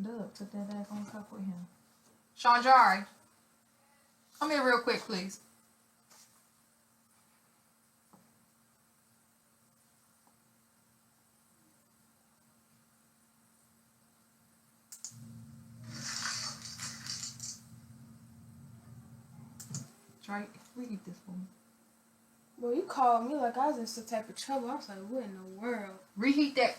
Doug took that back on top with him. Sean Jari, come here real quick, please. Try read this one. Well, you called me like I was in some type of trouble. I was like, what in the world? Reheat that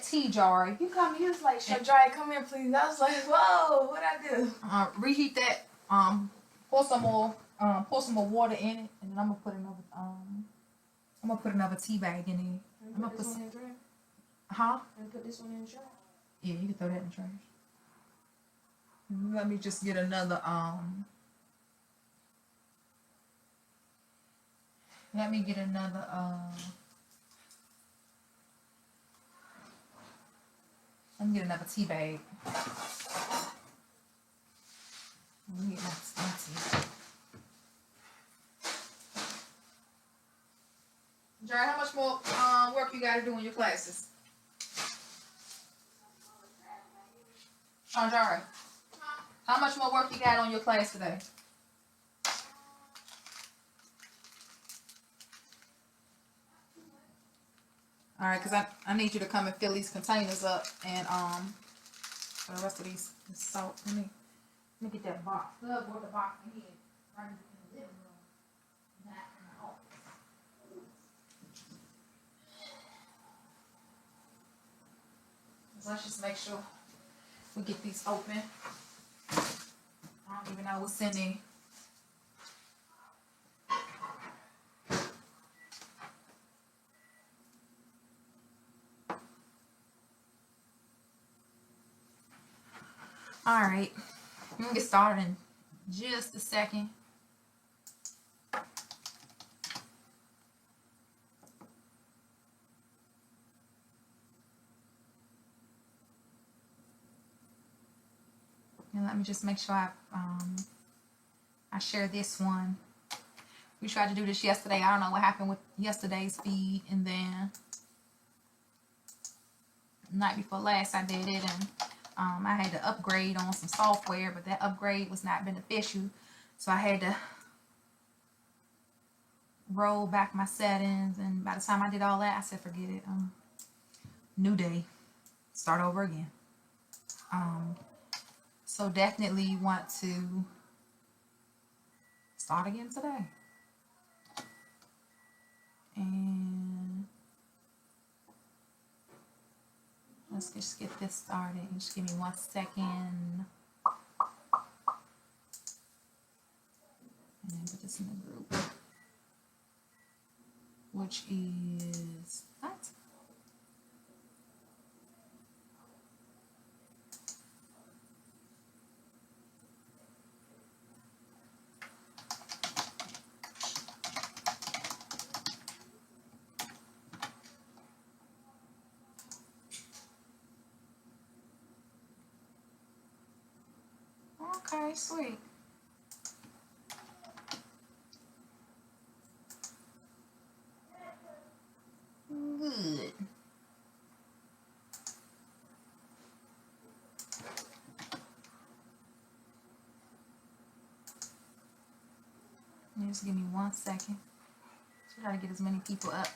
tea, Jari. You called me, you was like, Shadrai, come here, please. I was like, whoa, what'd I do? Reheat that. Pour some more water in it, and then I'm gonna put another tea bag in there. I'm gonna put this one in the trash. Huh? And put this one in the trash. Yeah, you can throw that in the trash. Let me just get another Let me get another let me get another tea bag. Let me get my tea. Jerry, how much more work you got to do in your classes? Sean Jerry, how much more work you got on your class today? All right, because I need you to come and fill these containers up, and for the rest of this salt. Let me get that box. Doug brought the box in here, right in the living room, not in the office. So let's just make sure we get these open. I don't even know what's in there. All right, I'm gonna get started in just a second. And let me just make sure I share this one. We tried to do this yesterday. I don't know what happened with yesterday's feed, and then the night before last I did it, and I had to upgrade on some software, but that upgrade was not beneficial, so I had to roll back my settings, and by the time I did all that, I said forget it. New day, start over again. So definitely you want to start again today. And let's just get this started. Just give me 1 second. And then put this in the group, which is what? Okay, sweet. Good. Just give me 1 second. Try to get as many people up.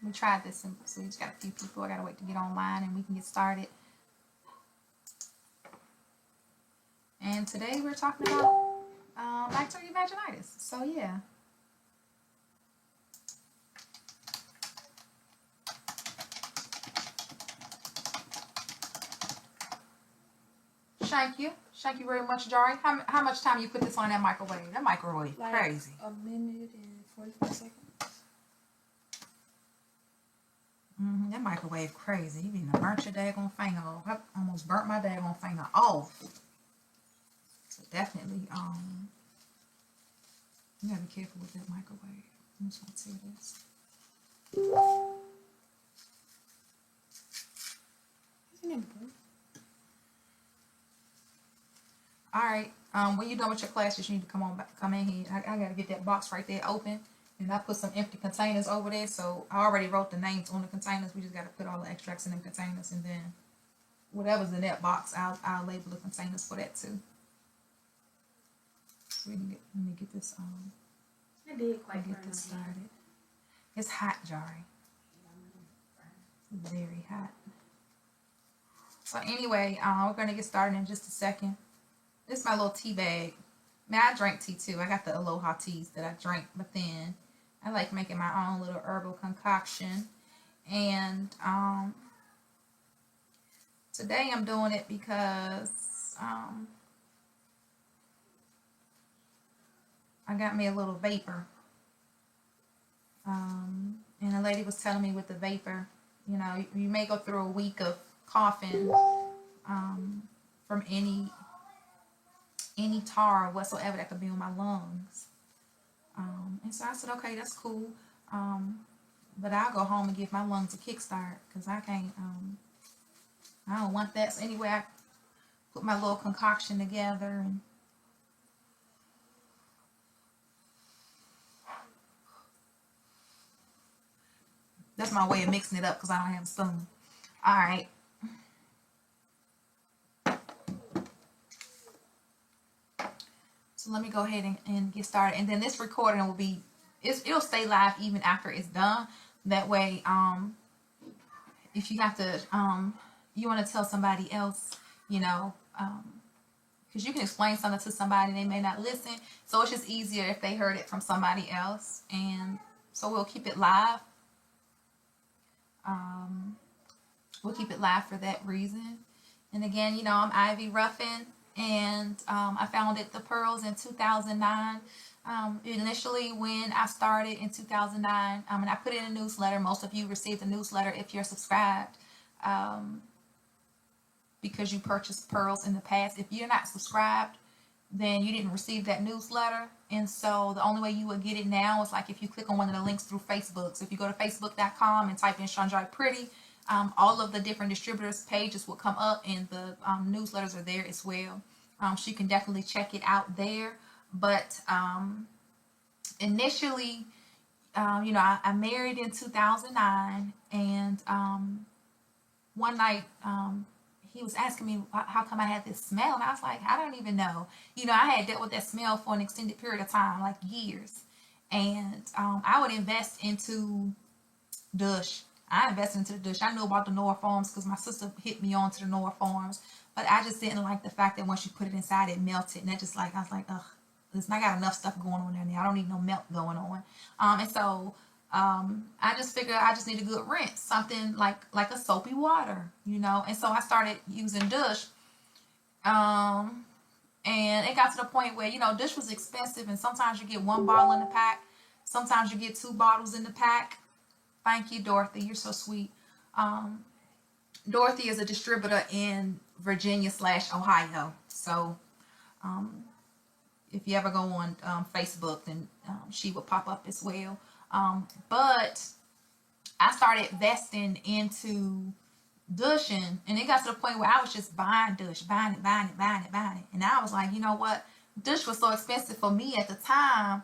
We tried this, so we just got a few people. I gotta wait to get online and we can get started. And today we're talking about bacterial vaginitis. So yeah. Thank you very much, Jari. How much time you put this on that microwave? That microwave like crazy. A minute and 45 seconds. That microwave crazy. You even burnt your daggone finger off. I almost burnt my daggone finger off. So definitely, you gotta be careful with that microwave. I'm just gonna tear this. All right. When you're done with your classes, you need to come in here. I gotta get that box right there open, and I put some empty containers over there. So I already wrote the names on the containers. We just gotta put all the extracts in them containers, and then whatever's in that box, I'll label the containers for that too. So let me get this I did quite get this started. It's hot, Jari. Very hot. So anyway, we're gonna get started in just a second. This is my little tea bag. Man, I drink tea too. I got the Aloha teas that I drink, but then I like making my own little herbal concoction. And today I'm doing it because I got me a little vapor. And a lady was telling me with the vapor, you know, you may go through a week of coughing from any tar whatsoever that could be on my lungs. And so I said, okay, that's cool. But I'll go home and give my lungs a kickstart because I can't, I don't want that. So anyway, I put my little concoction together and that's my way of mixing it up because I don't have a spoon. All right. So let me go ahead and get started. And then this recording will be, it'll stay live even after it's done. That way, if you have to, you want to tell somebody else, you know, because you can explain something to somebody and they may not listen. So it's just easier if they heard it from somebody else. And so we'll keep it live. We'll keep it live for that reason. And again, you know, I'm Ivy Ruffin, and I founded The Pearls in 2009. Initially, when I started in 2009, and I put in a newsletter. Most of you received a newsletter if you're subscribed, because you purchased pearls in the past. If you're not subscribed, then you didn't receive that newsletter. And so the only way you would get it now is like if you click on one of the links through Facebook. So if you go to facebook.com and type in Chandrai Pretty, all of the different distributors pages will come up, and the newsletters are there as well. So you can definitely check it out there. But initially, you know, I married in 2009, and one night he was asking me how come I had this smell, and I was like, I don't even know. You know, I had dealt with that smell for an extended period of time, like years. And I would invest into Dush. I invested into the Dush. I knew about the Nora Farms because my sister hit me on to the Nora Farms, but I just didn't like the fact that once you put it inside, it melted, and that just like, I was like, ugh, I got enough stuff going on down there. I don't need no melt going on. And so I just figured I just need a good rinse, something like a soapy water, you know. And so I started using Dush. And it got to the point where, you know, Dush was expensive, and sometimes you get one bottle in the pack, sometimes you get 2 bottles in the pack. Thank you, Dorothy. You're so sweet. Dorothy is a distributor in Virginia/Ohio. So if you ever go on Facebook, then she will pop up as well. But I started investing into Dushing, and it got to the point where I was just buying Dush, buying it. And I was like, you know what? Dush was so expensive for me at the time.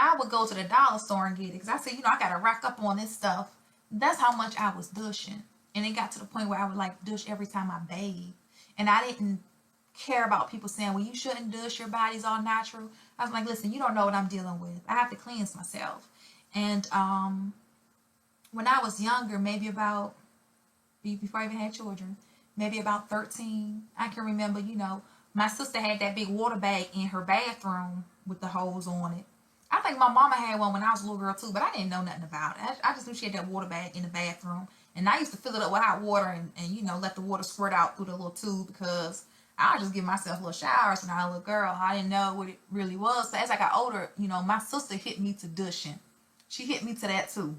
I would go to the dollar store and get it because I said, you know, I got to rack up on this stuff. That's how much I was Dushing. And it got to the point where I would like Dush every time I bathed. And I didn't care about people saying, well, you shouldn't douche, your body's all natural. I was like, listen, you don't know what I'm dealing with. I have to cleanse myself. And when I was younger, maybe about, before I even had children, maybe about 13, I can remember, my sister had that big water bag in her bathroom with the hose on it. I think my mama had one when I was a little girl too, but I didn't know nothing about it. I just knew she had that water bag in the bathroom. And I used to fill it up with hot water and let the water squirt out through the little tube, because I would just give myself little showers when I was a little girl. I didn't know what it really was. So as I got older, my sister hit me to douching. She hit me to that too,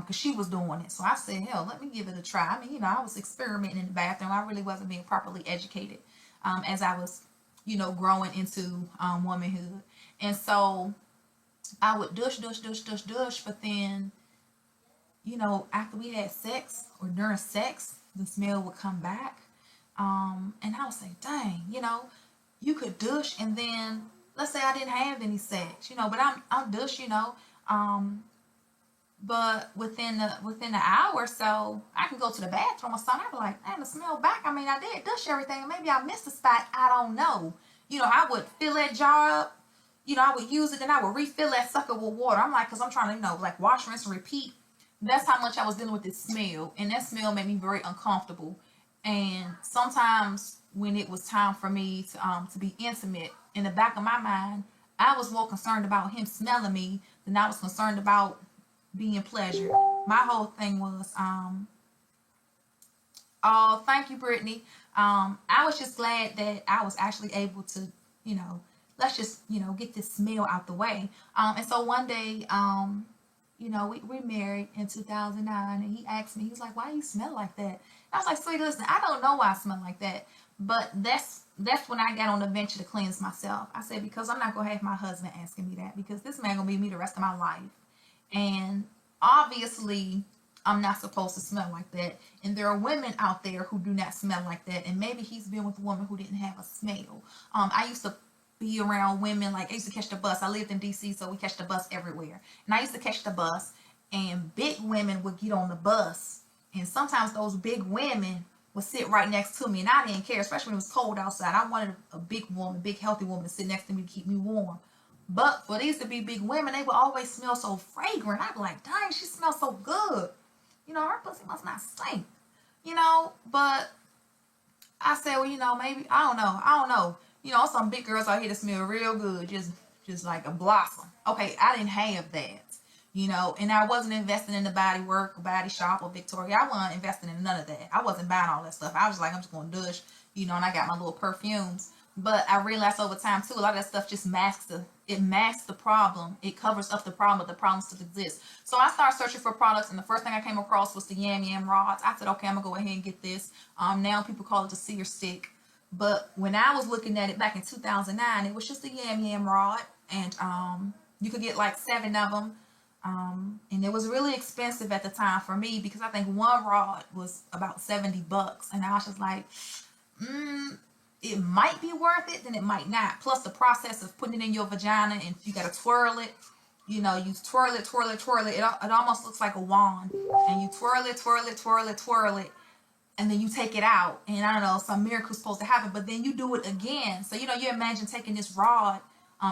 because she was doing it. So I said, hell, let me give it a try. I mean, I was experimenting in the bathroom. I really wasn't being properly educated as I was, growing into womanhood. And so I would douche, but then, after we had sex or during sex, the smell would come back. And I would say, dang, you could douche, and then let's say I didn't have any sex, but I'm douche, but within the hour or so, I can go to the bathroom or something. I'd be like, man, the smell back. I mean, I did douche everything. Maybe I missed a spot. I don't know. I would fill that jar up. I would use it, then I would refill that sucker with water. I'm like, because I'm trying to, like wash, rinse, and repeat. That's how much I was dealing with this smell. And that smell made me very uncomfortable. And sometimes when it was time for me to be intimate, in the back of my mind, I was more concerned about him smelling me than I was concerned about being pleasured. My whole thing was, oh, thank you, Brittany. I was just glad that I was actually able to, let's just, get this smell out the way. And so one day, we married in 2009, and he asked me, he was like, why you smell like that? And I was like, sweetie, listen, I don't know why I smell like that. But that's when I got on the venture to cleanse myself. I said, because I'm not going to have my husband asking me that, because this man going to be me the rest of my life. And obviously, I'm not supposed to smell like that. And there are women out there who do not smell like that. And maybe he's been with a woman who didn't have a smell. I used to be around women, like I used to catch the bus. I lived in DC, so we catch the bus everywhere. And I used to catch the bus, and big women would get on the bus. And sometimes those big women would sit right next to me, and I didn't care, especially when it was cold outside. I wanted a big woman, big healthy woman to sit next to me to keep me warm. But for these to be big women, they would always smell so fragrant. I'd be like, dang, she smells so good. Her pussy must not stink. But I said, well, maybe, I don't know. Some big girls out here that smell real good, just like a blossom. Okay, I didn't have that. And I wasn't investing in the body work, or body shop, or Victoria. I wasn't investing in none of that. I wasn't buying all that stuff. I was like, I'm just going to douche, and I got my little perfumes. But I realized over time too, a lot of that stuff just masks the problem. It covers up the problem, but the problem still exists. So I started searching for products, and the first thing I came across was the Yam Yam rods. I said, okay, I'm gonna go ahead and get this. Now people call it the seer stick. But when I was looking at it back in 2009, it was just a Yam Yam rod, and you could get like 7 of them. And it was really expensive at the time for me, because I think one rod was about $70, and I was just like, it might be worth it, then it might not. Plus the process of putting it in your vagina, and you gotta twirl it. You twirl it. It almost looks like a wand, and you twirl it, and then you take it out, and I don't know, some miracle's supposed to happen, but then you do it again. So you imagine taking this rod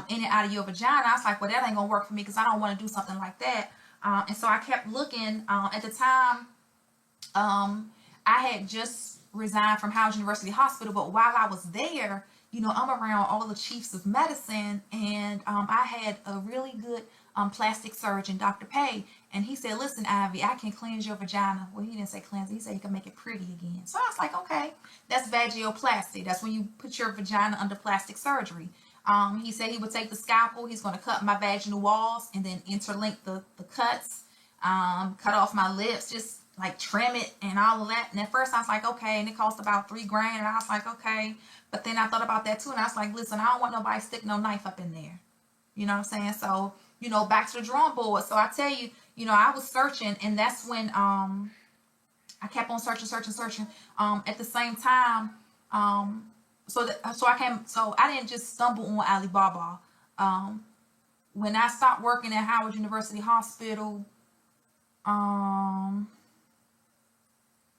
in and out of your vagina. I was like, well, that ain't gonna work for me, because I don't want to do something like that. And so I kept looking. At the time, I had just resigned from Howard University Hospital, but while I was there, I'm around all the chiefs of medicine, and I had a really good plastic surgeon, Dr. Pay, and he said, listen, Ivy, I can cleanse your vagina. Well, he didn't say cleanse, he said you can make it pretty again. So I was like, okay, that's vagioplasty. That's when you put your vagina under plastic surgery. He said he would take the scalpel, he's going to cut my vaginal walls, and then interlink the cuts, cut off my lips, just like trim it and all of that. And at first I was like, okay, and it cost about $3,000, and I was like, okay. But then I thought about that too, and I was like, listen, I don't want nobody to stick no knife up in there. You know what I'm saying? So, back to the drawing board. So I tell you, I was searching, and that's when I kept on searching. At the same time, so I didn't just stumble on Alibaba. When I stopped working at Howard University Hospital,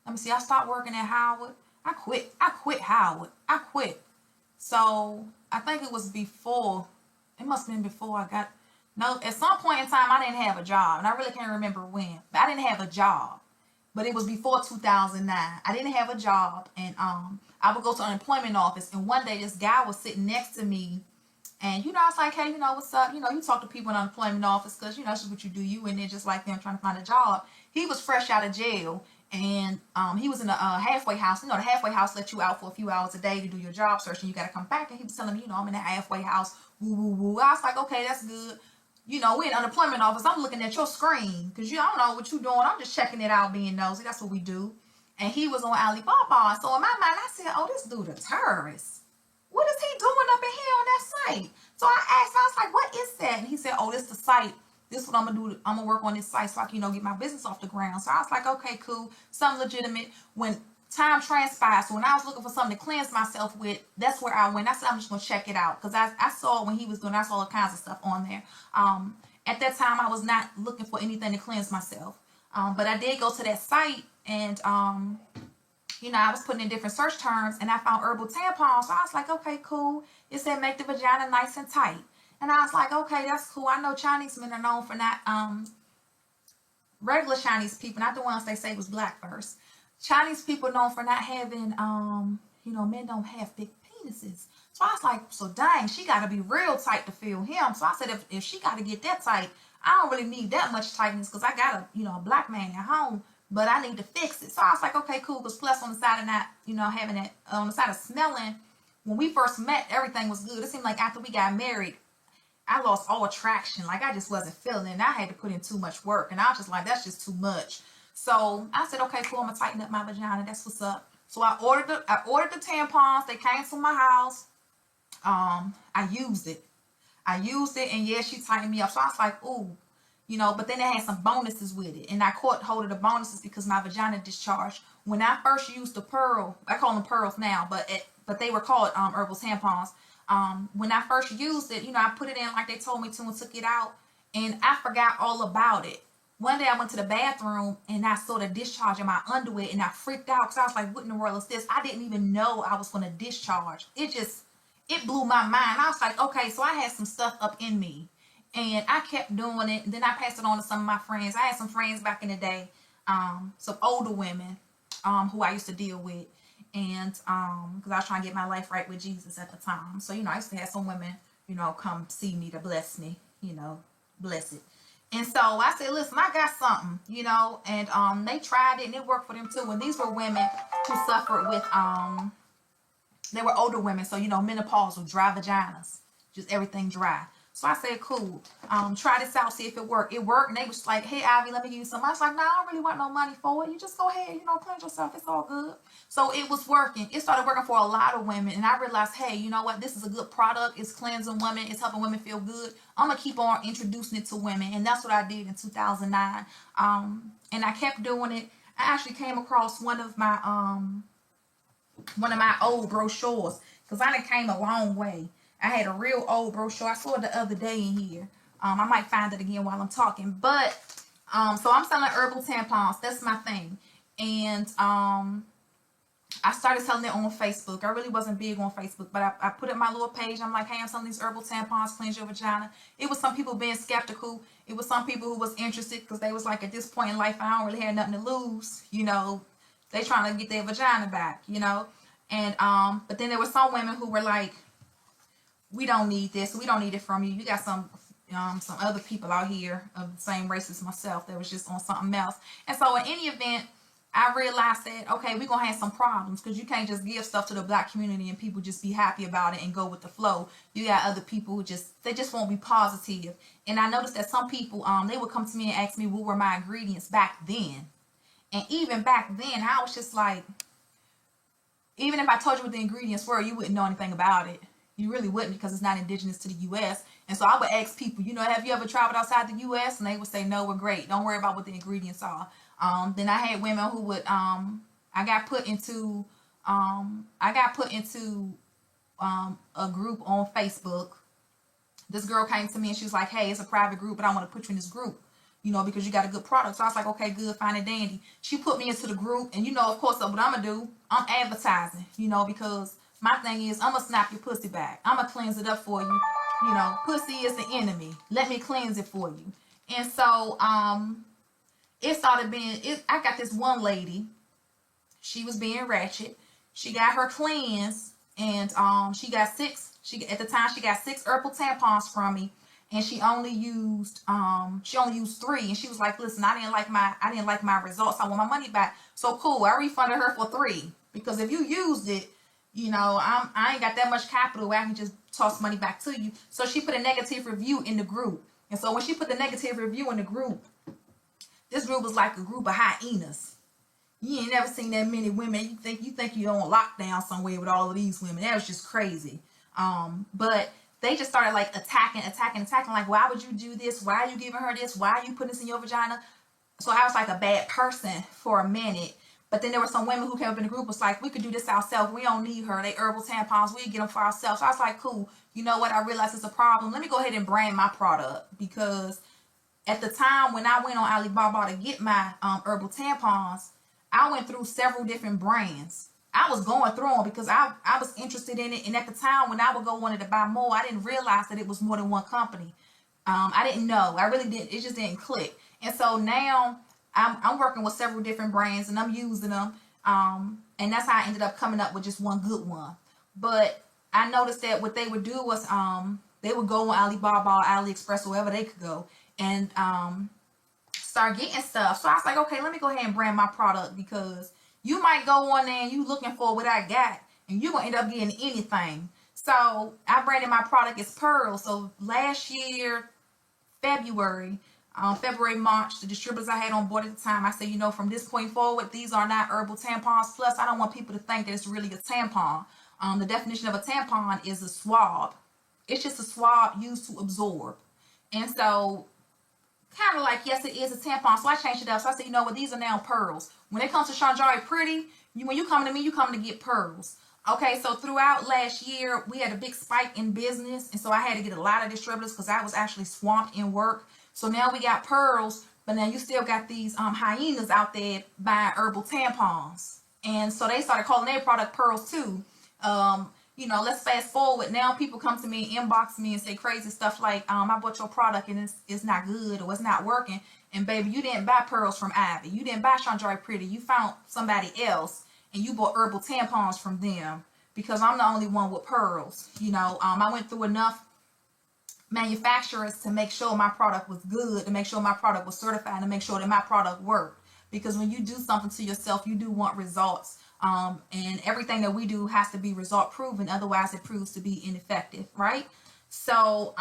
let me see, I stopped working at Howard. I quit Howard. I quit. So I think it was before. It must have been before I got. No, at some point in time, I didn't have a job, and I really can't remember when. But I didn't have a job, but it was before 2009. I didn't have a job, and I would go to unemployment office, and one day this guy was sitting next to me, and I was like, hey, what's up? You talk to people in unemployment office because that's just what you do. You in there just like them trying to find a job. He was fresh out of jail, and he was in a halfway house. The halfway house let you out for a few hours a day to do your job search, and you got to come back. And he was telling me, I'm in the halfway house. Woo woo woo. I was like, okay, that's good. We in unemployment office. I'm looking at your screen because I don't know what you're doing. I'm just checking it out, being nosy. That's what we do. And he was on Alibaba. So in my mind, I said, oh, this dude a terrorist. What is he doing up in here on that site? So I asked, I was like, what is that? And he said, oh, this is the site. This is what I'm going to do. I'm going to work on this site so I can, get my business off the ground. So I was like, okay, cool. Something legitimate. When time transpired, so when I was looking for something to cleanse myself with, that's where I went. I said, I'm just going to check it out. Because I saw when he was doing, I saw all kinds of stuff on there. At that time, I was not looking for anything to cleanse myself. But I did go to that site and, I was putting in different search terms and I found herbal tampons. So I was like, okay, cool. It said make the vagina nice and tight. And I was like, okay, that's cool. I know Chinese men are known for not, regular Chinese people, not the ones they say was black first. Chinese people known for not having, men don't have big penises. So I was like, so dang, she got to be real tight to feel him. So I said, if she got to get that tight, I don't really need that much tightness because I got a black man at home, but I need to fix it. So I was like, okay, cool. Because plus on the side of not, having that, on the side of smelling, when we first met, everything was good. It seemed like after we got married, I lost all attraction. Like I just wasn't feeling it. I had to put in too much work. And I was just like, that's just too much. So I said, okay, cool. I'm gonna tighten up my vagina. That's what's up. So I ordered the tampons. They came to my house. I used it. And yeah, she tightened me up. So I was like, ooh, but then they had some bonuses with it. And I caught hold of the bonuses because my vagina discharged. When I first used the pearl, I call them pearls now, but they were called herbal tampons. When I first used it, I put it in like they told me to and took it out. And I forgot all about it. One day I went to the bathroom and I saw the discharge in my underwear and I freaked out because I was like, what in the world is this? I didn't even know I was going to discharge. It blew my mind. I was like, okay, so I had some stuff up in me. And I kept doing it. And then I passed it on to some of my friends. I had some friends back in the day, some older women who I used to deal with. And because I was trying to get my life right with Jesus at the time. So, I used to have some women, come see me to bless me, bless it. And so I said, listen, I got something, and they tried it and it worked for them too. And these were women who suffered with, they were older women. So, menopause with dry vaginas, just everything dry. So I said, cool, try this out, see if it worked. It worked, and they was like, hey, Ivy, let me give you some. I was like, no, I don't really want no money for it. You just go ahead, cleanse yourself. It's all good. So it was working. It started working for a lot of women, and I realized, hey, you know what? This is a good product. It's cleansing women. It's helping women feel good. I'm going to keep on introducing it to women, and that's what I did in 2009. And I kept doing it. I actually came across one of my old brochures because I done came a long way. I had a real old brochure. I saw it the other day in here. I might find it again while I'm talking. But, so I'm selling herbal tampons. That's my thing. And I started selling it on Facebook. I really wasn't big on Facebook. But I put up my little page. I'm like, hey, I'm selling these herbal tampons. Cleanse your vagina. It was some people being skeptical. It was some people who was interested because they was like, at this point in life, I don't really have nothing to lose. They trying to get their vagina back, And, but then there were some women who were like, we don't need this. We don't need it from you. You got some other people out here of the same race as myself that was just on something else. And so in any event, I realized that, okay, we're going to have some problems because you can't just give stuff to the black community and people just be happy about it and go with the flow. You got other people who they just won't be positive. And I noticed that some people, they would come to me and ask me what were my ingredients back then. And even back then, I was just like, even if I told you what the ingredients were, you wouldn't know anything about it. You really wouldn't because it's not indigenous to the U.S. And so I would ask people, have you ever traveled outside the U.S.? And they would say, no, we're great. Don't worry about what the ingredients are. Then I had women who would, I got put into a group on Facebook. This girl came to me and she was like, hey, it's a private group, but I want to put you in this group, because you got a good product. So I was like, okay, good, fine and dandy. She put me into the group and, of course, what I'm going to do, I'm advertising, because my thing is, I'm gonna snap your pussy back. I'm gonna cleanse it up for you. You know, pussy is the enemy. Let me cleanse it for you. And so it started being I got this one lady. She was being ratchet. She got her cleanse, and she got six. At the time she got 6 herbal tampons from me, and she only used 3. And she was like, "Listen, I didn't like my results. I want my money back." So cool. I refunded her for 3 because if you used it, you know, I ain't got that much capital where I can just toss money back to you. So she put a negative review in the group, and so when she put the negative review in the group, this group was like a group of hyenas. You ain't never seen that many women. You think you're on lockdown somewhere with all of these women. That was just crazy. But they just started like attacking. Like, why would you do this? Why are you giving her this? Why are you putting this in your vagina? So I was like a bad person for a minute. But then there were some women who came up in the group was like, we could do this ourselves. We don't need her. They herbal tampons. We get them for ourselves. So I was like, cool. You know what? I realized it's a problem. Let me go ahead and brand my product, because at the time when I went on Alibaba to get my herbal tampons, I went through several different brands. I was going through them because I was interested in it. And at the time when I would go wanted to buy more, I didn't realize that it was more than one company. I didn't know. I really didn't. It just didn't click. And so now I'm working with several different brands and I'm using them. And that's how I ended up coming up with just one good one. But I noticed that what they would do was they would go on Alibaba or AliExpress or wherever they could go and start getting stuff. So I was like, okay, let me go ahead and brand my product, because you might go on there and you looking for what I got and you're going to end up getting anything. So I branded my product as Pearl. So last year, February, March, the distributors I had on board at the time, I said, you know, from this point forward, these are not herbal tampons. Plus, I don't want people to think that it's really a tampon. The definition of a tampon is a swab. It's just a swab used to absorb. And so, kind of like, yes, it is a tampon. So I changed it up. So I said, you know what, these are now pearls. When it comes to Sanjari Pretty, when you come to me, you come to get pearls. Okay, so throughout last year, we had a big spike in business. And so I had to get a lot of distributors because I was actually swamped in work. So now we got pearls, but now you still got these hyenas out there buying herbal tampons. And so they started calling their product pearls too. You know, let's fast forward. Now people come to me, inbox me and say crazy stuff like, I bought your product and it's not good or it's not working. And baby, you didn't buy pearls from Ivy. You didn't buy Sanjari Pretty. You found somebody else and you bought herbal tampons from them, because I'm the only one with pearls. You know, I went through enough manufacturers to make sure my product was good, to make sure my product was certified, to make sure that my product worked. Because when you do something to yourself, you do want results. And everything that we do has to be result proven, otherwise it proves to be ineffective, right? So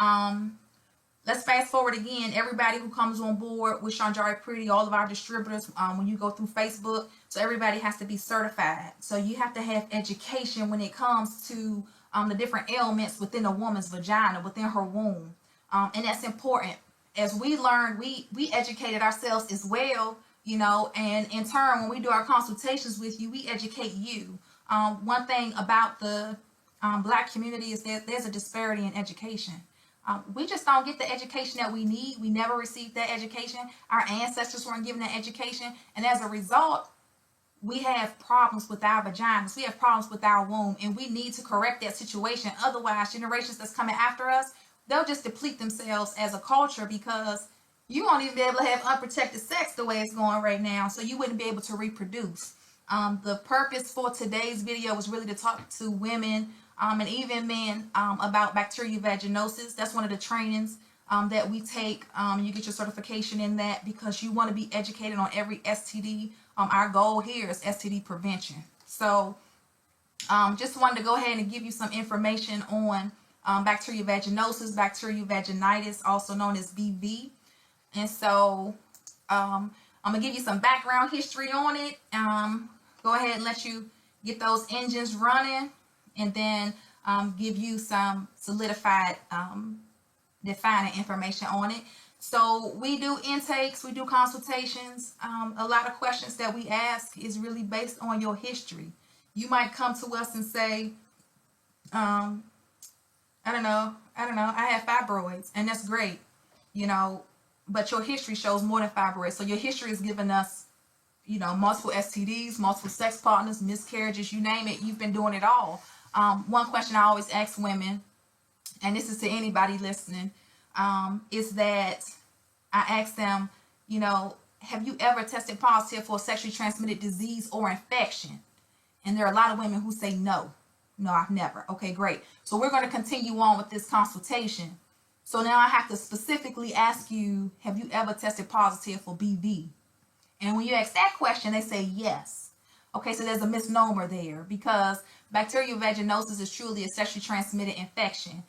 let's fast forward again. Everybody who comes on board with Sanjari Pretty, all of our distributors, when you go through Facebook, so everybody has to be certified. So you have to have education when it comes to the different ailments within a woman's vagina, within her womb. And that's important. As we learned, we educated ourselves as well, you know, and in turn, when we do our consultations with you, we educate you. One thing about the Black community is that there's a disparity in education. We just don't get the education that we need. We never received that education. Our ancestors weren't given that education. And as a result, we have problems with our vaginas. We have problems with our womb. And we need to correct that situation. Otherwise, generations that's coming after us, they'll just deplete themselves as a culture, because you won't even be able to have unprotected sex the way it's going right now. So you wouldn't be able to reproduce. The purpose for today's video was really to talk to women and even men about bacterial vaginosis. That's one of the trainings that we take. You get your certification in that because you want to be educated on every STD. Our goal here is STD prevention. So just wanted to go ahead and give you some information on bacterial vaginosis, bacterial vaginitis, also known as BV. And so I'm going to give you some background history on it. Go ahead and let you get those engines running, and then give you some solidified defining information on it. So we do intakes, we do consultations. A lot of questions that we ask is really based on your history. You might come to us and say, I don't know, I have fibroids, and that's great, you know, but your history shows more than fibroids. So your history is giving us, you know, multiple STDs, multiple sex partners, miscarriages, you name it, you've been doing it all. one question I always ask women, and this is to anybody listening, is that I ask them, you know, have you ever tested positive for a sexually transmitted disease or infection? And there are a lot of women who say no. No, I've never. Okay, great. So we're going to continue on with this consultation. So now I have to specifically ask you, have you ever tested positive for BV? And when you ask that question, they say yes. Okay, so there's a misnomer there, because bacterial vaginosis is truly a sexually transmitted infection.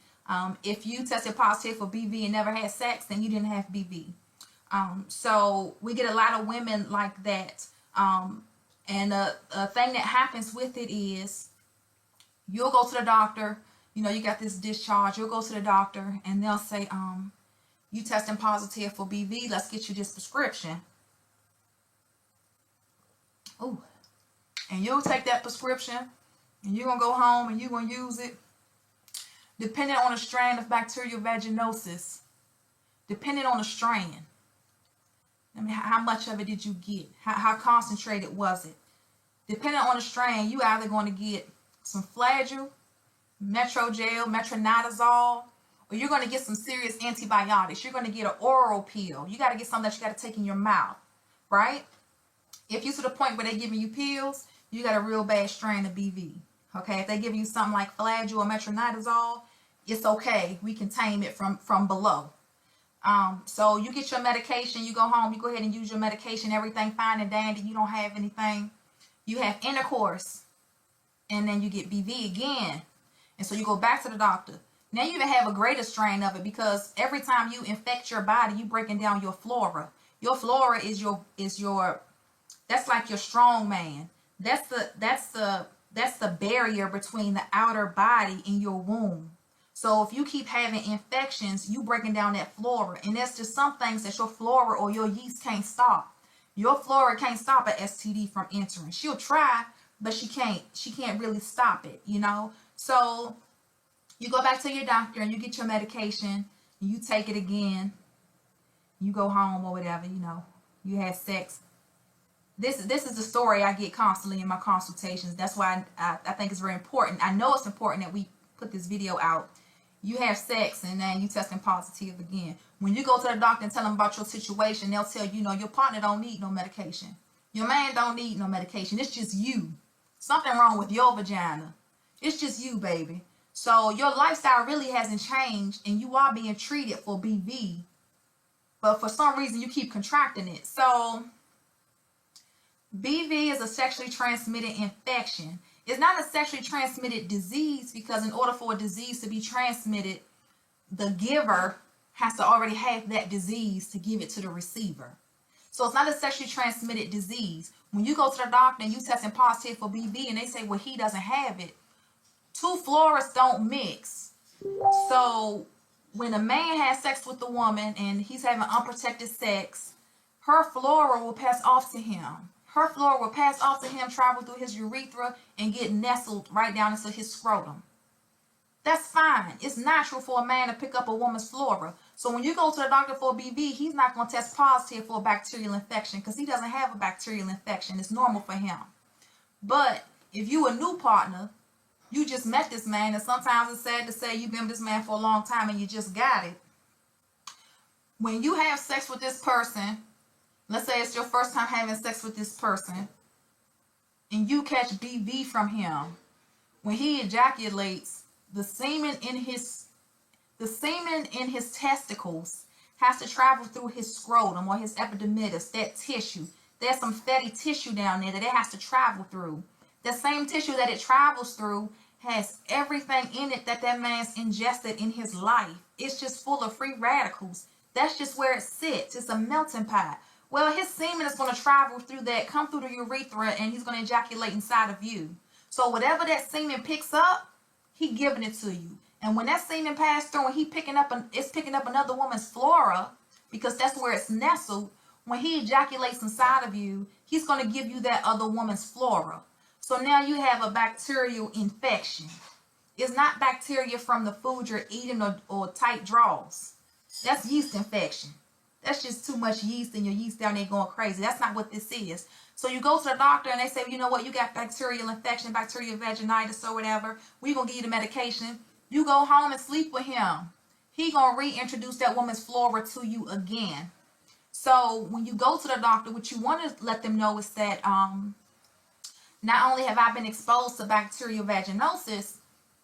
If you tested positive for BV and never had sex, then you didn't have BV. So we get a lot of women like that. And the thing that happens with it is you'll go to the doctor, you know, you got this discharge, you'll go to the doctor and they'll say, you testing positive for BV, let's get you this prescription. Oh, and you'll take that prescription and you're going to go home and you're going to use it. Depending on the strain of bacterial vaginosis, depending on the strain, I mean, how much of it did you get? How concentrated was it? Depending on the strain, you either going to get some Flagyl, Metrogel, Metronidazole, or you're going to get some serious antibiotics. You're going to get an oral pill. You got to get something that you got to take in your mouth, right? If you're to the point where they're giving you pills, you got a real bad strain of BV. Okay, if they're giving you something like Flagyl or Metronidazole, it's okay. We can tame it from below. So you get your medication, you go home, you go ahead and use your medication, everything fine and dandy, you don't have anything. You have intercourse, and then you get BV again. And so you go back to the doctor. Now you even have a greater strain of it, because every time you infect your body, you breaking down your flora. Your flora is your that's like your strong man. That's the barrier between the outer body and your womb. So if you keep having infections, you breaking down that flora. And there's just some things that your flora or your yeast can't stop. Your flora can't stop an STD from entering. She'll try, but she can't really stop it, you know. So you go back to your doctor and you get your medication and you take it again. You go home or whatever, you know. You had sex. This is the story I get constantly in my consultations. That's why I think it's very important. I know it's important that we put this video out. You have sex and then you testing positive again. When you go to the doctor and tell them about your situation, they'll tell you, your partner don't need no medication. Your man don't need no medication. It's just you. Something wrong with your vagina. It's just you, baby. So your lifestyle really hasn't changed and you are being treated for BV. But for some reason you keep contracting it. So BV is a sexually transmitted infection. It's not a sexually transmitted disease, because in order for a disease to be transmitted, the giver has to already have that disease to give it to the receiver. So it's not a sexually transmitted disease. When you go to the doctor and you testing positive for BV and they say, well, he doesn't have it, two floras don't mix. So when a man has sex with a woman and he's having unprotected sex, her flora will pass off to him. Her flora will pass off to him, travel through his urethra, and get nestled right down into his scrotum. That's fine. It's natural for a man to pick up a woman's flora. So when you go to the doctor for BV, he's not going to test positive for a bacterial infection, because he doesn't have a bacterial infection. It's normal for him. But if you a new partner, you just met this man, and sometimes it's sad to say you've been with this man for a long time and you just got it. When you have sex with this person, let's say it's your first time having sex with this person, and you catch BV from him, when he ejaculates, the semen in his testicles has to travel through his scrotum or his epididymis, that tissue. There's some fatty tissue down there that it has to travel through. The same tissue that it travels through has everything in it that man's ingested in his life. It's just full of free radicals. That's just where it sits. It's a melting pot. Well, his semen is going to travel through that, come through the urethra, and he's going to ejaculate inside of you. So whatever that semen picks up, he giving it to you. And when that semen passed through and it's picking up another woman's flora, because that's where it's nestled, when he ejaculates inside of you, he's going to give you that other woman's flora. So now you have a bacterial infection. It's not bacteria from the food you're eating or tight draws. That's yeast infection. That's just too much yeast, and your yeast down there going crazy. That's not what this is. So you go to the doctor and they say, you know what, you got bacterial infection, bacterial vaginitis or whatever. We're going to give you the medication. You go home and sleep with him. He going to reintroduce that woman's flora to you again. So when you go to the doctor, what you want to let them know is that not only have I been exposed to bacterial vaginosis,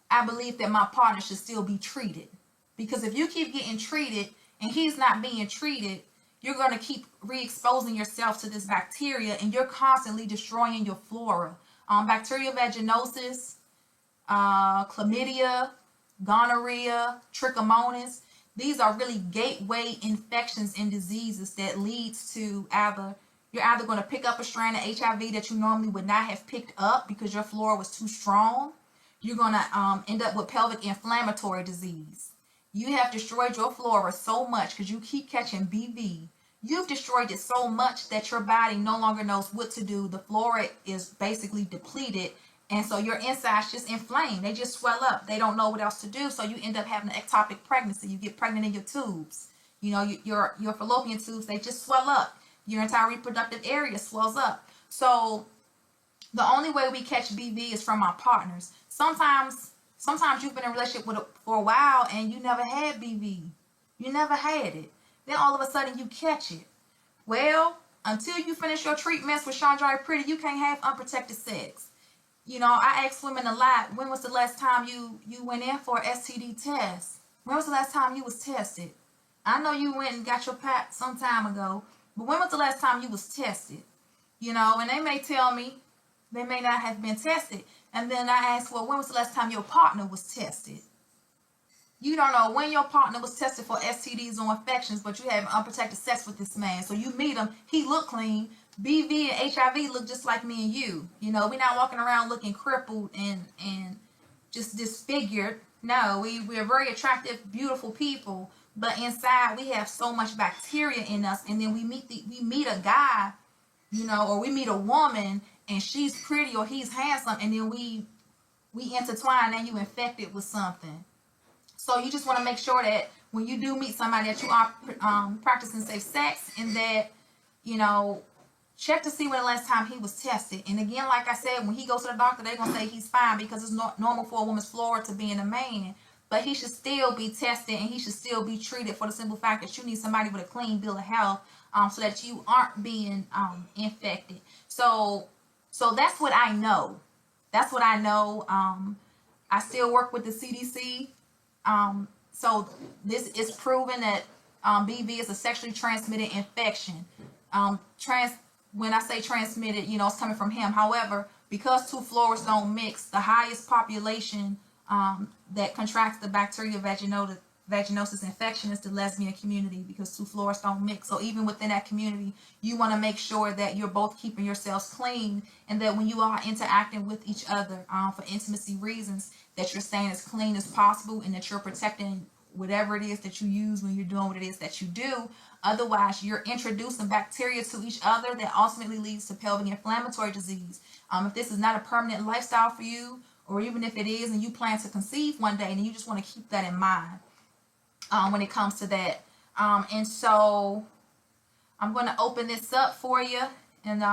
I believe that my partner should still be treated. Because if you keep getting treated and he's not being treated, you're going to keep re-exposing yourself to this bacteria, and you're constantly destroying your flora. Bacterial vaginosis, chlamydia, gonorrhea, trichomonas. These are really gateway infections and diseases that leads to you're either going to pick up a strand of HIV that you normally would not have picked up because your flora was too strong. You're going to end up with pelvic inflammatory disease. You have destroyed your flora so much because you keep catching BV. You've destroyed it so much that your body no longer knows what to do. The flora is basically depleted. And so your insides just inflame. They just swell up. They don't know what else to do. So you end up having an ectopic pregnancy. You get pregnant in your tubes. You know, your fallopian tubes, they just swell up. Your entire reproductive area swells up. So the only way we catch BV is from our partners. Sometimes you've been in a relationship for a while and you never had BV. You never had it. Then all of a sudden you catch it. Well, until you finish your treatments with Chandra Pretty, you can't have unprotected sex. You know, I ask women a lot, when was the last time you went in for an STD test? When was the last time you was tested? I know you went and got your PAP some time ago, but when was the last time you was tested? You know, and they may tell me they may not have been tested. And then I ask, well, when was the last time your partner was tested? You don't know when your partner was tested for STDs or infections, but you have unprotected sex with this man. So you meet him, he look clean. BV and HIV look just like me and you. You know, we're not walking around looking crippled and just disfigured. No, we're very attractive, beautiful people, but inside we have so much bacteria in us. And then we meet a guy, you know, or we meet a woman and she's pretty or he's handsome, and then we intertwine and you infected with something. So you just want to make sure that when you do meet somebody that you are practicing safe sex, and that, you know, check to see when the last time he was tested. And again, like I said, when he goes to the doctor, they're going to say he's fine because it's not normal for a woman's flora to be in a man. But he should still be tested and he should still be treated for the simple fact that you need somebody with a clean bill of health so that you aren't being infected. So that's what I know. That's what I know. I still work with the CDC. So this is proven that BV is a sexually transmitted infection. When I say transmitted, you know, it's coming from him. However, because two floras don't mix, the highest population that contracts the bacterial vaginosis infection is the lesbian community, because two floras don't mix. So even within that community, you want to make sure that you're both keeping yourselves clean, and that when you are interacting with each other for intimacy reasons, that you're staying as clean as possible, and that you're protecting whatever it is that you use when you're doing what it is that you do. Otherwise, you're introducing bacteria to each other that ultimately leads to pelvic inflammatory disease. If this is not a permanent lifestyle for you, or even if it is and you plan to conceive one day, then you just want to keep that in mind when it comes to that. And so I'm going to open this up for you, and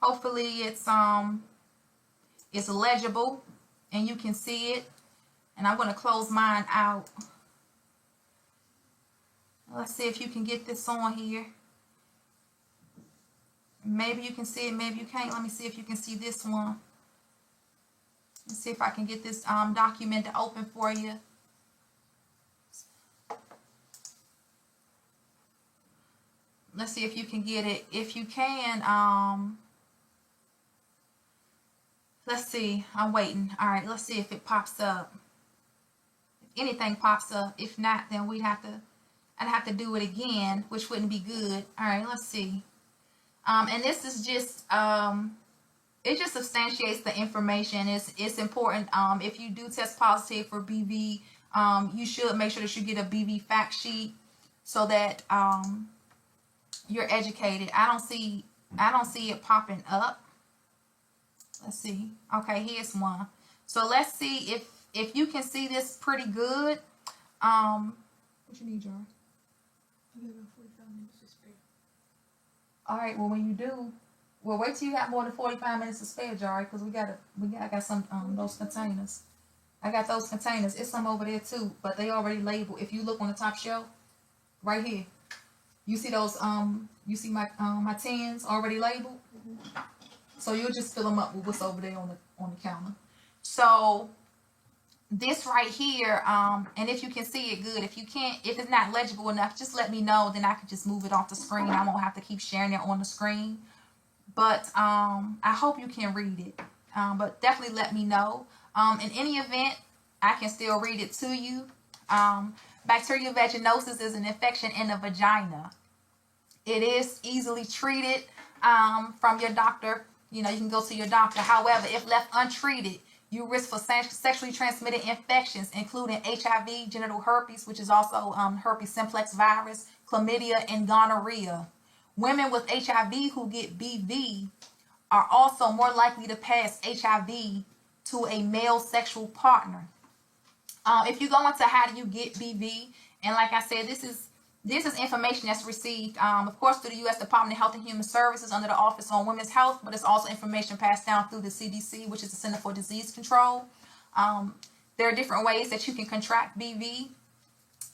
hopefully it's legible and you can see it. And I'm going to close mine out. Let's see if you can get this on here. Maybe you can see it, maybe you can't. Let me see if you can see this one. Let's see if I can get this document to open for you. Let's see if you can get it. If you can, let's see. I'm waiting. All right, let's see if it pops up. If anything pops up. If not, then I'd have to do it again, which wouldn't be good. All right, let's see. And this is just, it just substantiates the information. It's important. If you do test positive for BV, you should make sure that you get a BV fact sheet so that you're educated. I don't see it popping up. Let's see. Okay, here's one. So let's see if you can see this pretty good. What you need, Jar? I got about 45 minutes to spare. All right. Well, when you do, well, wait till you have more than 45 minutes to spare, Jari, because I got some those containers. I got those containers. It's some over there too, but they already labeled. If you look on the top shelf, right here, you see those you see my tins already labeled. So you'll just fill them up with what's over there on the counter. So this right here, and if you can see it good, if you can't, if it's not legible enough, just let me know. Then I can just move it off the screen. I won't have to keep sharing it on the screen. But I hope you can read it. But definitely let me know. In any event, I can still read it to you. Bacterial vaginosis is an infection in the vagina. It is easily treated from your doctor. You know, you can go to your doctor. However, if left untreated, you risk for sexually transmitted infections, including HIV, genital herpes, which is also herpes simplex virus, chlamydia, and gonorrhea. Women with HIV who get BV are also more likely to pass HIV to a male sexual partner. If you go into how do you get BV, and like I said, this is information that's received, of course, through the U.S. Department of Health and Human Services under the Office on Women's Health, but it's also information passed down through the CDC, which is the Center for Disease Control. There are different ways that you can contract BV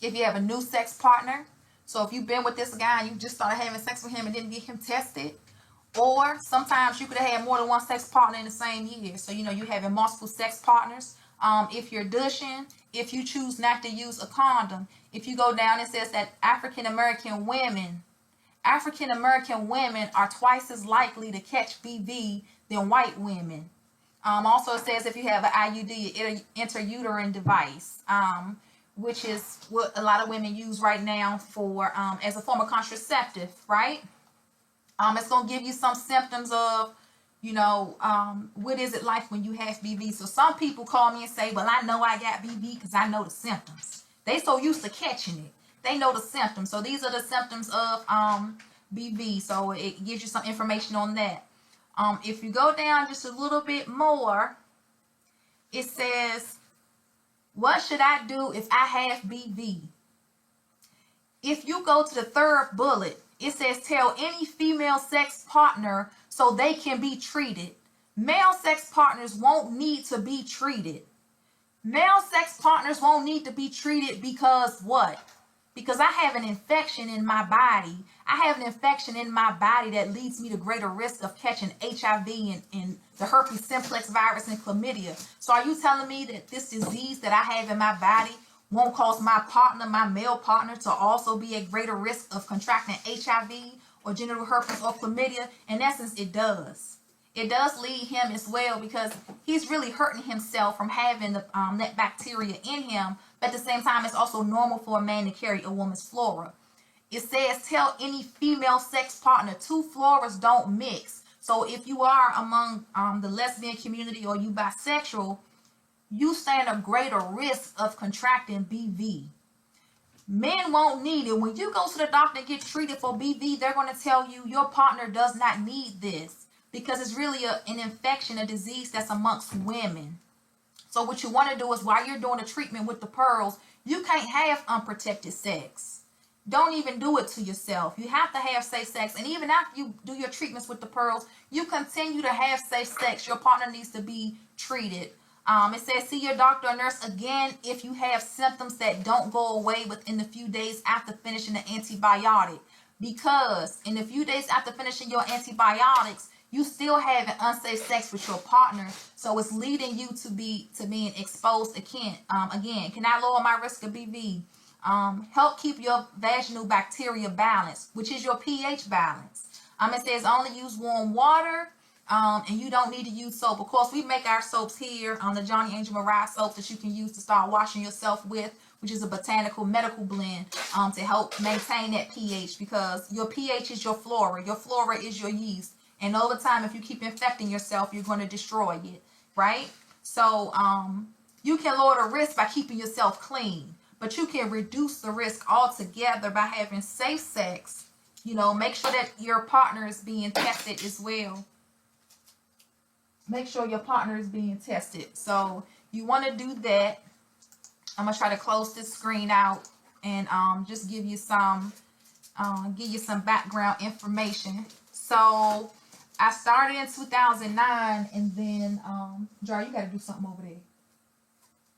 if you have a new sex partner. So if you've been with this guy and you just started having sex with him and didn't get him tested, or sometimes you could have had more than one sex partner in the same year. So, you know, you're having multiple sex partners. If you're douching, if you choose not to use a condom, if you go down, it says that African American women are twice as likely to catch BV than white women. Also, it says if you have an IUD, intrauterine device, which is what a lot of women use right now for as a form of contraceptive, right? It's going to give you some symptoms of, you know, what is it like when you have BV? So some people call me and say, well, I know I got BV because I know the symptoms. They so used to catching it. They know the symptoms. So these are the symptoms of BV. So it gives you some information on that. If you go down just a little bit more, it says, what should I do if I have BV? If you go to the third bullet, it says tell any female sex partner so they can be treated. Male sex partners won't need to be treated. Male sex partners won't need to be treated because what? Because I have an infection in my body. I have an infection in my body that leads me to greater risk of catching HIV and the herpes simplex virus and chlamydia. So are you telling me that this disease that I have in my body won't cause my partner, my male partner, to also be at greater risk of contracting HIV or genital herpes or chlamydia? In essence, it does. It does lead him as well because he's really hurting himself from having that bacteria in him. But at the same time, it's also normal for a man to carry a woman's flora. It says tell any female sex partner, two floras don't mix. So if you are among the lesbian community or you bisexual, you stand a greater risk of contracting BV. Men won't need it. When you go to the doctor and get treated for BV, they're going to tell you your partner does not need this because it's really an infection, a disease that's amongst women. So what you want to do is while you're doing the treatment with the pearls, you can't have unprotected sex. Don't even do it to yourself. You have to have safe sex. And even after you do your treatments with the pearls, you continue to have safe sex. Your partner needs to be treated. It says see your doctor or nurse again if you have symptoms that don't go away within the few days after finishing the antibiotic. Because in the few days after finishing your antibiotics, you still having unsafe sex with your partner. So it's leading you to being exposed again. Can I lower my risk of BV? Help keep your vaginal bacteria balanced, which is your pH balance. It says only use warm water. And you don't need to use soap. Of course, we make our soaps here on the Johnny Angel Mariah soap that you can use to start washing yourself with, which is a botanical medical blend to help maintain that pH because your pH is your flora. Your flora is your yeast. And over time, if you keep infecting yourself, you're going to destroy it, right? So you can lower the risk by keeping yourself clean, but you can reduce the risk altogether by having safe sex. You know, make sure that your partner is being tested as well. Make sure your partner is being tested. So you want to do that. I'm going to try to close this screen out and just give you some give you some background information. So I started in 2009, and then Jar, you got to do something over there.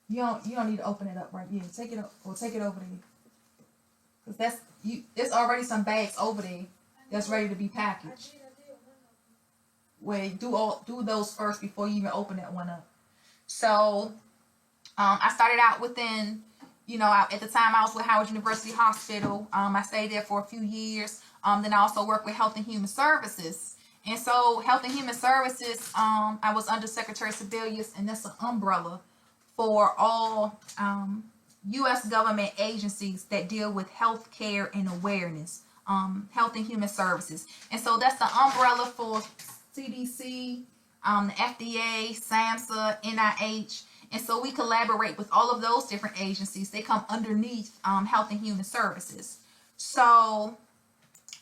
You don't need to open it up right. Yeah, take it up or take it over there. Cause there's already some bags over there that's ready to be packaged. Wait, do those first before you even open that one up. So I started out within, at the time I was with Howard University Hospital. I stayed there for a few years. Then I also worked with Health and Human Services. And so Health and Human Services, I was under Secretary Sebelius, and that's an umbrella for all U.S. government agencies that deal with health care and awareness, Health and Human Services. And so that's the umbrella for CDC, the FDA, SAMHSA, NIH. And so we collaborate with all of those different agencies. They come underneath Health and Human Services. So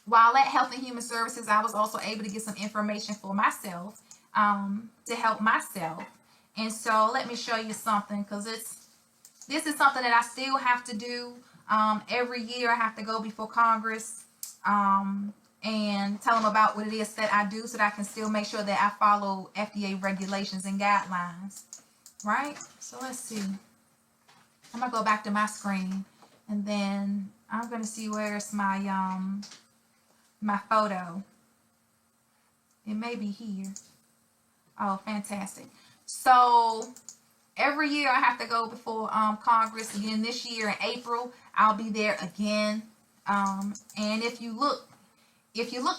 while at Health and Human Services, I was also able to get some information for myself to help myself. And so let me show you something, because this is something that I still have to do. Every year I have to go before Congress and tell them about what it is that I do, so that I can still make sure that I follow FDA regulations and guidelines. Right? So let's see. I'm going to go back to my screen, and then I'm going to see where's my my photo. It may be here. Oh, fantastic. So every year I have to go before Congress. Again, this year in April, I'll be there again. And if you look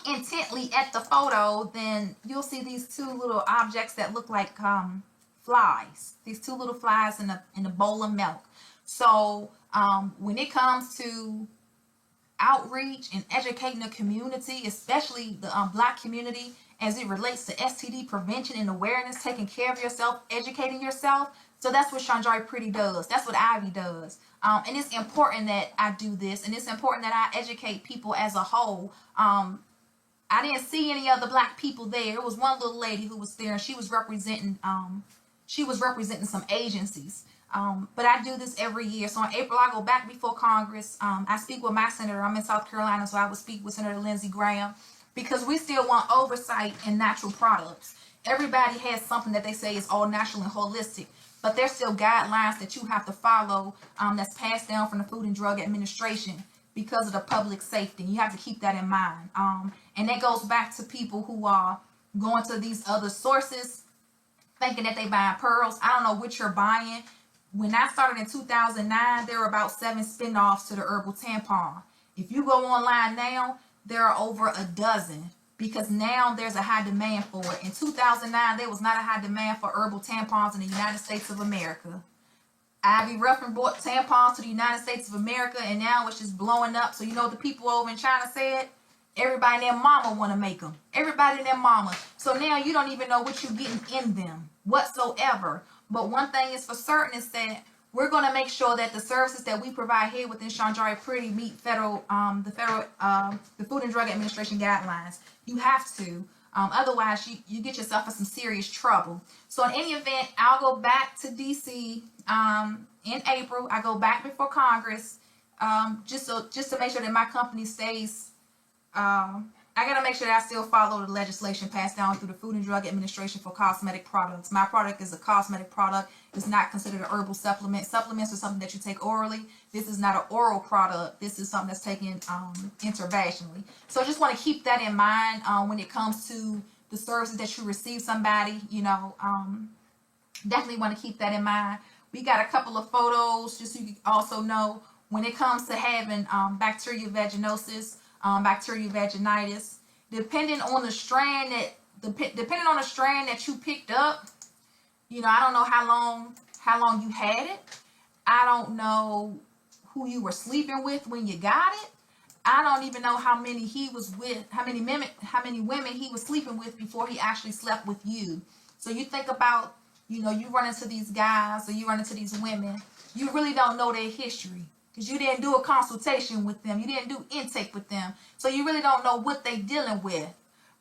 intently at the photo, then you'll see these two little objects that look like flies. These two little flies in a bowl of milk. So when it comes to outreach and educating the community, especially the Black community, as it relates to STD prevention and awareness, taking care of yourself, educating yourself. So that's what Sanjari Pretty does. That's what Ivy does. And it's important that I do this, and it's important that I educate people as a whole. I didn't see any other Black people there. It was one little lady who was there, and she was representing some agencies. But I do this every year. So in April, I go back before Congress. I speak with my senator. I'm in South Carolina, so I would speak with Senator Lindsey Graham, because we still want oversight in natural products. Everybody has something that they say is all natural and holistic, but there's still guidelines that you have to follow that's passed down from the Food and Drug Administration because of the public safety. You have to keep that in mind. And that goes back to people who are going to these other sources thinking that they buying pearls. I don't know what you're buying. When I started in 2009, there were about 7 spinoffs to the herbal tampon. If you go online now, there are over a dozen, because now there's a high demand for it. In 2009, there was not a high demand for herbal tampons in the United States of America. Ivy Ruffin brought tampons to the United States of America, and now it's just blowing up. So you know what the people over in China said? Everybody and their mama want to make them. Everybody and their mama. So now you don't even know what you're getting in them whatsoever. But one thing is for certain is that we're going to make sure that the services that we provide here within Sanjari Pretty meet the Food and Drug Administration guidelines. You have to. Otherwise, you get yourself in some serious trouble. So in any event, I'll go back to D.C. In April. I go back before Congress just to make sure that my company stays. I got to make sure that I still follow the legislation passed down through the Food and Drug Administration for cosmetic products. My product is a cosmetic product. It's not considered an herbal supplement. Supplements are something that you take orally. This is not an oral product. This is something that's taken intervaginally. So I just want to keep that in mind when it comes to the services that you receive somebody. Definitely want to keep that in mind. We got a couple of photos just so you also know when it comes to having bacterial vaginosis, bacterial vaginitis, depending on the strand that you picked up. I don't know how long you had it. I don't know who you were sleeping with when you got it. I don't even know how many he was with, how many women he was sleeping with before he actually slept with you. So you think about, you run into these guys or you run into these women, you really don't know their history because you didn't do a consultation with them. You didn't do intake with them. So you really don't know what they're dealing with.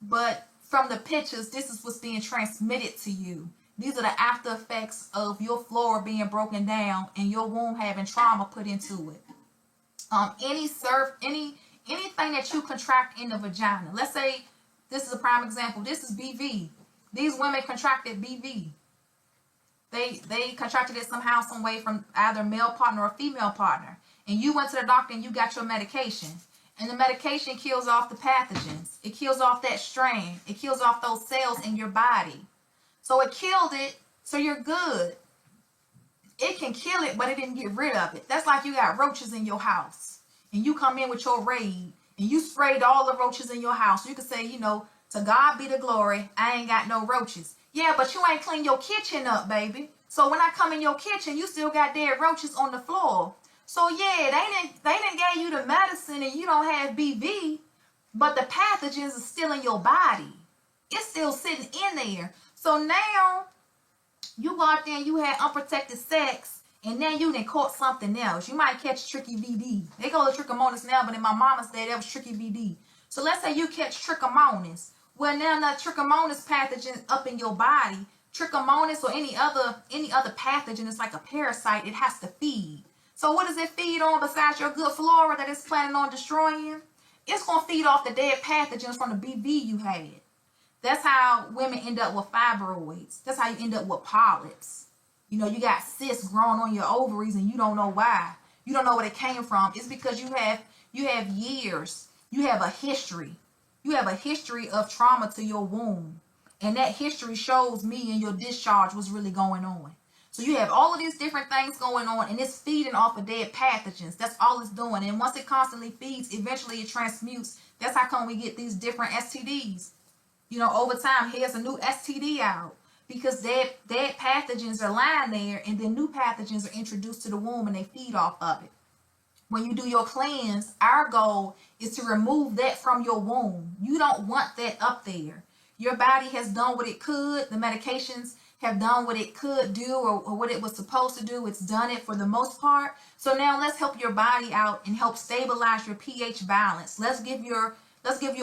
But from the pictures, this is what's being transmitted to you. These are the after effects of your flora being broken down and your womb having trauma put into it. Any anything that you contract in the vagina. Let's say this is a prime example. This is BV. These women contracted BV. They contracted it somehow, some way from either male partner or female partner. And you went to the doctor and you got your medication. And the medication kills off the pathogens. It kills off that strain. It kills off those cells in your body. So it killed it, so you're good. It can kill it, but it didn't get rid of it. That's like you got roaches in your house. And you come in with your raid. And you sprayed all the roaches in your house. You could say, you know, to God be the glory, I ain't got no roaches. Yeah, but you ain't clean your kitchen up, baby. So when I come in your kitchen, you still got dead roaches on the floor. So yeah, they didn't gave you the medicine and you don't have BV, but the pathogens are still in your body. It's still sitting in there. So now you go out there and you had unprotected sex, and then you done caught something else. You might catch tricky VD. They call it trichomonas now, but in my mama's day, that was tricky VD. So let's say you catch trichomonas. Well, now that trichomonas pathogen up in your body, trichomonas or any other pathogen is like a parasite. It has to feed. So what does it feed on besides your good flora that it's planning on destroying? It's going to feed off the dead pathogens from the BV you had. That's how women end up with fibroids. That's how you end up with polyps. You know, you got cysts growing on your ovaries and you don't know why. You don't know where it came from. It's because you have years. You have a history. You have a history of trauma to your womb. And that history shows me and your discharge what's really going on. So you have all of these different things going on, and it's feeding off of dead pathogens. That's all it's doing. And once it constantly feeds, eventually it transmutes. That's how come we get these different STDs. You know, over time, here's a new STD out because dead pathogens are lying there, and then new pathogens are introduced to the womb, and they feed off of it. When you do your cleanse, our goal is to remove that from your womb. You don't want that up there. Your body has done what it could. The medications have done what it could do or what it was supposed to do. It's done it for the most part. So now let's help your body out and help stabilize your pH balance. Let's give your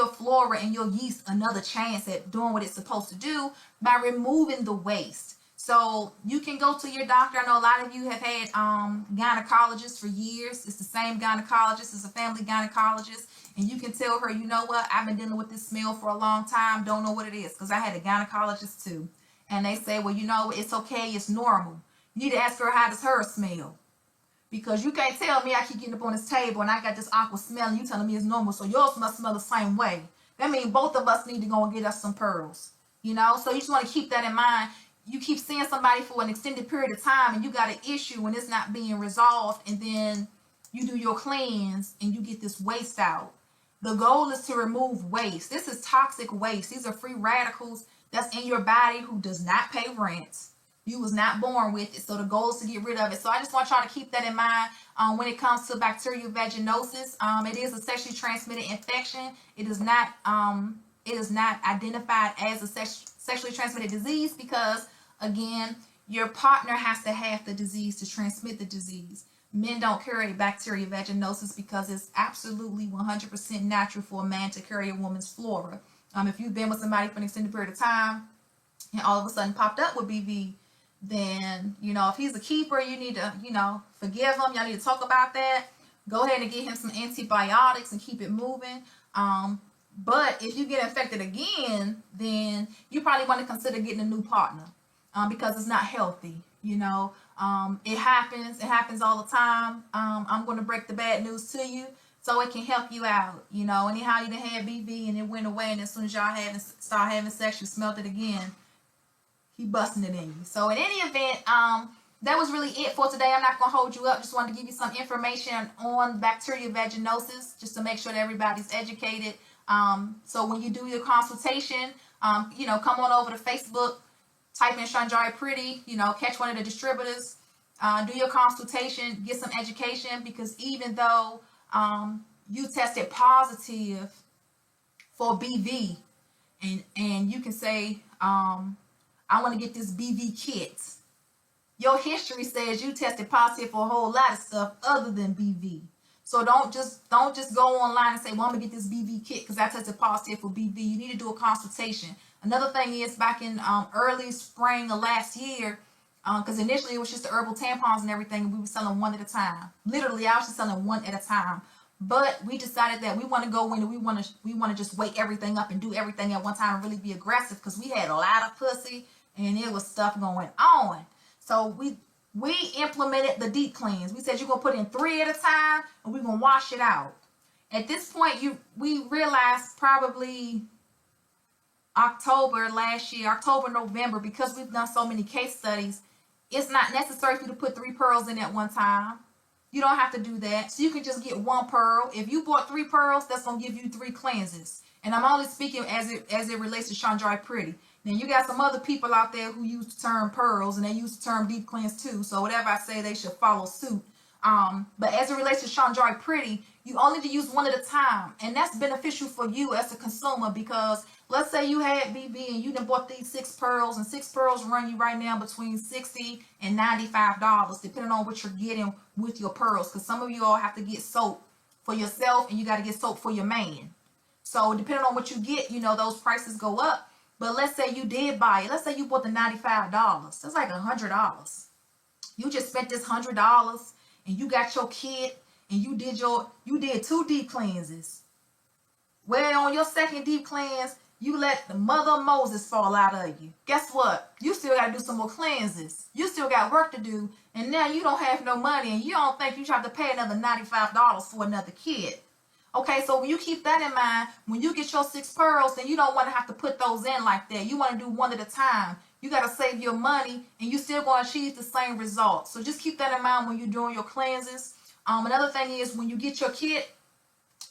flora and your yeast another chance at doing what it's supposed to do by removing the waste. So you can go to your doctor. I know a lot of you have had gynecologists for years. It's the same gynecologist. It's a family gynecologist. And you can tell her, you know what, I've been dealing with this smell for a long time. Don't know what it is. Because I had a gynecologist too. And they say, well, you know, it's okay. It's normal. You need to ask her, how does hers smell? Because you can't tell me I keep getting up on this table and I got this awkward smell and you telling me it's normal. So yours must smell the same way. That means both of us need to go and get us some pearls. You know, so you just want to keep that in mind. You keep seeing somebody for an extended period of time and you got an issue and it's not being resolved, and then you do your cleanse and you get this waste out. The goal is to remove waste. This is toxic waste. These are free radicals that's in your body who does not pay rent. You was not born with it, so the goal is to get rid of it. So I just want y'all to keep that in mind when it comes to bacterial vaginosis. It is a sexually transmitted infection. It is not identified as a sexually transmitted disease because, again, your partner has to have the disease to transmit the disease. Men don't carry bacterial vaginosis because it's absolutely 100% natural for a man to carry a woman's flora. If you've been with somebody for an extended period of time and all of a sudden popped up with BV, then, you know, if he's a keeper, you need to, you know, forgive him. Y'all need to talk about that. Go ahead and get him some antibiotics and keep it moving. But if you get infected again, then you probably want to consider getting a new partner because it's not healthy. You know, it happens all the time. I'm going to break the bad news to you so it can help you out. You know, anyhow you done had BV and it went away, and as soon as y'all start having sex, you smelled it again. He busting it in you. So in any event, that was really it for today. I'm not going to hold you up. Just wanted to give you some information on bacterial vaginosis just to make sure that everybody's educated. So when you do your consultation, you know, come on over to Facebook, type in Shanjari Pretty, you know, catch one of the distributors, do your consultation, get some education, because even though you tested positive for BV and you can say, I want to get this BV kit. Your history says you tested positive for a whole lot of stuff other than BV. So don't just go online and say, well, I'm going to get this BV kit because I tested positive for BV. You need to do a consultation. Another thing is, back in early spring of last year, because initially it was just the herbal tampons and everything, and we were selling one at a time. Literally, I was just selling one at a time. But we decided that we want to go in and we want to just wake everything up and do everything at one time and really be aggressive, because we had a lot of pussy and it was stuff going on. So we implemented the deep cleanse. We said you're gonna put in 3 at a time and we're gonna wash it out. At this point, we realized probably October last year, October, November, because we've done so many case studies, it's not necessary for you to put 3 pearls in at one time. You don't have to do that. So you can just get 1 pearl. If you bought 3 pearls, that's going to give you 3 cleanses. And I'm only speaking as it relates to Chandrai Pretty. Now, you got some other people out there who use the term pearls, and they use the term deep cleanse too. So whatever I say, they should follow suit. But as it relates to Chandrai Pretty, you only need to use 1 at a time. And that's beneficial for you as a consumer, because let's say you had BB and you done bought these 6 pearls, and 6 pearls run you right now between $60 and $95, depending on what you're getting with your pearls. Because some of you all have to get soap for yourself, and you got to get soap for your man. So depending on what you get, you know, those prices go up. But let's say you did buy it. Let's say you bought the $95. That's like $100. You just spent this $100, and you got your kid, and you did 2 deep cleanses. Well, on your second deep cleanse, you let the mother of Moses fall out of you. Guess what? You still got to do some more cleanses. You still got work to do. And now you don't have no money, and you don't think you have to pay another $95 for another kid. Okay, so when you keep that in mind, when you get your 6 pearls, then you don't want to have to put those in like that. You want to do 1 at a time. You got to save your money, and you still going to achieve the same results. So just keep that in mind when you're doing your cleanses. Another thing is, when you get your kit,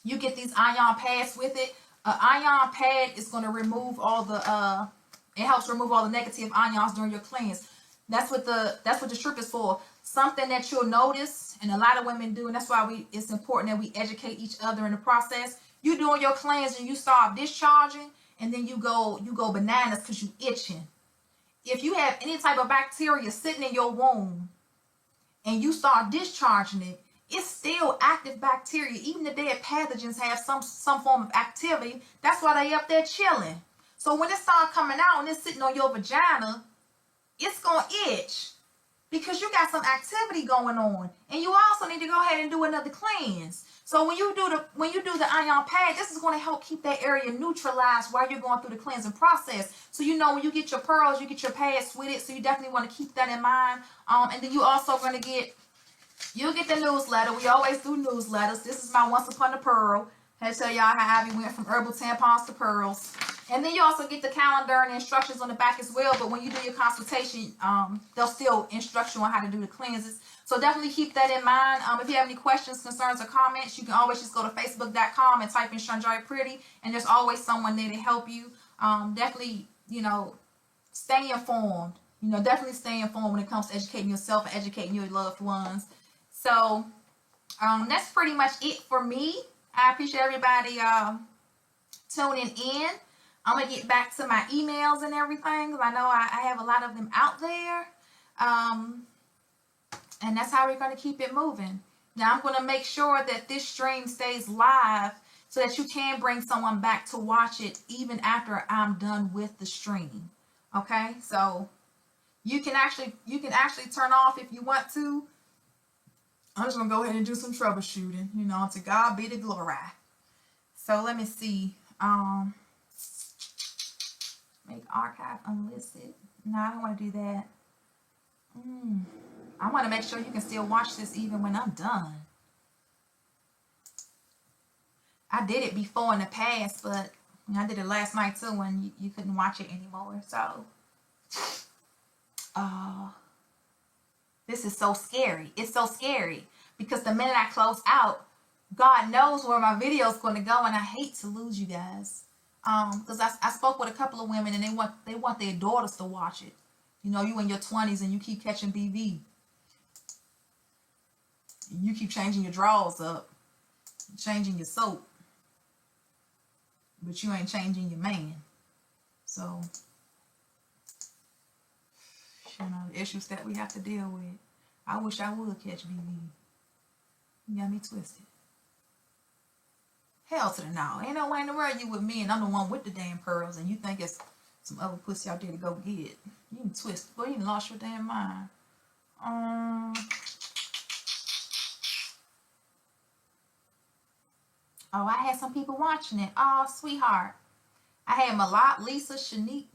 you get these ion pads with it. An ion pad is going to remove all the, it helps remove all the negative ions during your cleanse. That's what the strip is for. Something that you'll notice, and a lot of women do, and that's why it's important that we educate each other in the process. You doing your cleanse and you start discharging, and then you go bananas because you itching. If you have any type of bacteria sitting in your womb and you start discharging it, it's still active bacteria. Even the dead pathogens have some form of activity. That's why they up there chilling. So when it starts coming out and it's sitting on your vagina, it's going to itch because you got some activity going on. And you also need to go ahead and do another cleanse. So when you do the ion pad, this is going to help keep that area neutralized while you're going through the cleansing process. So you know when you get your pearls, you get your pads with it. So you definitely want to keep that in mind. And then you also going to you'll get the newsletter. We always do newsletters. This is my Once Upon a Pearl. I tell y'all how Abby went from herbal tampons to pearls. And then you also get the calendar and the instructions on the back as well. But when you do your consultation, they'll still instruct you on how to do the cleanses. So definitely keep that in mind. If you have any questions, concerns, or comments, you can always just go to facebook.com and type in Chandrai Pretty. And there's always someone there to help you. Definitely, stay informed. Definitely stay informed when it comes to educating yourself and educating your loved ones. So that's pretty much it for me. I appreciate everybody tuning in. I'm going to get back to my emails and everything, because I know I have a lot of them out there. And that's how we're going to keep it moving. Now, I'm going to make sure that this stream stays live so that you can bring someone back to watch it even after I'm done with the stream. Okay? So you can actually turn off if you want to. I'm just going to go ahead and do some troubleshooting. To God be the glory. So let me see. Make archive unlisted. No, I don't want to do that. I want to make sure you can still watch this even when I'm done. I did it before in the past, but I did it last night too when you couldn't watch it anymore. So, this is so scary. It's so scary because the minute I close out, God knows where my video is going to go, and I hate to lose you guys. Because I spoke with a couple of women, and they want their daughters to watch it. You in your 20s and you keep catching BV. You keep changing your drawers up, changing your soap, but you ain't changing your man. So, the issues that we have to deal with. I wish I would catch BV. You got me twisted. Hell to the no. Ain't no way in the world you with me and I'm the one with the damn pearls and you think it's some other pussy out there to go get. You can twist. Boy, you done lost your damn mind. Oh, I had some people watching it. Oh, sweetheart. I had Malak, Lisa, Shanique.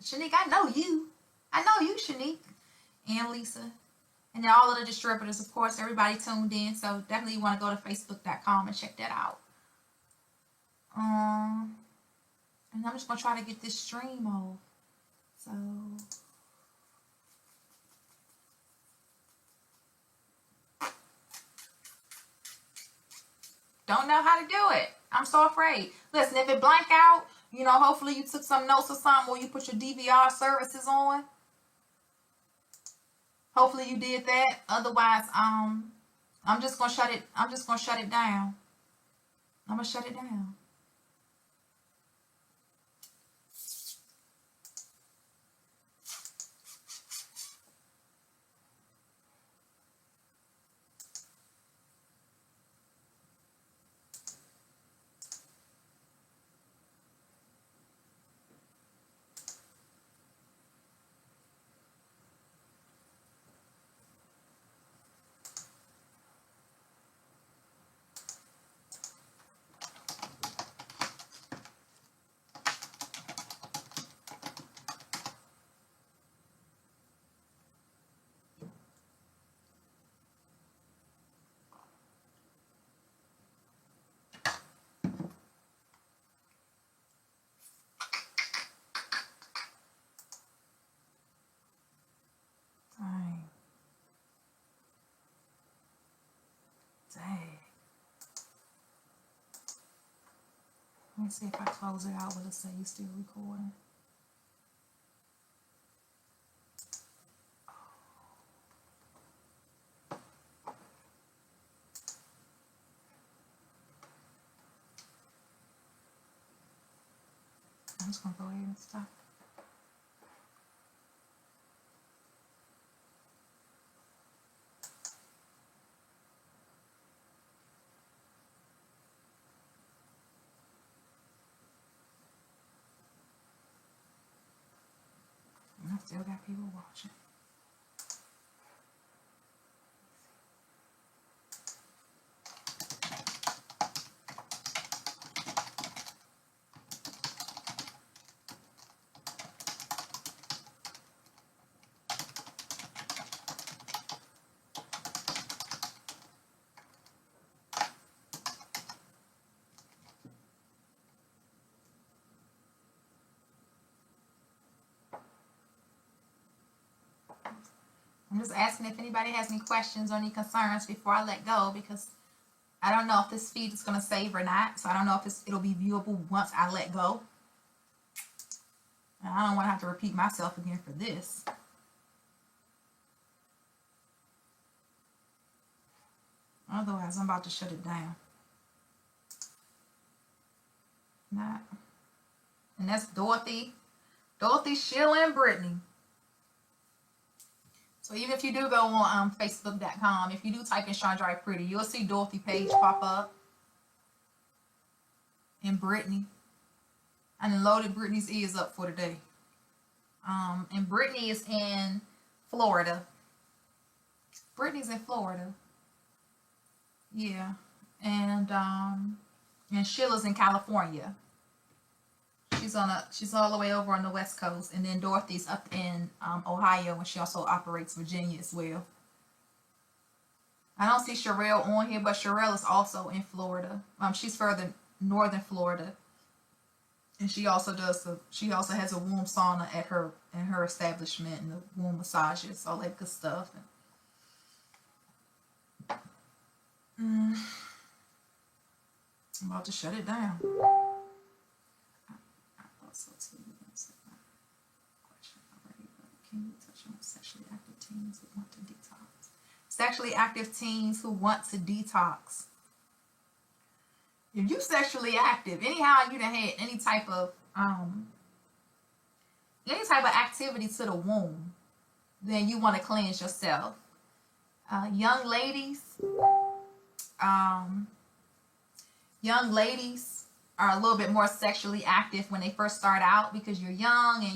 Shanique, I know you. I know you, Shanique. And Lisa. And then all of the distributors, of course, everybody tuned in. So definitely you want to go to facebook.com and check that out. And I'm just going to try to get this stream off. So... don't know how to do it. I'm so afraid. Listen, if it blank out, you know, hopefully you took some notes or something, or you put your DVR services on. Hopefully you did that. Otherwise, I'm just gonna shut it. I'm just gonna shut it down. I'm gonna shut it down. Dang. Dang. Let me see if I close it out. Will it say you're still recording? I'm just gonna go ahead and stop. I still got people watching. I'm just asking if anybody has any questions or any concerns before I let go, because I don't know if this feed is going to save or not. So I don't know if it'll be viewable once I let go. And I don't want to have to repeat myself again for this. Otherwise, I'm about to shut it down. Not. And that's Dorothy, Sheila, and Brittany. So even if you do go on Facebook.com, if you do type in Chandra Pretty, you'll see Dorothy page pop up. And Brittany. I done loaded Brittany's ears up for today. And Brittany is in Florida. Brittany's in Florida. Yeah. And Sheila's in California. She's all the way over on the West Coast, and then Dorothy's up in Ohio, and she also operates Virginia as well. I don't see Sherelle on here, but Sherelle is also in Florida. She's further northern Florida, and she also has a womb sauna at her establishment, and the womb massages, all that good stuff. I'm about to shut it down. Can you touch on sexually active teens who want to detox? Sexually active teens who want to detox. If you sexually active, anyhow you done had any type of activity to the womb, then you want to cleanse yourself. Young ladies are a little bit more sexually active when they first start out, because you're young and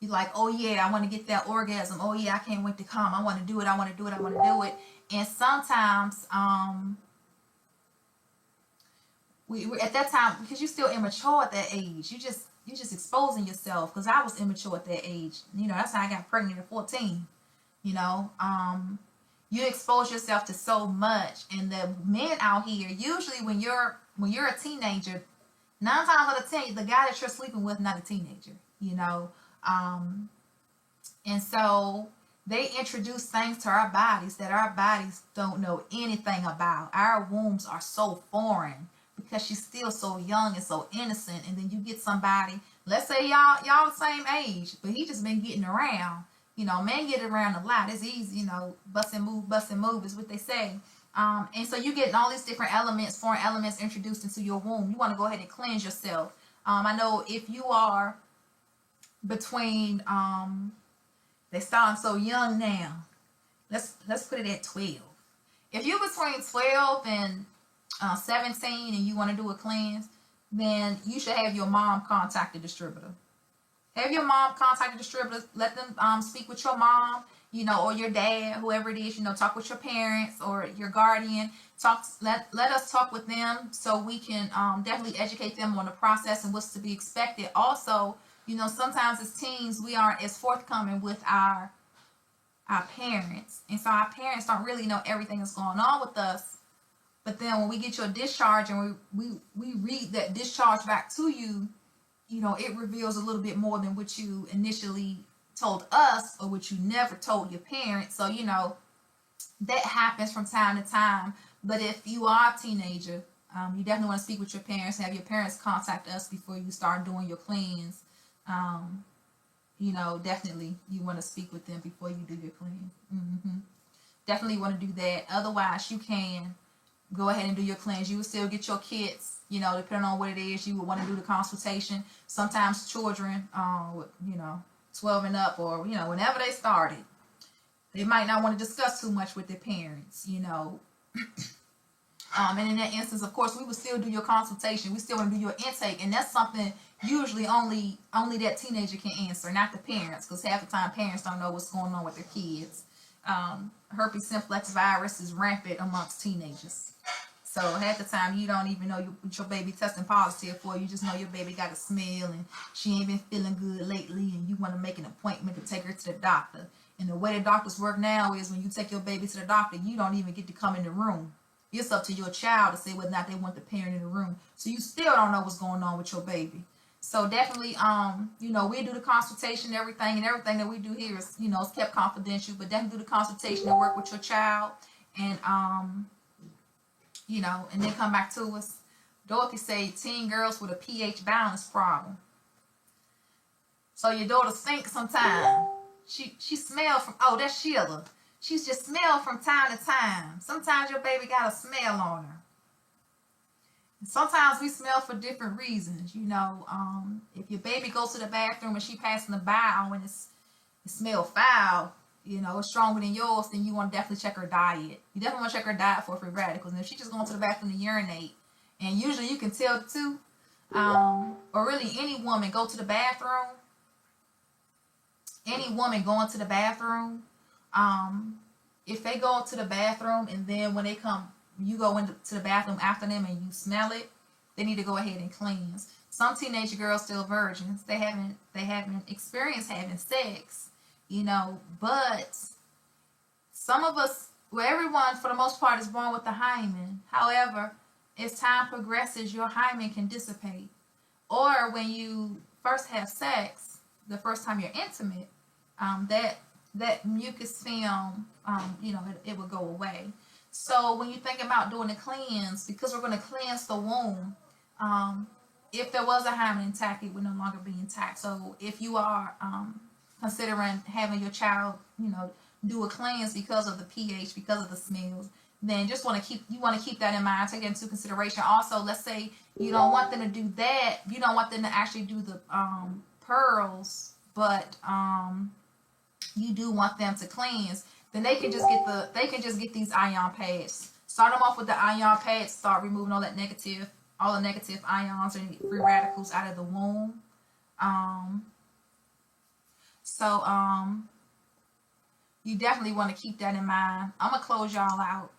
you're like, oh yeah, I want to get that orgasm. Oh yeah, I can't wait to come. I want to do it. I want to do it. I want to do it. And sometimes we at that time, because you're still immature at that age. You just exposing yourself. Because I was immature at that age. You know, that's how I got pregnant at 14. You know, you expose yourself to so much, and the men out here, usually when you're a teenager, 9 times out of 10, the guy that you're sleeping with not a teenager. You know, and so they introduce things to our bodies that our bodies don't know anything about. Our wombs are so foreign because she's still so young and so innocent. And then you get somebody, let's say y'all the same age, but he just been getting around. You know, men get around a lot. It's easy, you know, bust and move is what they say. And so you get all these different elements, foreign elements introduced into your womb. You want to go ahead and cleanse yourself. I know if you are between, they starting so young now. Let's put it at 12. If you're between 12 and 17 and you want to do a cleanse, then you should have your mom contact the distributor. Have your mom contact the distributor. Let them speak with your mom, you know, or your dad, whoever it is. You know, talk with your parents or your guardian. Let us talk with them so we can definitely educate them on the process and what's to be expected. Also, you know, sometimes as teens we aren't as forthcoming with our parents, and so our parents don't really know everything that's going on with us. But then when we get your discharge and we read that discharge back to you, you know, it reveals a little bit more than what you initially told us or what you never told your parents. So, you know, that happens from time to time. But if you are a teenager, you definitely want to speak with your parents, have your parents contact us before you start doing your cleanse. You know, definitely you want to speak with them before you do your cleanse. Definitely want to do that. Otherwise, you can go ahead and do your cleanse. You will still get your kits, you know, depending on what it is. You would want to do the consultation. Sometimes children, you know, 12 and up, or, you know, whenever they started, they might not want to discuss too much with their parents, you know. And in that instance, of course, we would still do your consultation. We still want to do your intake, and that's something usually only that teenager can answer, not the parents, because half the time parents don't know what's going on with their kids. Herpes simplex virus is rampant amongst teenagers. So half the time you don't even know what your baby testing positive for. You just know your baby got a smell and she ain't been feeling good lately, and you want to make an appointment to take her to the doctor. And the way the doctors work now is when you take your baby to the doctor, you don't even get to come in the room. It's up to your child to say whether or not they want the parent in the room. So you still don't know what's going on with your baby. So definitely, you know, we do the consultation, everything that we do here is, you know, it's kept confidential, but definitely do the consultation and work with your child, and, you know, and then come back to us. Dorothy say teen girls with a pH balance problem. So your daughter stinks sometimes. She smell from, oh, that's Sheila. She's just smell from time to time. Sometimes your baby got a smell on her. Sometimes we smell for different reasons. You know, if your baby goes to the bathroom and she passing the bowel and it smells foul, you know, it's stronger than yours, then you want to definitely check her diet. You definitely want to check her diet for free radicals. And if she's just going to the bathroom to urinate, and usually you can tell too, or really any woman go to the bathroom, any woman going to the bathroom, if they go to the bathroom and then when they come, you go into the bathroom after them and you smell it, they need to go ahead and cleanse. Some teenage girls still virgins. They haven't experienced having sex, you know, but some of us, well, everyone for the most part is born with the hymen. However, as time progresses, your hymen can dissipate. Or when you first have sex, the first time you're intimate, that mucus film, you know, it will go away. So when you think about doing a cleanse, because we're going to cleanse the womb, if there was a hymen intact, it would no longer be intact. So if you are considering having your child, you know, do a cleanse because of the pH, because of the smells, then just want to keep that in mind, take that into consideration. Also, let's say you don't want them to do that, you don't want them to actually do the pearls, but you do want them to cleanse, then they can just get these ion pads. Start them off with the ion pads. Start removing all the negative ions and free radicals out of the womb. You definitely want to keep that in mind. I'm gonna close y'all out,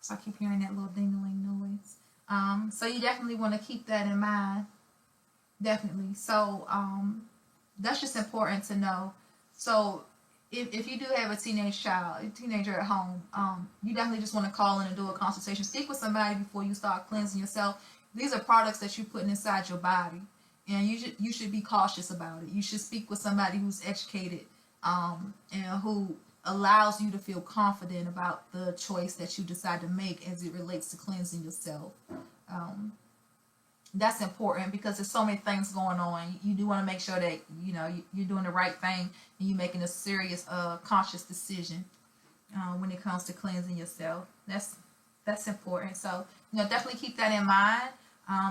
so I keep hearing that little ding-a-ling noise. So you definitely want to keep that in mind. Definitely. So that's just important to know. So if you do have a teenager at home, you definitely just want to call in and do a consultation. Speak with somebody before you start cleansing yourself. These are products that you're putting inside your body, and you should be cautious about it. You should speak with somebody who's educated, and who allows you to feel confident about the choice that you decide to make as it relates to cleansing yourself. Um, that's important because there's so many things going on. You do want to make sure that you're doing the right thing and you're making a serious, conscious decision when it comes to cleansing yourself. That's important. So definitely keep that in mind.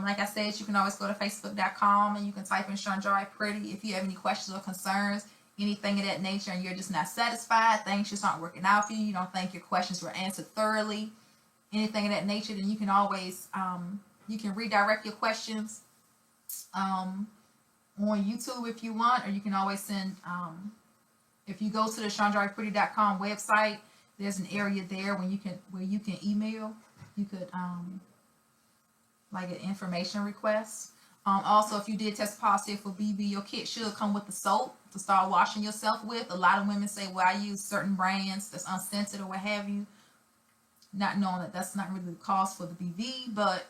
Like I said, you can always go to facebook.com and you can type in Shanjari Pretty if you have any questions or concerns, anything of that nature, and you're just not satisfied, things just aren't working out for you, you don't think your questions were answered thoroughly, anything of that nature, then you can always you can redirect your questions on YouTube if you want, or you can always send, if you go to the ShanjariPretty.com website, there's an area there where you can email. You could like an information request. Also, if you did test positive for BB, your kit should come with the soap to start washing yourself with. A lot of women say, well, I use certain brands that's unscented or what have you, not knowing that that's not really the cause for the BV, but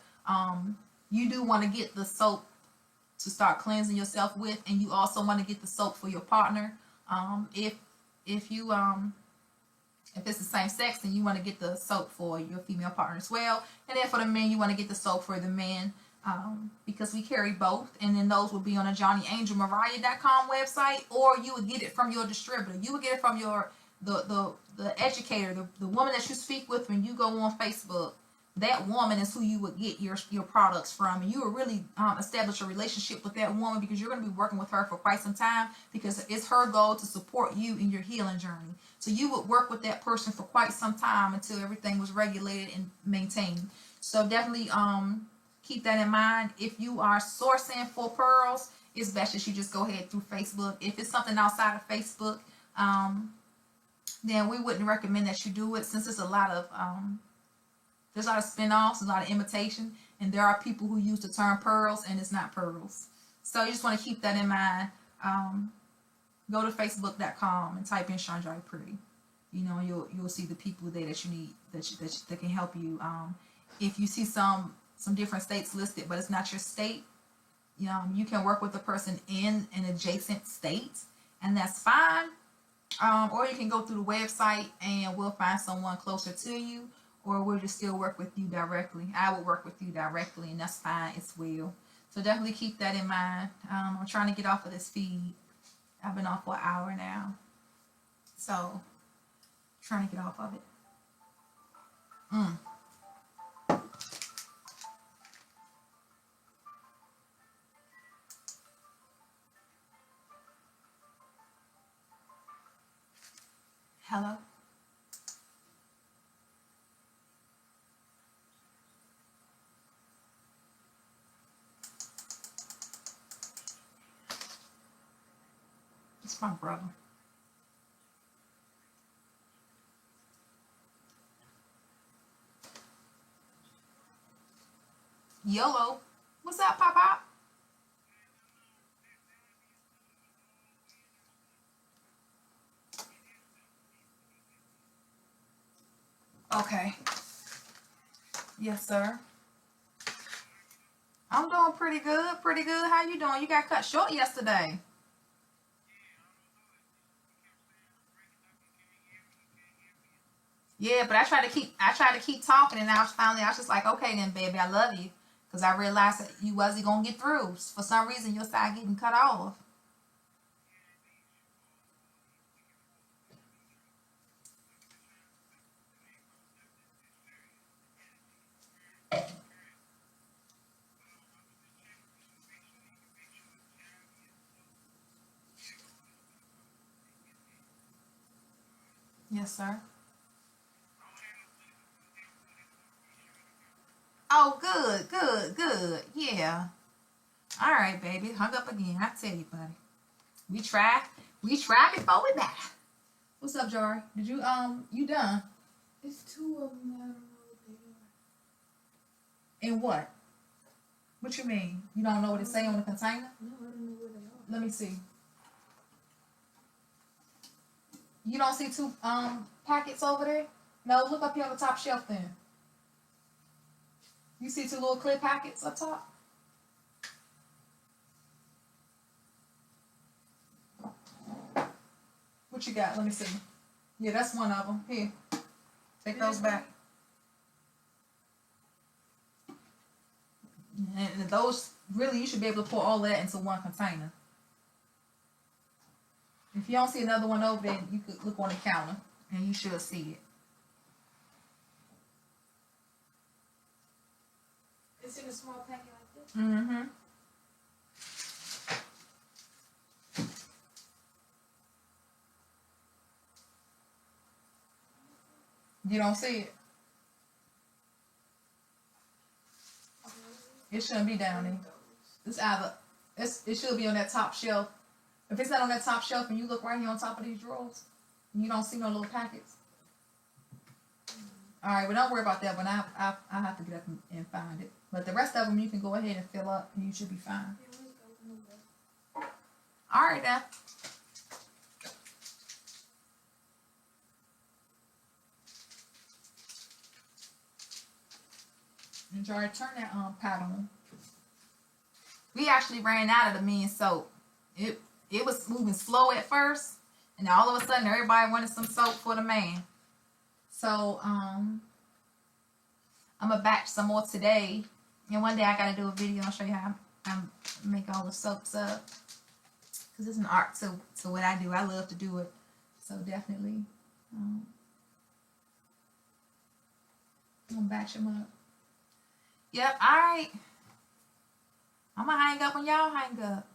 you do want to get the soap to start cleansing yourself with, and you also want to get the soap for your partner. If it's the same sex, then you want to get the soap for your female partner as well. And then for the men, you want to get the soap for the men, because we carry both. And then those will be on the JohnnyAngelMariah.com website, or you would get it from your distributor. You would get it from the educator, the woman that you speak with when you go on Facebook. That woman is who you would get your products from, and you will really establish a relationship with that woman, because you're going to be working with her for quite some time, because it's her goal to support you in your healing journey. So you would work with that person for quite some time until everything was regulated and maintained. So definitely keep that in mind. If you are sourcing for pearls, it's best that you just go ahead through Facebook. If it's something outside of Facebook, then we wouldn't recommend that you do it, since there's a lot of spin-offs, a lot of imitation, and there are people who use the term pearls and it's not pearls. So you just want to keep that in mind. Go to facebook.com and type in Shanjari Pretty. You'll see the people there that you need that can help you. If you see some different states listed, but it's not your state, you can work with a person in an adjacent state, and that's fine. Or you can go through the website and we'll find someone closer to you, or we'll just still work with you directly. I will work with you directly, and that's fine as well. So definitely keep that in mind. I'm trying to get off of this feed. I've been off for an hour now, so trying to get off of it. Hello. It's my brother. YOLO. What's up, Pop Pop? Okay. Yes, sir. I'm doing pretty good. Pretty good. How you doing? You got cut short yesterday. Yeah, but I tried to keep talking, and I was just like, okay then, baby, I love you, because I realized that you wasn't gonna get through. For some reason, your side getting cut off. Yes, sir. Oh, good, good, good. Yeah. All right, baby. Hung up again. I tell you, buddy. We tried. We tried before we die. What's up, Jari? Did you done? It's two of them. I don't know what they are. In what? What you mean? You don't know what it say on the container? No, I don't know where they are. Let me see. You don't see two packets over there? No, look up here on the top shelf then. You see two little clear packets up top? What you got? Let me see. Yeah, that's one of them. Here. Take those back. And those, really, you should be able to pour all that into one container. If you don't see another one over there, you could look on the counter and you should see it. It's in a small packet like this? Mm-hmm. You don't see it? It shouldn't be down there. It's either, it should be on that top shelf. If it's not on that top shelf and you look right here on top of these drawers, and you don't see no little packets. Alright, well don't worry about that one. I have to get up and find it. But the rest of them you can go ahead and fill up and you should be fine. Alright then. And Jari, turn that pot on. We actually ran out of the men's soap. It was moving slow at first, and all of a sudden everybody wanted some soap for the man. So I'm gonna batch some more today, and one day I gotta do a video and show you how I make all the soaps up, because it's an art to what I do. I love to do it, so definitely I'm gonna batch them up. Yep, alright. I'm gonna hang up when y'all hang up.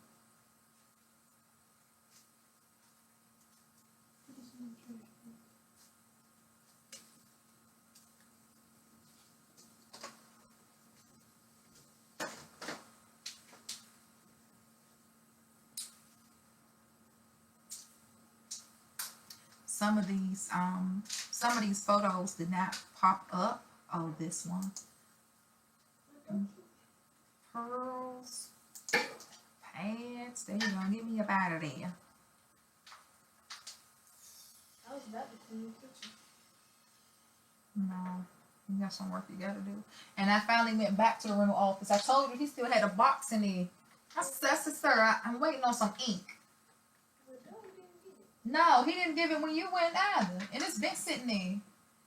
Some of these photos did not pop up. Oh, this one. Pearls, pads. There you go. Get me up out of there. I was about to clean the kitchen. No, you got some work you gotta do. And I finally went back to the rental office. I told you he still had a box in there. I said, sir, I'm waiting on some ink. No, he didn't give it when you went either. And it's been sitting there.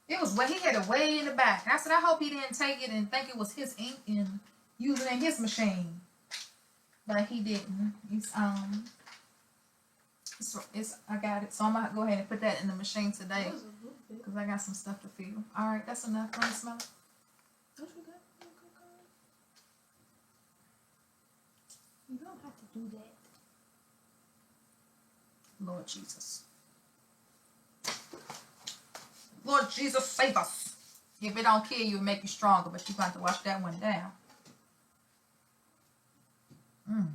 It was he had it way in the back. And I said, I hope he didn't take it and think it was his ink and use it in his machine. But he didn't. I got it. So I'm gonna go ahead and put that in the machine today. Because I got some stuff to feel. Alright, that's enough. Go and smell it. Don't you got You don't have to do that. Lord Jesus. Lord Jesus, save us. If it don't kill you, it make you stronger, but you're going to have to wash that one down. Oh,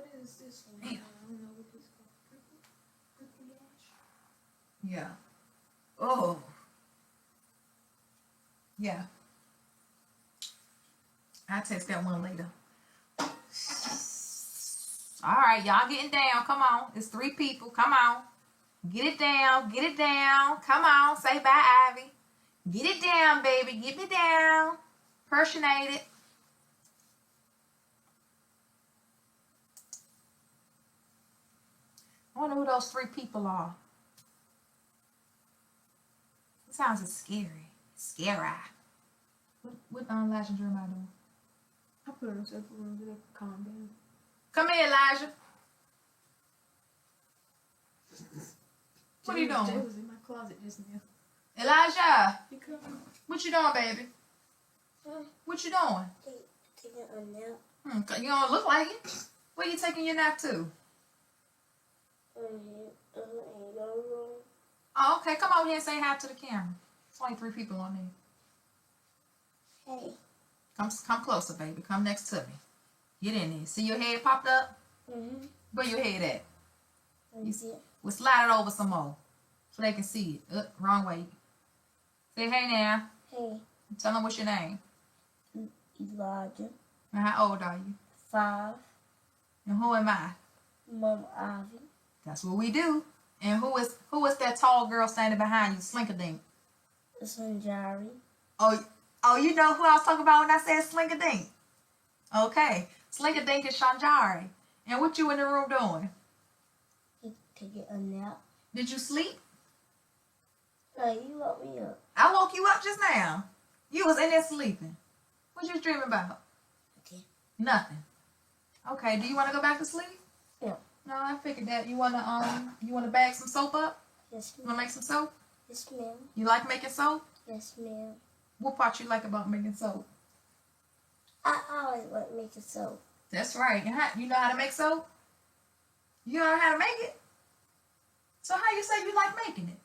it is this one. Damn. I don't know what this is called. Prickly ash? Yeah. Oh. Yeah. I'll taste that one later. Alright, y'all getting down. Come on. It's 3 people. Come on. Get it down. Get it down. Come on. Say bye, Ivy. Get it down, baby. Get it down. Personate it. I wonder who those 3 people are. It sounds scary. Scary. What Elijah and Jeremiah doing? I put her in a separate room so they can calm down. Come here, Elijah. What are you doing? Jay was in my closet just now. Elijah, You coming? what you doing, baby? What you doing? Taking a nap. You don't look like it. Where you taking your nap to? Oh, okay. Come over here and say hi to the camera. There's only 3 people on there. Hey. Come closer, baby. Come next to me. Get in there. See your head popped up? Mm-hmm. Where your head at? I see it. We'll slide it over some more so they can see it. Wrong way. Say hey now. Hey, Tell them what's your name. Elijah. And how old are you? 5. And who am I? Mama Ivy. That's what we do. And who is that tall girl standing behind you, Slinkadink? Sagarius. Oh, you know who I was talking about when I said Slinkadink? Okay, Slinkadink is Shanjari. And what you in the room doing? He taking a nap. Did you sleep? No, you woke me up. I woke you up just now. You was in there sleeping. What you dreaming about? Okay. Nothing. Okay, do you want to go back to sleep? Yeah. No, I figured that. You wanna bag some soap up? Yes, You ma'am. wanna make some soap? Yes, ma'am. You like making soap? Yes, ma'am. What part you like about making soap? I always want to make a soap. That's right. And you know how to make soap? You know how to make it? So how you say you like making it?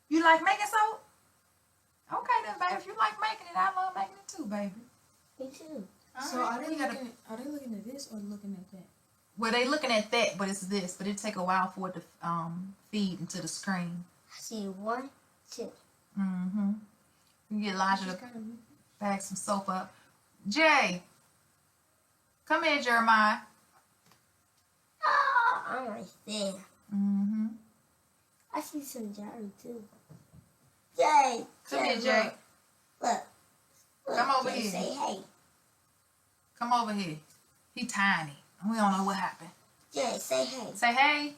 You like making soap? Okay then, baby. If you like making it, I love making it too, baby. Me too. So are they looking at this or looking at that? Well, they looking at that, but it's this. But it take a while for it to feed into the screen. I see 1, 2. Mm-hmm. You get Elijah to bag some soap up. Jay, come here, Jeremiah. Oh, I'm right there. Mm-hmm. I see some Jerry too. Jay. Come here, Jay. Look. Come over Jay, here. Say hey. Come over here. He tiny. We don't know what happened. Jay, say hey. Say hey.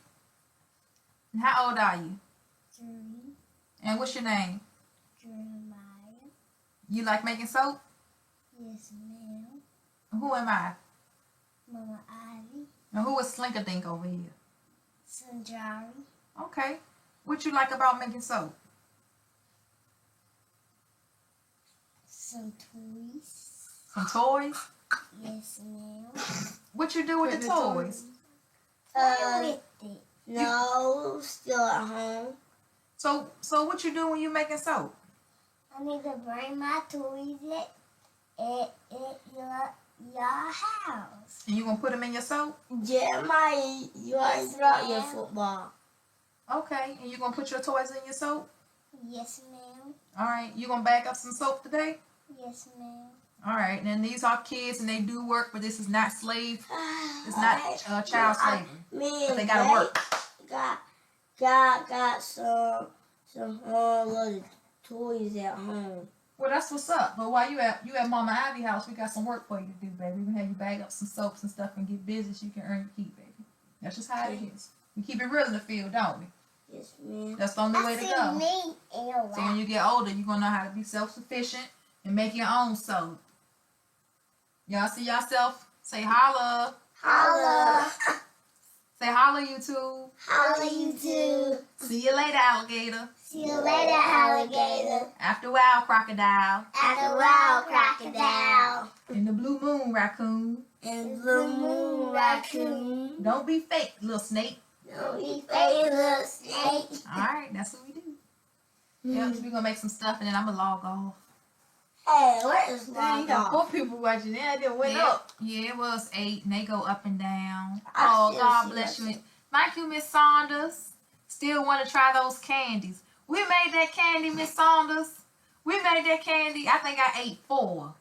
And how old are you? 3. And what's your name? Jeremiah. You like making soap? Yes, ma'am. And who am I? Mama Ivy. And who is Slinkadink over here? Sanjari. Okay. What you like about making soap? Some toys. Some toys? Yes, ma'am. What you do with the toys? With it. No, still at home. So what you do when you making soap? I need to bring my toys at your house. And you gonna put them in your soap? Jeremiah, you already throw your football. Okay. And you gonna put your toys in your soap? Yes, ma'am. All right. You gonna bag up some soap today? Yes, ma'am. All right. And then these are kids and they do work, but this is not slave. It's not child slavery. But they gotta work. Got some little toys at home. Well, that's what's up. But while you at Mama Ivy house, we got some work for you to do, baby. We gonna have you bag up some soaps and stuff and get busy so you can earn your keep, baby. That's just how it is. We keep it real in the field, don't we? Yes, ma'am. That's the only way to go. So when you get older, you're gonna know how to be self-sufficient and make your own soap. Y'all see yourself? Say holla. Holla. Say holla, YouTube. Holla, you too. See you later, alligator. See you later, alligator. After a while, crocodile. After a while, crocodile. And the blue moon, raccoon. And blue moon, raccoon. Don't be fake, little snake. Don't be fake, little snake. All right, that's what we do. Yep, so we're gonna make some stuff and then I'm gonna log off. Hey, where is Dang, you got 4 people watching. Yeah, it went up. Yeah, it was 8 and they go up and down. I Oh, still God see bless you. myself. Thank you, Miss Saunders. Still want to try those candies. We made that candy, Miss Saunders. We made that candy. I think I ate 4.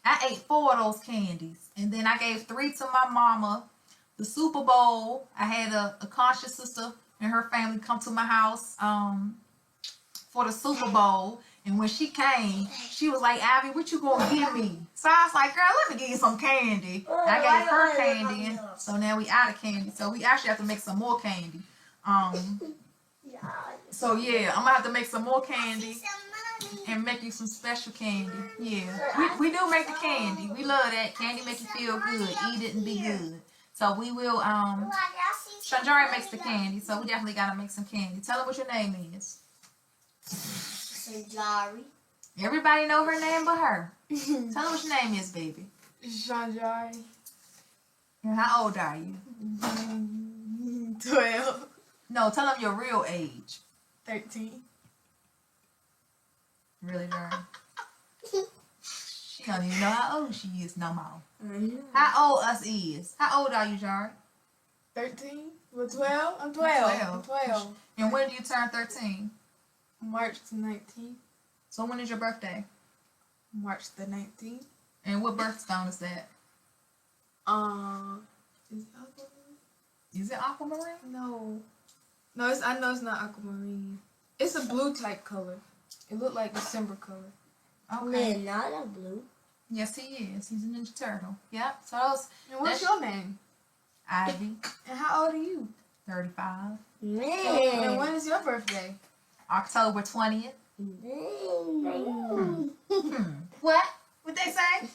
I ate 4 of those candies. And then I gave 3 to my mama. The Super Bowl, I had a conscious sister and her family come to my house for the Super Bowl. And when she came, she was like, Abby, what you gonna give me? So I was like, girl, let me give you some candy. And I gave her candy. And so now we out of candy. So we actually have to make some more candy. So yeah, I'm gonna have to make some more candy and make you some special candy. Yeah, we do make the candy. We love that. Candy make you feel good. Eat it and be good. So we will, Shanjari makes the candy. So we definitely gotta make some candy. Tell her what your name is. Sanjari. Everybody know her name but her. Tell her what your name is, baby. Sanjari. And how old are you? 12. No, tell them your real age. 13. Really, Jerry? She don't even know how old she is no more. I know. How old us is? How old are you, Jerry? 13? Well, 12? I'm 12. I'm 12. And when do you turn 13? March the 19th. So when is your birthday? March the 19th. And what birthstone is that? Is it aquamarine? Is it aquamarine? No. No, I know it's not aquamarine. It's a blue type color. It looked like December color. Okay. Man, not a blue. Yes, he is. He's a Ninja Turtle. Yep. So those And what's your name? Ivy, And how old are you? 35. And Man. when is your birthday? October 20th. Man. What? What they say?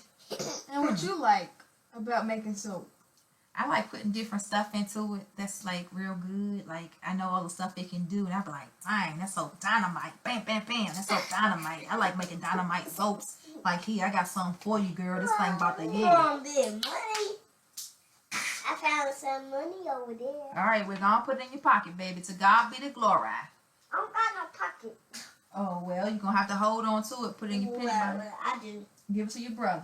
And what you like about making soap? I like putting different stuff into it that's like real good. Like I know all the stuff it can do, and I be like, dang, that's so dynamite. Bam, bam, bam. That's so dynamite. I like making dynamite soaps. Like here, I got something for you, girl. This thing about the year. Mom, big money. I found some money over there. All right, we're gonna put it in your pocket, baby. To God be the glory. I don't got no pocket. Oh well, you're gonna have to hold on to it. Put it in your penny box. Well, I do. Give it to your brother.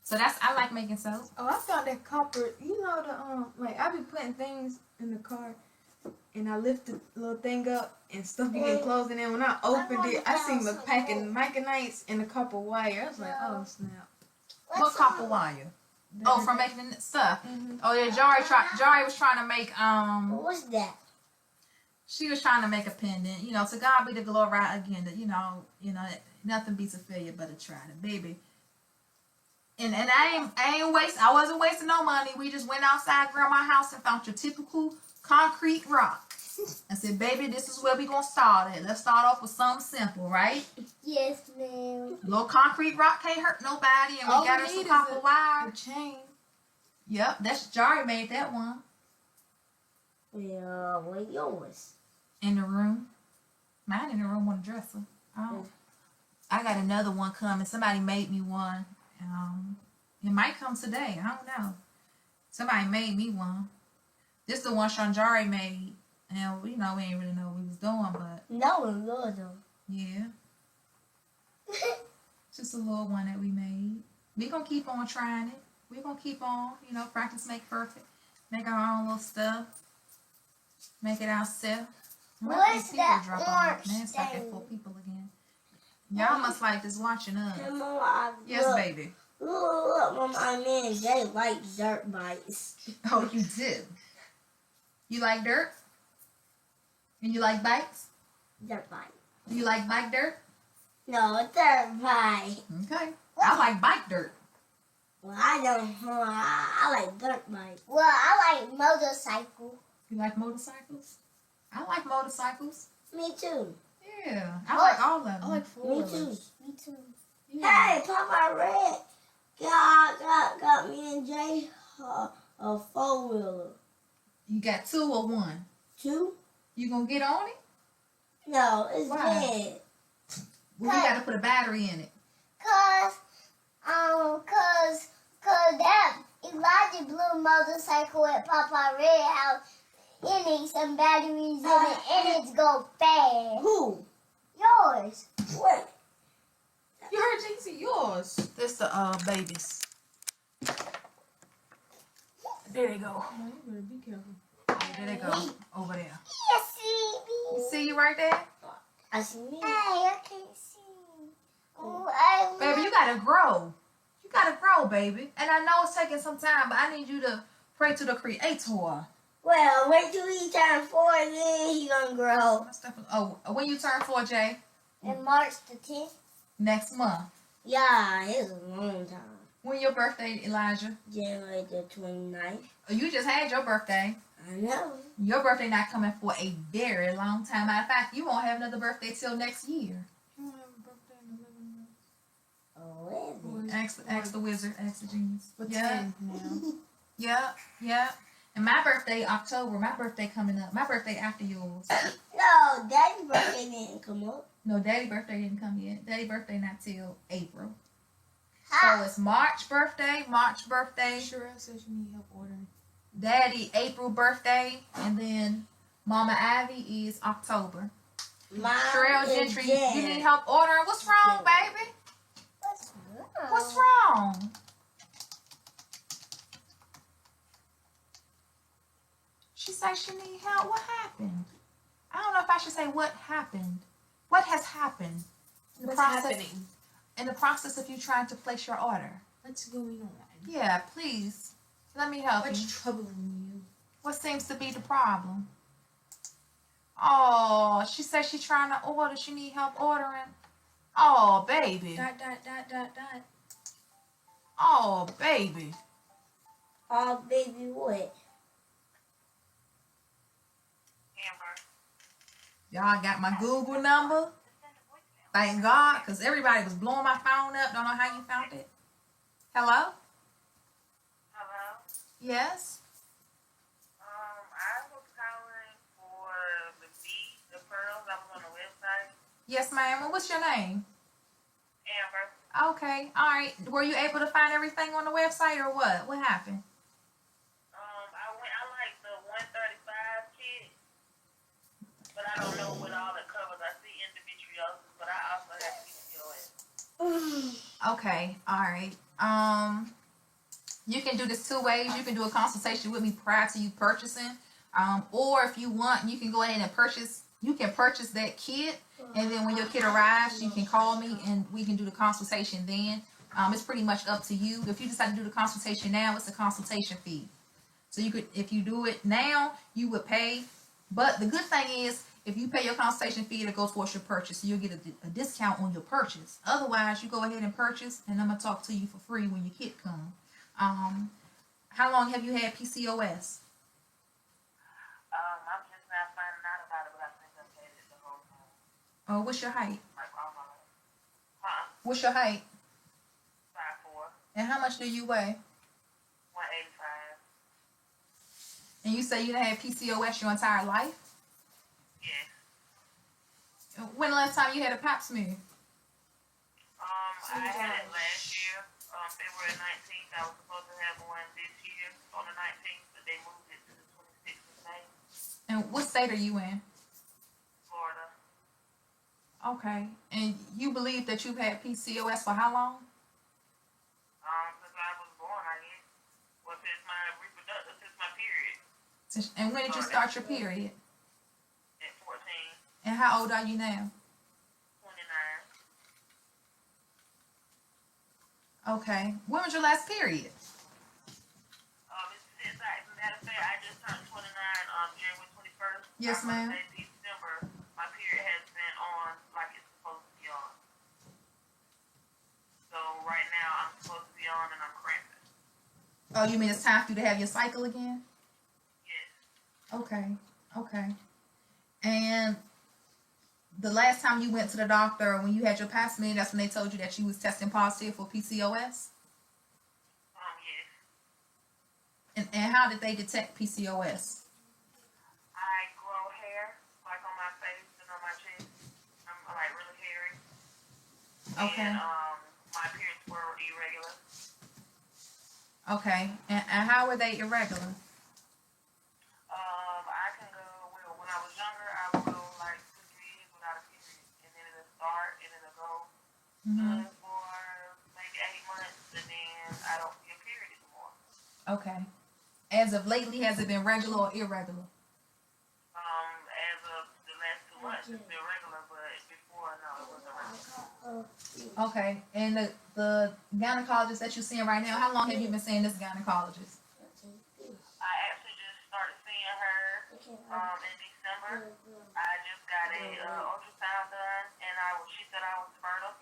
So I like making soap. Oh, I found that copper. You know like I be putting things in the car, and I lift the little thing up, and stuff be getting closed. And then when I opened it, I seen the pack of micanites and the copper wire. I was like, oh snap! What copper wire? Oh, for making the stuff. Mhm. Oh yeah, Jari was trying to make What's that? she was trying to make a pendant. You know, to God be the glory again. That you know, nothing beats a failure but a try, to baby. And I wasn't wasting no money. We just went outside grandma's house and found your typical concrete rock. I said, baby, this is where we gonna start at. Let's start off with something simple, right? Yes, ma'am. A little concrete rock can't hurt nobody, and we All got we her some need is copper a wire. chain. Yep, that's Jari made that one Well, where's yours? in the room. Mine in the room on the dresser. Oh, I got another one coming. Somebody made me one. It might come today. I don't know. Somebody made me one. This the one Shanjari made, and we ain't really know what we was doing, but No, it's yours though. yeah, just a little one that we made. We gonna keep on trying it. We gonna keep on, practice make perfect. Make our own little stuff. Make it ourselves. What's that orange Man, it's like that thing? 4 people again. Y'all must like this watching us. Come on, Yes, look, baby. Look, my man Jay likes dirt bikes. Oh, you do. You like dirt? And you like bikes? Dirt bike. You like bike dirt? No, dirt bike. Okay. I like bike dirt. Well, I don't. I like dirt bike. Well, I like motorcycle. You like motorcycles? I like motorcycles. Me too. Yeah. I like all of them. I like Me 4-wheelers. too. Me too. Yeah. Hey, Papa Red got me and Jay a 4-wheeler. You got 2 or 1? 2? You gonna get on it? No, it's Why? dead. Well, you gotta put a battery in it. Cause that Elijah blue motorcycle at Papa Red house, it needs some batteries in it, and it's go fast. Who? Yours. What? You heard JC, yours. This the babies. There they go. Oh, you better be careful. There they go. Over there. You see me? You see you right there? I see me. Hey, I can't see. Oh, Baby, you gotta grow. You gotta grow, baby. And I know it's taking some time, but I need you to pray to the Creator. Well, wait till he turn 4, then he gonna grow. Oh, when you turn 4, Jay? In March the 10th? Next month. Yeah, it's a long time. When your birthday, Elijah? January the 29th. Oh, you just had your birthday. I know. Your birthday not coming for a very long time. Matter of fact, you won't have another birthday till next year. You want to have a birthday in 11 months? Oh, is it? Ask the wizard, ask the genius. For Yeah, 10 now. yeah. And my birthday, October, my birthday coming up. My birthday after yours. No, Daddy's birthday didn't come up. No, Daddy's birthday didn't come yet. Daddy's birthday not till April. How? So it's March birthday, Sherelle says you need help ordering. Daddy April birthday, and then Mama Ivy is October. Mine Sherelle is Gentry, Jan. you need help ordering? What's wrong, baby? What's wrong? What's wrong? She said she need help. What happened? I don't know if I should say what happened. What has happened? In the What's process, happening? in the process of you trying to place your order? What's going on? Yeah, please. Let me help you. What's troubling you? What seems to be the problem? Oh, she says she's trying to order. She need help ordering. Oh, baby. Dot. Oh, baby. Oh, baby, what? Y'all got my Google number? Thank God, because everybody was blowing my phone up. Don't know how you found it. Hello? Hello? Yes? I was calling for the pearls. I was on the website. Yes, ma'am. Well, what's your name? Amber. Okay. All right. Were you able to find everything on the website or what? What happened? I like the 135 kit, but I don't know what all it covers. I see endometriosis, but I also have PCOS. Okay. All right. You can do this two ways. You can do a consultation with me prior to you purchasing. Or if you want, you can go ahead and purchase. You can purchase that kit, and then when your kit arrives, you can call me and we can do the consultation then. It's pretty much up to you. If you decide to do the consultation now, it's a consultation fee. So you could, if you do it now, you would pay. But the good thing is, if you pay your consultation fee, it goes towards your purchase. So you'll get a discount on your purchase. Otherwise, you go ahead and purchase, and I'm gonna talk to you for free when your kit comes. How long have you had PCOS? I'm just now finding out about it, but I think I've had it the whole time. Oh, what's your height? Like all my life. Huh? What's your height? 5'4", And how much do you weigh? 185. And you say you done had PCOS your entire life? Yes. When the last time you had a pap smear? I had it last year, February 19th. I was supposed to have one this year on the 19th, but they moved it to the 26th of May. And what state are you in? Florida. Okay. And you believe that you've had PCOS for how long? Since I was born, I guess. Well, since my period. And when did you start your period? At 14, And how old are you now? 29. Okay. When was your last period? As a matter of fact, I just turned 29 on January 21st. Yes, ma'am. December, my period has been on like it's supposed to be on. So right now I'm supposed to be on and I'm cramping. Oh, you mean it's time for you to have your cycle again? Yes. Okay. Okay. And the last time you went to the doctor, when you had your pap smear, that's when they told you that you was testing positive for PCOS? Yes. And how did they detect PCOS? I grow hair, like on my face and on my chest. I'm like really hairy. Okay. And my periods were irregular. Okay. And how were they irregular? I can go, well, when I was younger, I would go like 2 years without a period. And then it'll start and it'll go good for maybe 8 months and then I don't see a period anymore. Okay. As of lately, has it been regular or irregular? As of the last 2 months, it's been regular, but before, no, it wasn't regular. Okay. And the gynecologist that you're seeing right now, how long have you been seeing this gynecologist? I actually just started seeing her in December. I just got a ultrasound done, and she said I was fertile.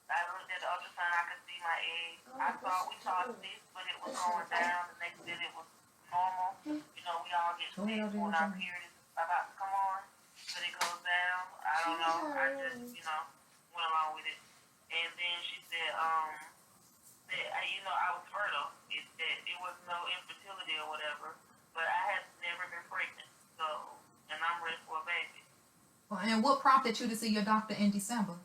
I looked at the ultrasound, I could see my eggs. I thought we saw this, but it was going down. The next day it was normal. You know, we all get sick when our period is about to come on, but it goes down. I don't know. I just, went along with it. And then she said, I was fertile. It was no infertility or whatever, but I had never been pregnant. So, and I'm ready for a baby. Well, and what prompted you to see your doctor in December?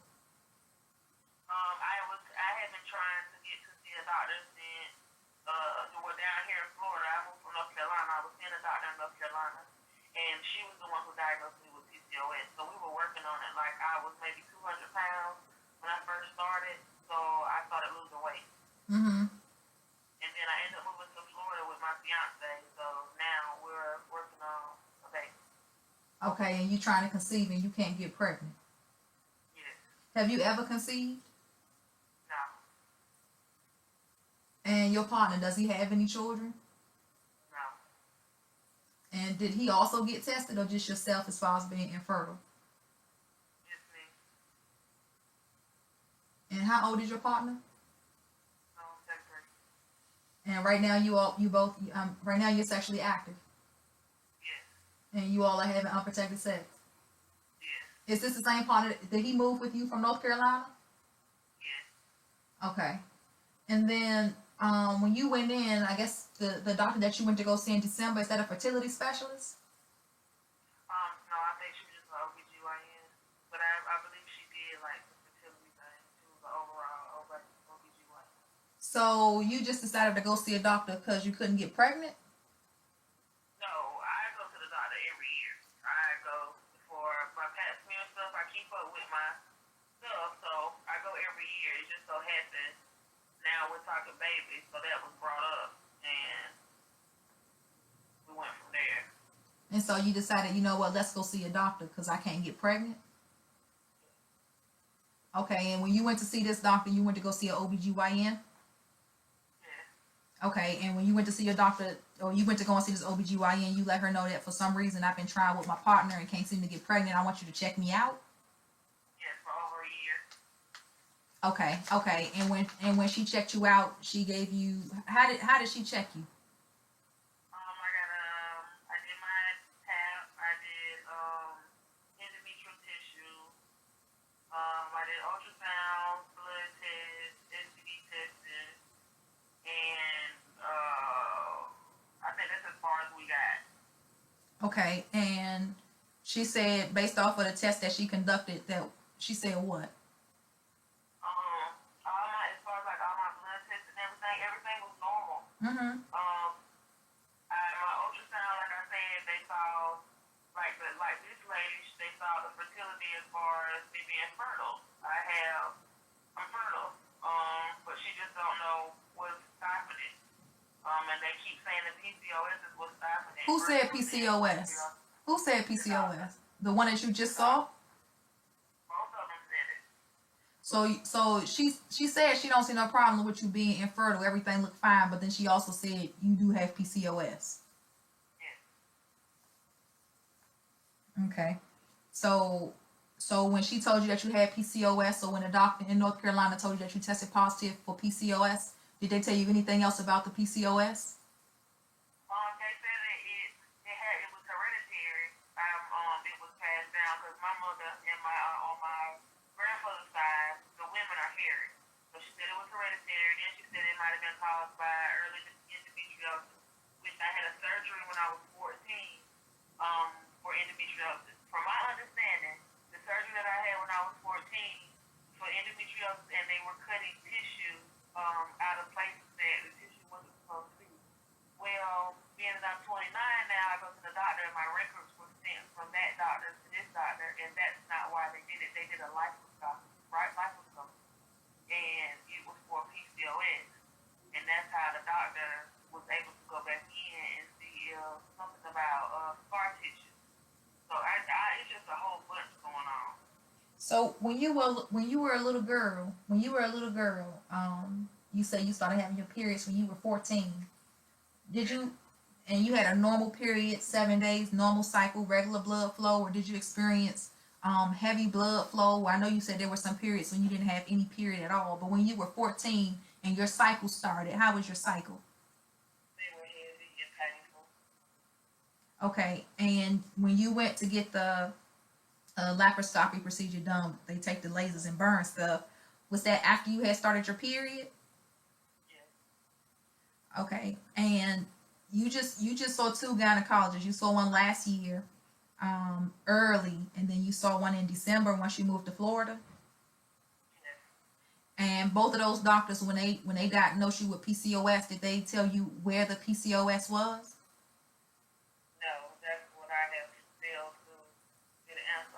I had been trying to get to see a doctor since, down here in Florida. I moved from North Carolina. I was seeing a doctor in North Carolina, and she was the one who diagnosed me with PCOS. So we were working on it. Like I was maybe 200 pounds when I first started, so I started losing weight. Mm-hmm. And then I ended up moving to Florida with my fiance. So now we're working on a baby. Okay, and you trying to conceive and you can't get pregnant. Have you ever conceived? No. And your partner, does he have any children? No. And did he also get tested, or just yourself as far as being infertile? Just me. And how old is your partner? No, separate. And right now you both right now you're sexually active, Yes. and you all are having unprotected sex. Yes. Is this the same partner? Did he move with you from North Carolina? Yes. Okay. And then when you went in, I guess the doctor that you went to go see in December, is that a fertility specialist? No, I think she was just an OBGYN. But I believe she did like the fertility thing. She was an overall OBGYN. So you just decided to go see a doctor because you couldn't get pregnant? No, I go to the doctor every year. I go for my pap smear stuff. I keep up with my stuff, so I go every year. It just so happens now we're talking baby, so that was brought up, and we went from there. And so you decided, you know what, let's go see a doctor because I can't get pregnant? Okay, and when you went to see this doctor, you went to go see an OBGYN? Yeah. Okay, and when you went to see your doctor, or you went to go and see this OBGYN, you let her know that for some reason I've been trying with my partner and can't seem to get pregnant. I want you to check me out? Yes, for over a year. Okay. And when she checked you out, she gave you, how did she check you? I did my pap. I did endometrial tissue. I did ultrasound, blood test, STD testing, and I think that's as far as we got. Okay, and she said based off of the test that she conducted that she said what? As far as like all my blood tests and everything was normal. Mm-hmm. My ultrasound, like I said, they saw like this lady, they saw the fertility as far as me being fertile. I'm fertile. But she just don't know what's stopping it. And they keep saying the PCOS is what's stopping it. Who said PCOS? Who said PCOS? The one that you just saw? Both of them said it. So she said she don't see no problem with you being infertile. Everything looked fine, but then she also said you do have PCOS. Yes. Okay. So when she told you that you had PCOS, so when the doctor in North Carolina told you that you tested positive for PCOS, did they tell you anything else about the PCOS? They said that it was hereditary. It was passed down because my mother and on my grandfather's side, the women are hairy. So she said it was hereditary. Then she said it might have been caused by early endometriosis, which I had a surgery when I was 14 for endometriosis. From my understanding, the surgery that I had when I was 14 for endometriosis, and they were cutting tissue out of places that the tissue wasn't supposed to be. Well, being that I'm 29 now, I go to the doctor, and my records were sent from that doctor to this doctor, and that's not why they did it. They did a liposcopy, right? Liposcopy. And it was for PCOS. And that's how the doctor was able to go back in and see something about scar tissue. So it's just a whole bunch going on. So when you were a little girl, you say you started having your periods when you were 14. Did you, and you had a normal period, 7 days, normal cycle, regular blood flow, or did you experience heavy blood flow? I know you said there were some periods when you didn't have any period at all, but when you were 14 and your cycle started, how was your cycle? They were heavy and painful. Okay, and when you went to get the laparoscopy procedure done, they take the lasers and burn stuff. Was that after you had started your period? Yeah. Okay, and you just saw two gynecologists. You saw one last year, early, and then you saw one in December once you moved to Florida. Yeah. And both of those doctors, when they diagnosed you with PCOS, did they tell you where the PCOS was? No, that's what I have failed to get an answer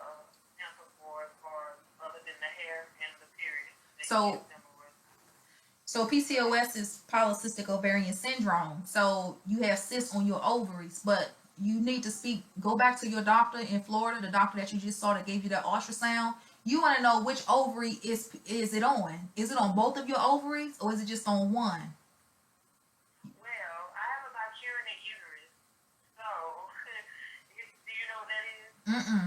for as far other than the hair and the period. So PCOS is polycystic ovarian syndrome. So you have cysts on your ovaries, but you need to go back to your doctor in Florida, the doctor that you just saw that gave you that ultrasound. You want to know which ovary is it on? Is it on both of your ovaries or is it just on one? Well, I have a bicurial uterus. So, do you know what that is? Mm-mm.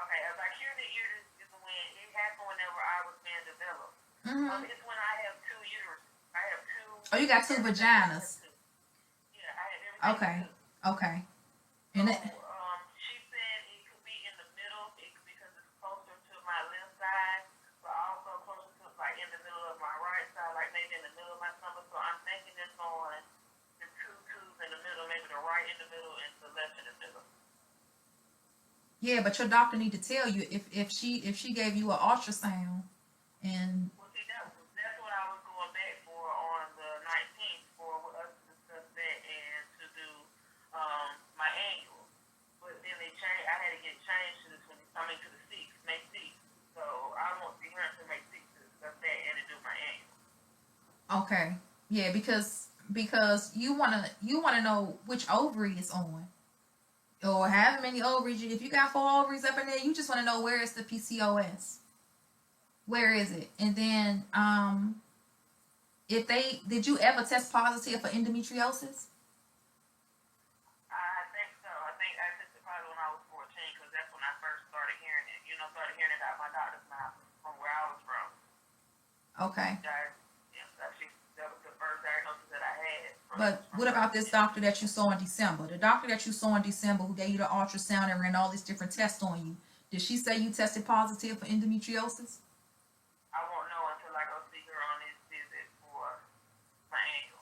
Okay, a bicurial uterus is when it happened whenever I was being developed. Mm-hmm. It's when I have two uteruses. I have two. Oh, you got two vaginas. Yeah, I have everything. Okay. Two. Okay. So, And it, she said it could be in the middle because it's closer to my left side, but also closer to like in the middle of my right side, like maybe in the middle of my stomach. So I'm thinking it's on the two tubes in the middle, maybe the right in the middle and the left in the middle. yeah, but your doctor need to tell you if she gave you an ultrasound and Well, see, that's what I was going back for on the 19th for us to discuss that and to do my annual. But then they changed. I had to get changed to the 20. I mean to the 6th, May 6th. So I won't see her until May 6th to discuss that and to do my annual. okay. Yeah, because you wanna know which ovary is on. Or however many ovaries if you got 4 ovaries up in there, you just want to know where is the PCOS. Where is it? And then did you ever test positive for endometriosis? I think so. I think I tested probably when I was 14 because that's when I first started hearing it. Started hearing it out of my doctor's mouth from where I was from. Okay. That was the first diagnosis that I had. But what about this doctor that you saw in December? The doctor that you saw in December who gave you the ultrasound and ran all these different tests on you. Did she say you tested positive for endometriosis? I won't know until I go see her on this visit for my annual.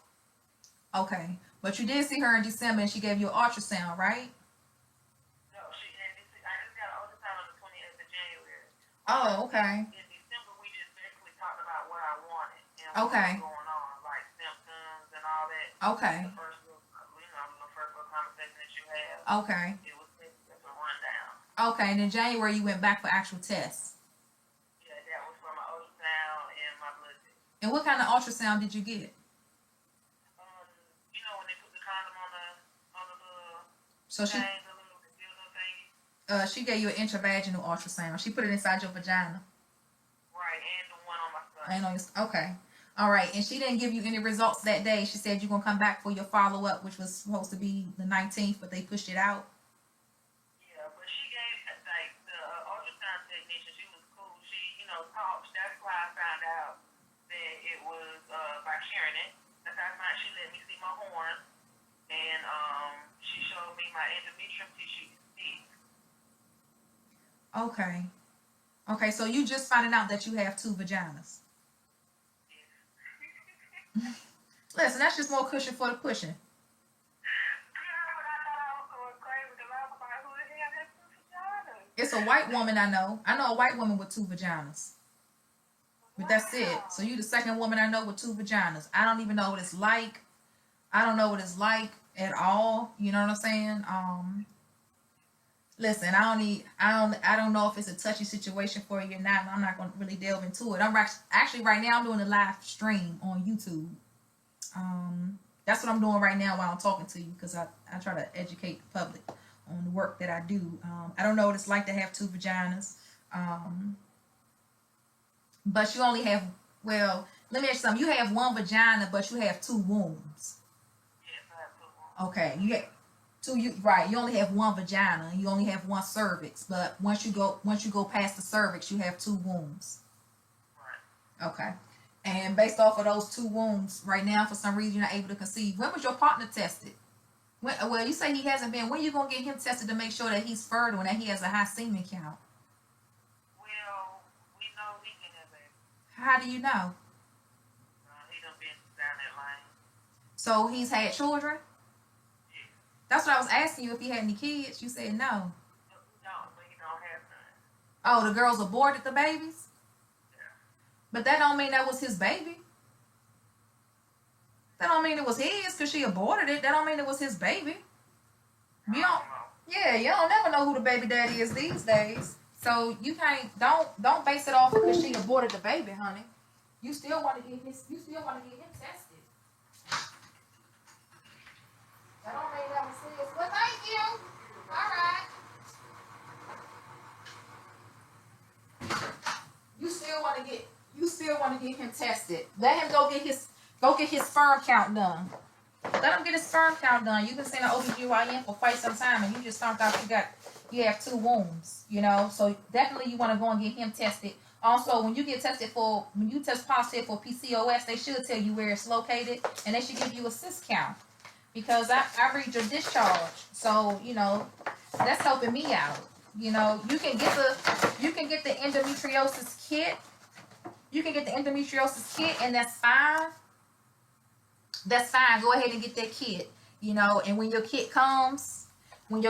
Okay. But you did see her in December and she gave you an ultrasound, right? No, I just got an ultrasound on the 28th of January. Oh, okay. In December, we just basically talked about what I wanted and Okay. what was going on, like symptoms and all that. Okay. The first little conversation that you have. Okay. It was basically just a rundown. Okay, and in January you went back for actual tests. Yeah, that was for my ultrasound and my blood test. And what kind of ultrasound did you get? When they put the condom on the little So she thing, the little thingy. she gave you an intravaginal ultrasound. She put it inside your vagina. Right, and the one on my stomach. I know. Okay. All right. And she didn't give you any results that day. She said you're going to come back for your follow-up, which was supposed to be the 19th, but they pushed it out. Yeah, but she gave, like, the ultrasound technician, she was cool. She, talked. That's why I found out that it was by sharing it. That's how I found she let me see my horn. And she showed me my endometrium tissue is big. Okay. Okay, so you just finding out that you have 2 vaginas. Listen, that's just more cushion for the pushing. It's a white woman I know. I know a white woman with 2 vaginas. But that's it. So you the second woman I know with 2 vaginas. I don't even know what it's like. I don't know what it's like at all. You know what I'm saying? Listen, I don't know if it's a touchy situation for you or not. I'm not going to really delve into it. I'm actually right now I'm doing a live stream on YouTube. That's what I'm doing right now while I'm talking to you because I try to educate the public on the work that I do. I don't know what it's like to have 2 vaginas. But you only have, well, let me ask you something. You have 1 vagina, but you have 2 wombs. Yes, I have 2 wombs. Okay, you get 2. Right. You only have 1 vagina. You only have 1 cervix. But once you go past the cervix, you have 2 wombs. Right. Okay. And based off of those 2 wombs, right now, for some reason, you're not able to conceive. When was your partner tested? Well, you say he hasn't been. When are you going to get him tested to make sure that he's fertile and that he has a high semen count? Well, we know he can have baby. How do you know? He done been down that line. So he's had children? Yeah. That's what I was asking you if he had any kids. You said no. No, but he don't have none. Oh, the girls aborted the babies? Yeah. But that don't mean that was his baby. That don't mean it was his because she aborted it. That don't mean it was his baby. You don't. Yeah, you don't never know who the baby daddy is these days. So you can't. Don't base it off because she aborted the baby, honey. You still want to get him tested. That don't mean that was his. Well, thank you. All right. you still want to get him tested. Let him go get his sperm count done. Let him get his sperm count done. You've been seeing an OBGYN for quite some time, and you just found out you have 2 wombs, you know. So definitely you want to go and get him tested. Also, when you test positive for PCOS, they should tell you where it's located, and they should give you a cyst count, because I read your discharge. So, you know, that's helping me out. You know, you can get the endometriosis kit. You can get the endometriosis kit, and that's fine. That's fine. Go ahead and get that kit. You know, and when your kit comes, I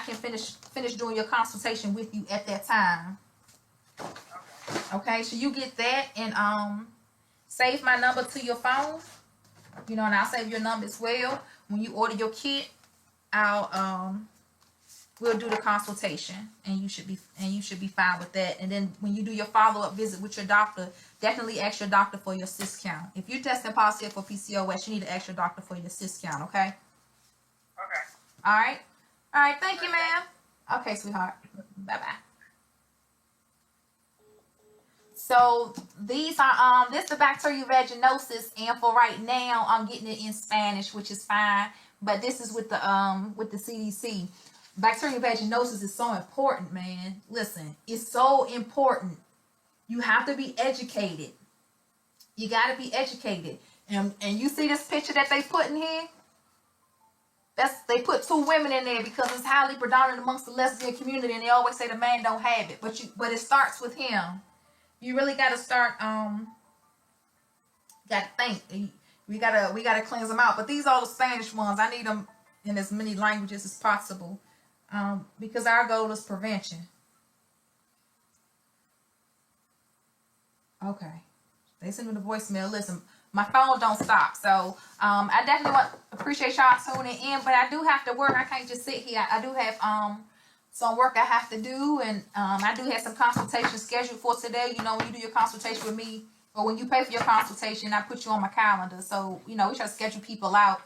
can finish doing your consultation with you at that time. Okay, so you get that, and save my number to your phone. You know, and I'll save your number as well. When you order your kit, we'll do the consultation, and you should be fine with that. And then when you do your follow-up visit with your doctor, definitely ask your doctor for your cyst count. If you're testing positive for PCOS, you need to ask your doctor for your cyst count. Okay. Okay. All right. All right. Thank you, ma'am. Okay, sweetheart. Bye-bye. So these are this is the bacterial vaginosis, and for right now I'm getting it in Spanish, which is fine. But this is with the CDC. Bacterial vaginosis is so important, man. Listen, it's so important. You have to be educated. You got to be educated. And you see this picture that they put in here? They put 2 women in there because it's highly predominant amongst the lesbian community, and they always say the man don't have it. But it starts with him. You really got to start, got to think. We gotta cleanse them out. But these are the Spanish ones. I need them in as many languages as possible, because our goal is prevention. Okay. They sent me the voicemail. Listen, my phone don't stop. So I definitely appreciate y'all tuning in. But I do have to work. I can't just sit here. I do have some work I have to do, and I do have some consultations scheduled for today. You know, when you do your consultation with me, or when you pay for your consultation, I put you on my calendar. So, you know, we try to schedule people out,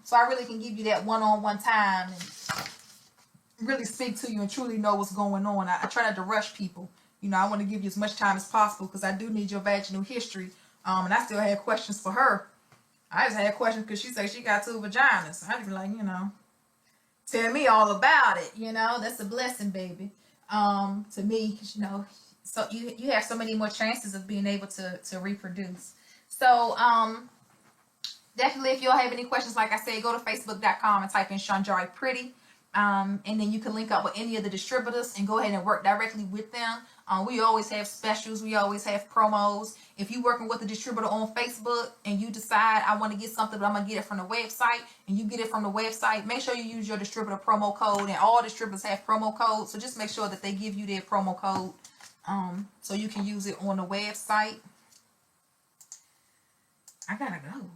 so I really can give you that one-on-one time and really speak to you and truly know what's going on. I try not to rush people. You know, I want to give you as much time as possible, because I do need your vaginal history, and I still had questions for her. I just had questions because she said she got 2 vaginas. I'd be like, you know, tell me all about it. You know, that's a blessing, baby, to me, because, you know, so you have so many more chances of being able to reproduce. So definitely, if you all have any questions, like I said, go to facebook.com and type in Shanjari Pretty, and then you can link up with any of the distributors and go ahead and work directly with them. We always have specials. We always have promos. If you're working with a distributor on Facebook and you decide I want to get something, but I'm going to get it from the website, and you get it from the website, make sure you use your distributor promo code. And all distributors have promo codes, so just make sure that they give you their promo code, so you can use it on the website. I gotta go.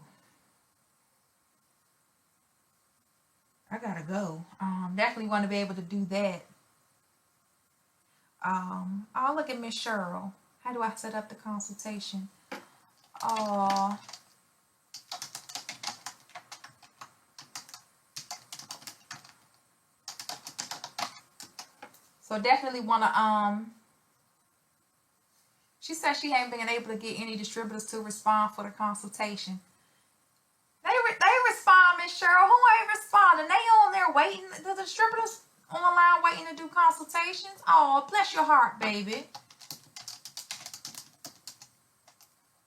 Definitely want to be able to do that. Oh, look at Miss Cheryl. How do I set up the consultation? Oh. So definitely want to, she said she hadn't been able to get any distributors to respond for the consultation. They respond, Miss Cheryl. Who ain't responding? They on there waiting. The distributors online waiting to do consultations. Oh, bless your heart, baby.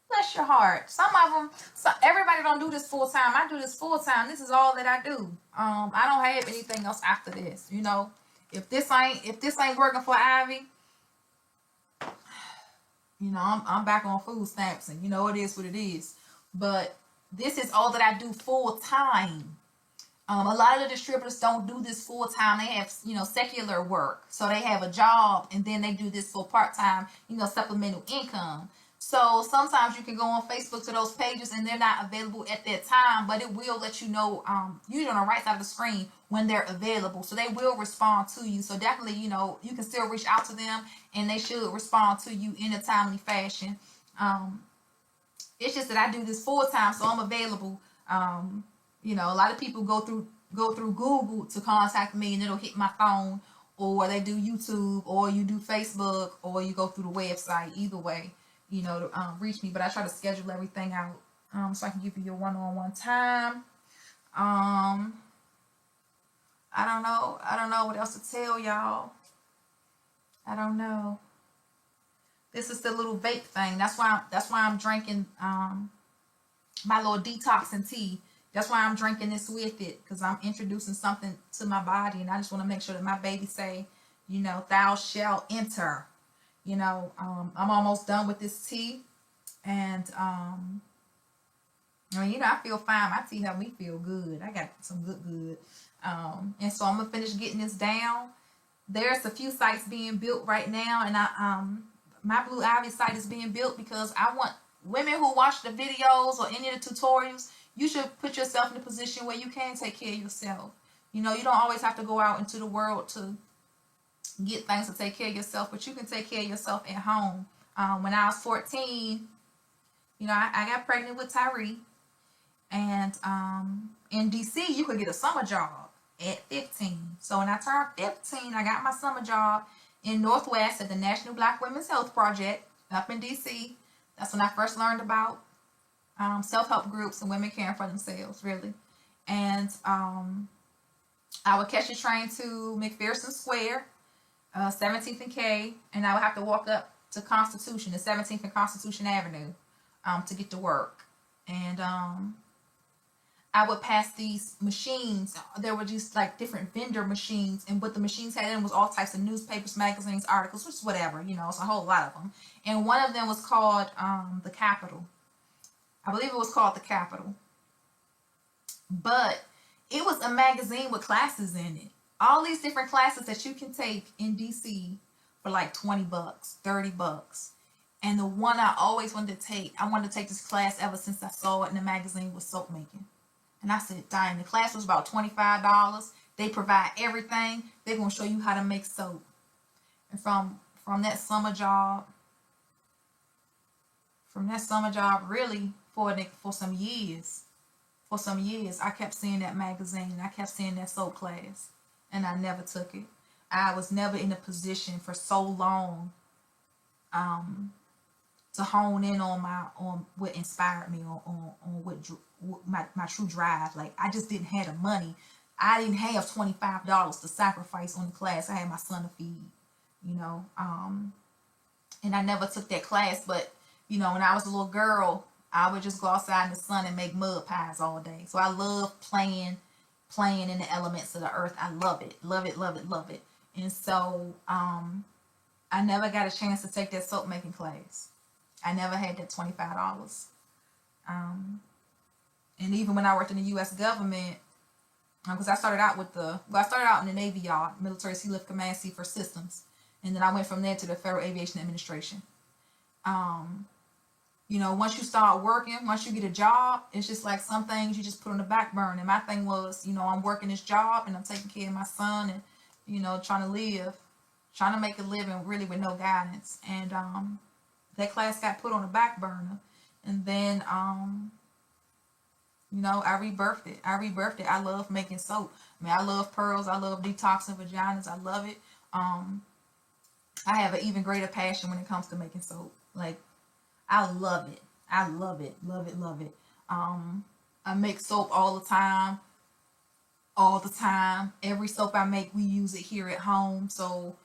Bless your heart. Some of them, everybody don't do this full time. I do this full time. This is all that I do. I don't have anything else after this. You know, if this ain't working for Ivy, you know, I'm back on food stamps, and you know, it is what it is. But this is all that I do full time. A lot of the distributors don't do this full time. They have, you know, secular work. So they have a job, and then they do this for part-time, you know, supplemental income. So sometimes you can go on Facebook to those pages, and they're not available at that time, but it will let you know, usually on the right side of the screen, when they're available. So they will respond to you. So definitely, you know, you can still reach out to them, and they should respond to you in a timely fashion. It's just that I do this full time, so I'm available. You know, a lot of people go through Google to contact me, and it'll hit my phone, or they do YouTube, or you do Facebook, or you go through the website. Either way, you know, to reach me. But I try to schedule everything out so I can give you your one-on-one time. I don't know. I don't know what else to tell y'all. I don't know. This is the little vape thing. That's why I'm drinking my little detoxing tea. That's why I'm drinking this with it, because I'm introducing something to my body, and I just want to make sure that my baby say, you know, thou shalt enter. You know, I'm almost done with this tea, and I mean, you know, I feel fine. My tea helped me feel good. I got some good. And so I'm gonna finish getting this down. There's a few sites being built right now, and my Blue Ivy site is being built because I want women who watch the videos or any of the tutorials. You should put yourself in a position where you can take care of yourself. You know, you don't always have to go out into the world to get things to take care of yourself, but you can take care of yourself at home. When I was 14, you know, I got pregnant with Tyree, and in DC, you could get a summer job at 15. So when I turned 15, I got my summer job in Northwest at the National Black Women's Health Project up in DC. That's when I first learned about self-help groups and women caring for themselves, really. And I would catch a train to McPherson Square, 17th and K, and I would have to walk up to Constitution, the 17th and Constitution Avenue, to get to work. And I would pass these machines. There were just like different vendor machines, and what the machines had in was all types of newspapers, magazines, articles, which is whatever, you know, it's a whole lot of them. And one of them was called The Capitol. I believe it was called The Capitol. But it was a magazine with classes in it. All these different classes that you can take in DC for like $20, $30. And the one I always wanted to take, I wanted to take this class ever since I saw it in the magazine, was soap making. And I said, dang, the class was about $25. They provide everything. They're going to show you how to make soap. And from that summer job, really, for some years, I kept seeing that magazine. I kept seeing that soap class. And I never took it. I was never in a position for so long to hone in on what inspired me, on what my true drive. Like, I just didn't have the money. I didn't have $25 to sacrifice on the class. I had my son to feed, you know. And I never took that class, but you know, when I was a little girl, I would just go outside in the sun and make mud pies all day. So I love playing in the elements of the earth. I love it. And so I never got a chance to take that soap making class. I never had that $25. And even when I worked in the U.S. government, because I started out in the Navy Yard, Military Sea Lift Command, Sea First Systems, and then I went from there to the Federal Aviation Administration. You know, once you start working, once you get a job, it's just like some things you just put on the back burner. And my thing was, you know, I'm working this job and I'm taking care of my son and, you know, trying to make a living really with no guidance. And that class got put on the back burner. And then, you know, I rebirthed it. I love making soap. I mean, I love pearls. I love detoxing vaginas. I love it. I have an even greater passion when it comes to making soap. Like, I love it. Love it. I make soap all the time. Every soap I make, we use it here at home. So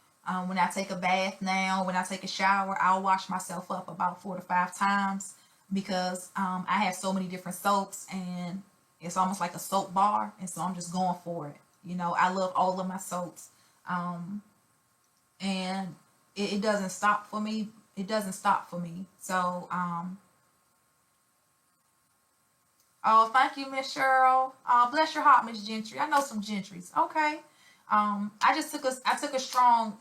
when I take a bath now, when I take a shower, I'll wash myself up about 4 to 5 times because I have so many different soaps and it's almost like a soap bar. And so I'm just going for it. You know, I love all of my soaps. And it doesn't stop for me. So, oh, thank you, Miss Cheryl. Bless your heart, Miss Gentry. I know some Gentrys. Okay. I took a strong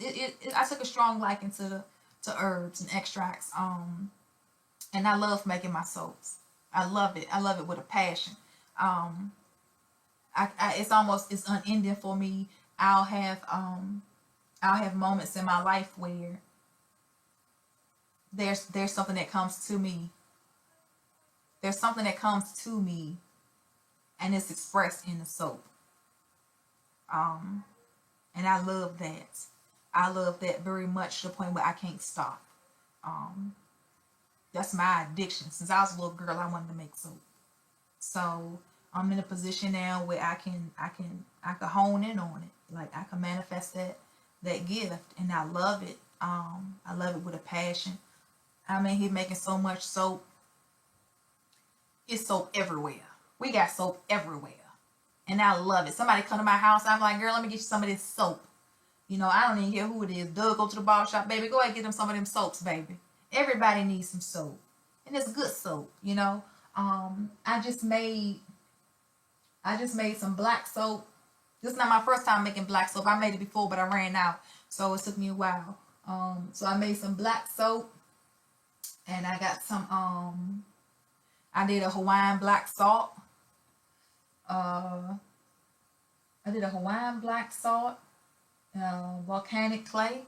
liking to herbs and extracts. And I love making my soaps. I love it with a passion. It's unending for me. I'll have moments in my life where there's something that comes to me. There's something that comes to me, and it's expressed in the soap. And I love that. I love that very much to the point where I can't stop. That's my addiction. Since I was a little girl, I wanted to make soap. So I'm in a position now where I can hone in on it. Like I can manifest that gift, and I love it. I love it with a passion. I'm in here making so much soap. It's soap everywhere. We got soap everywhere. And I love it. Somebody come to my house, I'm like, girl, let me get you some of this soap. You know, I don't even care who it is. Doug, go to the barber shop, baby. Go ahead and get them some of them soaps, baby. Everybody needs some soap. And it's good soap, you know. I just made some black soap. This is not my first time making black soap. I made it before, but I ran out. So it took me a while. So I made some black soap. And I got some, I did a Hawaiian black salt. I did a Hawaiian black salt, volcanic clay,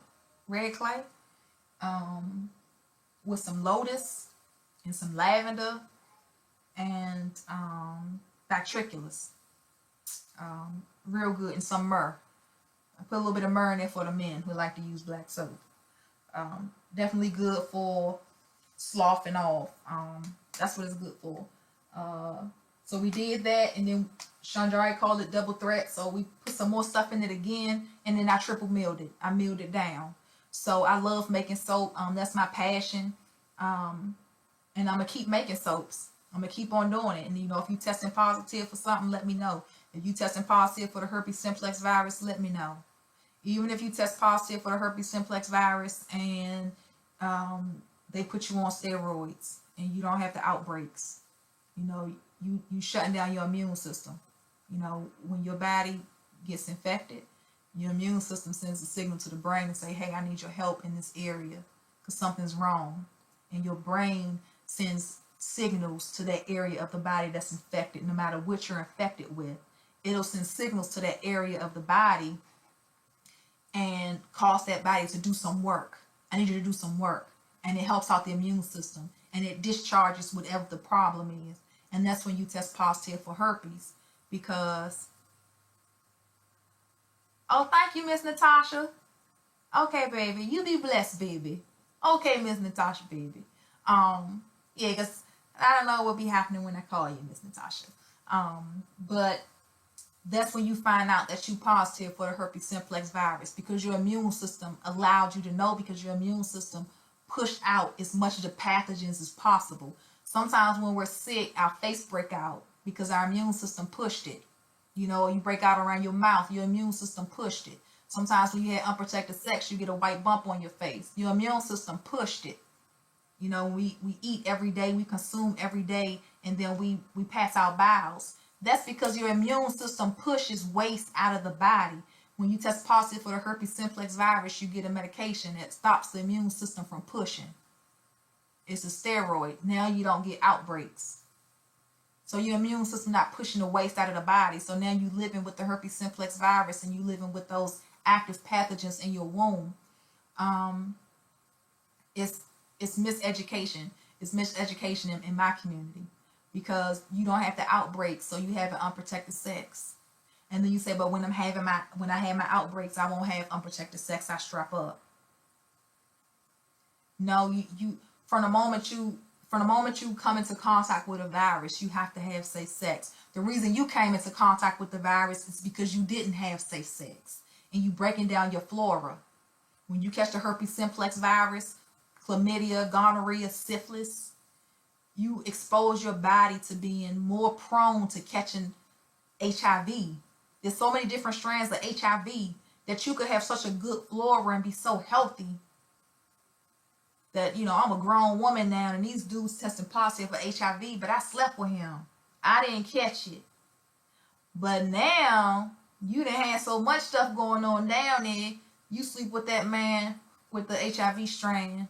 red clay, with some lotus and some lavender and batriculus. Real good, and some myrrh. I put a little bit of myrrh in there for the men who like to use black soap. Definitely good for sloughing off. That's what it's good for. So we did that, and then Chandra called it double threat. So we put some more stuff in it again, and then I triple milled it. I milled it down. So I love making soap. That's my passion. And I'm gonna keep making soaps. I'm gonna keep on doing it. And you know, if you testing positive for something, let me know. If you testing positive for the herpes simplex virus, let me know. Even if you test positive for the herpes simplex virus and they put you on steroids and you don't have the outbreaks, you know, you shutting down your immune system. You know, when your body gets infected, your immune system sends a signal to the brain and say, hey, I need your help in this area because something's wrong. And your brain sends signals to that area of the body that's infected. No matter what you're infected with, it'll send signals to that area of the body and cause that body to do some work. I need you to do some work. And it helps out the immune system. And it discharges whatever the problem is. And that's when you test positive for herpes. Because, oh, thank you, Miss Natasha. Okay, baby. You be blessed, baby. Okay, Miss Natasha, baby. Yeah, because I don't know what be happening when I call you, Miss Natasha. But that's when you find out that you positive for the herpes simplex virus, because your immune system allowed you to know, because your immune system pushed out as much of the pathogens as possible. Sometimes when we're sick, our face break out because our immune system pushed it. You know, you break out around your mouth, your immune system pushed it. Sometimes when you had unprotected sex, you get a white bump on your face. Your immune system pushed it. You know, we eat every day, we consume every day, and then we pass our bowels. That's because your immune system pushes waste out of the body. When you test positive for the herpes simplex virus, you get a medication that stops the immune system from pushing. It's a steroid. Now you don't get outbreaks. So your immune system not pushing the waste out of the body. So now you living with the herpes simplex virus, and you living with those active pathogens in your womb. It's miseducation. It's miseducation in my community, because you don't have the outbreaks, so you have an unprotected sex. And then you say, but when I have my outbreaks, I won't have unprotected sex. I strap up. No, you from the moment you come into contact with a virus, you have to have safe sex. The reason you came into contact with the virus is because you didn't have safe sex, and you breaking down your flora. When you catch the herpes simplex virus, chlamydia, gonorrhea, syphilis, you expose your body to being more prone to catching HIV. There's so many different strands of HIV that you could have such a good flora and be so healthy that, you know, I'm a grown woman now and these dudes testing positive for HIV, but I slept with him. I didn't catch it. But now you done had so much stuff going on down there. You sleep with that man with the HIV strand,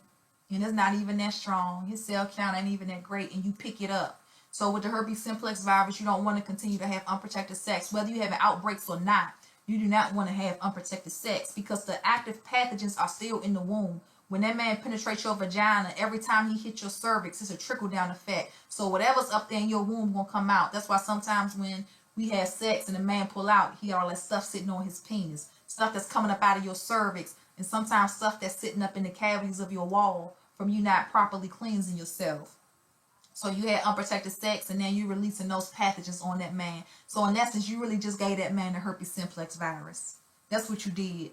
and it's not even that strong. His cell count ain't even that great, and you pick it up. So with the herpes simplex virus, you don't want to continue to have unprotected sex. Whether you have outbreaks or not, you do not want to have unprotected sex, because the active pathogens are still in the womb. When that man penetrates your vagina, every time he hits your cervix, it's a trickle-down effect. So whatever's up there in your womb gonna come out. That's why sometimes when we have sex and the man pull out, he got all that stuff sitting on his penis. stuff that's coming up out of your cervix, and sometimes stuff that's sitting up in the cavities of your wall from you not properly cleansing yourself. So you had unprotected sex, and then you releasing those pathogens on that man. So in essence, you really just gave that man the herpes simplex virus. That's what you did.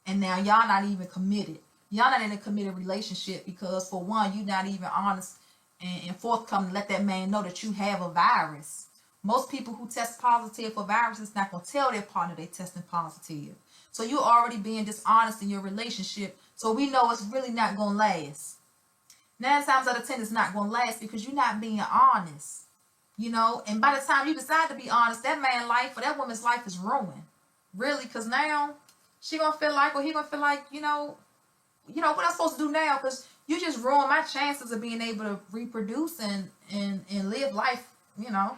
And now y'all not even committed. Y'all not in a committed relationship because, for one, you're not even honest and forthcoming to let that man know that you have a virus. Most people who test positive for viruses not going to tell their partner they testing positive. So you're already being dishonest in your relationship. So we know it's really not going to last. 9 times out of 10 it's not going to last because you're not being honest. You know, and by the time you decide to be honest, that man's life or that woman's life is ruined. Really, because now she going to feel like, or he going to feel like, you know, what I'm supposed to do now? Because you just ruined my chances of being able to reproduce and live life, you know,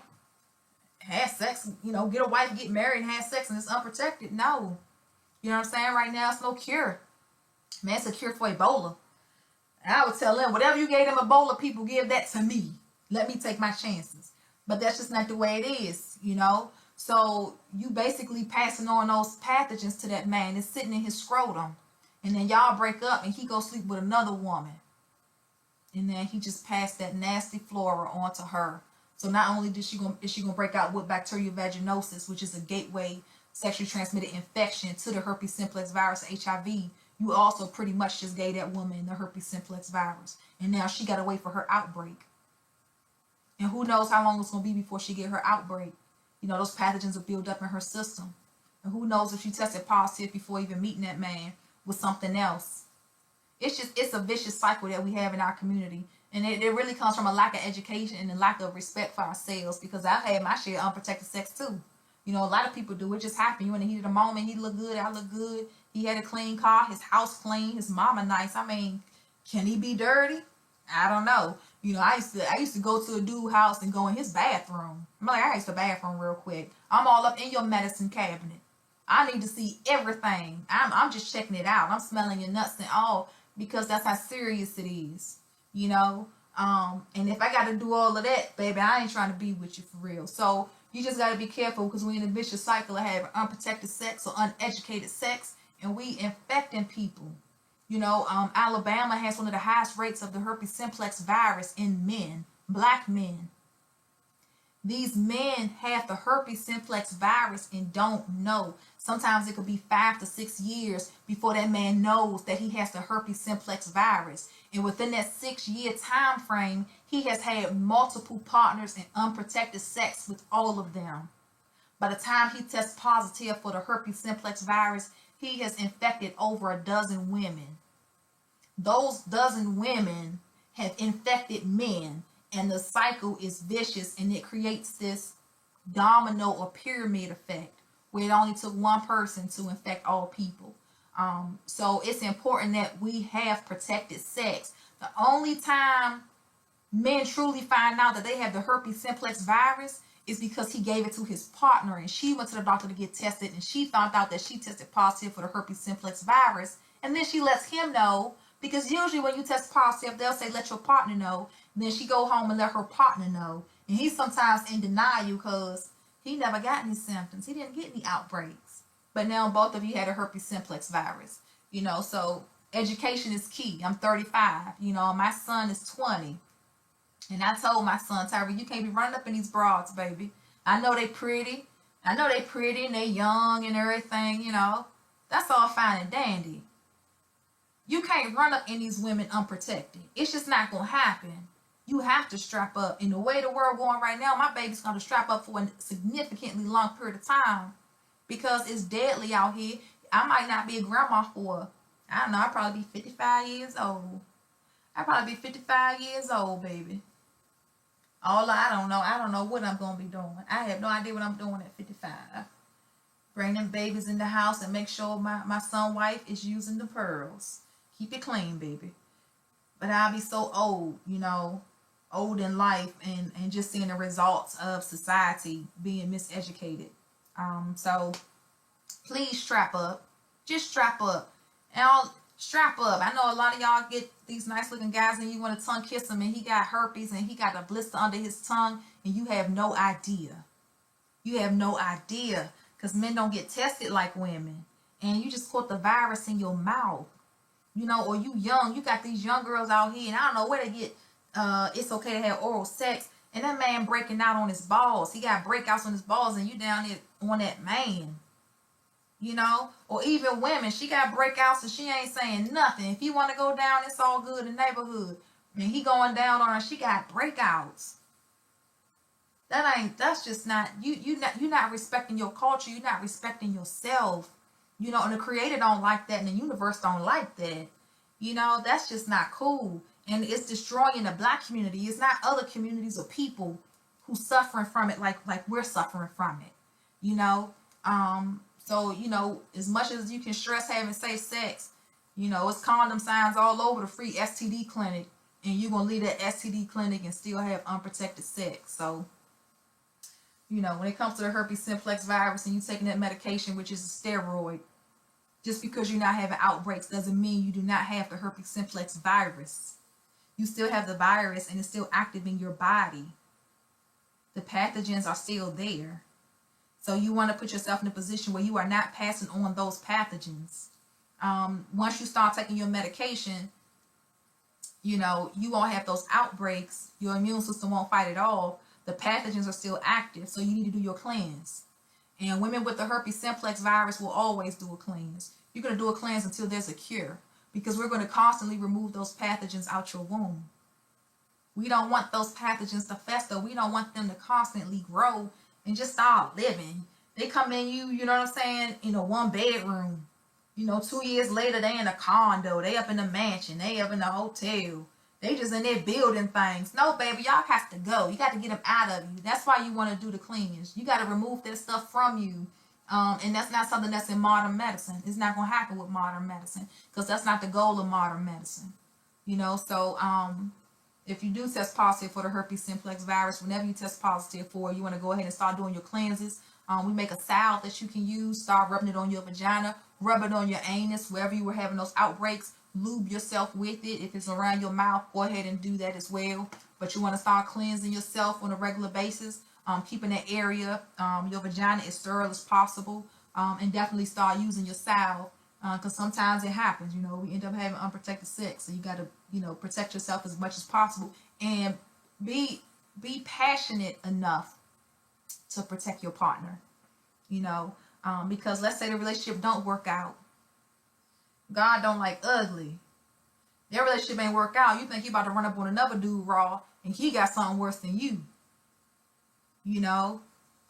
have sex, you know, get a wife, get married, and have sex, and it's unprotected. No. You know what I'm saying? Right now, it's no cure. Man, it's a cure for Ebola. I would tell them, whatever you gave them Ebola, people, give that to me. Let me take my chances. But that's just not the way it is, you know. So you basically passing on those pathogens to that man. It's sitting in his scrotum. And then y'all break up and he go sleep with another woman. And then he just passed that nasty flora onto her. So not only is she gonna break out with bacterial vaginosis, which is a gateway sexually transmitted infection to the herpes simplex virus, HIV, you also pretty much just gave that woman the herpes simplex virus. And now she got to wait for her outbreak. And who knows how long it's going to be before she get her outbreak. You know, those pathogens will build up in her system. And who knows if she tested positive before even meeting that man with something else. It's a vicious cycle that we have in our community. And it really comes from a lack of education and a lack of respect for ourselves. Because I've had my share of unprotected sex too. You know, a lot of people do. It just happened. You in the heat of the moment. He look good. I look good. He had a clean car. His house clean. His mama nice. I mean, can he be dirty? I don't know. You know, I used to go to a dude's house and go in his bathroom. I'm like, I used the bathroom real quick. I'm all up in your medicine cabinet. I need to see everything. I'm just checking it out. I'm smelling your nuts and all because that's how serious it is. You know? And if I got to do all of that, baby, I ain't trying to be with you for real. So you just got to be careful because we're in a vicious cycle of having unprotected sex or uneducated sex, and we infecting people. You know, Alabama has one of the highest rates of the herpes simplex virus in men, black men. These men have the herpes simplex virus and don't know. Sometimes it could be 5 to 6 years before that man knows that he has the herpes simplex virus. And within that 6-year time frame, he has had multiple partners and unprotected sex with all of them. By the time he tests positive for the herpes simplex virus, he has infected over 12 women. Those 12 women have infected men, and the cycle is vicious, and it creates this domino or pyramid effect where it only took one person to infect all people. So it's important that we have protected sex. The only time men truly find out that they have the herpes simplex virus is because he gave it to his partner, and she went to the doctor to get tested, and she found out that she tested positive for the herpes simplex virus, and then she lets him know, because usually when you test positive, they'll say let your partner know, and then she go home and let her partner know, and he's sometimes in denial because he never got any symptoms, he didn't get any outbreaks, but now both of you had a herpes simplex virus. You know, so education is key. I'm 35, you know, my son is 20. And I told my son, Tyree, you can't be running up in these broads, baby. I know they pretty. And they young and everything, you know. That's all fine and dandy. You can't run up in these women unprotected. It's just not going to happen. You have to strap up. And the way the world going right now, my baby's going to strap up for a significantly long period of time. Because it's deadly out here. I might not be a grandma for, I don't know, I'll probably be 55 years old. I'll probably be 55 years old, baby. I don't know what I'm going to be doing. I have no idea what I'm doing at 55. Bring them babies in the house and make sure my son's wife is using the pearls. Keep it clean, baby. But I'll be so old, you know, old in life and just seeing the results of society being miseducated. So please strap up. Just strap up. And strap up. I know a lot of y'all get these nice looking guys and you want to tongue kiss him and he got herpes and he got a blister under his tongue and you have no idea. You have no idea because men don't get tested like women. and you just caught the virus in your mouth, you know, or you young, you got these young girls out here, and I don't know where they get, it's okay to have oral sex, and that man breaking out on his balls. He got breakouts on his balls, and you down there on that man, you know, or even women, she got breakouts, and she ain't saying nothing. If he want to go down, it's all good in the neighborhood. And he going down on her, she got breakouts. That's just not, you're not respecting your culture. You're not respecting yourself. You know, and the creator don't like that, and the universe don't like that. You know, that's just not cool. And it's destroying the black community. It's not other communities or people who suffering from it like we're suffering from it. You know, so, you know, as much as you can stress having safe sex, you know, it's condom signs all over the free STD clinic, and you're going to leave that STD clinic and still have unprotected sex. So, you know, when it comes to the herpes simplex virus and you taking that medication, which is a steroid, just because you're not having outbreaks doesn't mean you do not have the herpes simplex virus. You still have the virus, and it's still active in your body. The pathogens are still there. So you want to put yourself in a position where you are not passing on those pathogens. Once you start taking your medication, you know, you won't have those outbreaks. Your immune system won't fight it off. The pathogens are still active, so you need to do your cleanse. And women with the herpes simplex virus will always do a cleanse. You're going to do a cleanse until there's a cure, because we're going to constantly remove those pathogens out your womb. We don't want those pathogens to fester. We don't want them to constantly grow and just start living. They come in you know what I'm saying, in a one bedroom. You know, 2 years later, they in a condo. They up in a mansion. They up in a hotel. They just in there building things. No, baby, y'all have to go. You got to get them out of you. That's why you want to do the cleanse. You got to remove that stuff from you. And that's not something that's in modern medicine. It's not going to happen with modern medicine, because that's not the goal of modern medicine. You know, so if you do test positive for the herpes simplex virus, whenever you test positive for it, you want to go ahead and start doing your cleanses. We make a salve that you can use. Start rubbing it on your vagina. Rub it on your anus, wherever you were having those outbreaks. Lube yourself with it. If it's around your mouth, go ahead and do that as well. But you want to start cleansing yourself on a regular basis, keeping that area, your vagina, as sterile as possible, and definitely start using your salve, because sometimes it happens. You know, we end up having unprotected sex, so you got to, you know, protect yourself as much as possible, and be passionate enough to protect your partner. You know, because let's say the relationship don't work out. God don't like ugly. Their relationship ain't work out. You think you about to run up on another dude raw, and he got something worse than you. You know,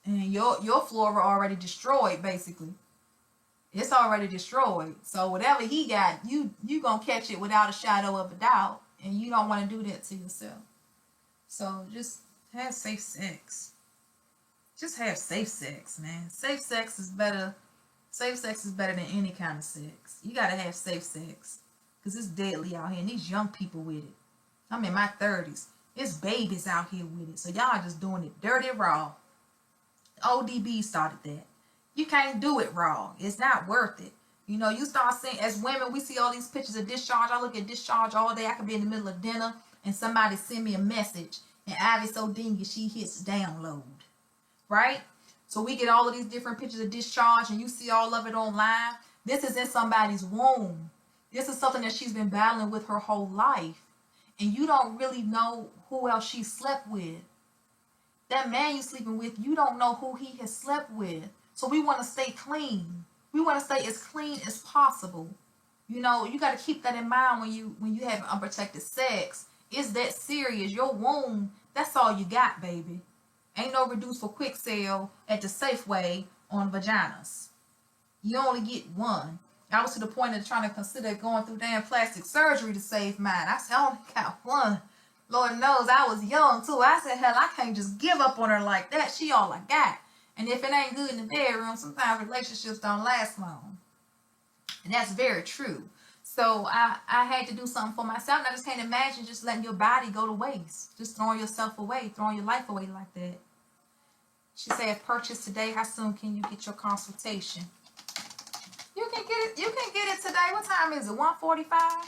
and your flora already destroyed, basically. It's already destroyed. So whatever he got, you gonna catch it without a shadow of a doubt, and you don't want to do that to yourself. So just have safe sex. Just have safe sex, man. Safe sex is better. Safe sex is better than any kind of sex. You gotta have safe sex, because it's deadly out here, and these young people with it. I'm in my 30s. It's babies out here with it. So y'all just doing it dirty raw. ODB started that. You can't do it raw. It's not worth it. You know, you start seeing, as women, we see all these pictures of discharge. I look at discharge all day. I could be in the middle of dinner, and somebody send me a message, and Ivy so dingy, she hits download. Right? So we get all of these different pictures of discharge, and you see all of it online. This is in somebody's womb. This is something that she's been battling with her whole life. And you don't really know who else she slept with. That man you sleeping with, you don't know who he has slept with. So we want to stay clean. We want to stay as clean as possible. You know, you got to keep that in mind when you have unprotected sex. It's that serious. Your womb, that's all you got, baby. Ain't no reduce for quick sale at the Safeway on vaginas. You only get one. I was to the point of trying to consider going through damn plastic surgery to save mine. I said, I only got one. Lord knows I was young too. I said, hell, I can't just give up on her like that. She all I got. And if it ain't good in the bedroom, sometimes relationships don't last long. And that's very true. So I had to do something for myself. And I just can't imagine just letting your body go to waste. Just throwing yourself away, throwing your life away like that. She said, purchase today. How soon can you get your consultation? You can get it. You can get it today. What time is it? 1:45?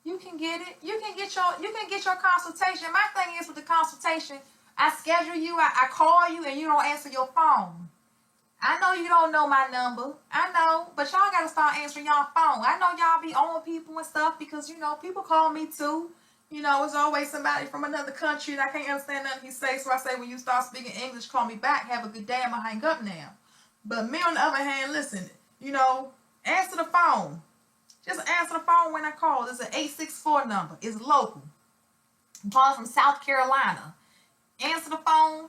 You can get it. You can get your consultation. My thing is with the consultation, I schedule you, I call you, and you don't answer your phone. I know you don't know my number. I know, but y'all gotta start answering y'all phone. I know y'all be on people and stuff because, you know, people call me too. You know, it's always somebody from another country and I can't understand nothing you say. So I say, when you start speaking English, call me back. Have a good day. I'm gonna hang up now. But me, on the other hand, listen, you know, answer the phone. Just answer the phone when I call. It's an 864 number. It's local. I'm calling from South Carolina. Answer the phone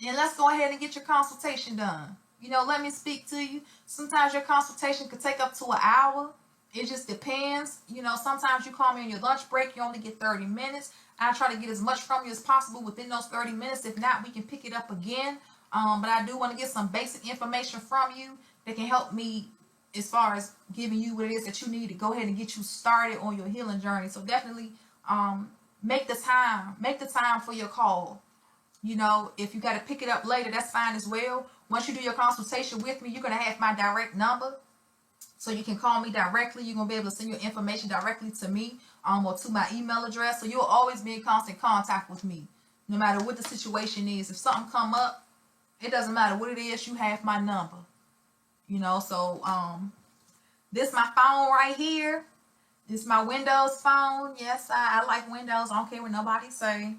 and let's go ahead and get your consultation done. You know, let me speak to you. Sometimes your consultation could take up to an hour. It just depends. You know, sometimes you call me on your lunch break. You only get 30 minutes. I try to get as much from you as possible within those 30 minutes. If not, we can pick it up again. But I do want to get some basic information from you that can help me as far as giving you what it is that you need to go ahead and get you started on your healing journey. So definitely make the time. Make the time for your call. You know, if you got to pick it up later, that's fine as well. Once you do your consultation with me, you're going to have my direct number. So you can call me directly. You're going to be able to send your information directly to me or to my email address. So you'll always be in constant contact with me, no matter what the situation is. If something come up, it doesn't matter what it is, you have my number. You know, so this my phone right here. This my Windows phone. Yes, I like Windows. I don't care what nobody say.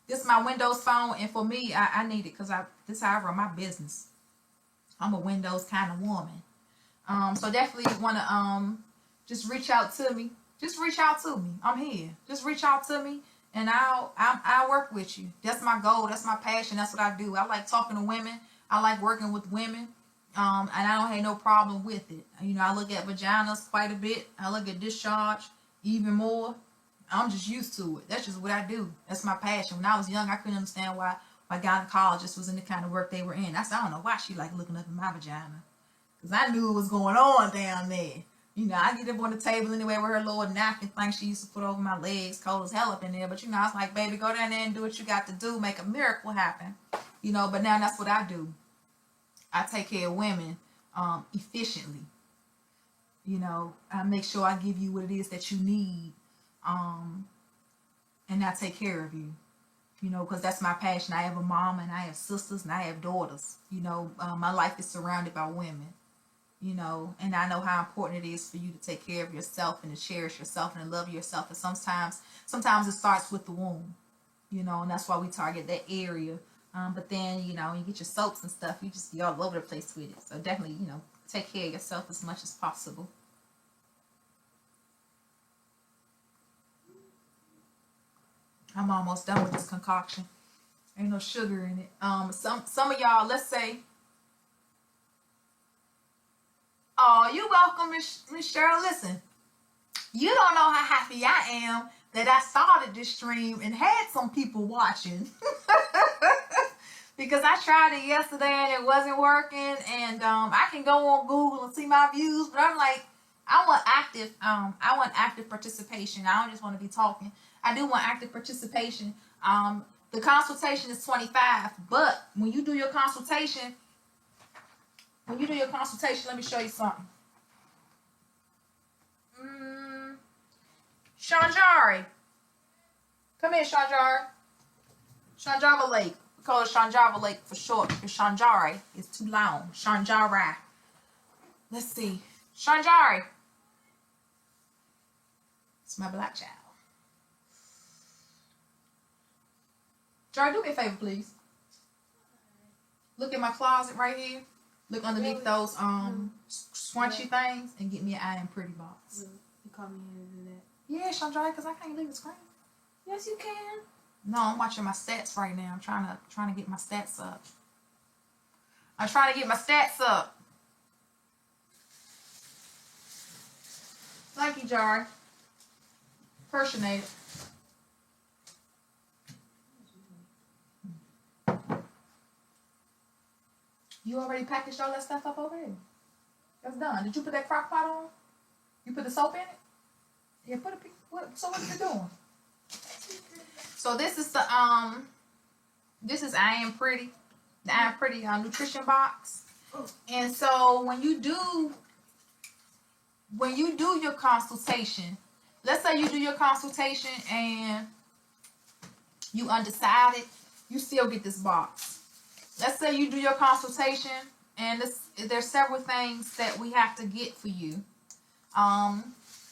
This is my Windows phone, and for me, I need it because this is how I run my business. I'm a Windows kind of woman. So definitely want to just reach out to me. Just reach out to me. I'm here. Just reach out to me, and I'll work with you. That's my goal. That's my passion. That's what I do. I like talking to women. I like working with women. And I don't have no problem with it. You know, I look at vaginas quite a bit. I look at discharge even more. I'm just used to it. That's just what I do. That's my passion. When I was young, I couldn't understand why my gynecologist was in the kind of work they were in. I said, I don't know why she like looking up at my vagina. Because I knew what was going on down there. You know, I get up on the table anyway with her little napkin thing she used to put over my legs, cold as hell up in there. But, you know, I was like, baby, go down there and do what you got to do. Make a miracle happen. You know, but now that's what I do. I take care of women efficiently. You know, I make sure I give you what it is that you need. And I take care of you, you know, because that's my passion. I have a mom and I have sisters and I have daughters. You know, my life is surrounded by women, you know, and I know how important it is for you to take care of yourself and to cherish yourself and to love yourself. And sometimes it starts with the womb, you know, and that's why we target that area. But then, you know, you get your soaps and stuff, you just be all over the place with it. So definitely, you know, take care of yourself as much as possible. I'm almost done with this concoction. Ain't no sugar in it. Some of y'all, let's say, oh, you welcome, Miss Cheryl. Listen, you don't know how happy I am that I started this stream and had some people watching. Because I tried it yesterday and it wasn't working. And I can go on Google and see my views, but I'm like, I want active participation. I don't just want to be talking. I do want active participation. The consultation is $25, but when you do your consultation, let me show you something. Shanjari. Come here, Shanjari. Shanjava Lake. We call it Shanjava Lake for short. Because Shanjari is too long. Shanjari. Let's see. Shanjari. It's my black child. Jar, do me a favor, please. Look at my closet right here. Look underneath those scrunchy things and get me an I Am Pretty box. You call me here to do that? Yeah, Chandra, because I can't leave the screen. Yes, you can. No, I'm watching my stats right now. I'm trying to get my stats up. I'm trying to get my stats up. Thank you, Jar. Personate it. You already packaged all that stuff up over there. That's done. Did you put that crock pot on? You put the soap in it? Yeah, so what are you doing? So this is the this is I Am Pretty, the I Am Pretty nutrition box. And so when you do your consultation, let's say you do your consultation and you undecided, you still get this box. Let's say you do your consultation and there's several things that we have to get for you.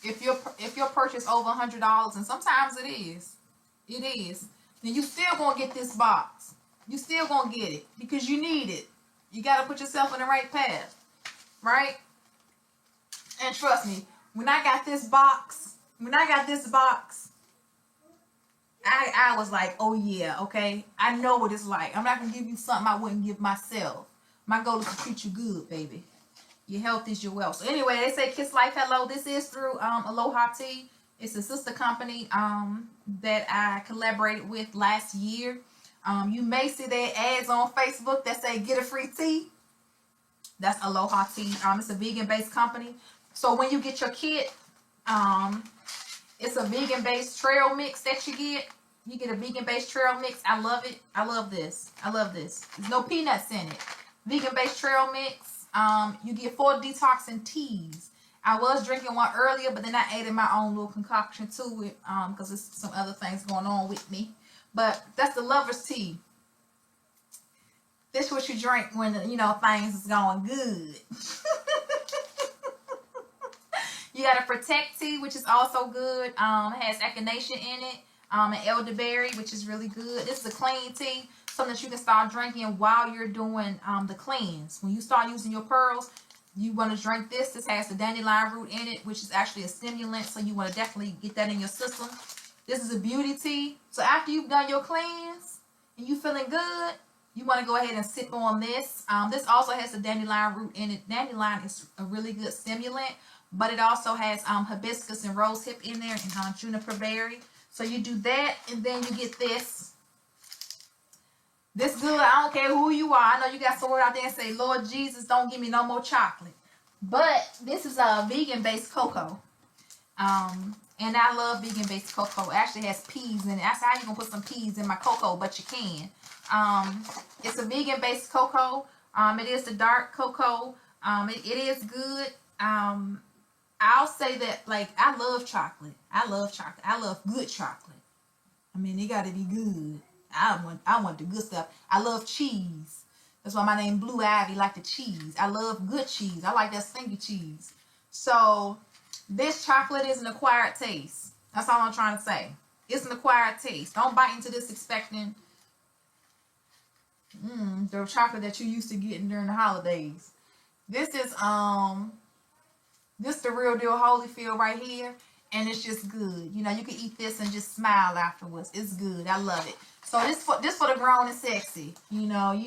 If your purchase over $100, and sometimes it is, then you still gonna get this box. You still gonna get it because you need it. You gotta put yourself in the right path, right? And trust me, when I got this box, I was like, oh yeah, okay. I know what it's like. I'm not gonna give you something I wouldn't give myself. My goal is to treat you good, baby. Your health is your wealth. So anyway, they say Kiss Life Hello. This is through Aloha Tea. It's a sister company that I collaborated with last year. You may see their ads on Facebook that say get a free tea. That's Aloha Tea. It's a vegan-based company. So when you get your kit, it's a vegan-based trail mix that you get. You get a vegan-based trail mix. I love it. I love this. There's no peanuts in it. Vegan-based trail mix. You get 4 detoxing teas. I was drinking one earlier, but then I added my own little concoction to it because there's some other things going on with me. But that's the lover's tea. This is what you drink when, things is going good. You got a Protect tea, which is also good. It has echinacea in it, and elderberry, which is really good. This is a clean tea, something that you can start drinking while you're doing the cleanse. When you start using your pearls, you want to drink this. This has the dandelion root in it, which is actually a stimulant, so you want to definitely get that in your system. This is a beauty tea. So after you've done your cleanse and you feeling good, you want to go ahead and sip on this. This also has the dandelion root in it. Dandelion is a really good stimulant, but it also has hibiscus and rosehip in there and juniper berry. So you do that, and then you get this. This good. I don't care who you are. I know you got someone out there and say, Lord Jesus, don't give me no more chocolate. But this is a vegan-based cocoa. And I love vegan-based cocoa. It actually has peas in it. I said, how you going to put some peas in my cocoa? But you can. It's a vegan-based cocoa. It is the dark cocoa. It is good. I'll say that, I love chocolate. I love good chocolate. I mean, it got to be good. I want the good stuff. I love cheese. That's why my name Blue Ivy, like the cheese. I love good cheese. I like that stinky cheese. So this chocolate is an acquired taste. That's all I'm trying to say. It's an acquired taste. Don't bite into this expecting the chocolate that you used to getting during the holidays. This is this the real deal Holyfield right here, and it's just good. You can eat this and just smile afterwards. It's good. I love it. So this for the grown and sexy. You done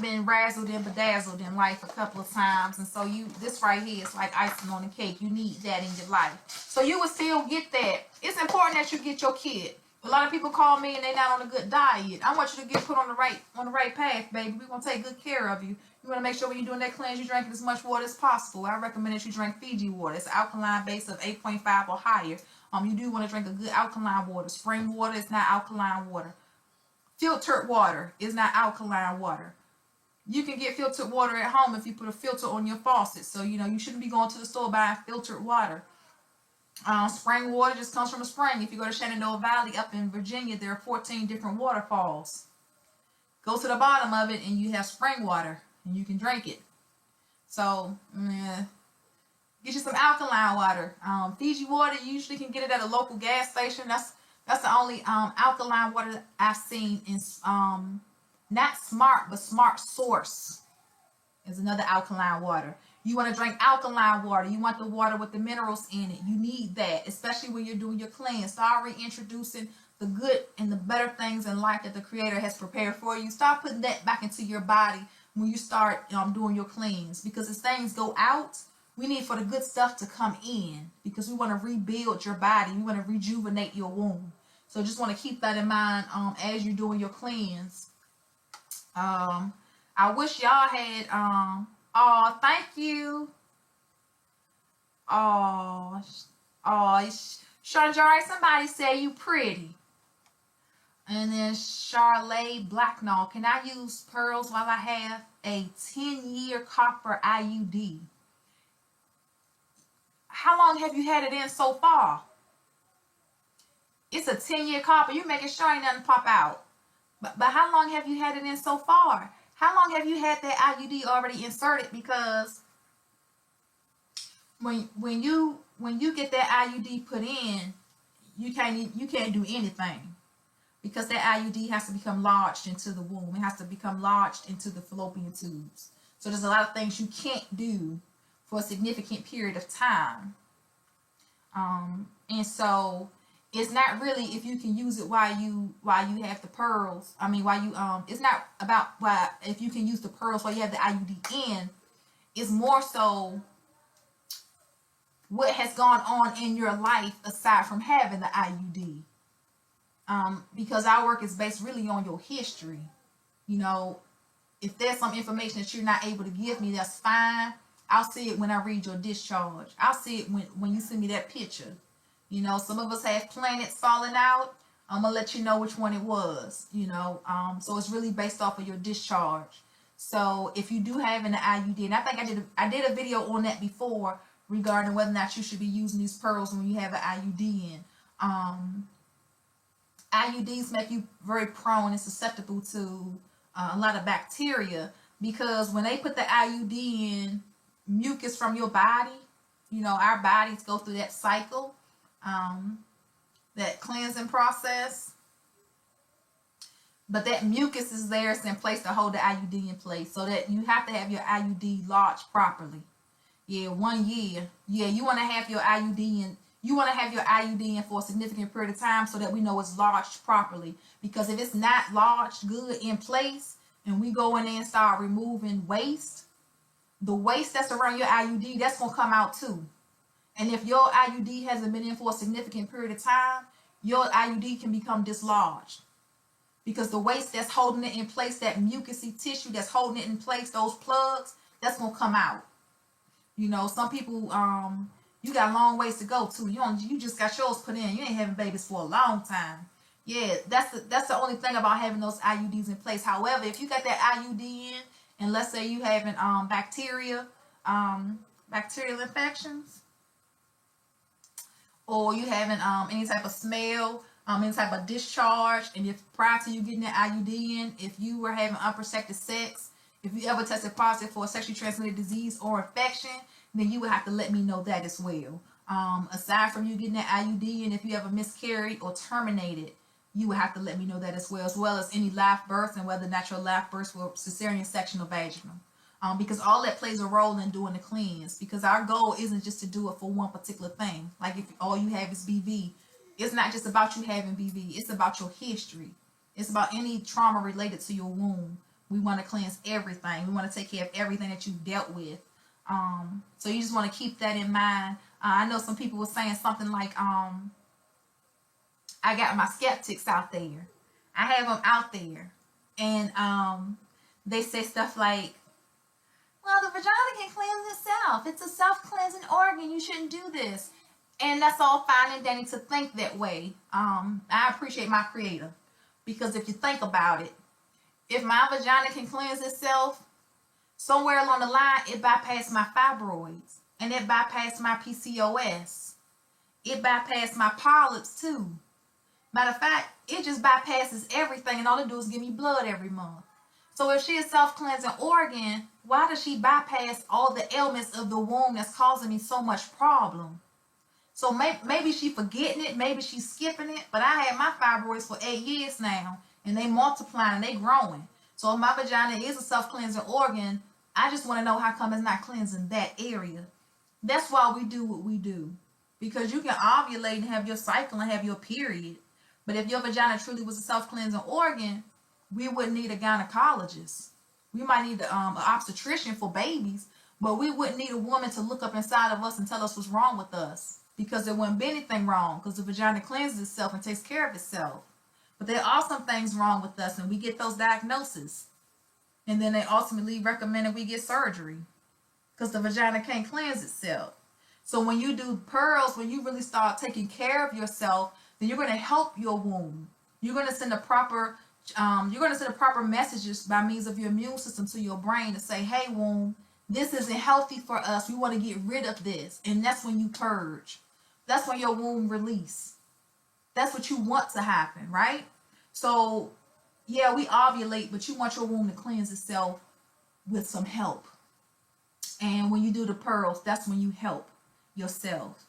been razzled and bedazzled in life a couple of times, and so this right here is like icing on the cake. You need that in your life. So you will still get that. It's important that you get your kit. A lot of people call me and they're not on a good diet. I want you to get put on the right path, baby. We're gonna take good care of you. You want to make sure when you're doing that cleanse, you're drinking as much water as possible. I recommend that you drink Fiji water. It's an alkaline base of 8.5 or higher. You do want to drink a good alkaline water. Spring water is not alkaline water. Filtered water is not alkaline water. You can get filtered water at home if you put a filter on your faucet. So, you shouldn't be going to the store buying filtered water. Spring water just comes from a spring. If you go to Shenandoah Valley up in Virginia, there are 14 different waterfalls. Go to the bottom of it and you have spring water and you can drink it. So, get you some alkaline water. Fiji water, you usually can get it at a local gas station. That's the only alkaline water I've seen in not Smart, but Smart Source is another alkaline water. You want to drink alkaline water. You want the water with the minerals in it. You need that, especially when you're doing your cleanse. Start reintroducing the good and the better things in life that the Creator has prepared for you. Start putting that back into your body when you start doing your cleanse. Because as things go out, we need for the good stuff to come in, because we want to rebuild your body. We want to rejuvenate your womb. So just want to keep that in mind as you're doing your cleanse. I wish y'all had oh, thank you. Oh, Shanjari, somebody say you pretty. And then Charlotte Blacknall, can I use pearls while I have a 10-year copper IUD? How long have you had it in so far? It's a 10-year copper. You making sure ain't nothing pop out. But how long have you had it in so far? How long have you had that IUD already inserted? Because when you get that IUD put in, you can't do anything, because that IUD has to become lodged into the womb. It has to become lodged into the fallopian tubes. So there's a lot of things you can't do for a significant period of time. And so it's not really if you can use it while you have the pearls. I mean, while you it's not about why if you can use the pearls while you have the IUD in. It's more so what has gone on in your life aside from having the IUD. Because our work is based really on your history. You know, if there's some information that you're not able to give me, that's fine. I'll see it when I read your discharge. I'll see it when you send me that picture. You know, some of us have planets falling out. I'm going to let you know which one it was, you know. So it's really based off of your discharge. So if you do have an IUD, and I think I did a video on that before regarding whether or not you should be using these pearls when you have an IUD in. IUDs make you very prone and susceptible to a lot of bacteria, because when they put the IUD in, mucus from your body, you know, our bodies go through that cycle, that cleansing process. But that mucus is there, it's in place to hold the IUD in place, so that you have to have your IUD lodged properly. Yeah, 1 year. Yeah, you want to have your IUD in. You want to have your IUD in for a significant period of time so that we know it's lodged properly. Because if it's not lodged good in place, and we go in there and start removing waste, the waste that's around your IUD, that's going to come out too. And if your IUD hasn't been in for a significant period of time, your IUD can become dislodged. Because the waste that's holding it in place, that mucousy tissue that's holding it in place, those plugs, that's going to come out. You know, some people, you got a long ways to go too. You just got yours put in. You ain't having babies for a long time. Yeah, that's the only thing about having those IUDs in place. However, if you got that IUD in, and let's say you having bacterial infections, or you having any type of smell, any type of discharge, and if prior to you getting that IUD in, if you were having unprotected sex, if you ever tested positive for a sexually transmitted disease or infection, then you would have to let me know that as well. Aside from you getting that IUD, and if you ever miscarried or terminated, you would have to let me know that as well as any live births, and whether natural live births were cesarean section or vaginal. Because all that plays a role in doing the cleanse. Because our goal isn't just to do it for one particular thing. Like if all you have is BV, it's not just about you having BV. It's about your history. It's about any trauma related to your womb. We want to cleanse everything. We want to take care of everything that you've dealt with. So you just want to keep that in mind. I know some people were saying something like, I got my skeptics out there. I have them out there. And they say stuff like, well, the vagina can cleanse itself. It's a self-cleansing organ. You shouldn't do this. And that's all fine and dandy to think that way. I appreciate my creator. Because if you think about it, if my vagina can cleanse itself, somewhere along the line, it bypassed my fibroids. And it bypassed my PCOS. It bypassed my polyps too. Matter of fact, it just bypasses everything, and all it do is give me blood every month. So if she is self-cleansing organ, why does she bypass all the ailments of the womb that's causing me so much problem? So maybe she forgetting it, maybe she's skipping it, but I had my fibroids for 8 years now, and they multiplying and they growing. So if my vagina is a self-cleansing organ, I just want to know how come it's not cleansing that area. That's why we do what we do. Because you can ovulate and have your cycle and have your period. But if your vagina truly was a self-cleansing organ, we wouldn't need a gynecologist. We might need an obstetrician for babies, but we wouldn't need a woman to look up inside of us and tell us what's wrong with us. Because there wouldn't be anything wrong, because the vagina cleanses itself and takes care of itself. But there are some things wrong with us, and we get those diagnoses. And then they ultimately recommend that we get surgery, because the vagina can't cleanse itself. So when you do pearls, when you really start taking care of yourself, then you're going to help your womb. You're going to send the proper messages by means of your immune system to your brain to say, hey, womb, this isn't healthy for us. We want to get rid of this. And that's when you purge. That's when your womb release. That's what you want to happen, right? So, yeah, we ovulate, but you want your womb to cleanse itself with some help. And when you do the pearls, that's when you help yourself.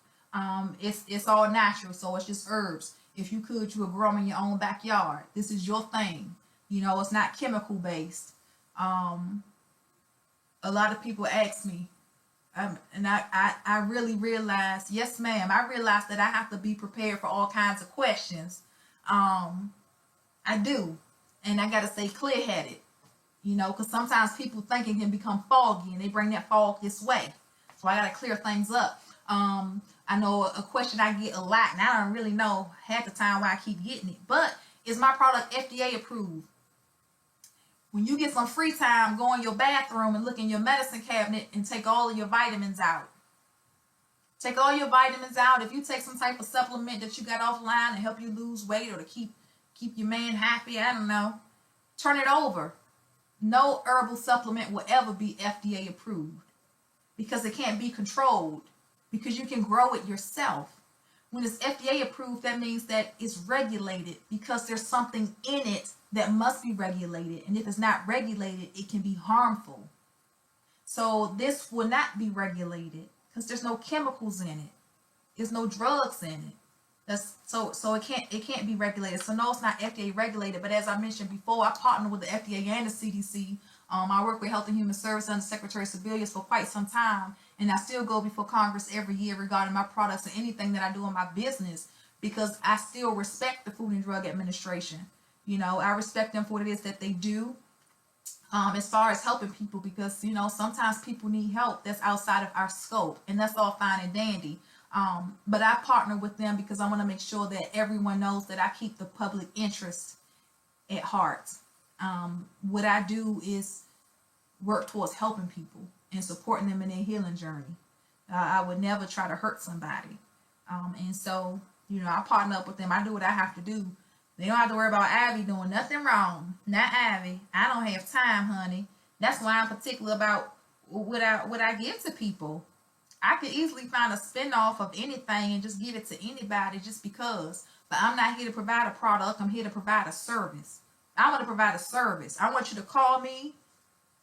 It's all natural, so it's just herbs. If you could, you would grow them in your own backyard. This is your thing. You know, it's not chemical based. A lot of people ask me, and I really realized, yes, ma'am, I realized that I have to be prepared for all kinds of questions. I do. And I got to stay clear headed, you know, because sometimes people thinking can become foggy and they bring that fog this way. So I got to clear things up. I know a question I get a lot, and I don't really know half the time why I keep getting it, but is my product FDA approved? When you get some free time, go in your bathroom and look in your medicine cabinet and take all of your vitamins out. Take all your vitamins out. If you take some type of supplement that you got offline to help you lose weight or to keep your man happy, I don't know, turn it over. No herbal supplement will ever be FDA approved because it can't be controlled, because you can grow it yourself. When it's FDA approved, that means that it's regulated because there's something in it that must be regulated. And if it's not regulated, it can be harmful. So this will not be regulated because there's no chemicals in it. There's no drugs in it. That's so it can't be regulated. So no, it's not FDA regulated. But as I mentioned before, I partner with the FDA and the CDC. I work with Health and Human Services under Secretary Sagarius for quite some time, and I still go before Congress every year regarding my products and anything that I do in my business, because I still respect the Food and Drug Administration. You know, I respect them for what it is that they do, as far as helping people, because, you know, sometimes people need help that's outside of our scope, and that's all fine and dandy. But I partner with them because I want to make sure that everyone knows that I keep the public interest at heart. What I do is work towards helping people and supporting them in their healing journey. I would never try to hurt somebody. And so, you know, I partner up with them. I do what I have to do. They don't have to worry about Abby doing nothing wrong. Not Abby. I don't have time, honey. That's why I'm particular about what I give to people. I could easily find a spinoff of anything and just give it to anybody just because. But I'm not here to provide a product. I'm here to provide a service. I want to provide a service. I want you to call me.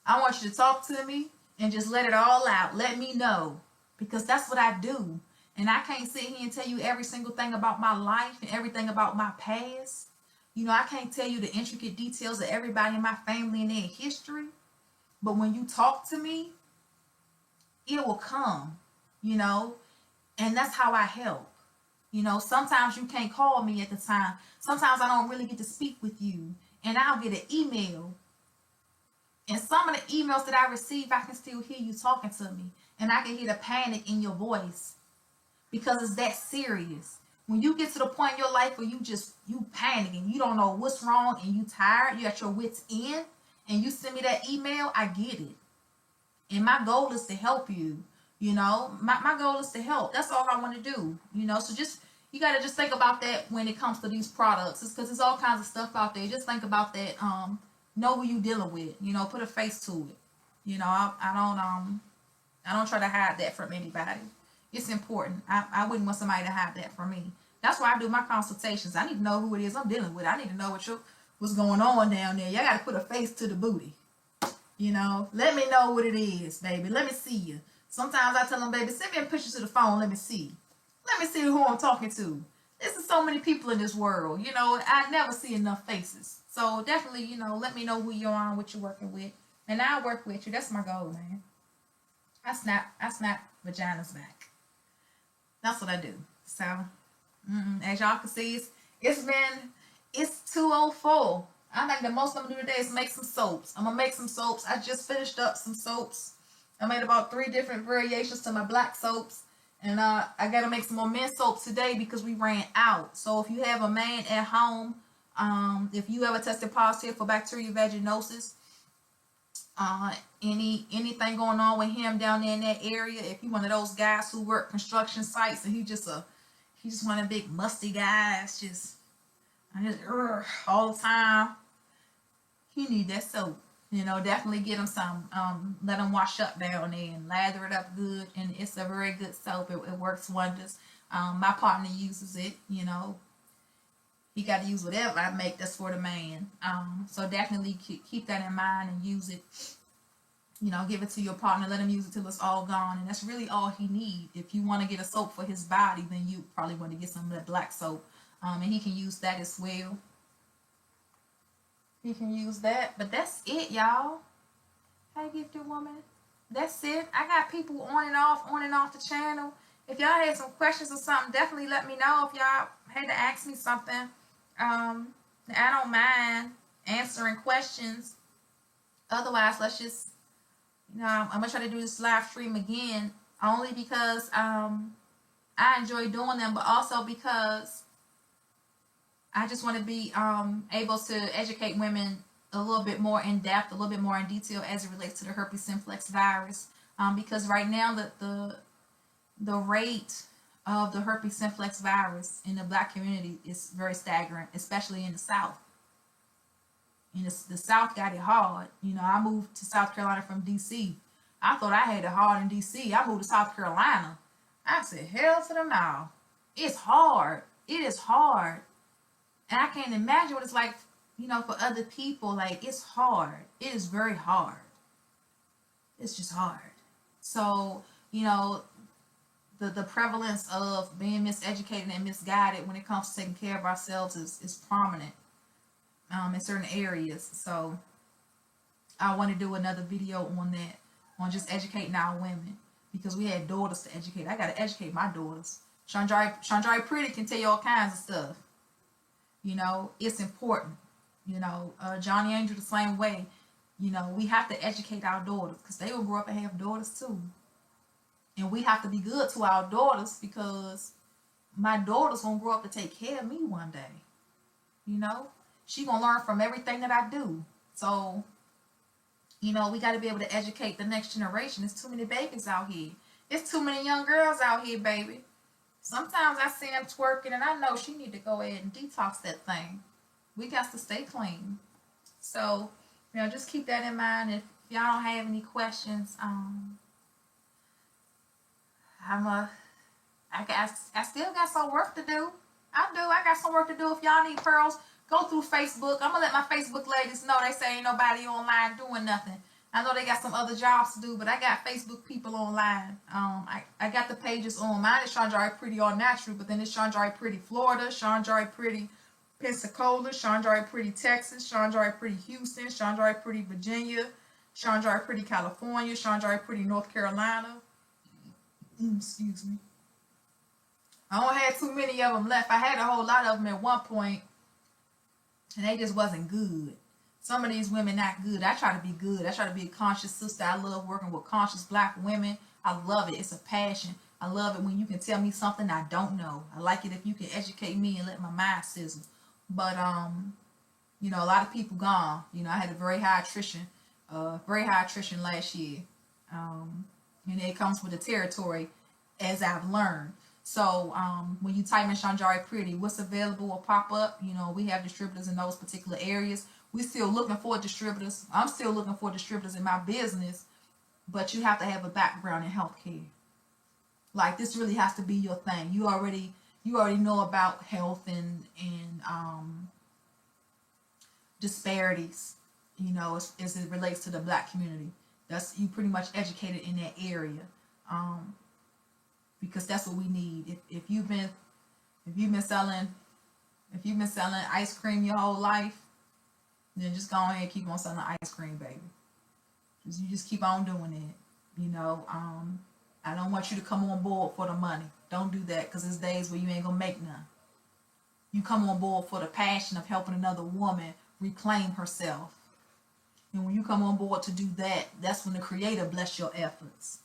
I want you to talk to me and just let it all out. Let me know, because that's what I do. And I can't sit here and tell you every single thing about my life and everything about my past. You know, I can't tell you the intricate details of everybody in my family and their history. But when you talk to me, it will come, you know, and that's how I help. You know, sometimes you can't call me at the time. Sometimes I don't really get to speak with you, and I'll get an email. And some of the emails that I receive, I can still hear you talking to me, and I can hear the panic in your voice because it's that serious. When you get to the point in your life where you panicking, you don't know what's wrong, and you tired, you at your wits end, and you send me that email, I get it. And my goal is to help you. You know, my goal is to help. That's all I want to do. You know, so you got to just think about that when it comes to these products. It's because there's all kinds of stuff out there. Just think about that. Know who you dealing with. You know, put a face to it. You know, I don't try to hide that from anybody. It's important. I wouldn't want somebody to hide that from me. That's why I do my consultations. I need to know who it is I'm dealing with. I need to know what's going on down there. Y'all got to put a face to the booty. You know, let me know what it is, baby. Let me see you. Sometimes I tell them, baby, send me a picture to the phone. Let me see. Let me see who I'm talking to. There's so many people in this world. You know, I never see enough faces. So definitely, you know, let me know who you are and what you're working with. And I'll work with you. That's my goal, man. I snap vaginas back. That's what I do. So, as y'all can see, it's 2:04. I think the most I'm gonna do today is make some soaps. I'm gonna make some soaps. I just finished up some soaps. I made about 3 different variations to my black soaps. And I gotta make some more men's soaps today because we ran out. So if you have a man at home, if you ever tested positive for bacterial vaginosis, anything going on with him down there in that area, if you one of those guys who work construction sites and he's just one of the big musty guys, all the time, he need that soap. You know, definitely get him some. Let him wash up down there and lather it up good. And it's a very good soap. It works wonders. My partner uses it. You know, he got to use whatever I make that's for the man. So definitely keep that in mind and use it. You know, give it to your partner, let him use it till it's all gone, and that's really all he need. If you want to get a soap for his body, then you probably want to get some of that black soap, and he can use that as well. He can use that, but that's it, y'all. Hey, gifted woman, that's it. I got people on and off the channel. If y'all had some questions or something, definitely let me know. If y'all had to ask me something, I don't mind answering questions. Otherwise, let's just, you know, I'm gonna try to do this live stream again, only because I enjoy doing them, but also because I just want to be able to educate women a little bit more in depth, a little bit more in detail as it relates to the herpes simplex virus. Because right now the rate of the herpes simplex virus in the black community is very staggering, especially in the South. And the South got it hard. You know, I moved to South Carolina from D.C. I thought I had it hard in D.C. I moved to South Carolina. I said, hell to the no. It's hard. It is hard. And I can't imagine what it's like, you know, for other people. Like, it's hard. It is very hard. It's just hard. So, you know, the prevalence of being miseducated and misguided when it comes to taking care of ourselves is prominent in certain areas. So I want to do another video on that, on just educating our women, because we had daughters to educate. I got to educate my daughters. Chandra Pretty can tell you all kinds of stuff. You know, it's important. You know, Johnny Angel the same way. You know, we have to educate our daughters, because they will grow up and have daughters too. And we have to be good to our daughters, because my daughter's gonna grow up to take care of me one day. You know, she gonna learn from everything that I do. So, you know, we got to be able to educate the next generation. There's too many babies out here. There's too many young girls out here, baby. Sometimes I see them twerking, and I know she need to go ahead and detox that thing. We got to stay clean. So, you know, just keep that in mind. If y'all don't have any questions, I still got some work to do. I got some work to do. If y'all need pearls, go through Facebook. I'm gonna let my Facebook ladies know. They say ain't nobody online doing nothing. I know they got some other jobs to do, but I got Facebook people online. I got the pages on. Mine is Chandra Pretty All Natural, but then it's Chandra Pretty Florida, Chandra Pretty Pensacola, Chandra Pretty Texas, Chandra Pretty Houston, Chandra Pretty Virginia, Chandra Pretty California, Chandra Pretty North Carolina. Excuse me. I don't have too many of them left. I had a whole lot of them at one point, and they just wasn't good. Some of these women not good. I try to be good. I try to be a conscious sister. I love working with conscious black women. I love it. It's a passion. I love it when you can tell me something I don't know. I like it if you can educate me and let my mind sizzle. But you know, a lot of people gone. You know, I had a very high attrition last year. And it comes with the territory, as I've learned. So when you type in Chandra Pretty, what's available will pop up. You know, we have distributors in those particular areas. We're still looking for distributors. I'm still looking for distributors in my business, but you have to have a background in healthcare. Like, this really has to be your thing. You already know about health and disparities, you know, as it relates to the black community. That's, you pretty much educated in that area, because that's what we need. If you've been selling ice cream your whole life, then just go ahead and keep on selling ice cream, baby. You just keep on doing it. You know, I don't want you to come on board for the money. Don't do that, because there's days where you ain't gonna make none. You come on board for the passion of helping another woman reclaim herself. And when you come on board to do that, that's when the Creator bless your efforts.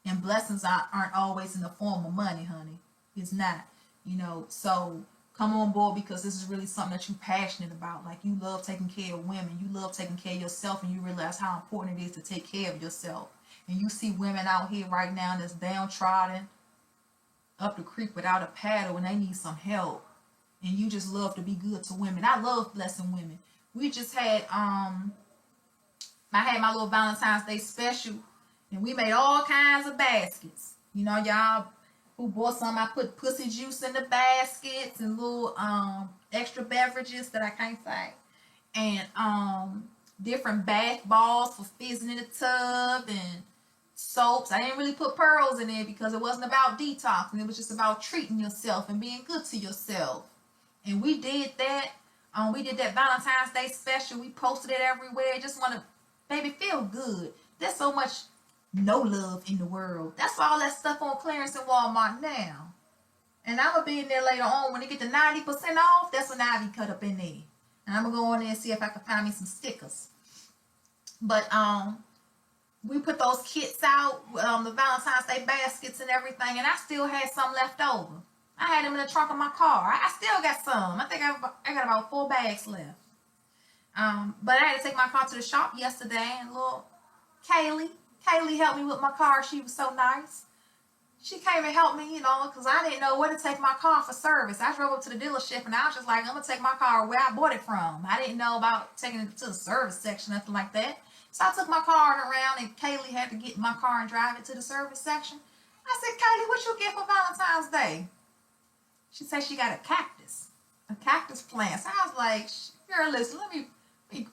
And blessings aren't always in the form of money, honey. It's not. You know, so come on board, because this is really something that you're passionate about. Like, you love taking care of women. You love taking care of yourself, and you realize how important it is to take care of yourself. And you see women out here right now that's downtrodden up the creek without a paddle, and they need some help. And you just love to be good to women. I love blessing women. We just had I had my little Valentine's Day special, and we made all kinds of baskets. You know, y'all who bought some, I put pussy juice in the baskets and little extra beverages that I can't say. And different bath balls for fizzing in the tub and soaps. I didn't really put pearls in there because it wasn't about detoxing. It was just about treating yourself and being good to yourself. And we did that. We did that Valentine's Day special. We posted it everywhere. Just want to, baby, feel good. There's so much no love in the world. That's why all that stuff on clearance in Walmart now. And I'm going to be in there later on. When it get to 90% off, that's when I be cut up in there. And I'm going to go in there and see if I can find me some stickers. But we put those kits out, the Valentine's Day baskets and everything, and I still had some left over. I had them in the trunk of my car. I still got some. I think I got about 4 bags left. But I had to take my car to the shop yesterday, and little Kaylee helped me with my car. She was so nice. She came and helped me, you know, because I didn't know where to take my car for service. I drove up to the dealership, and I was just like, I'm going to take my car where I bought it from. I didn't know about taking it to the service section, nothing like that. So I took my car around, and Kaylee had to get my car and drive it to the service section. I said, Kaylee, what you get for Valentine's Day? She said she got a cactus plant. So I was like, girl, listen, let me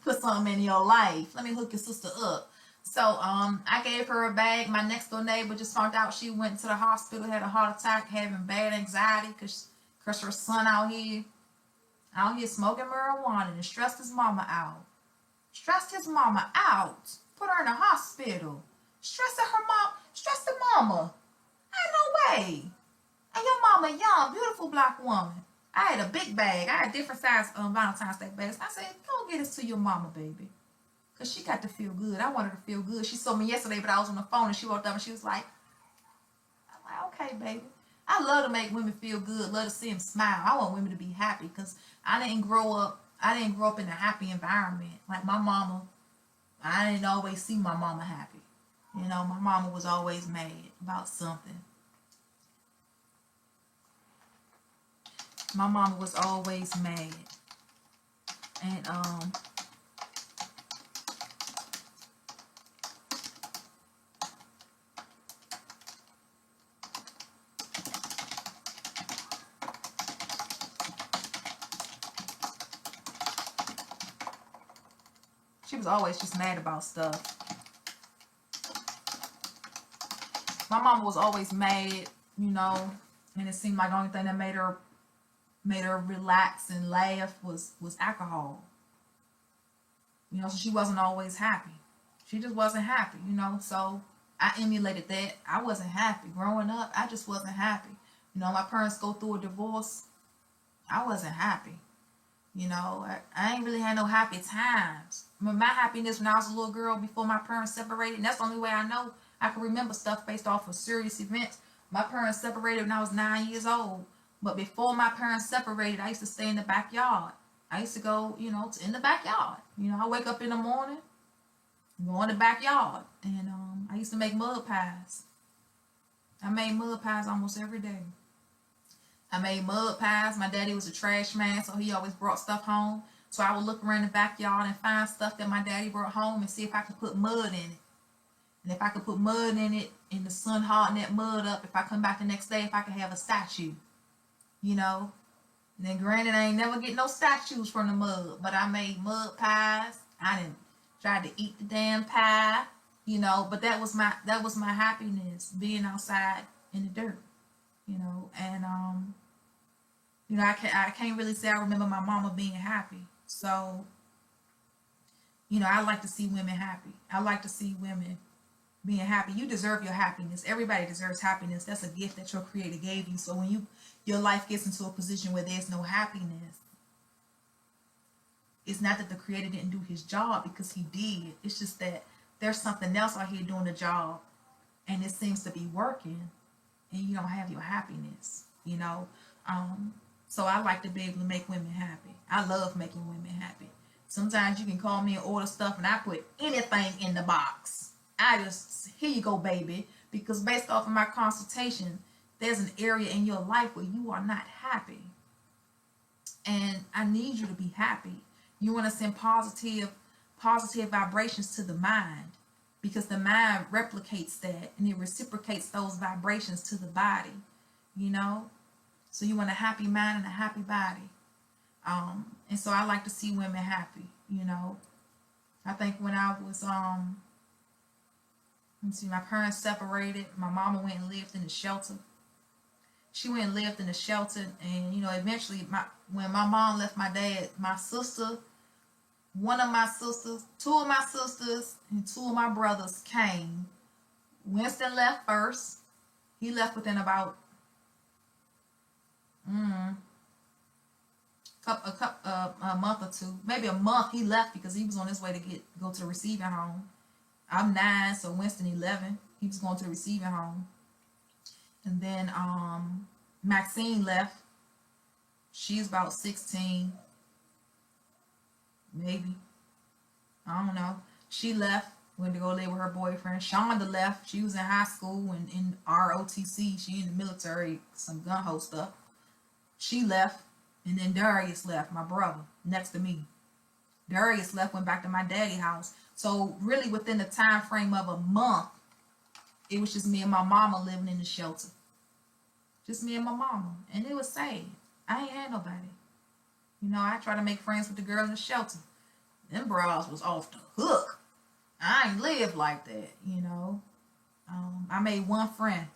put something in your life. Let me hook your sister up. So I gave her a bag. My next door neighbor just found out she went to the hospital, had a heart attack, having bad anxiety because her son out here smoking marijuana and stressed his mama out. Stressed his mama out. Put her in the hospital. Stressed the mama. Ain't no way. And your mama young, beautiful black woman. I had a big bag. I had different size Valentine's Day bags. I said, go get this to your mama, baby. Because she got to feel good. I wanted her to feel good. She saw me yesterday, but I was on the phone, and she walked up and she was like, I'm like, okay, baby. I love to make women feel good. Love to see them smile. I want women to be happy because I didn't grow up in a happy environment. Like my mama, I didn't always see my mama happy. You know, my mama was always mad about something. My mama was always mad. And she was always just mad about stuff. My mama was always mad, you know, and it seemed like the only thing that made her relax and laugh was alcohol. You know, so she wasn't always happy. She just wasn't happy, you know. So I emulated that. I wasn't happy. Growing up, I just wasn't happy. You know, my parents go through a divorce. I wasn't happy. You know, I ain't really had no happy times. My happiness when I was a little girl before my parents separated, and that's the only way I know I can remember stuff based off of serious events. My parents separated when I was 9 years old. But before my parents separated, I used to stay in the backyard. I used to go, you know, in the backyard. You know, I wake up in the morning, go in the backyard. And I used to make mud pies. I made mud pies almost every day. I made mud pies. My daddy was a trash man, so he always brought stuff home. So I would look around the backyard and find stuff that my daddy brought home and see if I could put mud in it. And if I could put mud in it and the sun harden that mud up, if I come back the next day, if I could have a statue. You know, and then granted, I ain't never get no statues from the mud, but I made mud pies. I didn't try to eat the damn pie, you know, but that was my happiness, being outside in the dirt, you know. And you know, I can't really say I remember my mama being happy. So, you know, I like to see women happy. I like to see women being happy. You deserve your happiness. Everybody deserves happiness. That's a gift that your creator gave you. So when your life gets into a position where there's no happiness, it's not that the creator didn't do his job, because he did. It's just that there's something else out here doing the job, and it seems to be working, and you don't have your happiness, you know. So I like to be able to make women happy. I love making women happy. Sometimes you can call me and order stuff, and I put anything in the box. I just, here you go, baby. Because based off of my consultation, there's an area in your life where you are not happy. And I need you to be happy. You want to send positive vibrations to the mind, because the mind replicates that and it reciprocates those vibrations to the body, you know. So you want a happy mind and a happy body. And so I like to see women happy, you know. I think when I was let's see, my parents separated. My mama went and lived in the shelter. She went and lived in the shelter, and eventually, when my mom left my dad, my sister, one of my sisters, two of my sisters, and two of my brothers came. Winston left first. He left within about a month or two, maybe a month. He left because he was on his way to go to the receiving home. I'm 9, so Winston 11. He was going to the receiving home. And then Maxine left. She's about 16, maybe. I don't know. She left, went to go live with her boyfriend. Shonda left. She was in high school and in ROTC. She in the military, some gun ho stuff. She left. And then Darius left, my brother, next to me. Darius left, went back to my daddy's house. So really within the time frame of a month, it was just me and my mama living in the shelter. Just me and my mama. And it was sad. I ain't had nobody. I tried to make friends with the girl in the shelter. Them bras was off the hook. I ain't lived like that, I made one friend.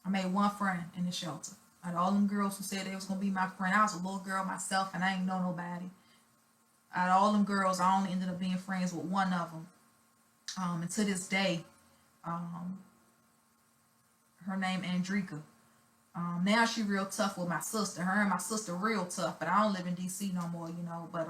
In the shelter. Out of all them girls who said they was going to be my friend, I was a little girl myself and I ain't know nobody. Out of all them girls, I only ended up being friends with one of them. And to this day, her name Andrika. Now she real tough with my sister. Her and my sister real tough, but I don't live in DC no more, but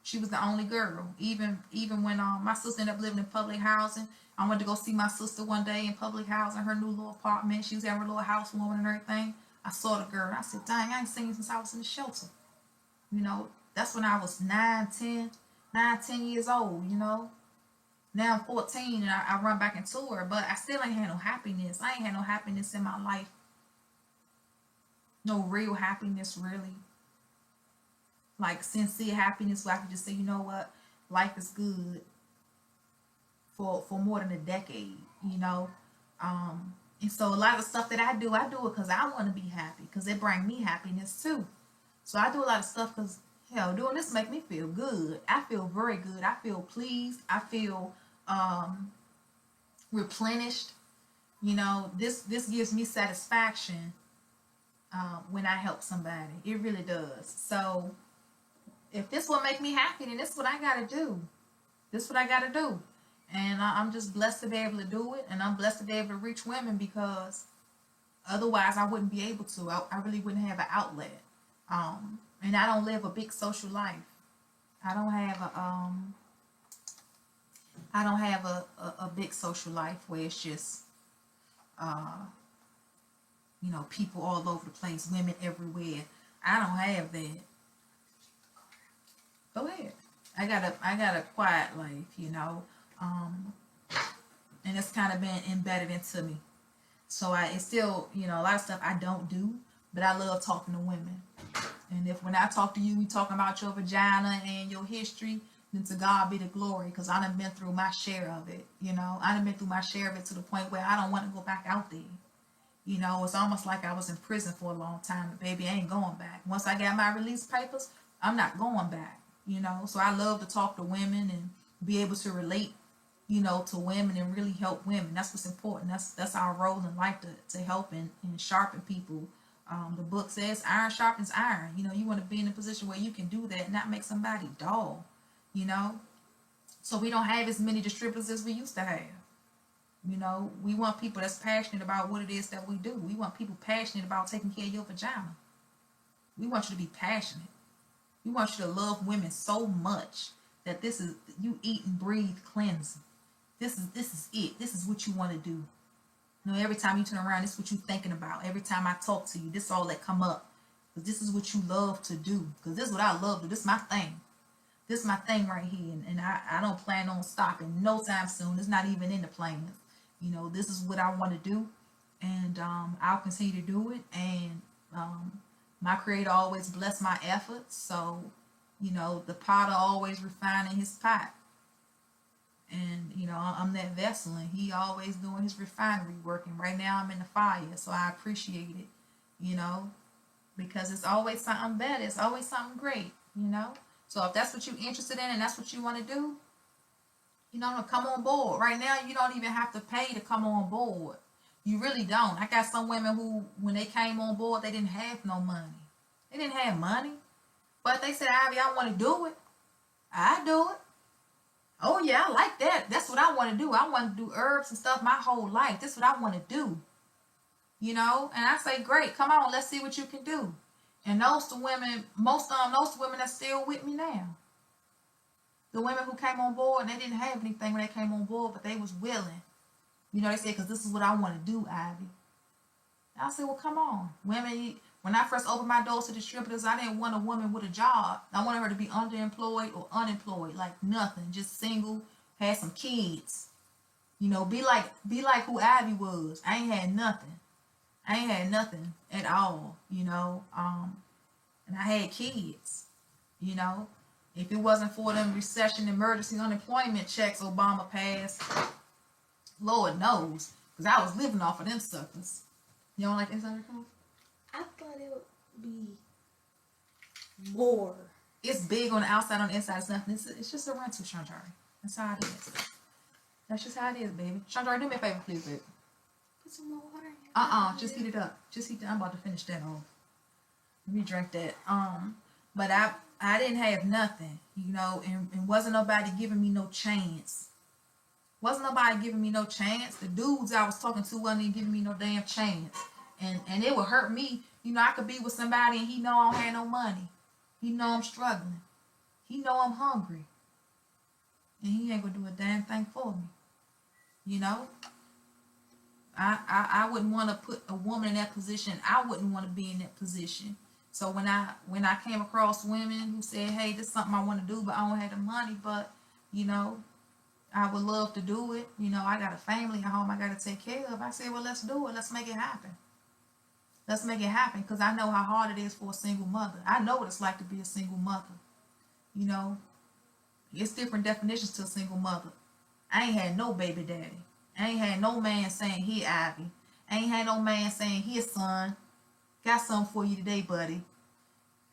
she was the only girl. Even when my sister ended up living in public housing, I went to go see my sister one day in public housing, her new little apartment. She was having her little housewarming and everything. I saw the girl and I said, dang, I ain't seen you since I was in the shelter. That's when I was 10 years old, Now I'm 14 and I run back into her, but I still ain't had no happiness. I ain't had no happiness in my life. No real happiness, really. Like sincere happiness where I can just say, you know what, life is good for more than a decade, And so a lot of stuff that I do it because I want to be happy, because it brings me happiness too. So I do a lot of stuff because, hell, doing this make me feel good. I feel very good. I feel pleased. I feel replenished. This gives me satisfaction when I help somebody. It really does. So if this will make me happy, then this is what I got to do. And I'm just blessed to be able to do it. And I'm blessed to be able to reach women because otherwise I wouldn't be able to. I really wouldn't have an outlet. And I don't live a big social life. I don't have a big social life where it's just, people all over the place, women everywhere. I don't have that. Go ahead. I got a quiet life, and it's kind of been embedded into me. So it's still, a lot of stuff I don't do, but I love talking to women. And when I talk to you, we talking about your vagina and your history, then to God be the glory, because I done been through my share of it, I done been through my share of it to the point where I don't want to go back out there. It's almost like I was in prison for a long time, but baby, I ain't going back. Once I got my release papers, I'm not going back, So I love to talk to women and be able to relate, to women and really help women. That's what's important. That's our role in life, to help and sharpen people. The book says iron sharpens iron. You want to be in a position where you can do that and not make somebody dull, So we don't have as many distributors as we used to have. We want people that's passionate about what it is that we do. We want people passionate about taking care of your vagina. We want you to be passionate. We want you to love women so much that this is, you eat and breathe cleansing. This is it. This is what you want to do. Every time you turn around, this is what you're thinking about. Every time I talk to you, this is all that come up. Because this is what you love to do. Because this is what I love to do. This is my thing. This is my thing right here. And I don't plan on stopping no time soon. It's not even in the plans. This is what I want to do. And I'll continue to do it. And my Creator always bless my efforts. So, the potter always refining his pot. And, I'm that vessel, and he always doing his refinery work. And right now I'm in the fire, so I appreciate it, because it's always something better. It's always something great, So if that's what you're interested in and that's what you want to do, you know, come on board. Right now, you don't even have to pay to come on board. You really don't. I got some women who, when they came on board, they didn't have no money. They didn't have money. But they said, Ivy, I want to do it. I do it. Oh, yeah, I like that. That's what I want to do. I want to do herbs and stuff my whole life. That's what I want to do. You know? And I say, great, come on, let's see what you can do. And those the women, most of them, those the women that's still with me now. The women who came on board, and they didn't have anything when they came on board, but they was willing. You know, they said, because this is what I want to do, Ivy. I said, well, come on. Women, when I first opened my doors to distributors, I didn't want a woman with a job. I wanted her to be underemployed or unemployed, like nothing, just single, had some kids. You know, be like who Ivy was. I ain't had nothing. I ain't had nothing at all, you know. And I had kids, you know. If it wasn't for them recession, emergency, unemployment checks Obama passed, Lord knows, because I was living off of them suckers. You don't like that sucker? I thought it would be more. It's big on the outside, on the inside. It's nothing. It's just a rental, Shanjari. That's how it is. That's just how it is, baby. Shanjari, do me a favor, please, baby. Put some more water in here. Just heat it up. Just heat it. I'm about to finish that off. Let me drink that. But I didn't have nothing, you know, and wasn't nobody giving me no chance. Wasn't nobody giving me no chance. The dudes I was talking to wasn't even giving me no damn chance. And it would hurt me. You know, I could be with somebody and he know I don't have no money. He know I'm struggling. He know I'm hungry. And he ain't gonna do a damn thing for me. You know? I wouldn't want to put a woman in that position. I wouldn't want to be in that position. So when I came across women who said, hey, this is something I want to do, but I don't have the money, but, you know, I would love to do it. You know, I got a family at home I got to take care of. I said, well, let's do it. Let's make it happen. Let's make it happen, because I know how hard it is for a single mother. I know what it's like to be a single mother. You know, it's different definitions to a single mother. I ain't had no baby daddy. I ain't had no man saying, here, Ivy. I ain't had no man saying, here, son. Got something for you today, buddy.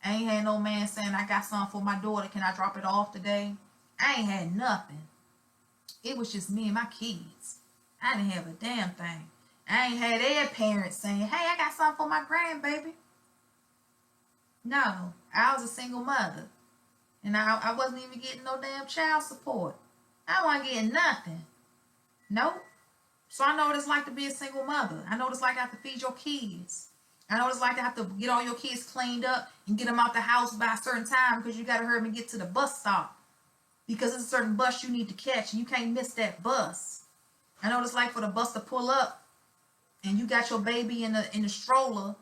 I ain't had no man saying, I got something for my daughter. Can I drop it off today? I ain't had nothing. It was just me and my kids. I didn't have a damn thing. I ain't had their parents saying, hey, I got something for my grandbaby. No, I was a single mother. And I wasn't even getting no damn child support. I wasn't getting nothing. Nope. So I know what it's like to be a single mother. I know what it's like to have to feed your kids. I know what it's like to have to get all your kids cleaned up and get them out the house by a certain time because you got to hurry and get to the bus stop. Because it's a certain bus you need to catch and you can't miss that bus. I know what it's like for the bus to pull up and you got your baby in the stroller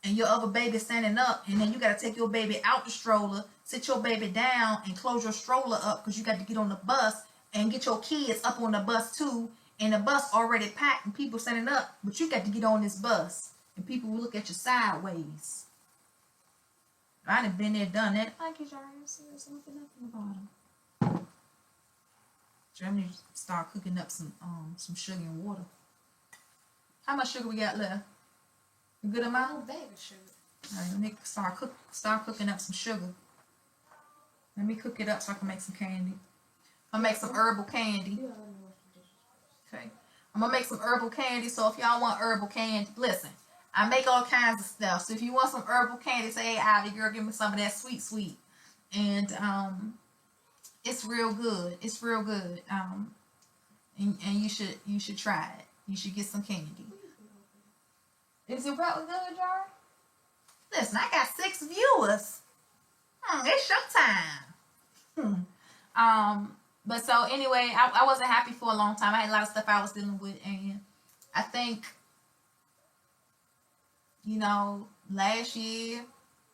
and your other baby standing up, and then you got to take your baby out the stroller, sit your baby down and close your stroller up because you got to get on the bus and get your kids up on the bus too, and the bus already packed and people standing up, but you got to get on this bus and people will look at you sideways. I done been there, done that. Thank you, Sagarius. There's nothing up in the bottom. Germany start cooking up some sugar and water. How much sugar we got left? A good amount? Baby sugar. All right, let me start cooking up some sugar. Let me cook it up so I can make some candy. I'll make some herbal candy. Okay. I'm gonna make some herbal candy. So if y'all want herbal candy, listen. I make all kinds of stuff. So if you want some herbal candy, say, hey, Ivy, girl, give me some of that sweet. And it's real good. It's real good. And you should try it. You should get some candy. Is it really good, Jar? Listen, I got 6 viewers. It's your time. But so anyway, I wasn't happy for a long time. I had a lot of stuff I was dealing with, and I think, you know, last year,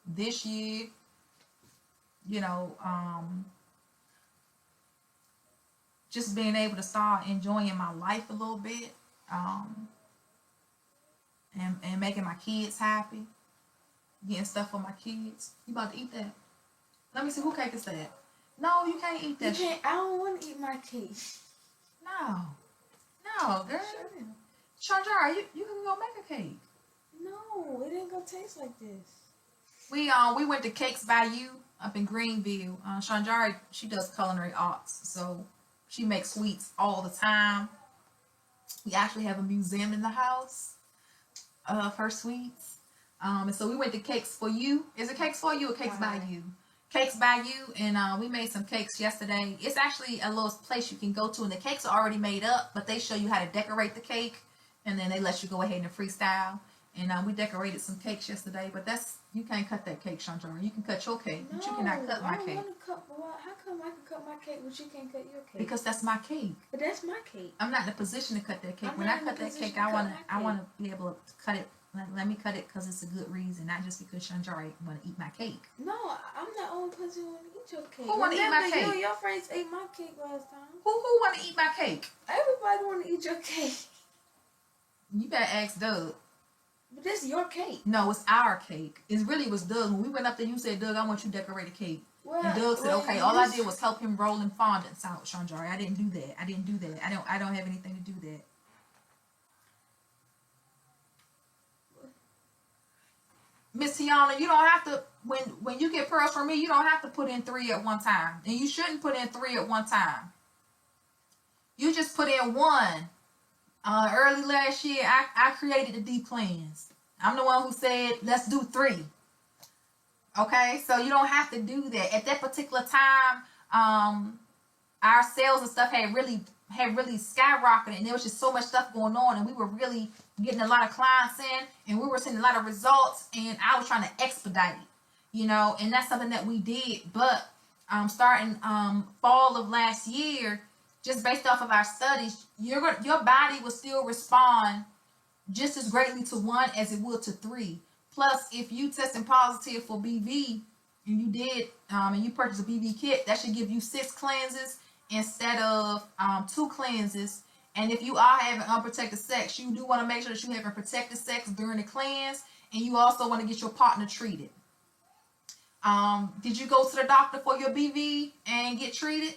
this year, you know, just being able to start enjoying my life a little bit, and making my kids happy, getting stuff for my kids. You about to eat that? Let me see, who cake is that? No, you can't eat that. I don't want to eat my cake. No, girl. Chanjara, you can go make a cake. No, it ain't gonna taste like this. We went to Cakes by You up in Greenville. Shanjari, she does culinary arts, so she makes sweets all the time. We actually have a museum in the house of her sweets. And so we went to Cakes for You. Is it Cakes for You or Cakes by You? Cakes by You, and we made some cakes yesterday. It's actually a little place you can go to, and the cakes are already made up, but they show you how to decorate the cake, and then they let you go ahead and freestyle. And we decorated some cakes yesterday, but you can't cut that cake, Chandra. You can cut your cake, but you cannot cut my cake. How come I can cut my cake, but you can't cut your cake? Because that's my cake. But that's my cake. I'm not in a position to cut that cake. When I cut that cake, I wanna be able to cut it. Let me cut it because it's a good reason, not just because Shanjari want to eat my cake. No, I'm the only person who want to eat your cake. Who want to eat my cake? You and your friends ate my cake last time. Who want to eat my cake? Everybody want to eat your cake. You better ask Doug. But that's your cake. No, it's our cake. It really was Doug. When we went up there, you said, Doug, I want you to decorate a cake. Well, and Doug said, okay. All I did was help him roll in fondants out, Shanjari. I didn't do that. I don't have anything to do that. Miss Tiana, you don't have to, when you get pearls from me, you don't have to put in 3 at one time. And you shouldn't put in 3 at one time. You just put in 1. Early last year, I created the D plans. I'm the one who said, let's do 3. Okay, so you don't have to do that. At that particular time, our sales and stuff had really skyrocketed, and there was just so much stuff going on, and we were really getting a lot of clients in, and we were seeing a lot of results, and I was trying to expedite it, and that's something that we did. But starting fall of last year, just based off of our studies, your body will still respond just as greatly to 1 as it would to 3. Plus, if you testing positive for BV, and you did, and you purchased a BV kit, that should give you 6 cleanses instead of 2 cleanses. And if you are having unprotected sex, you do want to make sure that you having protected sex during the cleanse, and you also want to get your partner treated. Did you go to the doctor for your BV and get treated?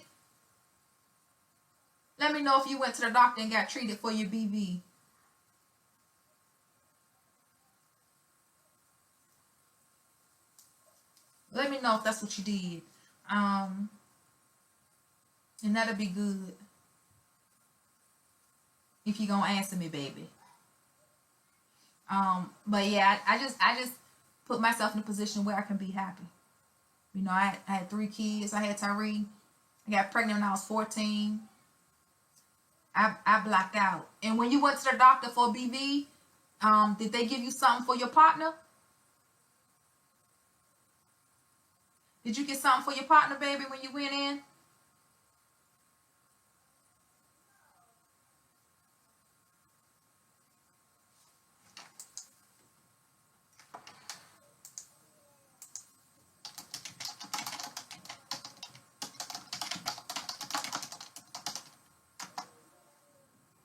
Let me know if you went to the doctor and got treated for your BV. Let me know if that's what you did. And that'll be good. If you're gonna answer me, baby. But yeah, I just put myself in a position where I can be happy. I had 3 kids. I had Tyree. I got pregnant when I was 14. I blacked out. And when you went to the doctor for BV, did they give you something for your partner? Did you get something for your partner, baby, when you went in?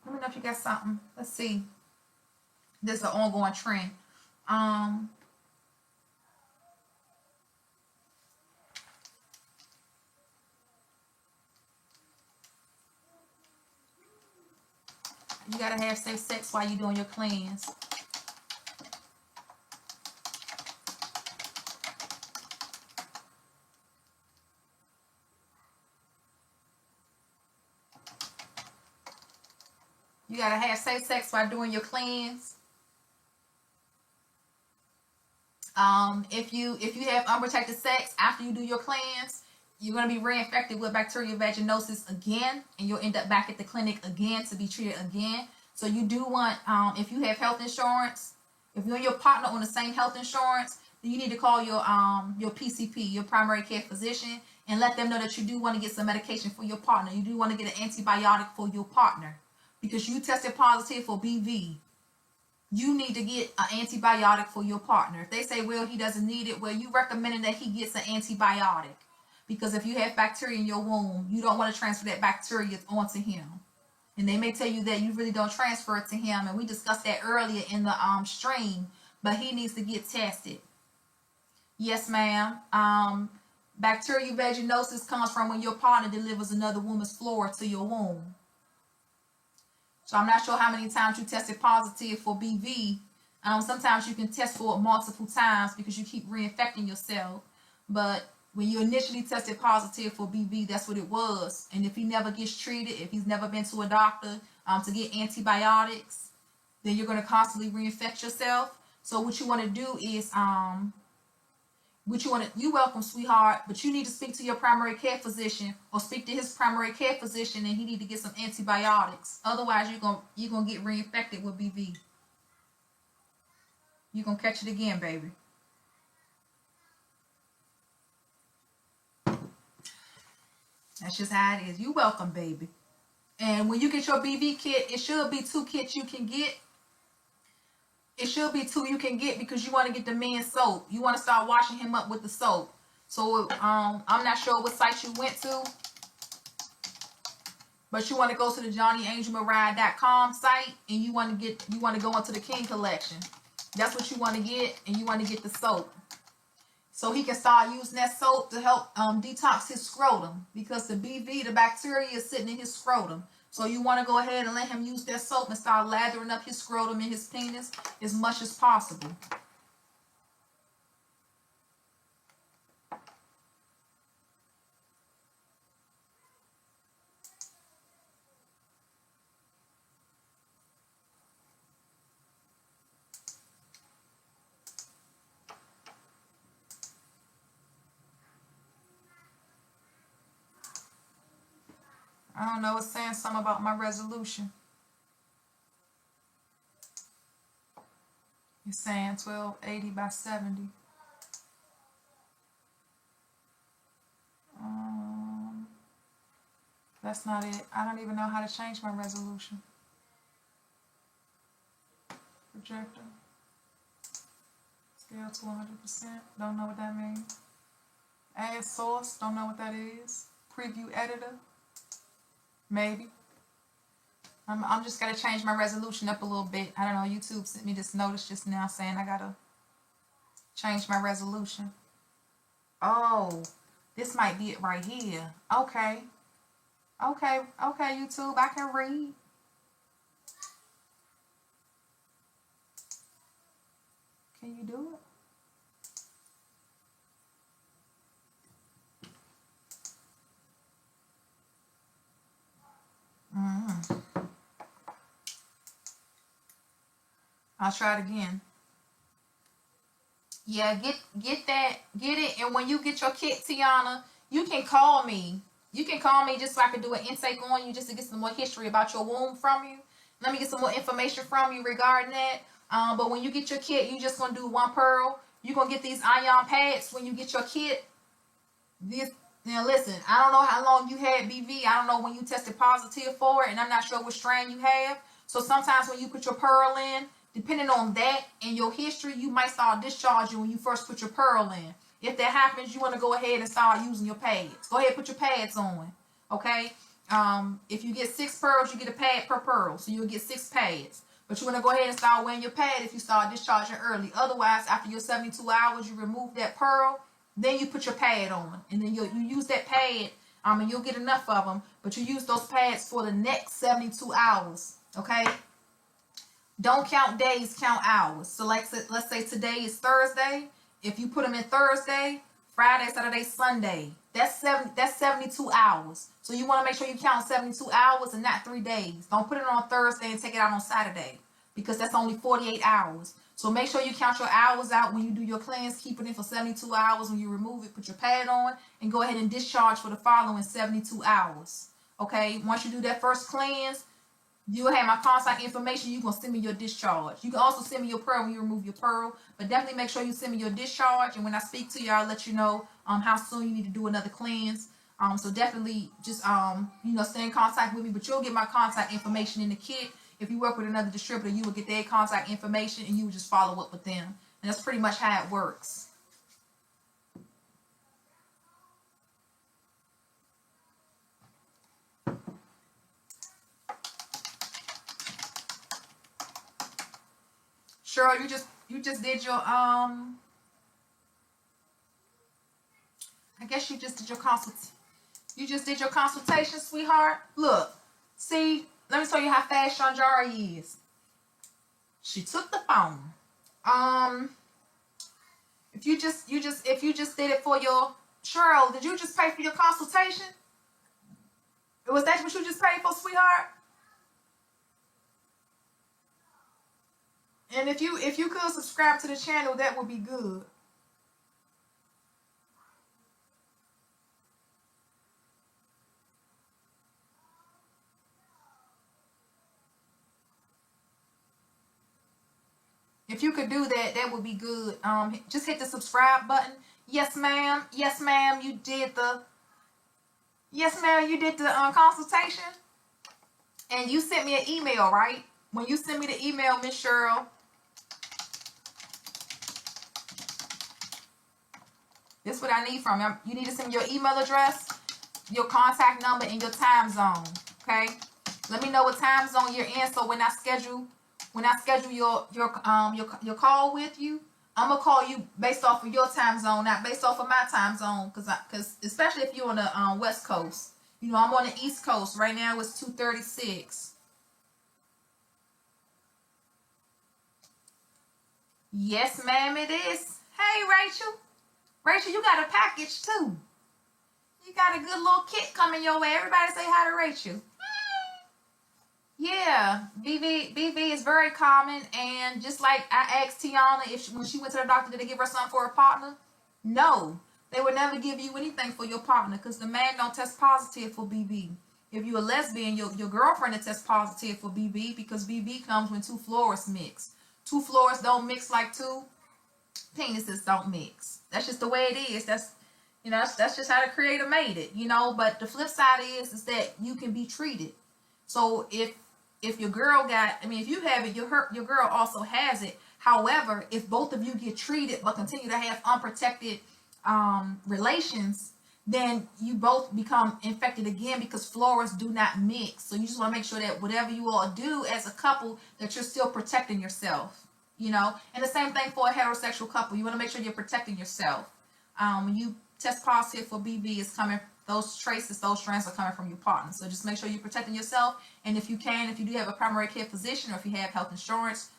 Let me know if you got something. Let's see. This is an ongoing trend. You gotta have safe sex while you're doing your cleanse. You gotta have safe sex while doing your cleanse. If you have unprotected sex after you do your cleanse, you're going to be reinfected with bacterial vaginosis again, and you'll end up back at the clinic again to be treated again. So you do want, if you have health insurance, if you and your partner on the same health insurance, then you need to call your PCP, your primary care physician, and let them know that you do want to get some medication for your partner. You do want to get an antibiotic for your partner because you tested positive for BV. You need to get an antibiotic for your partner. If they say, well, he doesn't need it, well, you recommending that he gets an antibiotic. Because if you have bacteria in your womb, you don't want to transfer that bacteria onto him. And they may tell you that you really don't transfer it to him. And we discussed that earlier in the stream. But he needs to get tested. Yes, ma'am. Bacterial vaginosis comes from when your partner delivers another woman's flora to your womb. So I'm not sure how many times you tested positive for BV. Sometimes you can test for it multiple times because you keep reinfecting yourself. But when you initially tested positive for BV, that's what it was. And if he never gets treated, if he's never been to a doctor to get antibiotics, then you're going to constantly reinfect yourself. So what you want to do is, you welcome, sweetheart, but you need to speak to your primary care physician or speak to his primary care physician, and he need to get some antibiotics. Otherwise, you're gonna get reinfected with BV. You're gonna catch it again, baby. That's just how it is. You welcome, baby. And when you get your BV kit, it should be 2 kits you can get. It should be 2 you can get because you want to get the men's soap. You want to start washing him up with the soap. So I'm not sure what site you went to, but you want to go to the JohnnyAngelMariah.com site, and you want to go into the King collection. That's what you want to get, and you want to get the soap. So he can start using that soap to help detox his scrotum, because the BV, the bacteria, is sitting in his scrotum. So you want to go ahead and let him use that soap and start lathering up his scrotum and his penis as much as possible. I don't know, it's saying something about my resolution. It's saying 1280 by 70. That's not it. I don't even know how to change my resolution. Projector. Scale to 100%. Don't know what that means. Add source. Don't know what that is. Preview editor. Maybe. I'm just going to change my resolution up a little bit. I don't know. YouTube sent me this notice just now saying I got to change my resolution. Oh, this might be it right here. Okay. Okay, YouTube. I can read. Can you do it? I'll try it again. Yeah, get it. And when you get your kit, Tiana, you can call me. You can call me just so I can do an intake on you, just to get some more history about your womb from you. Let me get some more information from you regarding that. But when you get your kit, you just gonna do 1 pearl. You're gonna get these ion pads when you get your kit. Now listen, I don't know how long you had BV. I don't know when you tested positive for it, and I'm not sure what strain you have. So sometimes when you put your pearl in, depending on that and your history, you might start discharging when you first put your pearl in. If that happens, you want to go ahead and start using your pads. Go ahead and put your pads on, okay? If you get 6 pearls, you get a pad per pearl, so you'll get 6 pads. But you want to go ahead and start wearing your pad if you start discharging early. Otherwise, after your 72 hours, you remove that pearl, then you put your pad on, and then you use that pad, and you'll get enough of them, but you use those pads for the next 72 hours, okay? Don't count days, count hours. So like, let's say today is Thursday. If you put them in Thursday, Friday, Saturday, Sunday, that's 72 hours. So you want to make sure you count 72 hours and not 3 days. Don't put it on Thursday and take it out on Saturday, because that's only 48 hours. So make sure you count your hours out when you do your cleanse. Keep it in for 72 hours. When you remove it, put your pad on and go ahead and discharge for the following 72 hours. Okay, once you do that first cleanse, you'll have my contact information. You're going to send me your discharge. You can also send me your pearl when you remove your pearl. But definitely make sure you send me your discharge. And when I speak to you, I'll let you know how soon you need to do another cleanse. So definitely just, stay in contact with me. But you'll get my contact information in the kit. If you work with another distributor, you will get their contact information and you will just follow up with them. And that's pretty much how it works. Cheryl, you just did your I guess you just did your consultation, sweetheart. Look, see, let me tell you how fast Shanjari is. She took the phone. If you just did it for your Cheryl, did you just pay for your consultation? Was that what you just paid for, sweetheart? And if you could subscribe to the channel, that would be good. If you could do that, that would be good. Just hit the subscribe button. Yes, ma'am. Yes, ma'am. You did the. Yes, ma'am. You did the consultation, and you sent me an email, right? When you sent me the email, Miss Cheryl, this is what I need from you. You need to send me your email address, your contact number, and your time zone. Okay. Let me know what time zone you're in, so when I schedule your call with you, I'm gonna call you based off of your time zone, not based off of my time zone, because especially if you're on the West Coast. You know, I'm on the East Coast right now. It's 2:36. Yes, ma'am, it is. Hey, Rachel. Rachel, you got a package too. You got a good little kit coming your way. Everybody say hi to Rachel. Yeah, BV is very common, and just like I asked Tiana when she went to the doctor, did they give her something for her partner? No, they would never give you anything for your partner because the man don't test positive for BV. If you're a lesbian, your girlfriend will test positive for BV because BV comes when two fluorids mix. Two fluorids don't mix like two penises don't mix. That's just the way it is. That's just how the creator made it. But the flip side is that you can be treated. So if your girl if you have it, your girl also has it. However, if both of you get treated but continue to have unprotected relations, then you both become infected again because fluorids do not mix. So you just want to make sure that whatever you all do as a couple, that you're still protecting yourself. And the same thing for a heterosexual couple. You want to make sure you're protecting yourself. When you test positive for BV, it's coming. Those traces, those strands are coming from your partner. So just make sure you're protecting yourself. And if you do have a primary care physician, or if you have health insurance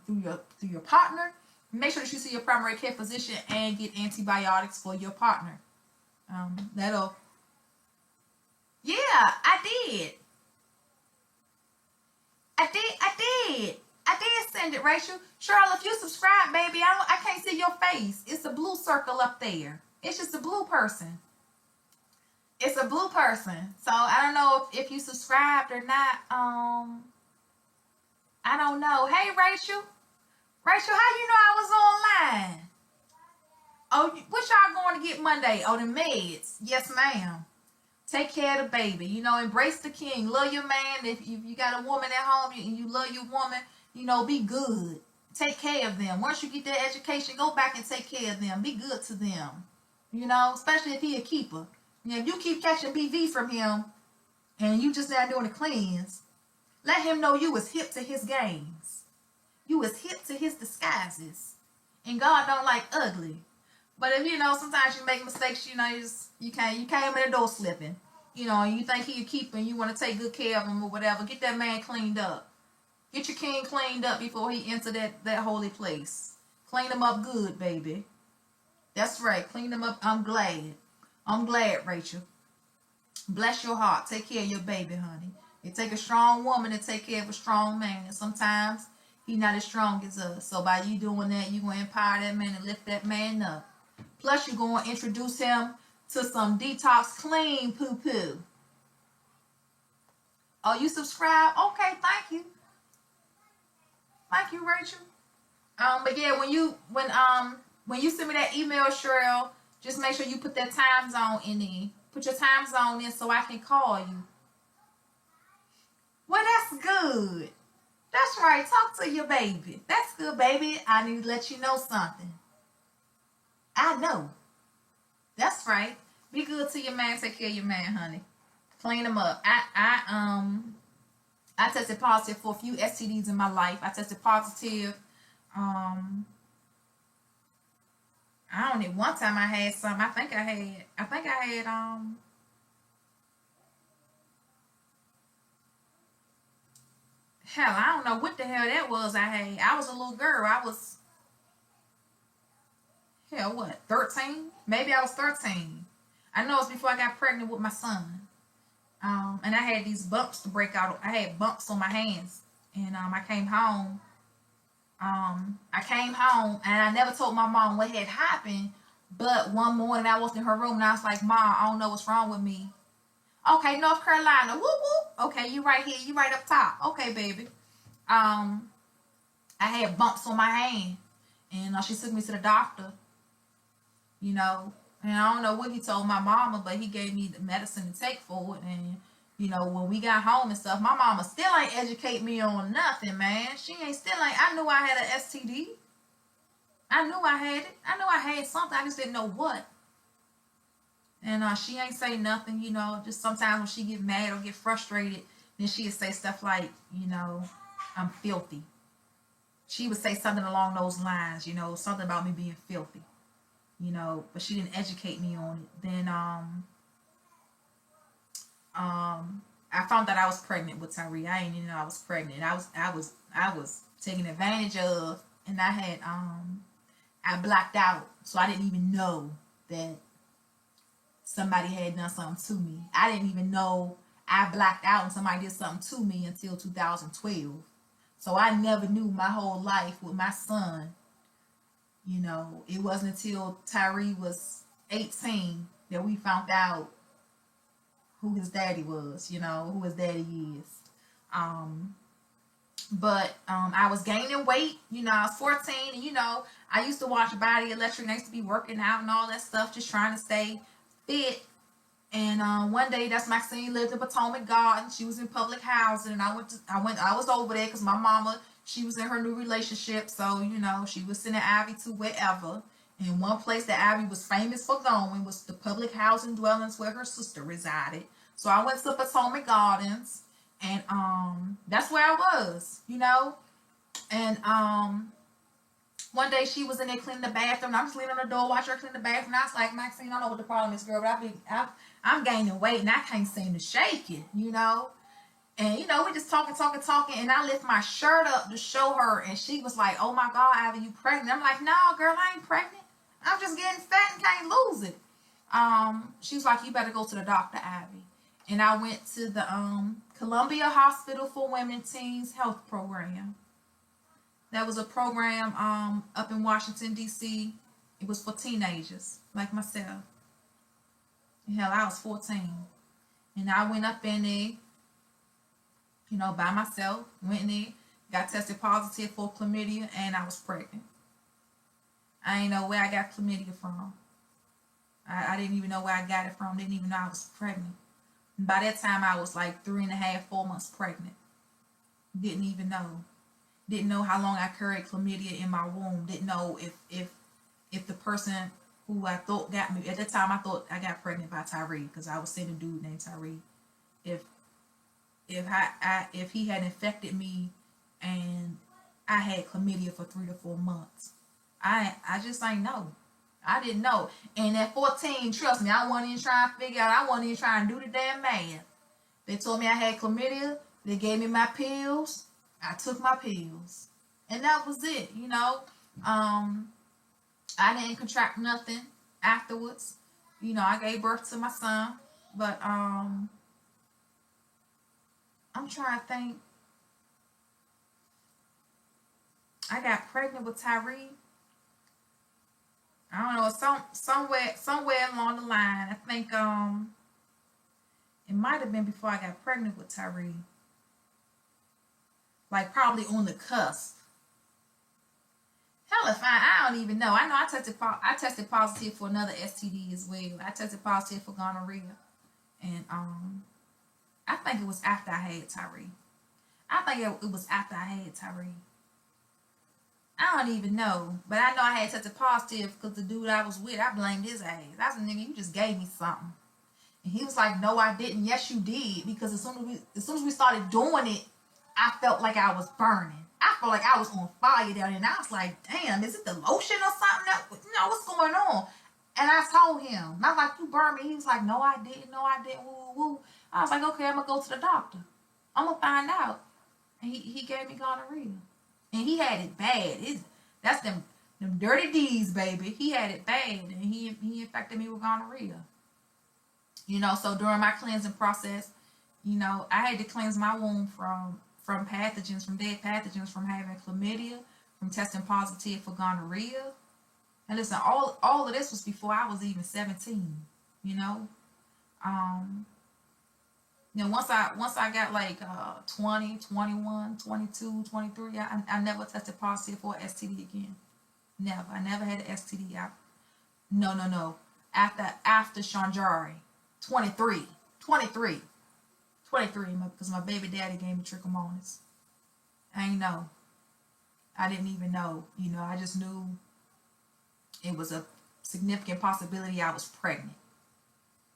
through your partner, make sure that you see your primary care physician and get antibiotics for your partner. Yeah, I did. I did send it, Rachel. Cheryl, if you subscribe, baby, I can't see your face. It's a blue circle up there. It's just a blue person. It's a blue person. So I don't know if you subscribed or not. I don't know. Hey, Rachel. Rachel, how you know I was online? Oh, what y'all going to get Monday? Oh, the meds. Yes, ma'am. Take care of the baby. Embrace the king. Love your man. If you got a woman at home and you love your woman, be good. Take care of them. Once you get their education, go back and take care of them. Be good to them. Especially if he a keeper. If you keep catching BV from him and you just not doing a cleanse, let him know you was hip to his games. You was hip to his disguises. And God don't like ugly. But if sometimes you make mistakes, you came in the door slipping. And you think he a keeper and you want to take good care of him or whatever. Get that man cleaned up. Get your king cleaned up before he enter that holy place. Clean him up good, baby. That's right. Clean him up. I'm glad, Rachel. Bless your heart. Take care of your baby, honey. It take a strong woman to take care of a strong man. And sometimes he's not as strong as us. So by you doing that, you're going to empower that man and lift that man up. Plus, you're going to introduce him to some detox clean poo-poo. Oh, you subscribe? Okay, thank you. Thank you, Rachel. But yeah, when you send me that email, Cheryl, just make sure you put that time zone in there. Put your time zone in so I can call you. Well, that's good. That's right. Talk to your baby. That's good, baby. I need to let you know something. I know. That's right. Be good to your man. Take care of your man, honey. Clean him up. I tested positive for a few STDs in my life. I tested positive. I don't know. One time I had some. I think I had hell, I don't know what the hell that was I was a little girl. I was, hell, what, 13? Maybe I was 13. I know it was before I got pregnant with my son. And I had these bumps to break out. I had bumps on my hands. And I came home. And I never told my mom what had happened. But one morning I was in her room and I was like, Mom, I don't know what's wrong with me. Okay, North Carolina. Whoop, whoop. Okay, you right here. You right up top. Okay, baby. I had bumps on my hand. And she took me to the doctor. You know. And I don't know what he told my mama, but he gave me the medicine to take for it. And, you know, when we got home and stuff, my mama still ain't educate me on nothing, man. I knew I had an STD. I knew I had it. I knew I had something. I just didn't know what. And she ain't say nothing, you know. Just sometimes when she get mad or get frustrated, then she'd say stuff like, you know, I'm filthy. She would say something along those lines, you know, something about me being filthy. You know, but she didn't educate me on it. Then I found that I was pregnant with Tyree. I didn't even know I was pregnant. I was taken advantage of, and I had I blacked out, so I didn't even know that somebody had done something to me. I didn't even know I blacked out and somebody did something to me until 2012. So I never knew my whole life with my son. You know, it wasn't until Tyree was 18 that we found out who his daddy was, you know, who his daddy is. But I was gaining weight, you know, I was 14, and, you know, I used to watch Body Electric, and I used to be working out and all that stuff, just trying to stay fit. And one day, that's Maxine lived in Potomac Garden. She was in public housing, and I was over there because my mama, she was in her new relationship, so, you know, she was sending Ivy to wherever. And one place that Ivy was famous for going was the public housing dwellings where her sister resided. So I went to Potomac Gardens, and that's where I was, you know. And one day she was in there cleaning the bathroom, and I'm just leaning on the door, watching her clean the bathroom. And I was like, Maxine, I don't know what the problem is, girl, but I'm gaining weight, and I can't seem to shake it, you know. And, you know, we just talking, and I lift my shirt up to show her, and she was like, oh, my God, Ivy, you pregnant? I'm like, no, girl, I ain't pregnant. I'm just getting fat and can't lose it. She was like, you better go to the doctor, Ivy. And I went to the Columbia Hospital for Women and Teens Health Program. That was a program up in Washington, D.C. It was for teenagers like myself. Hell, I was 14. And I went up in there, you know, by myself, went in there, got tested positive for chlamydia, and I was pregnant. I didn't know where I got chlamydia from. I didn't even know where I got it from. Didn't even know I was pregnant. And by that time, I was like 3.5, 4 months pregnant. Didn't even know. Didn't know how long I carried chlamydia in my womb. Didn't know if the person who I thought got me, at that time I thought I got pregnant by Tyree, because I was seeing a dude named Tyree. If he had infected me and I had chlamydia for 3 to 4 months. I just ain't know. I didn't know. And at 14, trust me, I wasn't even trying to figure out. I wasn't even trying to do the damn math. They told me I had chlamydia. They gave me my pills. I took my pills. And that was it, you know. I didn't contract nothing afterwards. You know, I gave birth to my son. But I'm trying to think. I got pregnant with Tyree. I don't know, somewhere along the line. I think it might have been before I got pregnant with Tyree. Like probably on the cusp. Hell if I don't even know. I know I tested positive for another STD as well. I tested positive for gonorrhea. And I think it was after I had Tyree. I think it was after I had Tyree. I don't even know. But I know I had tested positive because the dude I was with, I blamed his ass. I said, nigga, you just gave me something. And he was like, no, I didn't. Yes, you did. Because as soon as we started doing it, I felt like I was burning. I felt like I was on fire down there. And I was like, damn, is it the lotion or something? You know, what's going on? And I told him. And I was like, you burned me. He was like, no, I didn't. No, I didn't. Woo, woo, woo. I was like, okay, I'm going to go to the doctor. I'm going to find out. And he gave me gonorrhea. And he had it bad. That's them Them dirty D's, baby. He had it bad, and he infected me with gonorrhea. You know, so during my cleansing process, you know, I had to cleanse my womb from pathogens, from dead pathogens, from having chlamydia, from testing positive for gonorrhea. And listen, all of this was before I was even 17. You know, you know, once I got like 20, 21, 22, 23, I never tested positive for an STD again. Never. I never had an STD. No. After Shanjari, 23, because my baby daddy gave me trichomonas. I ain't know. I didn't even know. You know, I just knew it was a significant possibility I was pregnant.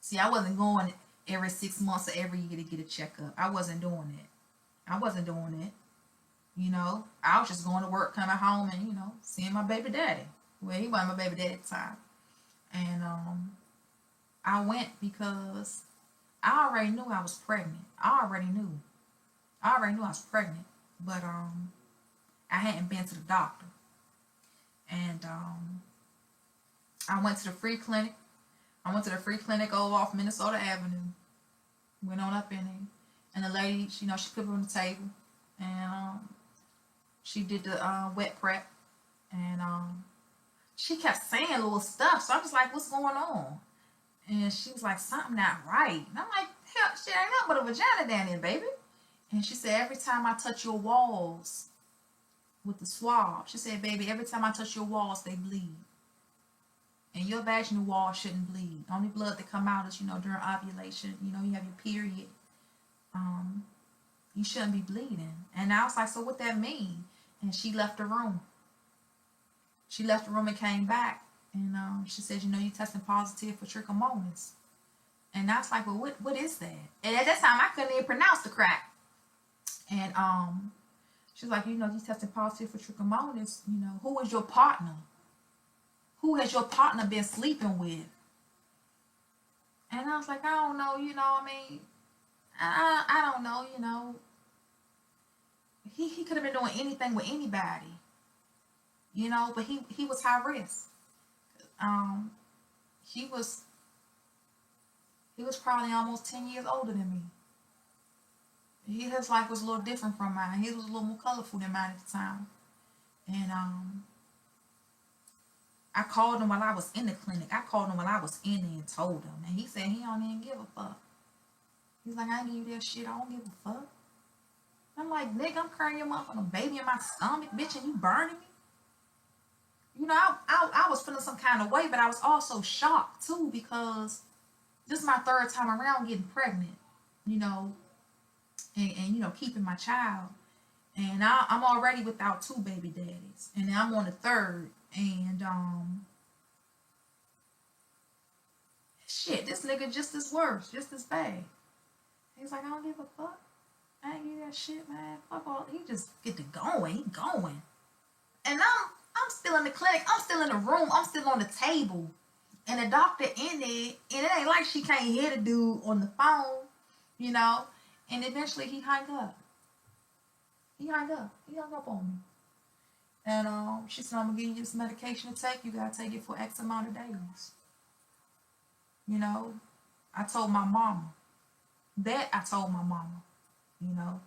See, I wasn't going every 6 months or every year to get a checkup. I wasn't doing it. You know, I was just going to work, coming home, and, you know, seeing my baby daddy. Well, he wasn't my baby daddy at the time. And I went because I already knew I was pregnant. I already knew I was pregnant. But I hadn't been to the doctor. And I went to the free clinic. Over off Minnesota Avenue. Went on up in there. And the lady, you know, she put me on the table. And she did the wet prep. And she kept saying little stuff. So I'm just like, what's going on? And she was like, something not right. And I'm like, hell, shit ain't nothing but a vagina down there, baby. And she said, every time I touch your walls with the swab, she said, baby, every time I touch your walls, they bleed. And your vaginal wall shouldn't bleed. The only blood that come out is, you know, during ovulation. You know, you have your period. You shouldn't be bleeding. And I was like, so what that mean? And she left the room. She left the room and came back. And she said, you know, you testing positive for trichomonas. And I was like, well, what is that? And at that time, I couldn't even pronounce the crack. And she was like, you know, you testing positive for trichomonas. You know, who is your partner? Who has your partner been sleeping with? And I was like, I don't know, you know, I mean, I don't know, you know. He could have been doing anything with anybody, you know, but he was high risk. He was probably almost 10 years older than me. His life was a little different from mine. His was a little more colorful than mine at the time. And I called him while I was in the clinic. I called him while I was in there and told him. And he said he don't even give a fuck. He's like, I ain't give you that shit. I don't give a fuck. I'm like, nigga, I'm carrying your motherfucking baby in my stomach, bitch, and you burning me? You know, I was feeling some kind of way, but I was also shocked, too, because this is my third time around getting pregnant, you know, and you know, keeping my child. And I'm already without 2 baby daddies. And now I'm on the third. And, shit, this nigga just as worse, just as bad. He's like, I don't give a fuck. I ain't give that shit, man. Fuck all. He just get to going. He going. And I'm still in the clinic. I'm still in the room. I'm still on the table. And the doctor in there, and it ain't like she can't hear the dude on the phone, you know. And eventually he hung up. He hung up on me. And she said, I'm going to give you this medication to take. You got to take it for X amount of days. You know, I told my mama. You know.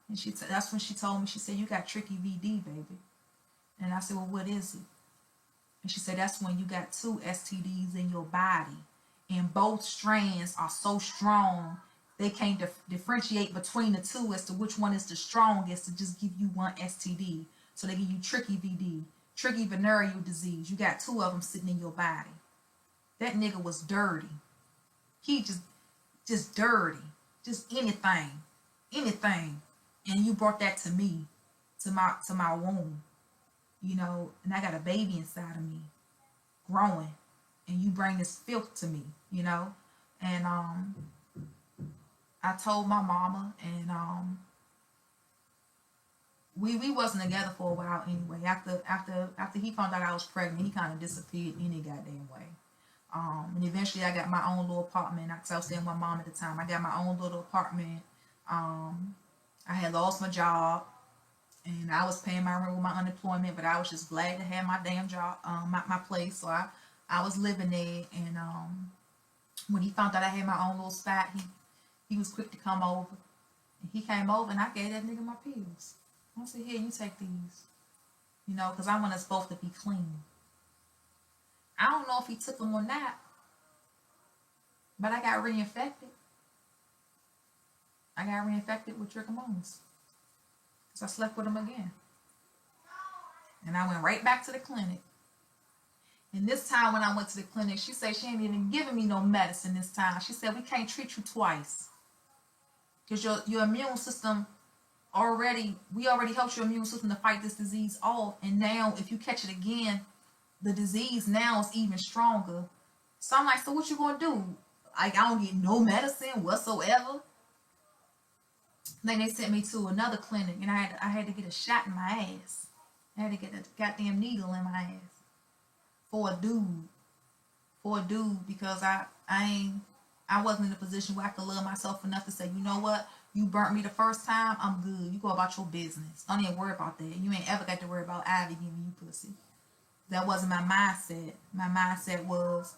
And that's when she told me, she said, you got tricky VD, baby. And I said, well, what is it? And she said, that's when you got 2 STDs in your body. And both strands are so strong, they can't differentiate between the 2 as to which one is the strongest to just give you one STD. So they give you tricky VD, tricky venereal disease. You got 2 of them sitting in your body. That nigga was dirty. He just dirty. Just anything. And you brought that to me, to my womb. You know, and I got a baby inside of me, growing. And you bring this filth to me, you know. And I told my mama, and we wasn't together for a while anyway. After he found out I was pregnant, he kind of disappeared any goddamn way. And eventually I got my own little apartment. I was staying with my mom at the time. I got my own little apartment. I had lost my job, And I was paying my rent with my unemployment, but I was just glad to have my damn job, my place. So I was living there. And when he found out I had my own little spot, he was quick to come over. And he came over, and I gave that nigga my pills. I said, here, you take these. You know, because I want us both to be clean. I don't know if he took them or not, but I got reinfected. I got reinfected with trichomonas. Because I slept with him again. And I went right back to the clinic. And this time when I went to the clinic, she said she ain't even giving me no medicine this time. She said, we can't treat you twice. Because your immune system we already helped your immune system to fight this disease off. And now if you catch it again, the disease now is even stronger. So I'm like, so what you gonna do? Like, I don't get no medicine whatsoever. Then they sent me to another clinic, and I had to get a shot in my ass. I had to get a goddamn needle in my ass for a dude, because I wasn't in a position where I could love myself enough to say, you know what, you burnt me the first time, I'm good. You go about your business. Don't even worry about that. You ain't ever got to worry about Ivy giving you pussy. That wasn't my mindset. My mindset was,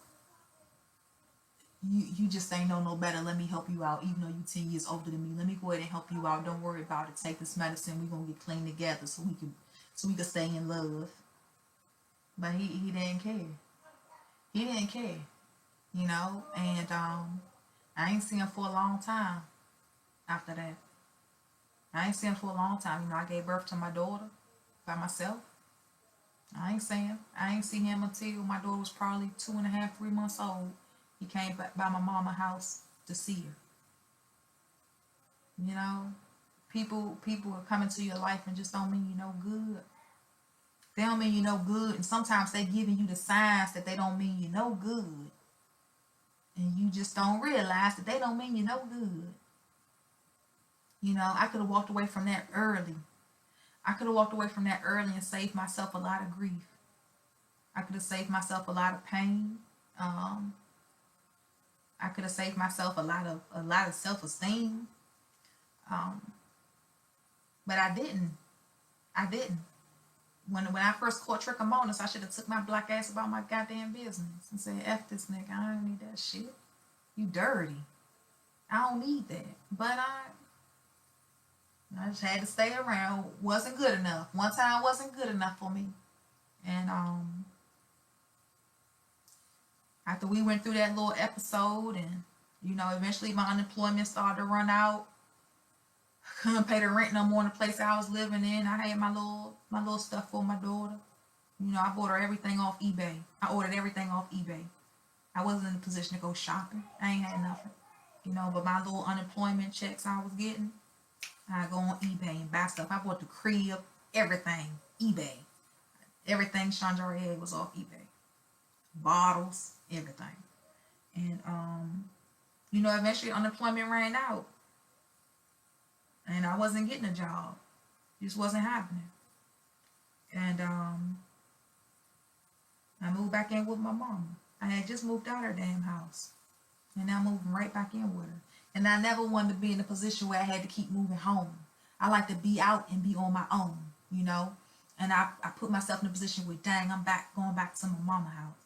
you just ain't know no better. Let me help you out, even though you 10 years older than me. Let me go ahead and help you out. Don't worry about it. Take this medicine. We're gonna get clean together so we can stay in love. But he didn't care. He didn't care. You know, and I ain't seen him for a long time after that. I ain't seen him for a long time. You know, I gave birth to my daughter by myself. I ain't seen him until my daughter was probably 2.5, 3 months old. He came back by my mama's house to see her. You know, people are coming to your life and just don't mean you no good. They don't mean you no good, and sometimes they giving you the signs that they don't mean you no good. And you just don't realize that they don't mean you no good. You know, I could have walked away from that early. And saved myself a lot of grief. I could have saved myself a lot of pain. I could have saved myself a lot of self-esteem. But I didn't. When I first caught trichomonas, I should have took my black ass about my goddamn business and said, F this nigga, I don't need that shit. You dirty. I don't need that. But I just had to stay around. Wasn't good enough. One time wasn't good enough for me. And after we went through that little episode, and you know, eventually my unemployment started to run out. Couldn't pay the rent no more in the place I was living in. I had my little stuff for my daughter. You know, I bought her everything off eBay. I ordered everything off eBay. I wasn't in a position to go shopping. I ain't had nothing. You know, but my little unemployment checks I was getting, I go on eBay and buy stuff. I bought the crib, everything, eBay. Everything Chandra had was off eBay. Bottles, everything. And you know, eventually unemployment ran out. And I wasn't getting a job. It just wasn't happening. And I moved back in with my mama. I had just moved out of her damn house. And I'm moving right back in with her. And I never wanted to be in a position where I had to keep moving home. I like to be out and be on my own, you know. And I put myself in a position where, dang, I'm going back to my mama's house.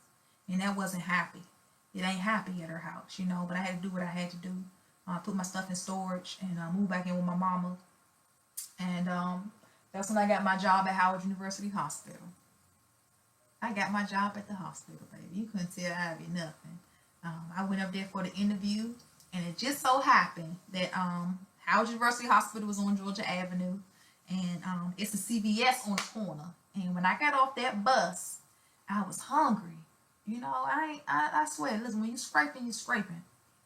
And that wasn't happy. It ain't happy at her house, you know. But I had to do what I had to do. Put my stuff in storage and moved back in with my mama. And that's when I got my job at Howard University Hospital. I got my job at the hospital, baby. You couldn't tell Ivy nothing. I went up there for the interview, and it just so happened that Howard University Hospital was on Georgia Avenue, and it's a CVS on the corner. And when I got off that bus, I was hungry. You know, I swear, listen, when you're scraping, you're scraping.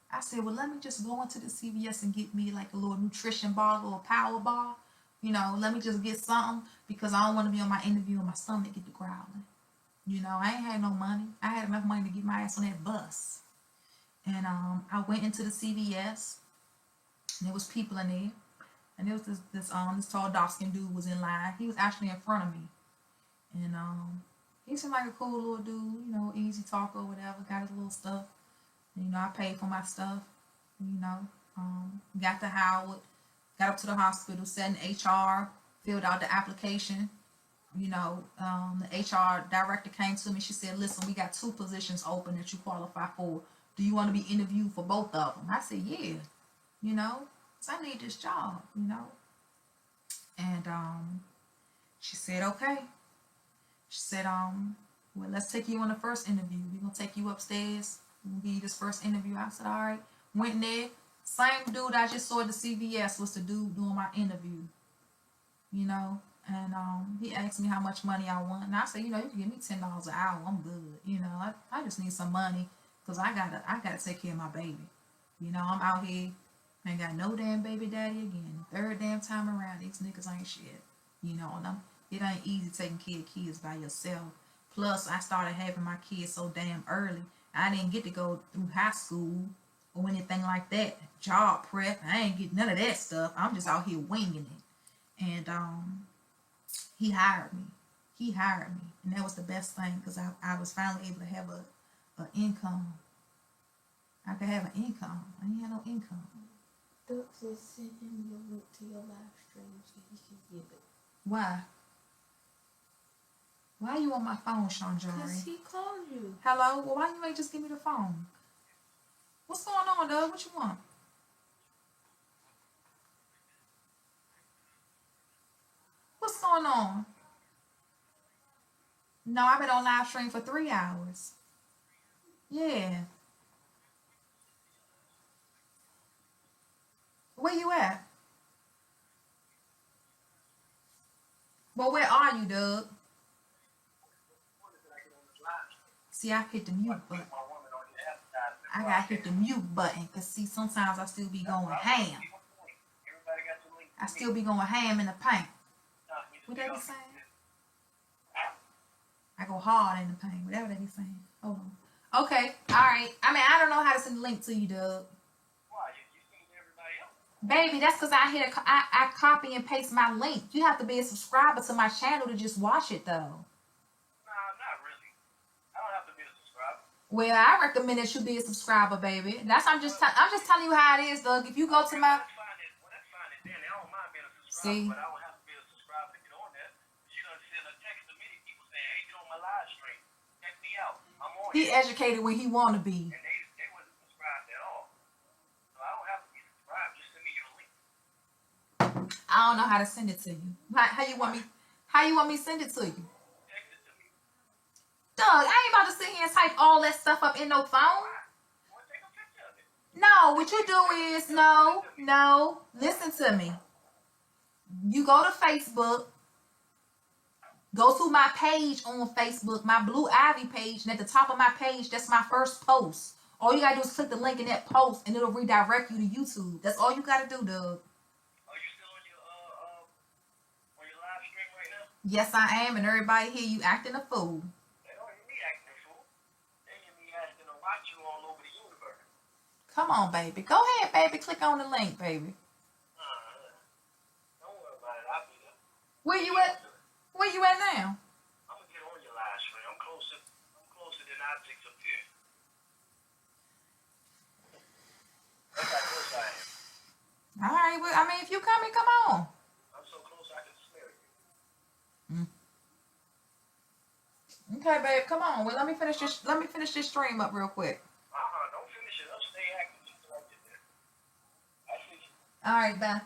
I said, well, let me just go into the CVS and get me like a little nutrition bar, a little power bar. You know, let me just get something because I don't want to be on my interview and my stomach get to growling. You know, I ain't had no money. I had enough money to get my ass on that bus. And I went into the CVS, and there was people in there. And there was this tall, dark-skinned dude was in line. He was actually in front of me. And he seemed like a cool little dude, you know, easy talker or whatever, got his little stuff. You know, I paid for my stuff, you know, got to Howard, got up to the hospital, sat in HR filled out the application. You know, the HR director came to me. She said, listen, we got 2 positions open that you qualify for. Do you want to be interviewed for both of them? I said, yeah, you know, so I need this job, you know. And she said, okay. She said, well, let's take you on the first interview. We're going to take you upstairs. We'll give you this first interview. I said, all right. Went there. Same dude I just saw at the CVS was the dude doing my interview, you know. And he asked me how much money I want. And I said, you know, you can give me $10 an hour. I'm good. You know, I just need some money because I gotta take care of my baby. You know, I'm out here. Ain't got no damn baby daddy again. Third damn time around, these niggas ain't shit. You know, and it ain't easy taking care of kids by yourself. Plus, I started having my kids so damn early. I didn't get to go through high school or anything like that. Job prep. I ain't get none of that stuff. I'm just out here winging it. And he hired me. He hired me. And that was the best thing because I was finally able to have a income. I could have an income. I ain't had no income. Doug said send him your link to your live stream so he can give it. Why? Why are you on my phone, Sean Jory? Because he called you. Hello? Well, why you ain't just give me the phone? What's going on, Doug? What you want? What's going on? No, I've been on live stream for 3 hours. Yeah. Where you at? Well, where are you, Doug? See, I hit the mute button. I gotta hit the mute button because see, sometimes I still be going ham. I still be going ham in the paint. What they be saying? I go hard in the paint. Whatever they be saying. Hold on. Okay. All right. I mean, I don't know how to send the link to you, Doug. Baby, that's because I copy and paste my link. You have to be a subscriber to my channel to just watch it, though. Nah, not really. I don't have to be a subscriber. Well, I recommend that you be a subscriber, baby. I'm just telling you how it is, Doug. If you go to my... That's fine, Danny. I don't mind being a subscriber, but I don't have to be a subscriber to get on there. You done send a text to many people saying, hey, get on my live stream. Check me out. I'm on He here. educated when he want to be. And they wasn't subscribed at all. So I don't have to be subscribed. Just send me your link. I don't know how to send it to you. How you want me to send it to you? Text it to me. Doug, I ain't about to sit here and type all that stuff up in no phone. Well, take a picture of it. No, what you do is, no, listen to me. You go to Facebook, go to my page on Facebook, my Blue Ivy page, and at the top of my page, that's my first post. All you gotta do is click the link in that post, and it'll redirect you to YouTube. That's all you gotta do, Doug. Are you still on your live stream right now? Yes, I am, and everybody hear you acting a fool. They don't hear me acting a fool. They hear me asking to watch you all over the universe. Come on, baby. Go ahead, baby. Click on the link, baby. Don't worry about it. I'll be there. Where you at? Where you at now? I'm gonna get on your live stream. I'm closer than objects up here. That's how close I am. All right. Well, I mean, if you coming, come on. I'm so close I can smell you. Okay, babe. Come on. Well, let me finish this stream up real quick. Don't finish it up. Stay active. Just like it there. I see you. All right, bye.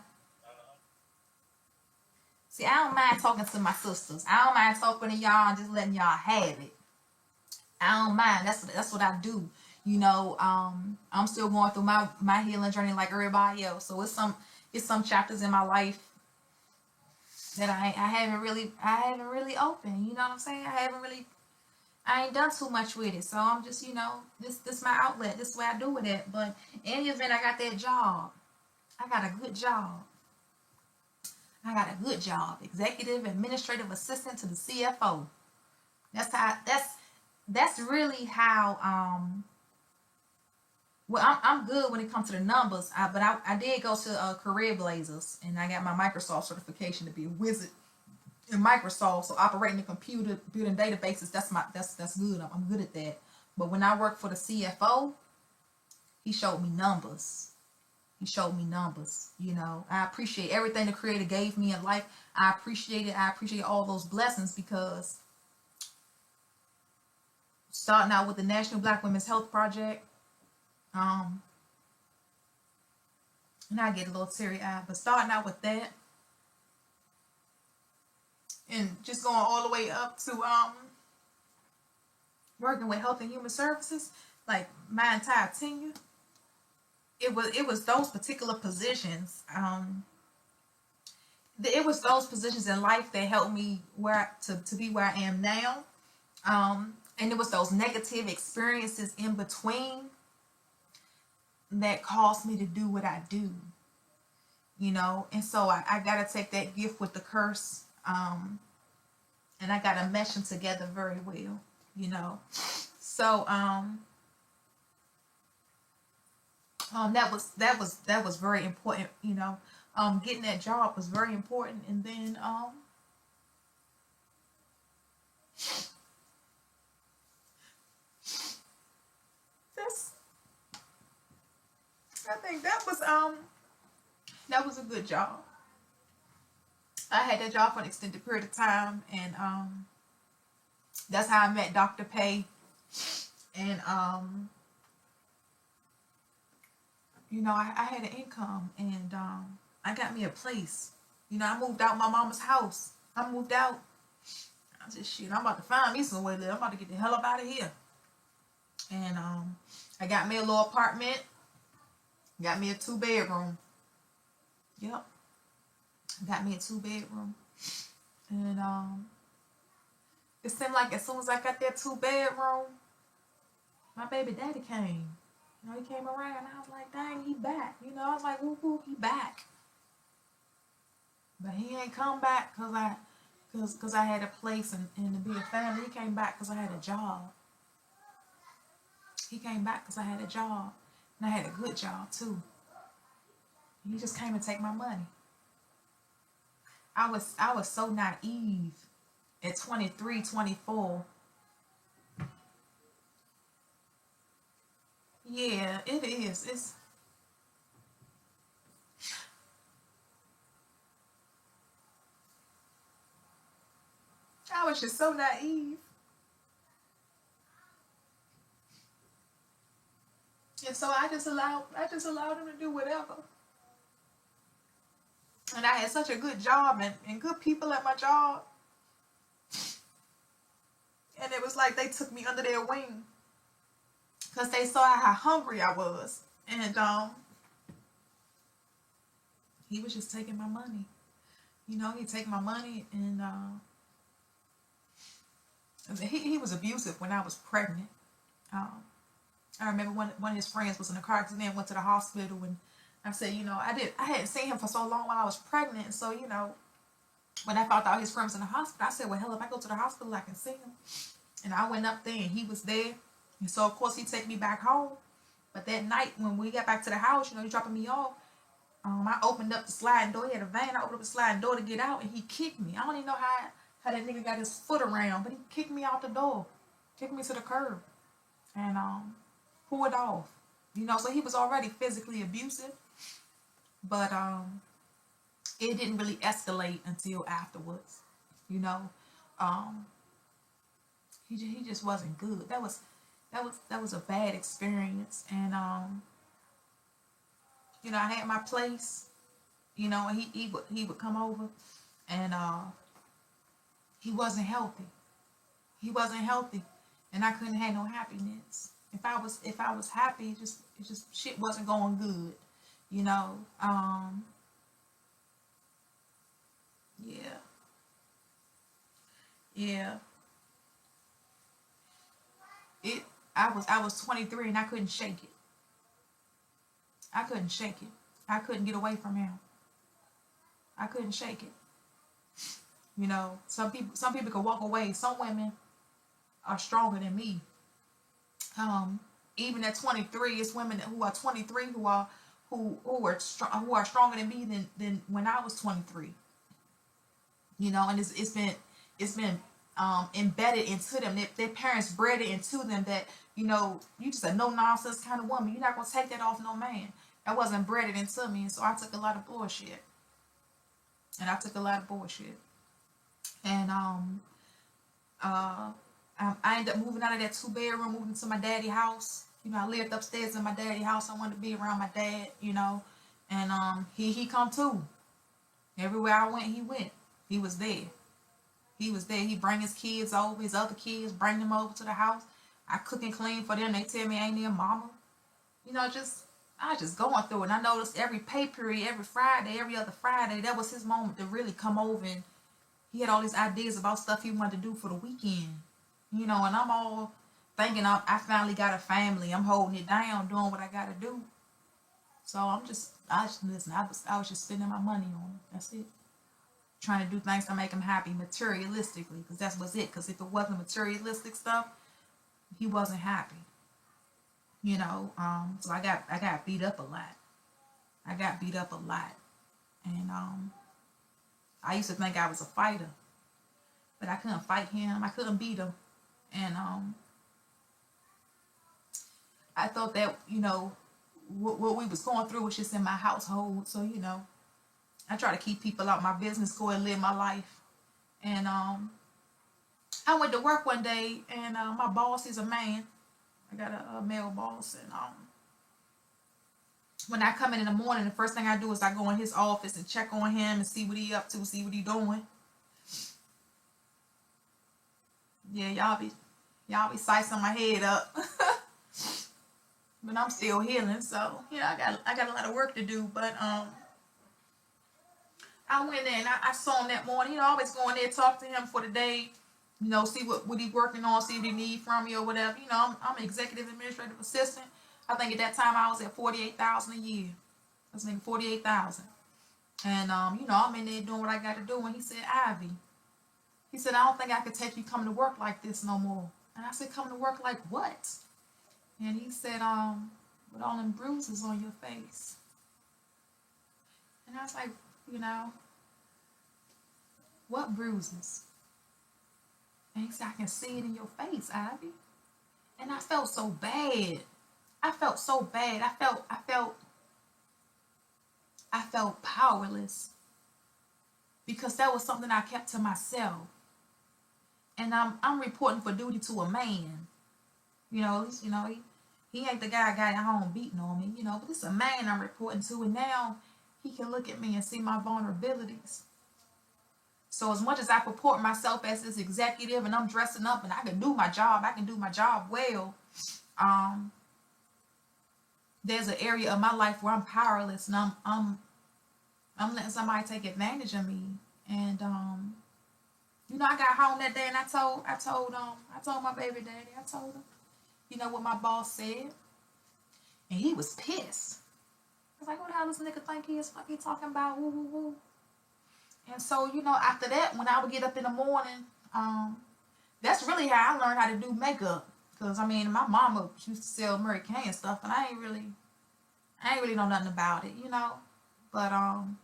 See, I don't mind talking to my sisters. I don't mind talking to y'all and just letting y'all have it. I don't mind. That's what I do. You know, I'm still going through my healing journey like everybody else. So it's some chapters in my life that I haven't really opened. You know what I'm saying? I ain't done too much with it. So I'm just, you know, this my outlet. This is where I do with it. But in any event, I got that job. I got a good job. Executive administrative assistant to the CFO. That's really how well, I'm good when it comes to the numbers, but I did go to Career Blazers, and I got my Microsoft certification to be a wizard in Microsoft. So operating the computer, building databases, that's good. I'm good at that. But when I worked for the CFO, he showed me numbers. He showed me numbers. You know, I appreciate everything the Creator gave me in life. I appreciate it. I appreciate all those blessings, because starting out with the National Black Women's Health Project, and I get a little teary-eyed, but starting out with that, and just going all the way up to working with Health and Human Services, like my entire tenure, it was those particular positions. It was those positions in life that helped me to be where I am now. And it was those negative experiences in between that caused me to do what I do. You know, and so I gotta take that gift with the curse, and I gotta mesh them together very well. You know, so that was very important. You know, getting that job was very important, and then I think that was a good job. I had that job for an extended period of time, and that's how I met Dr. Pay, and you know, I had an income, and I got me a place. You know, I moved out my mama's house. I moved out. I said, shit, I'm about to find me somewhere to live. I'm about to get the hell up out of here. And I got me a little apartment. Got me a 2-bedroom. Yep. Got me a 2-bedroom. And it seemed like as soon as I got that 2-bedroom, my baby daddy came. You know, he came around. I was like, dang, he back. You know, I was like, whoop, whoop, he back. But he ain't come back because I had a place and to be a family. He came back because I had a job. He came back because I had a job. And I had a good job, too. He just came to take my money. I was so naive at 23, 24. Yeah, it is. I was just so naive. And so I just allowed him to do whatever. And I had such a good job and good people at my job. And it was like they took me under their wing, because they saw how hungry I was. And he was just taking my money. You know, he'd take my money, and he was abusive when I was pregnant. I remember one of his friends was in a car accident, went to the hospital, and I said, you know, I hadn't seen him for so long while I was pregnant, and so, you know, when I found out his friend was in the hospital, I said, well, hell, if I go to the hospital, I can see him. And I went up there, and he was there, and so, of course, he take me back home. But that night, when we got back to the house, you know, he dropping me off, I opened up the sliding door. He had a van. I opened up the sliding door to get out, and he kicked me. I don't even know how that nigga got his foot around, but he kicked me out the door, kicked me to the curb, and pulled off. You know, so he was already physically abusive, but it didn't really escalate until afterwards. You know, he just wasn't good. That was a bad experience, and you know, I had my place. You know, and he would come over, and he wasn't healthy. He wasn't healthy, and I couldn't have no happiness. If I was happy, it just shit wasn't going good. You know, yeah. I was 23 and I couldn't shake it. I couldn't shake it. I couldn't get away from him. I couldn't shake it. You know, some people can walk away. Some women are stronger than me. Even at 23, it's women who are 23 who are stronger than me than when I was 23. You know, and it's been embedded into them. Their parents bred it into them that, you know, you just a no nonsense kind of woman. You're not gonna take that off no man. That wasn't bred into me. And so I took a lot of bullshit. And I ended up moving out of that 2-bedroom, moving to my daddy house. You know, I lived upstairs in my daddy house. I wanted to be around my dad, you know. And he come too. Everywhere I went, he went. He was there. He bring his kids over, his other kids, bring them over to the house. I cook and clean for them. They tell me I ain't their mama. You know, I was just going through it. And I noticed every pay period, every Friday, every other Friday, that was his moment to really come over, and he had all these ideas about stuff he wanted to do for the weekend. You know, and I'm all thinking I finally got a family. I'm holding it down, doing what I got to do. So I was just spending my money on it. That's it. Trying to do things to make him happy materialistically, because that's what's it. Because if it wasn't materialistic stuff, he wasn't happy. You know, so I got beat up a lot. And I used to think I was a fighter, but I couldn't fight him. I couldn't beat him. And I thought that, you know, what we was going through was just in my household. So, you know, I try to keep people out my business, go and live my life. And I went to work one day, and my boss is a man. I got a male boss, and when I come in the morning, the first thing I do is I go in his office and check on him and see what he up to, see what he doing. Yeah, y'all be sizing my head up. But I'm still healing, so yeah, I got a lot of work to do. But I went in, I saw him that morning. You know, I always go in there, talk to him for the day, you know, see what he's working on, see what he need from me or whatever. You know, I'm an executive administrative assistant. I think at that time I was at $48,000 a year. I was making $48,000, and you know, I'm in there doing what I got to do. And he said, Ivy, he said, I don't think I could take you coming to work like this no more. And I said, coming to work like what? And he said, with all them bruises on your face. And I was like, you know, what bruises? And he said, I can see it in your face, Ivy. And I felt so bad. I felt powerless, because that was something I kept to myself. And I'm reporting for duty to a man. You know, at least, you know, he ain't the guy I got at home beating on me, you know, but it's a man I'm reporting to, and now he can look at me and see my vulnerabilities. So as much as I purport myself as this executive, and I'm dressing up and I can do my job well, there's an area of my life where I'm powerless, and I'm letting somebody take advantage of me. And you know, I got home that day, and I told my baby daddy, I told him, you know, what my boss said, and he was pissed. I was like, what the hell does this nigga think he is? Fuck, he talking about woo woo woo. And so, you know, after that, when I would get up in the morning, that's really how I learned how to do makeup. Because, I mean, my mama used to sell Mary Kay and stuff, and I ain't really know nothing about it, you know. But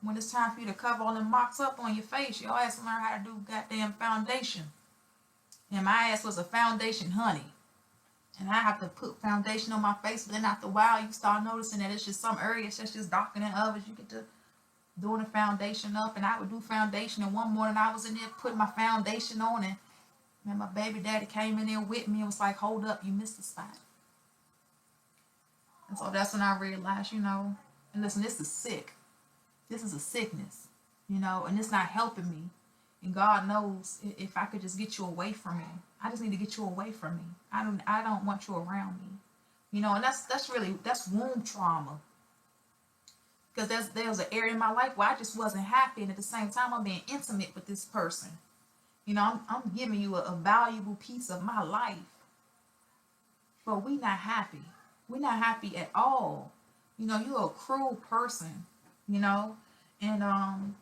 when it's time for you to cover all them marks up on your face, you always learn how to do goddamn foundation. And my ass was a foundation honey. And I have to put foundation on my face, but then after a while, you start noticing that it's just some areas that's just darker than others. You get to doing the foundation up, and I would do foundation, and one morning I was in there putting my foundation on, and my baby daddy came in there with me and was like, hold up, you missed the spot. And so that's when I realized, you know, and listen, this is sick. This is a sickness, you know, and it's not helping me. And God knows, if I could just get you away from me, I just need to get you away from me. I don't want you around me, you know. And that's womb trauma. Because there was an area in my life where I just wasn't happy, and at the same time I'm being intimate with this person. You know, I'm giving you a valuable piece of my life, but we not happy. We're not happy at all. You know, you're a cruel person. You know, and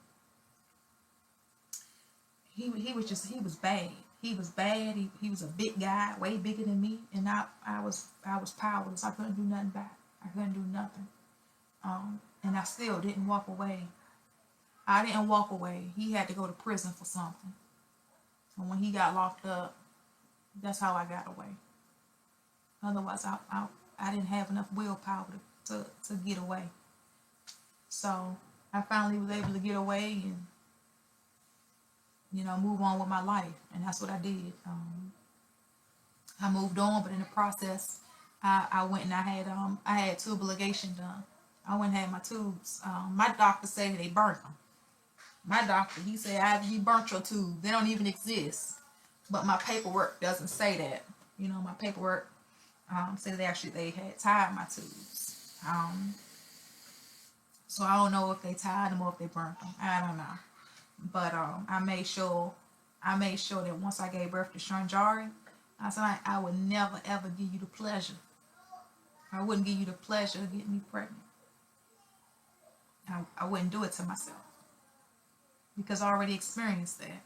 he was bad. He was bad. He was a big guy, way bigger than me, and I was powerless. I couldn't do nothing back. I couldn't do nothing. And I still didn't walk away. I didn't walk away. He had to go to prison for something. And when he got locked up, that's how I got away. Otherwise, I didn't have enough willpower to get away. So I finally was able to get away and, move on with my life. And that's what I did. I moved on, but in the process, I went and I had tube ligation done. I went and had my tubes. My doctor said they burnt them. My doctor, he said, you burnt your tubes. They don't even exist. But my paperwork doesn't say that. My paperwork said they had tied my tubes. So I don't know if they tied them or if they burnt them. I don't know. But I made sure that once I gave birth to Shanjari, I said I would never ever give you the pleasure. I wouldn't give you the pleasure of getting me pregnant. I wouldn't do it to myself because I already experienced that,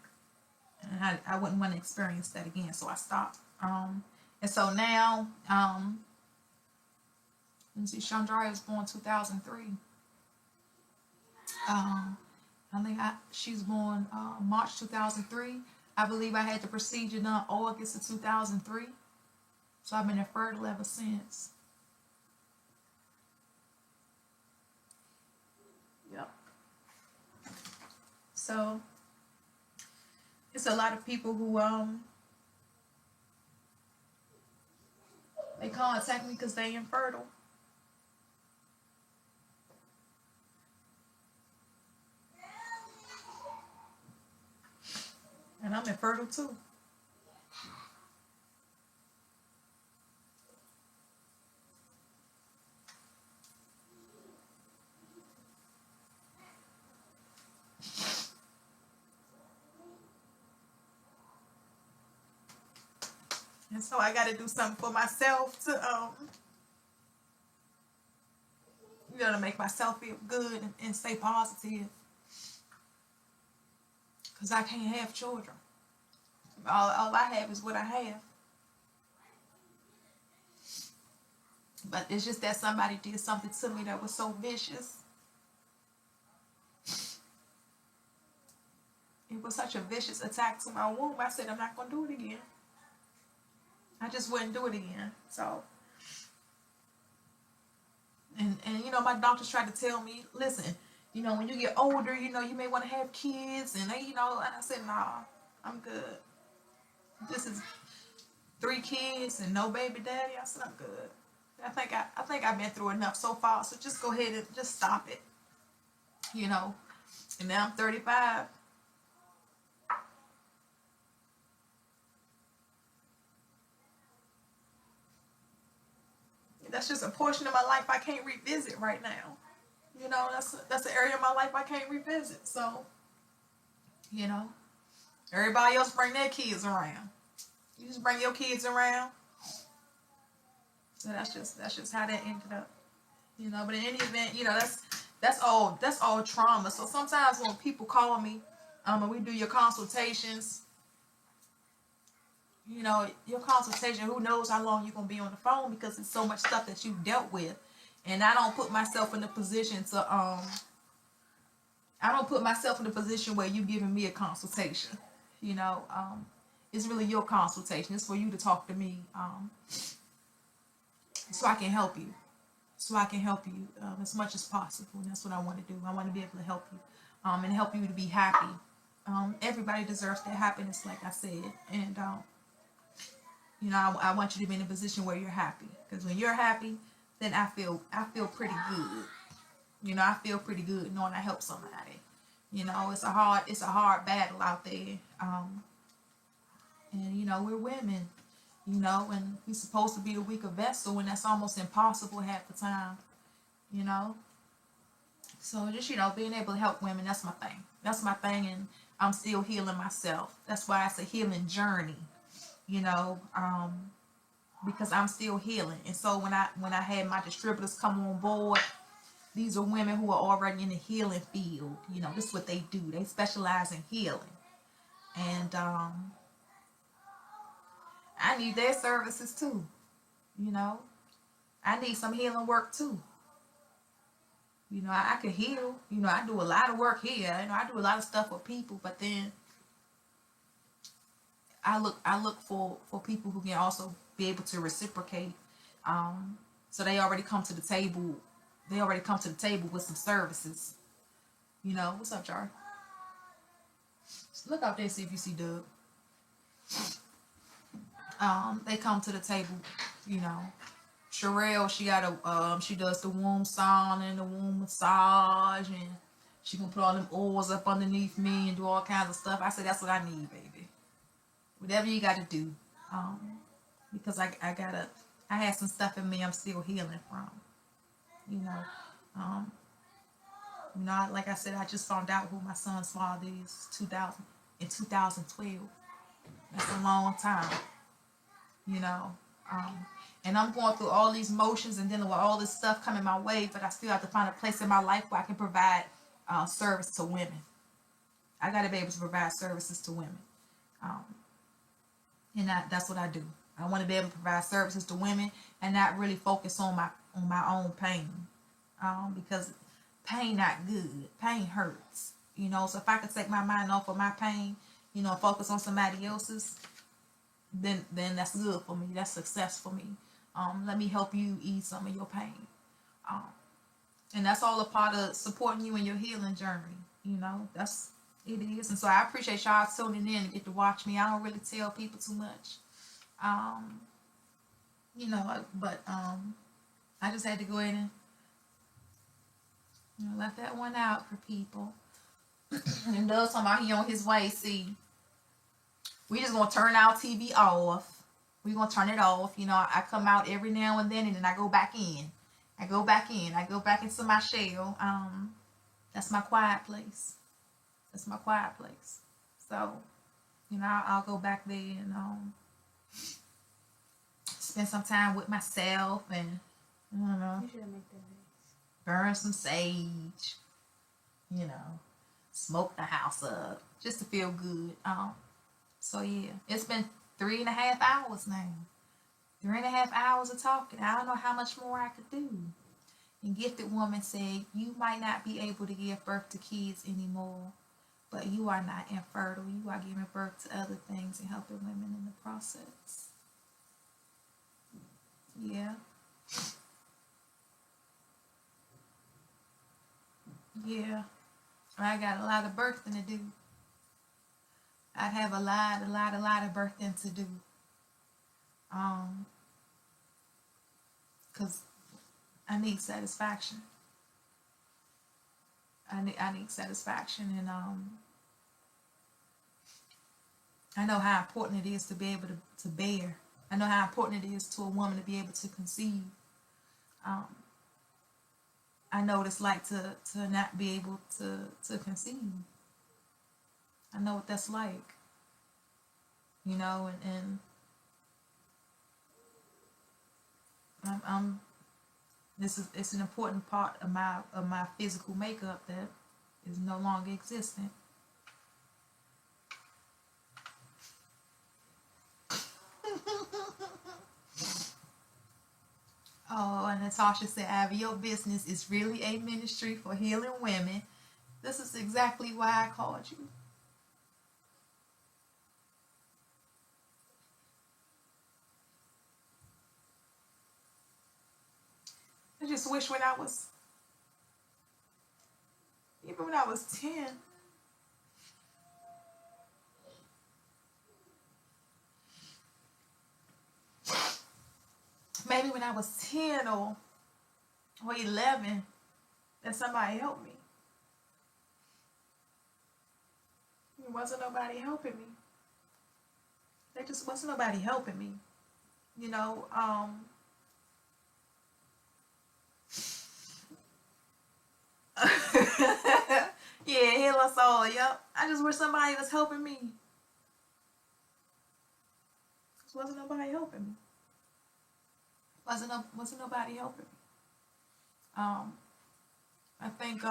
and I wouldn't want to experience that again. So I stopped. And so now, let's see, Chandra was born 2003. I think she's born March 2003. I believe I had the procedure done August of 2003. So I've been infertile ever since. Yep. So it's a lot of people who they contact me because they infertile. And I'm infertile too. And so I got to do something for myself to, to make myself feel good and stay positive. Because I can't have children. All I have is what I have. But it's just that somebody did something to me that was so vicious. It was such a vicious attack to my womb. I said, I'm not going to do it again. I just wouldn't do it again. So, and my doctors tried to tell me, listen, when you get older, you may want to have kids. And and I said, nah, I'm good. This is 3 kids and no baby daddy. I said, I'm good. I think I've been through enough so far. So just go ahead and just stop it. And now I'm 35. That's just a portion of my life I can't revisit right now. That's an area of my life I can't revisit. So, everybody else bring their kids around. You just bring your kids around. So that's just how that ended up. But in any event, that's all trauma. So sometimes when people call me, and we do your consultations, your consultation, who knows how long you're going to be on the phone because it's so much stuff that you've dealt with. And I don't put myself in a position to, where you giving me a consultation. It's really your consultation. It's for you to talk to me, so I can help you. As much as possible. And that's what I want to do. I want to be able to help you, and help you to be happy. Everybody deserves their happiness, like I said. And, I want you to be in a position where you're happy. Because when you're happy, then I feel pretty good. I feel pretty good knowing I helped somebody. It's a hard battle out there. And we're women. And we're supposed to be the weaker vessel, and that's almost impossible half the time. So just being able to help women, that's my thing. And I'm still healing myself. That's why it's a healing journey. Because I'm still healing. And so when I had my distributors come on board, these are women who are already in the healing field. This is what they do. They specialize in healing. And I need their services too. I need some healing work too. I could heal. I do a lot of work here. I do a lot of stuff for people, but then I look for people who can also be able to reciprocate. So they already come to the table they already come to the table with some services. You know, what's up, Jar? Look out there, see if you see Doug. They come to the table, you know. Sherelle, she got a she does the womb sauna and the womb massage, and she can put all them oils up underneath me and do all kinds of stuff. I said, that's what I need, baby. Whatever you got to do, because I had some stuff in me I'm still healing from, you know. You know, like I said, I just found out who my son's father is in 2012. That's a long time, you know. And I'm going through all these motions and dealing with all this stuff coming my way, but I still have to find a place in my life where I can provide service to women. I got to be able to provide services to women. And that's what I do. I want to be able to provide services to women and not really focus on my own pain. Because pain not good. Pain hurts. You know, so if I could take my mind off of my pain, you know, focus on somebody else's, then that's good for me. That's success for me. Let me help you ease some of your pain. And that's all a part of supporting you in your healing journey. You know, it is. And so I appreciate y'all tuning in and get to watch me. I don't really tell people too much. You know, but I just had to go in and let that one out for people. And Doug's talking about he on his way. See, we just gonna turn our TV off. We gonna turn it off. You know, I come out every now and then, and then I go back in. I go back into my shell. That's my quiet place. That's my quiet place. So, you know, I'll go back there and spend some time with myself, and I don't know, burn some sage. You know, smoke the house up just to feel good. So yeah, it's been 3.5 hours now. 3.5 hours of talking. I don't know how much more I could do. And Gifted Woman said, you might not be able to give birth to kids anymore, but you are not infertile. You are giving birth to other things and helping women in the process. Yeah. Yeah. I got a lot of birthing to do. I have a lot of birthing to do. Cause I need satisfaction. I need satisfaction, and I know how important it is to be able to bear. I know how important it is to a woman to be able to conceive. I know what it's like to not be able to conceive. I know what that's like. You know, and it's an important part of my physical makeup that is no longer existent. Oh, and Natasha said, Abby, your business is really a ministry for healing women. This is exactly why I called you. I just wish when I was 10, maybe when I was 10 or 11, that somebody helped me. There wasn't nobody helping me. There just wasn't nobody helping me. You know, yeah, heal us all. Yep. I just wish somebody was helping me. Just wasn't nobody helping me. Wasn't nobody helping me. I think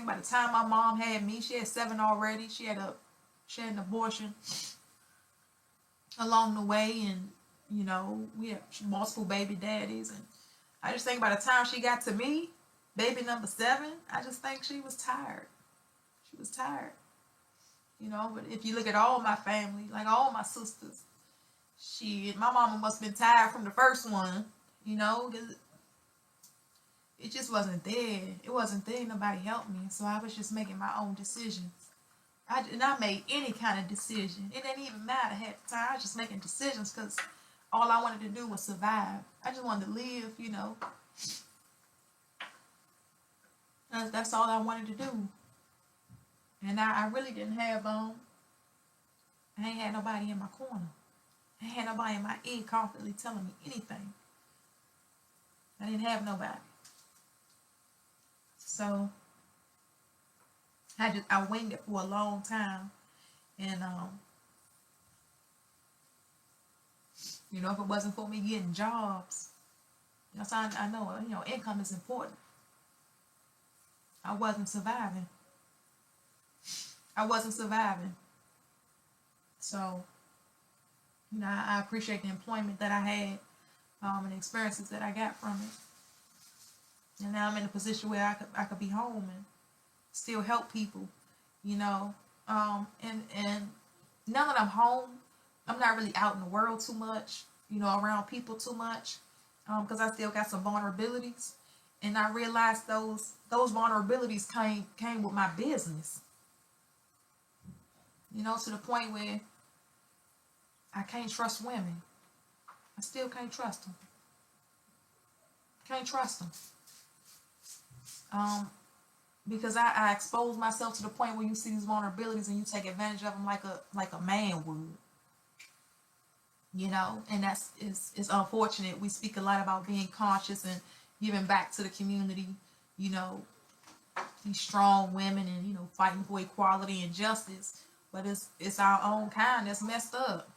by the time my mom had me, she had 7 already. She had an abortion along the way, and you know, we had multiple baby daddies, and I just think by the time she got to me, baby number 7, I just think she was tired. She was tired. You know, but if you look at all my family, like all my sisters, my mama must have been tired from the first one, you know, 'cause it just wasn't there. It wasn't there. Nobody helped me. So I was just making my own decisions. I made any kind of decision. It didn't even matter at the time. I was just making decisions because all I wanted to do was survive. I just wanted to live, you know. That's all I wanted to do. And I really didn't have, I ain't had nobody in my corner. I ain't had nobody in my ear constantly telling me anything. I didn't have nobody. So I winged it for a long time. And you know, if it wasn't for me getting jobs, you know, so I know, you know, income is important. I wasn't surviving. I wasn't surviving. So, you know, I appreciate the employment that I had, and the experiences that I got from it. And now I'm in a position where I could be home and still help people, you know. And now that I'm home, I'm not really out in the world too much, you know, around people too much, because I still got some vulnerabilities. And I realized those vulnerabilities came with my business. You know, to the point where I can't trust women. I still can't trust them. Can't trust them. Because I expose myself to the point where you see these vulnerabilities and you take advantage of them like a man would. You know, and it's unfortunate. We speak a lot about being conscious and giving back to the community, you know, these strong women and, you know, fighting for equality and justice. But it's our own kind that's messed up.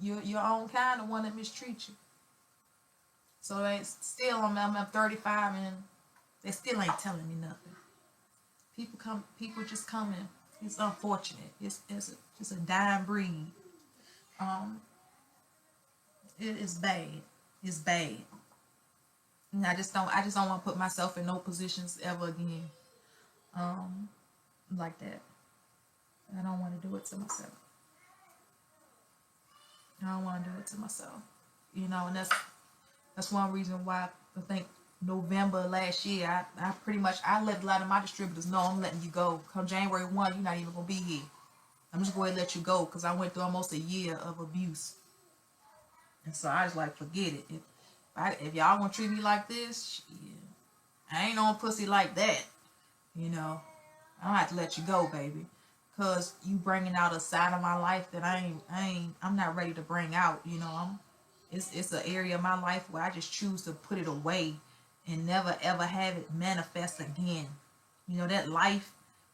Your own kind, the one that mistreats you. So it's still, I'm 35 and they still ain't telling me nothing. People just coming. It's unfortunate. It's just a dying breed. It is bad. It's bad. And I just don't want to put myself in no positions ever again. Like that. I don't want to do it to myself. I don't want to do it to myself. You know, and that's one reason why I think November last year, I pretty much, I let a lot of my distributors know I'm letting you go. Come January 1, you're not even going to be here. I'm just going to let you go because I went through almost a year of abuse. And so I just like, forget it. If y'all going to treat me like this, shit, I ain't on pussy like that. You know, I don't have to let you go, baby. Because you bringing out a side of my life that I'm not ready to bring out. You know, it's an area of my life where I just choose to put it away and never ever have it manifest again. You know, that life,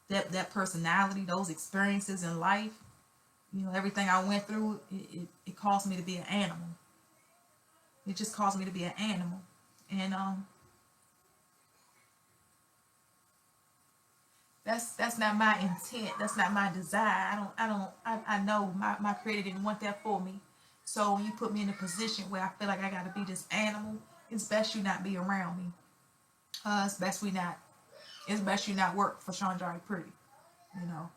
that personality, those experiences in life, you know, everything I went through, it caused me to be an animal. It just caused me to be an animal. And that's not my intent. That's not my desire. I know my creator didn't want that for me. So when you put me in a position where I feel like I gotta be this animal, it's best you not be around me. It's best you not work for Chandra Pretty. You know.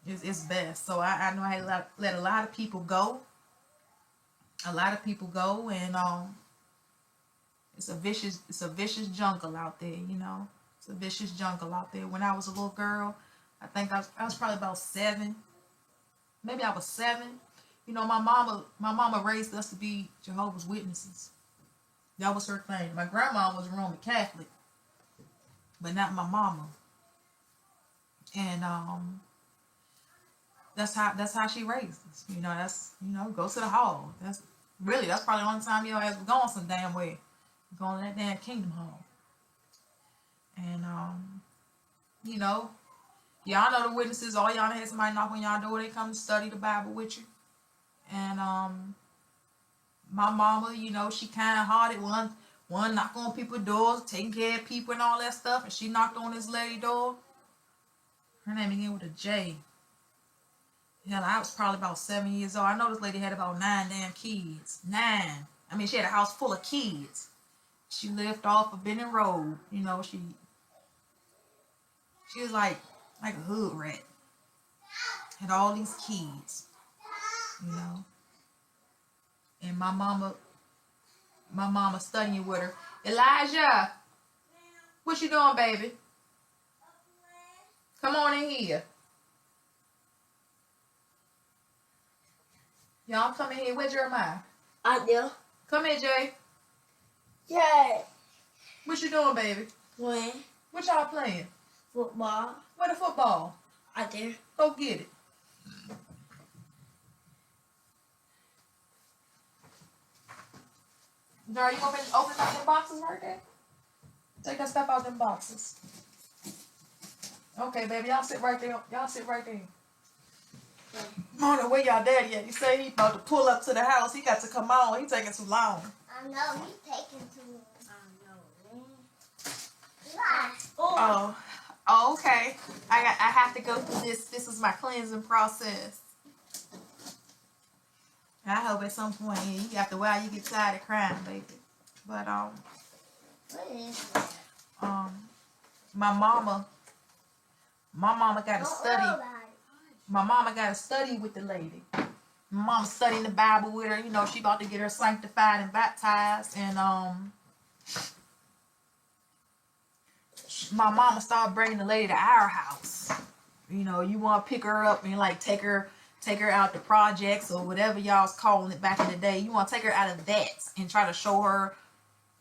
It's best. So I know I had to let a lot of people go. A lot of people go, and it's a vicious jungle out there, you know. It's a vicious jungle out there. When I was a little girl, I think I was probably about 7. Maybe I was 7. You know, my mama raised us to be Jehovah's Witnesses. That was her thing. My grandma was Roman Catholic, but not my mama. And that's how she raised us. You know, go to the hall. That's probably the only time your ass was going some damn way. Going to that damn Kingdom Hall. And you know, y'all know the witnesses. All y'all had somebody knock on y'all door. They come to study the Bible with you. And my mama, you know, she kind-hearted. One knock on people's doors, taking care of people and all that stuff. And she knocked on this lady door. Her name began with a J. Hell, I was probably about 7 years old. I know this lady had about 9 damn kids. 9. I mean, she had a house full of kids. She lived off of Benning Road. You know, she was like a hood rat. Had all these kids. You know. And my mama studying with her. Elijah, what you doing, baby? Come on in here. Y'all come in here. Where's Jeremiah? Out there. Come here, Jay. Yeah. What you doing, baby? Playing What y'all playing? football. Where the football? Out there. Go get it. Jar, you want me to open up them boxes right there? Take that stuff out them boxes. Okay, baby, y'all sit right there. Y'all sit right there. Mona, where y'all daddy at? You say he about to pull up to the house. He got to come on. He taking too long. I know, he's taking too long. I know, man. Oh, okay. I have to go through this. This is my cleansing process. I hope at some point, after a while, you get tired of crying, baby. But What is that? my mama got to Don't study. worry about it. My mama got to study with the lady. My mama studying the Bible with her. You know, she about to get her sanctified and baptized. And my mama started bringing the lady to our house. You know, you want to pick her up and like take her out the projects or whatever y'all's calling it back in the day. You want to take her out of that and try to show her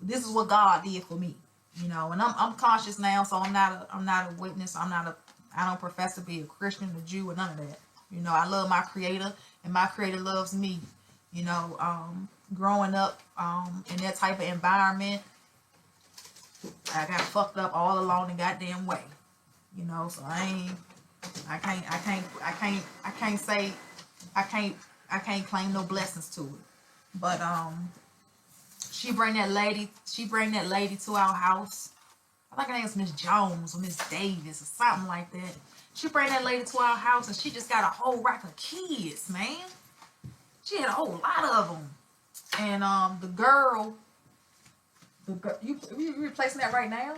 this is what God did for me. You know, and I'm conscious now, so I'm not a witness. I don't profess to be a Christian, a Jew, or none of that. You know, I love my Creator, and my Creator loves me. You know, growing up in that type of environment, I got fucked up all along the goddamn way. You know, so I can't claim no blessings to it. But she bring that lady to our house. I think her name is Miss Jones or Miss Davis or something like that. She bring that lady to our house and she just got a whole rack of kids, man. She had a whole lot of them. And the girl, you replacing that right now?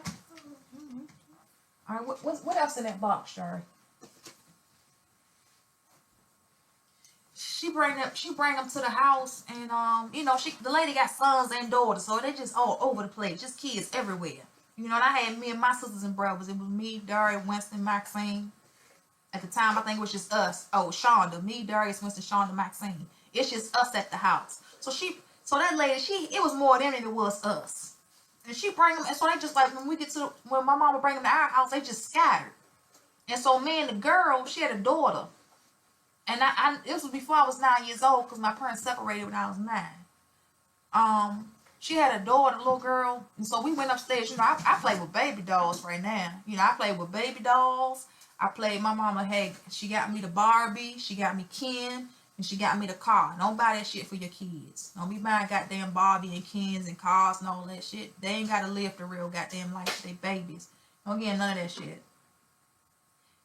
Mm-hmm. All right, what else in that box, Shari? She bring them to the house, and you know, the lady got sons and daughters, so they just all over the place, just kids everywhere. You know, and I had me and my sisters and brothers. It was me, Daria, Winston, Maxine. At the time, I think it was just us. Oh, Shonda, me, Darius, Winston, Shonda, Maxine. It's just us at the house. So that lady, it was more them than it was us. And she bring them, and so they just like when my mama bring them to our house, they just scattered. And so me and the girl, she had a daughter. And it was before I was 9 years old because my parents separated when I was 9. She had a daughter, a little girl, and so we went upstairs. You know, I play with baby dolls right now. You know, I play with baby dolls. My mama she got me the Barbie, she got me Ken, and she got me the car. Don't buy that shit for your kids. Don't be buying goddamn Barbie and Kens and cars and all that shit. They ain't gotta live the real goddamn life. They babies. Don't get none of that shit.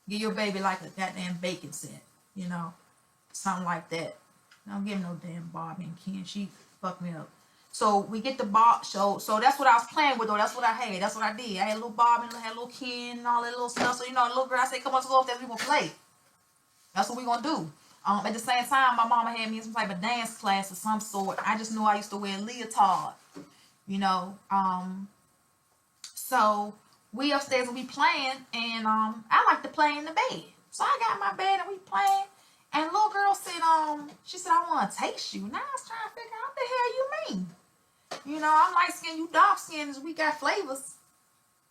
Give your baby like a goddamn bacon set. You know, something like that. Don't give him no damn Barbie and Ken. She fucked me up. So we get the box. So that's what I was playing with, though. That's what I had. That's what I did. I had a little Barbie, I had a little Ken, and all that little stuff. So, you know, the little girl, I said, come on, let's go upstairs. We gonna play. That's what we gonna do. At the same time, my mama had me in some type of dance class of some sort. I just knew I used to wear a leotard. You know. So we upstairs and we playing, and I like to play in the bed. So I got my bed and we playing. And the little girl said, she said, I want to taste you. Now I was trying to figure out what the hell you mean. You know, I'm light skinned, you dark skinned, we got flavors.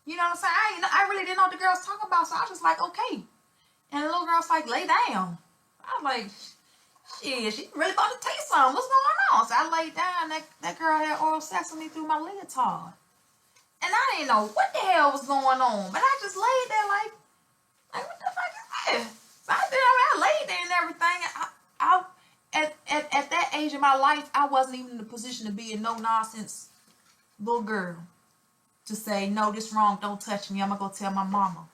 You know what I'm saying? I really didn't know what the girls talking about, so I was just like, okay. And the little girl's like, lay down. I was like, shit, she really about to taste something. What's going on? So I laid down. That girl had oral sex with me through my leotard. And I didn't know what the hell was going on. But I just laid there like what the fuck is that? So I laid there and everything. At that age of my life, I wasn't even in the position to be a no-nonsense little girl. To say, no, this wrong, don't touch me. I'm going to go tell my mama.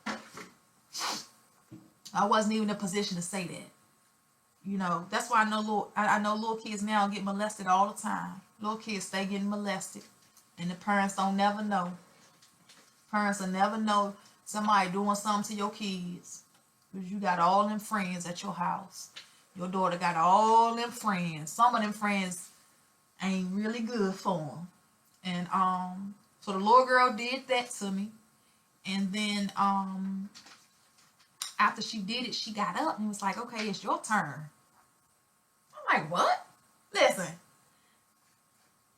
I wasn't even in a position to say that. You know, that's why I know little kids now get molested all the time. Little kids stay getting molested. And the parents don't never know. Parents will never know somebody doing something to your kids. Because you got all them friends at your house. Your daughter got all them friends. Some of them friends ain't really good for them. And so the little girl did that to me. And then after she did it, she got up and was like, okay, it's your turn. I'm like, what? Listen,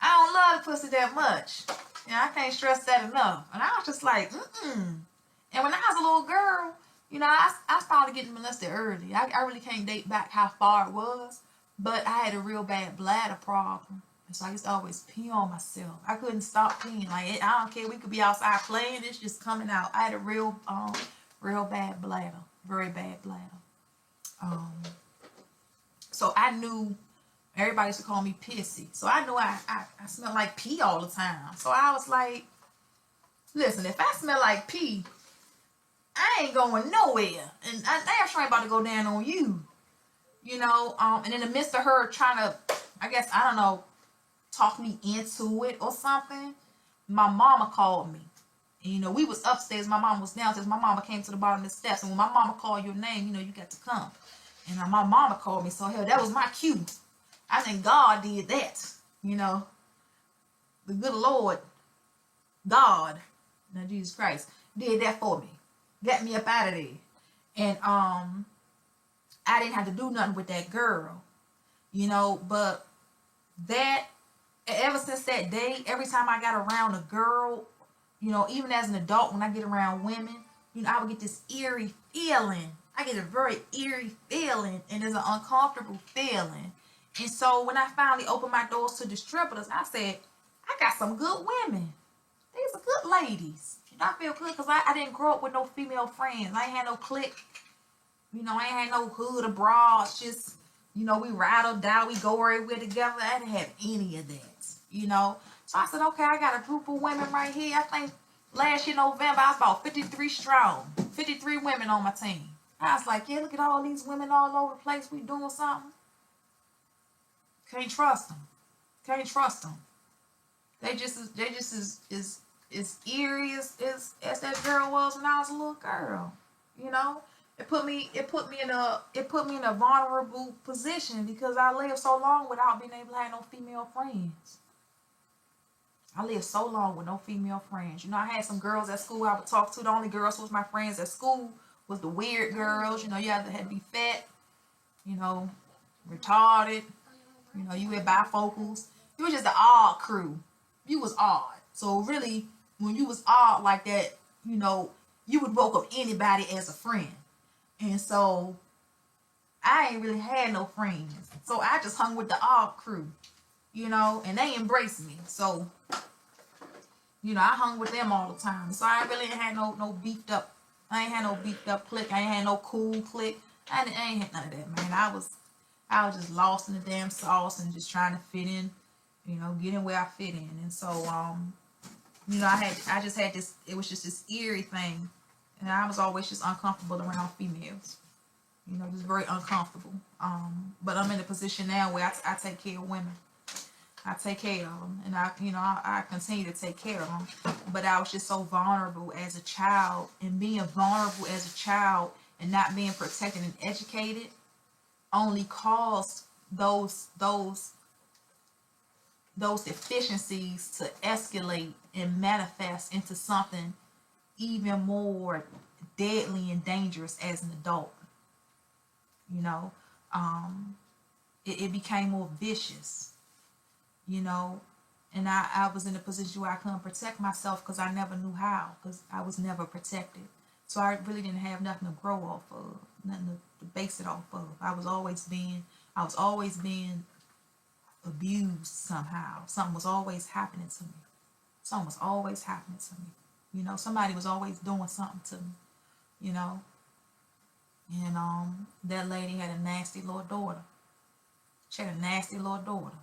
I don't love the pussy that much. I can't stress that enough. And I was just like, mm-mm. And when I was a little girl, I started getting molested early. I really can't date back how far it was, but I had a real bad bladder problem. And so I used to always pee on myself. I couldn't stop peeing. Like, I don't care. We could be outside playing. It's just coming out. I had a real bad bladder. Very bad bladder. So I knew everybody used to call me pissy. So I knew I smelled like pee all the time. So I was like, listen, if I smell like pee, I ain't going nowhere. And I damn sure ain't about to go down on you. And in the midst of her trying to, I guess, I don't know, talk me into it or something, my mama called me. And, we was upstairs, my mama was downstairs. My mama came to the bottom of the steps. And when my mama called your name, you got to come. And my mama called me. So, hell, that was my cue. I think God did that. The good Lord, God, now Jesus Christ, did that for me. Got me up out of there. And I didn't have to do nothing with that girl. But that, ever since that day, every time I got around a girl, even as an adult, when I get around women, I would get this eerie feeling. I get a very eerie feeling, and it's an uncomfortable feeling. And so when I finally opened my doors to distributors, I said, I got some good women. These are good ladies. I feel good because I didn't grow up with no female friends. I ain't had no clique. I ain't had no hood or bras. Just, we ride or die. We go everywhere together. I didn't have any of that, So I said, okay, I got a group of women right here. I think last year, November, I was about 53 strong. 53 women on my team. I was like, yeah, look at all these women all over the place. We doing something. Can't trust them. Can't trust them. They just as eerie as that girl was when I was a little girl. It put me in a vulnerable position because I lived so long without being able to have no female friends. I lived so long with no female friends. I had some girls at school I would talk to. The only girls who was my friends at school was the weird girls. You had to be fat, retarded. You had bifocals. You was just the odd crew. You was odd. So really, when you was odd like that, you would welcome anybody as a friend. And so I ain't really had no friends. So I just hung with the odd crew, and they embraced me. So, I hung with them all the time. So I really ain't had no beefed up. I ain't had no beefed up clique. I ain't had no cool clique. I ain't had none of that, man. I was just lost in the damn sauce and just trying to fit in, getting where I fit in. And so, I just had this, it was just this eerie thing. And I was always just uncomfortable around females. Just very uncomfortable. But I'm in a position now where I take care of women. I take care of them. And I continue to take care of them. But I was just so vulnerable as a child. And being vulnerable as a child and not being protected and educated only caused those deficiencies to escalate and manifest into something even more deadly and dangerous as an adult. It became more vicious, and I was in a position where I couldn't protect myself because I never knew how, because I was never protected. So I really didn't have nothing to grow off of, nothing to base it off of. I was always being abused somehow. Something was always happening to me. Something was always happening to me. Somebody was always doing something to me, And that lady had a nasty little daughter. She had a nasty little daughter,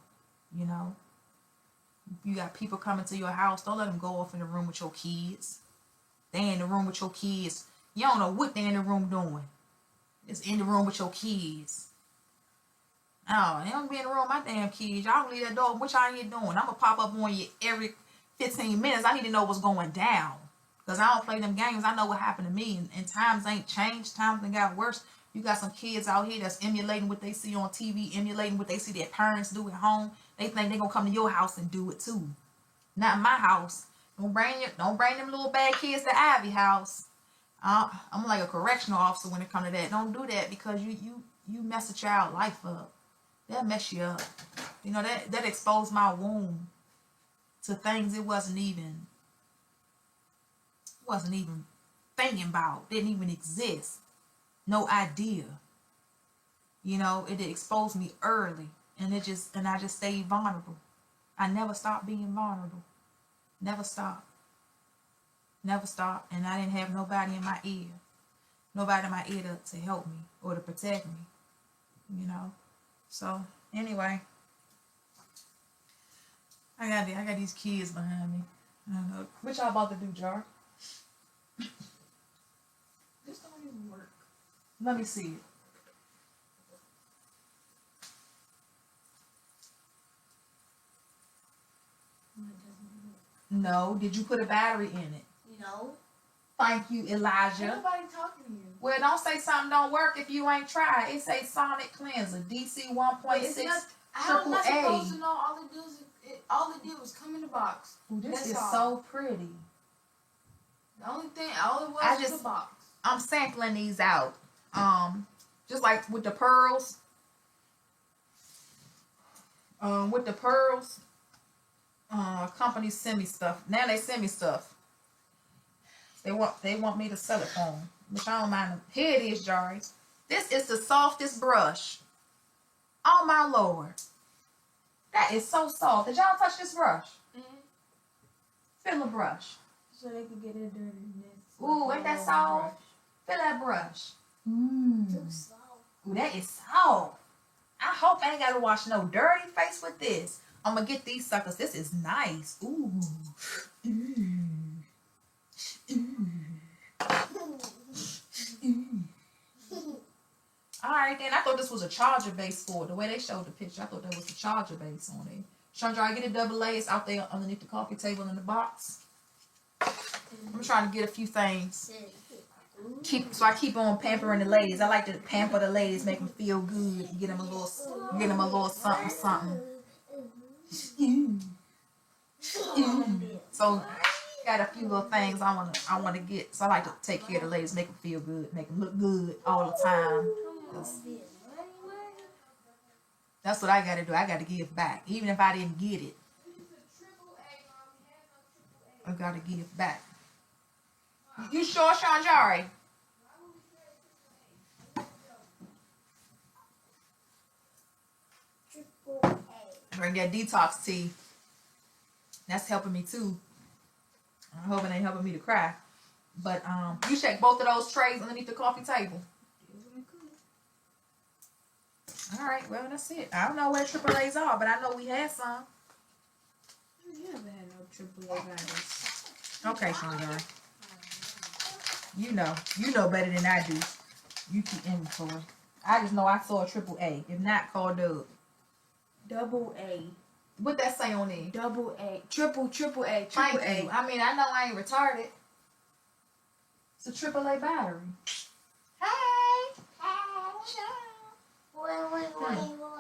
You got people coming to your house, don't let them go off in the room with your kids. They in the room with your kids. You don't know what they in the room doing. It's in the room with your kids. No, they don't be in the room with my damn kids. Y'all leave that door. What y'all here doing? I'm going to pop up on you every 15 minutes. I need to know what's going down. Because I don't play them games. I know what happened to me. And times ain't changed. Times ain't got worse. You got some kids out here that's emulating what they see on TV, emulating what they see their parents do at home. They think they gonna come to your house and do it too. Not in my house. Don't bring them little bad kids to Ivy house. I'm like a correctional officer when it comes to that. Don't do that because you mess a child life up. That mess you up. You know, that exposed my womb to things it wasn't even thinking about. Didn't even exist. No idea. You know, it exposed me early, and I just stayed vulnerable. I never stopped being vulnerable. Never stopped. Never stopped. And I didn't have nobody in my ear. Nobody in my ear to help me or to protect me. You know. So anyway, I got these kids behind me. I don't know. What y'all about to do, Jar? This don't even work. Let me see it. No. Did you put a battery in it? No. Thank you, Elijah. Ain't nobody talking to you. Well, don't say something don't work if you ain't tried. It say Sonic Cleanser, DC 1.6 How am I triple supposed A. to know? All it did was come in the box. Ooh, this That's is all. so pretty. All it was the box. I'm sampling these out. Just like with the pearls. Companies send me stuff. Now they send me stuff. They want me to sell it for them, which I don't mind. Here it is, Jari. This is the softest brush. Oh my Lord, that is so soft. Did y'all touch this brush? Feel the brush. So they could get it dirty. Ooh, ain't that soft? Feel that brush. Too soft. Ooh, that is soft. I hope I ain't gotta wash no dirty face with this. I'm gonna get these suckers. This is nice. Ooh. Alright then, I thought this was a charger base for it. The way they showed the picture, I thought that was a charger base on it. Chandra, I get a double A. It's out there underneath the coffee table in the box. I'm trying to get a few things. So I keep on pampering the ladies. I like to pamper the ladies, make them feel good, get them a little something. So got a few little things I wanna get. So I like to take care of the ladies, make them feel good, make them look good all the time. That's what I gotta do. I gotta give back, even if I didn't get it. I gotta give back. You sure, Shanjari? Bring that detox tea. That's helping me too. I'm hoping it ain't helping me to cry. But you check both of those trays underneath the coffee table. All right, well that's it. I don't know where AAA's are, but I know we had some. You haven't had no AAA guys. Okay, Shanjari. You know better than I do. You keep inventory. I just know I saw a AAA. If not, call Doug. Double A. What that say on there? Double A. Triple A. Thank Triple A. you. I mean, I know I ain't retarded. It's a AAA battery. Hey. Wait.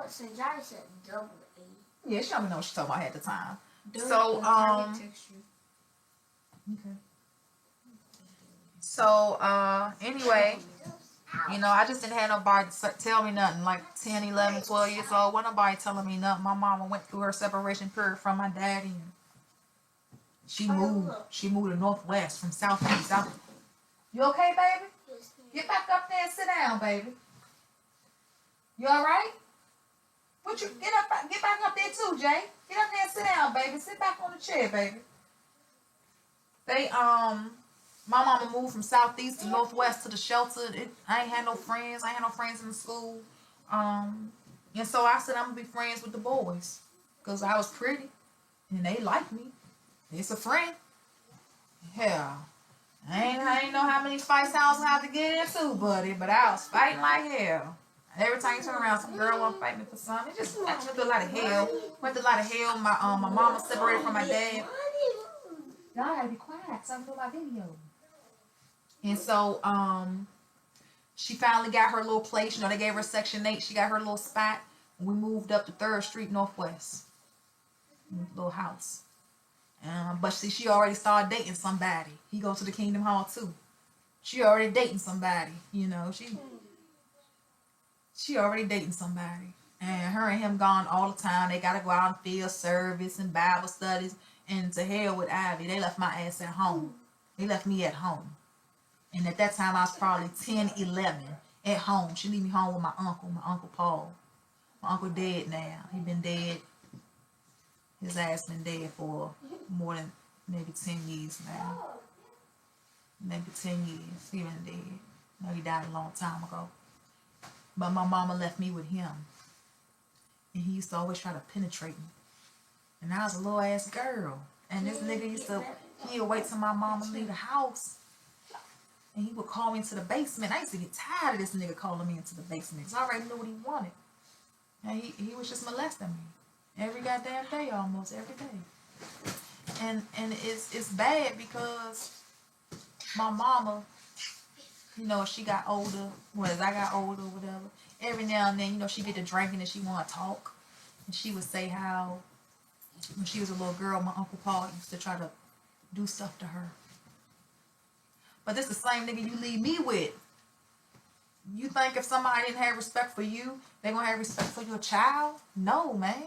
So Johnny said double A. Yeah, she don't know what she's talking about at the time. Double So, target texture. Okay. So, anyway, you know, I just didn't have nobody to tell me nothing. Like 10, 11, 12 years old, wasn't nobody telling me nothing. My mama went through her separation period from my daddy. And she moved to Northwest from Southeast. You okay, baby? Get back up there and sit down, baby. You all right? What you get back up there too, Jay. Get up there and sit down, baby. Sit back on the chair, baby. They my mama moved from Southeast to Northwest to the shelter. I ain't had no friends. I ain't had no friends in the school. And so I said I'm gonna be friends with the boys because I was pretty and they liked me. It's a friend. Hell, I ain't know how many fights I was have to get into, buddy, but I was fighting like hell. Every time you turn around, some girl want to fight me for something. I went through a lot of hell. My mama separated from my dad. Y'all gotta be quiet. So I can do my video. And so, she finally got her little place. You know, they gave her Section 8. She got her little spot. And we moved up to 3rd Street Northwest. little house. But see, she already started dating somebody. He goes to the Kingdom Hall too. She already dating somebody. You know, she already dating somebody. And her and him gone all the time. They gotta go out and field service and Bible studies. And to hell with Ivy. They left my ass at home. They left me at home. And at that time I was probably 10, 11 at home. She leave me home with my Uncle Paul. My uncle dead now. He been dead. His ass been dead for more than maybe 10 years now. Maybe 10 years. He been dead. No, he died a long time ago. But my mama left me with him. And he used to always try to penetrate me. And I was a little ass girl. And this nigga he would wait till my mama leave the house. And he would call me into the basement. I used to get tired of this nigga calling me into the basement. Because I already knew what he wanted. And he was just molesting me. Every goddamn day, almost every day. And it's bad because my mama, you know, she got older, as I got older or whatever, every now and then, you know, she get to drinking and she want to talk. And she would say how when she was a little girl, my Uncle Paul used to try to do stuff to her. But this the same nigga you leave me with. You think if somebody didn't have respect for you, they gonna have respect for your child? No, man.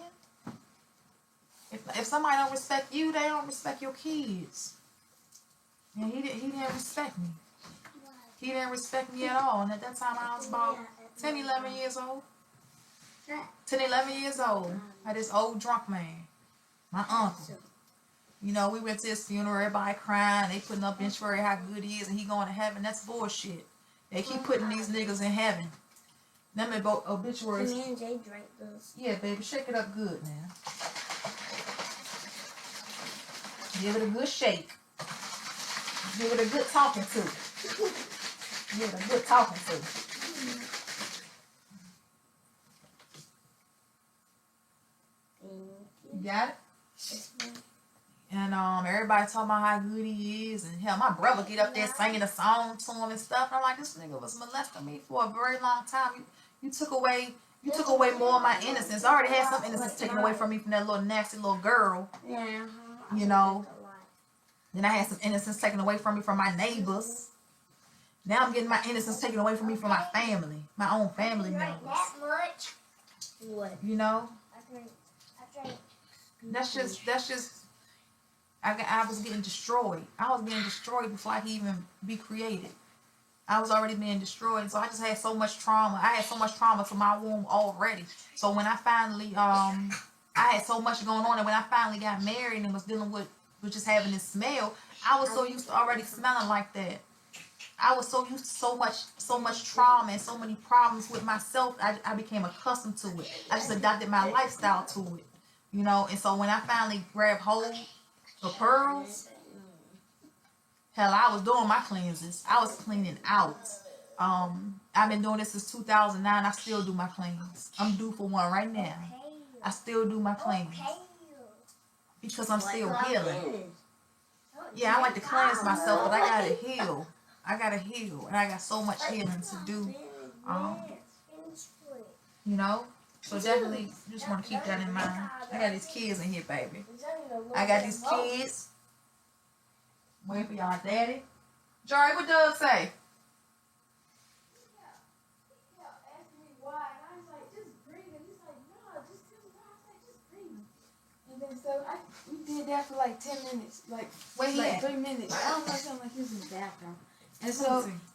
If somebody don't respect you, they don't respect your kids. And he didn't respect me. He didn't respect me at all. And at that time I was about 10, 11 years old. 10, 11 years old. I had this old drunk man. My uncle. You know, we went to his funeral, everybody crying, they putting up benchwork how good he is and he going to heaven. That's bullshit. They keep putting these niggas in heaven. Them obituaries. Me and Jay drank those. Yeah, baby, shake it up good now. Give it a good shake. Give it a good talking to. Give it a good talking to. You got it? And everybody talking about how good he is, and hell, my brother get up there singing a song to him and stuff. And I'm like, this nigga was molesting me for a very long time. You took away more of my innocence. I already had some innocence taken away from me from that little nasty little girl. Yeah. You know. Then I had some innocence taken away from me from my neighbors. Now I'm getting my innocence taken away from me from my family, my own family members. That much? What? You know. I drank. That's just. I was getting destroyed. I was being destroyed before I could even be created. I was already being destroyed. So I just had so much trauma. I had so much trauma to my womb already. So when I finally, I had so much going on. And when I finally got married and was dealing with just having this smell, I was so used to already smelling like that. I was so used to so much trauma and so many problems with myself. I became accustomed to it. I just adopted my lifestyle to it. You know, and so when I finally grabbed hold of pearls, hell, I was doing my cleanses. I was cleaning out. I've been doing this since 2009. I still do my cleans. I'm due for one right now. I still do my cleans because I'm still healing. Yeah, I like to cleanse myself, but I gotta heal. I gotta heal, and I got so much healing to do. You know, so definitely just want to keep that in mind. I got these kids in here, baby. I got these kids. Wait for y'all, daddy. Jory, what Doug say? We did that for like 10 minutes, like 3 minutes. I don't know, something like he was in the bathroom.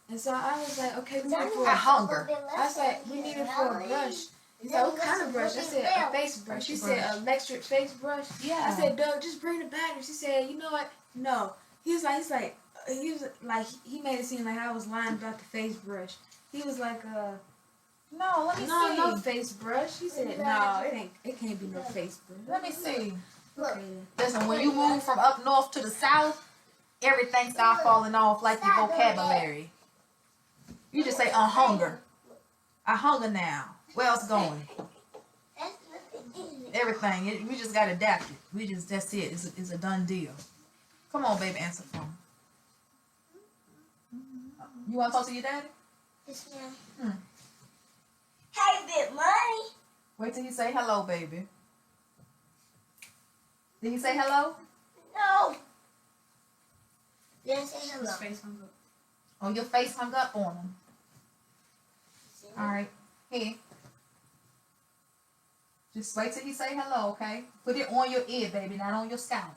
And so I was like, okay, we need it for I hunger. I was like, we need it for a brush. He said, what kind of brush? I said, a face brush. She said, electric face brush. Yeah. I said, Doug, just bring the battery. She said, you know what? No. He was like, he made it seem like I was lying about the face brush. He was like, no, let me see. No face brush. He said, no, it can't be no face brush. Let me see. Okay. Listen, when you move from up north to the south, everything starts falling off like your vocabulary. You just say, hunger. I hunger now. Where else going? Everything. We just got to adapt it. That's it. It's a done deal. Come on, baby, answer phone. You want to talk to your daddy? Yes, ma'am. Hey, Big Money. Wait till you say hello, baby. Did he say hello? No. Didn't say hello. His face hung up. Oh, your face hung up on him. All right. Here. Just wait till he say hello, okay? Put it on your ear, baby, not on your scalp.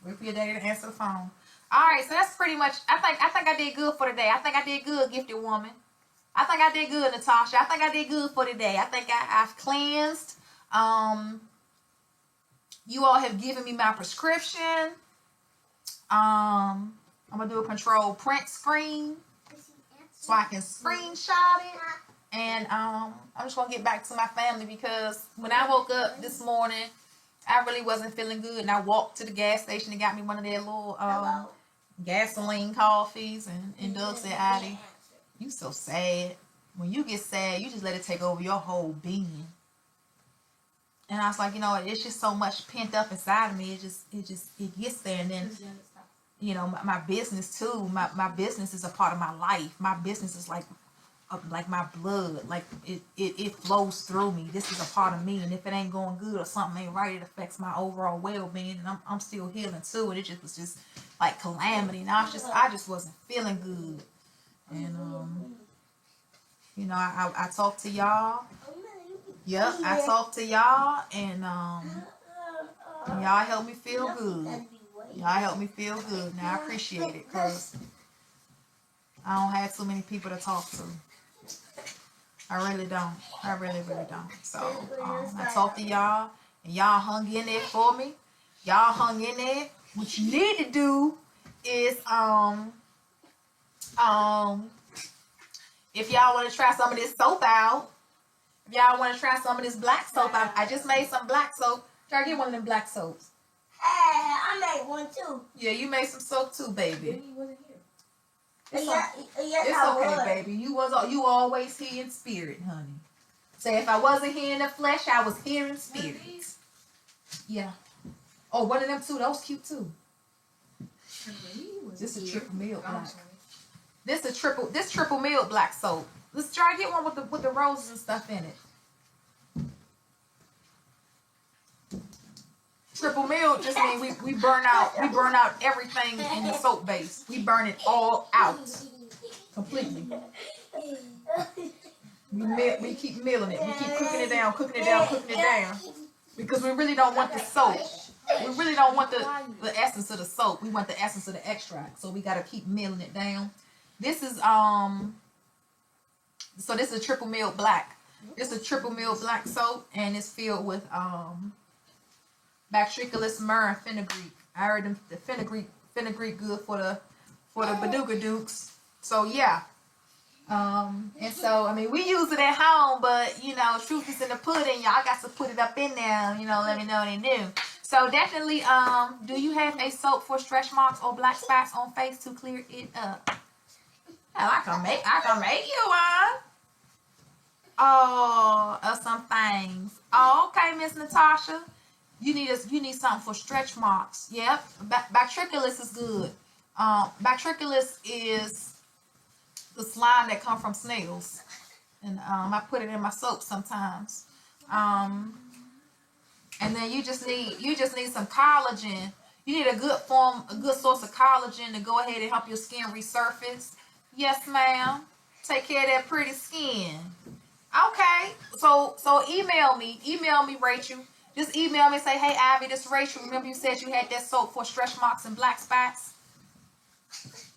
Wait for your daddy to answer the phone. All right, so that's pretty much. I think I did good for today. I think I did good, gifted woman. I think I did good, Natasha. I think I did good for today. I think I've cleansed. You all have given me my prescription. I'm gonna do a control print screen so I can screenshot it. And I'm just gonna get back to my family because when I woke up this morning, I really wasn't feeling good, and I walked to the gas station and got me one of their little gasoline coffees. And Doug said, "Addie, you so sad. When you get sad, you just let it take over your whole being." And I was like, you know, it's just so much pent up inside of me. It gets there, and then, you know, my business too. My business is a part of my life. My business is like my blood. Like it flows through me. This is a part of me. And if it ain't going good or something ain't right, it affects my overall well-being. And I'm still healing too. And it was just like calamity. And I just wasn't feeling good. And you know, I talked to y'all. Yep, I talked to y'all, and y'all helped me feel good. Y'all helped me feel good. Now I appreciate it because I don't have too many people to talk to. I really don't. I really don't. So I talked to y'all, and y'all hung in there for me. Y'all hung in there. What you need to do is if y'all want to try some of this soap out. If y'all want to try some of this black soap, I just made some black soap. Try to get one of them black soaps. Hey, I made one too. Yeah, you made some soap too, baby. He wasn't here. It's okay, baby. You always here in spirit, honey. Say if I wasn't here in the flesh, I was here in spirit. Yeah. Oh, one of them too. That was cute too. This is triple milk black. This triple milk black soap. Let's try to get one with the roses and stuff in it. Triple milk just means we burn out everything in the soap base. We burn it all out completely. We keep milling it. We keep cooking it down because we really don't want the soap. We really don't want the essence of the soap. We want the essence of the extract. So we gotta keep milling it down. This is So this is a triple milk black. This is a triple milk black soap, and it's filled with Bacteriolus myrrh and fenugreek. I heard the fenugreek good for the Baduga Dukes. So yeah. And so I mean we use it at home, but you know, truth is in the pudding. Y'all got to put it up in there. You know, let me know they do. So definitely, do you have a soap for stretch marks or black spots on face to clear it up? Hell, I can make you one. Oh, some things. Oh, okay, Miss Natasha. You need something for stretch marks. Yep. Bacteriolus is good. Bacteriolus is the slime that comes from snails, and I put it in my soap sometimes. And then you just need some collagen. You need a good source of collagen to go ahead and help your skin resurface. Yes, ma'am. Take care of that pretty skin. Okay. So email me, Rachel. Just email me and say, hey, Abby, this is Rachel. Remember you said you had that soap for stretch marks and black spots?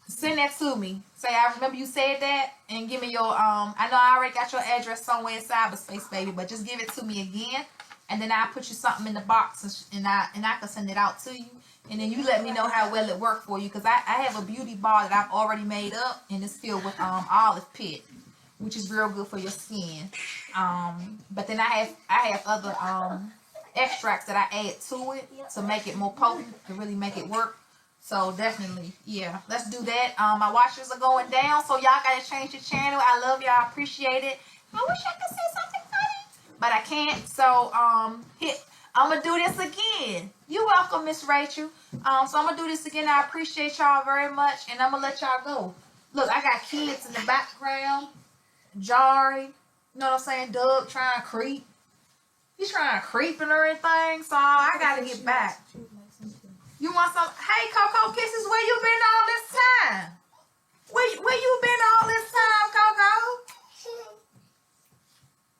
Send that to me. Say, I remember you said that, and give me your, I know I already got your address somewhere in cyberspace, baby, but just give it to me again, and then I'll put you something in the box, and I can send it out to you, and then you let me know how well it worked for you, because I have a beauty bar that I've already made up, and it's filled with olive pit, which is real good for your skin. But then I have other extracts that I add to it to make it more potent, to really make it work. So definitely, yeah, let's do that. My watches are going down, so y'all gotta change the channel. I love y'all, appreciate it. I wish I could say something funny, but I can't. So I'm gonna do this again. You're welcome, Miss Rachel. So I'm gonna do this again. I appreciate y'all very much, and I'm gonna let y'all go. Look, I got kids in the background. Jari, you know what I'm saying? Doug trying to creep. He's trying to creep and everything, so I gotta get back. You want some? Hey, Coco Kisses, where you been all this time? Where you been all this time, Coco?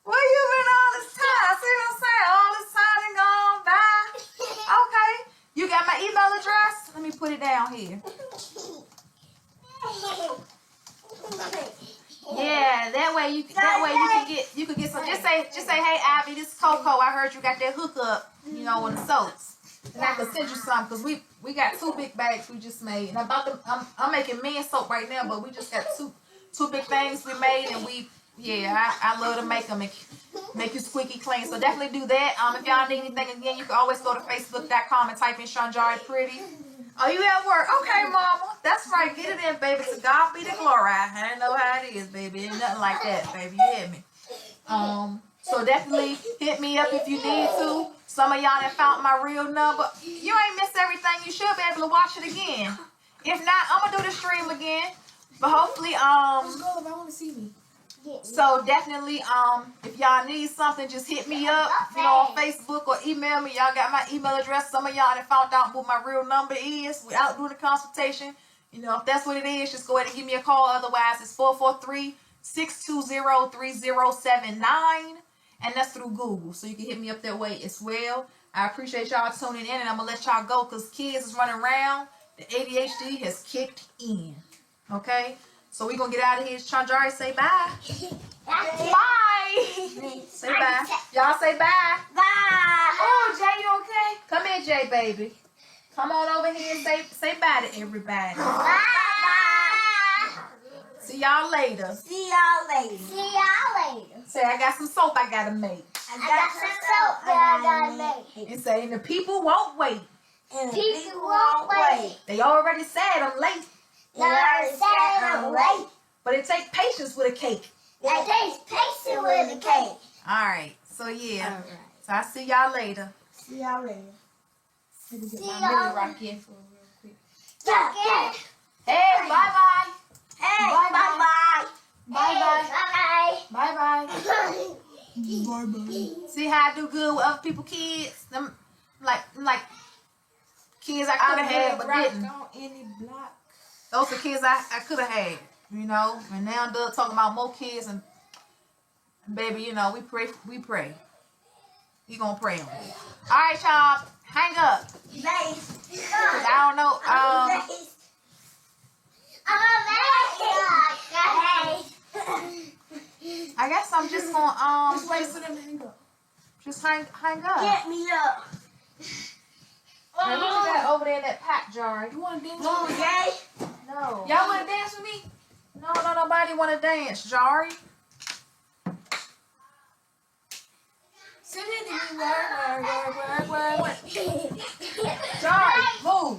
Where you been all this time? See what I'm saying? All this time and gone by. Okay. You got my email address? Let me put it down here. Yeah, that way you can get some. Just say, hey Abby, this is Coco. I heard you got that hookup, you know, on the soaps. And I can send you some because we got 2 big bags we just made. And I'm making men's soap right now, but we just got two big things we made, and I love to make them and make you squeaky clean. So definitely do that. If y'all need anything again, you can always go to facebook.com and type in Shanjari Pretty. Oh, you at work? Okay, mama. That's right. Get it in, baby. To God be the glory. I know how it is, baby. Ain't nothing like that, baby. You hear me? So definitely hit me up if you need to. Some of y'all that found my real number. You ain't missed everything. You should be able to watch it again. If not, I'm gonna do the stream again. But hopefully, I want to see me. so definitely, if y'all need something, just hit me up, you know, on Facebook or email me. Y'all got my email address. Some of y'all that found out what my real number is without doing the consultation, you know, if that's what it is, just go ahead and give me a call. Otherwise, it's 443-620-3079, and that's through Google. So you can hit me up that way as well. I appreciate y'all tuning in, and I'm gonna let y'all go because kids is running around. The ADHD has kicked in. Okay. So we're going to get out of here. Chandra, say bye. Bye. Say bye. Y'all say bye. Bye. Oh, Jay, you okay? Come here, Jay, baby. Come on over here and say bye to everybody. Bye. See y'all later. See y'all later. See y'all later. Say, I got some soap I got to make. I got some soap that I gotta make. And say, and the people won't wait. And people won't wait. They already said I'm late. Late. But it takes patience with a cake. It takes patience with a cake. All right. So, yeah. All right. So, I'll see y'all later. See y'all later. Let me get See my y'all. mini rock in for real quick. Yeah. Hey, bye-bye. Hey, Bye-bye. bye-bye. Bye-bye. Bye-bye. Bye-bye. See how I do good with other people's kids? Them, like kids I could have had but didn't. On any block. Those are kids I could have had, you know. And now I'm done talking about more kids, and baby, you know, we pray. You gonna pray on me. All right, y'all, hang up. Nice. 'Cause I don't know. I guess I'm just gonna Just wait for them to hang up. just hang up. Get me up. Now, look at that over there in that pack jar. You want to dance? Move, Jay. No. Y'all want to dance with me? No, nobody want to dance, Jari. Send it to me. Work. Jari, move.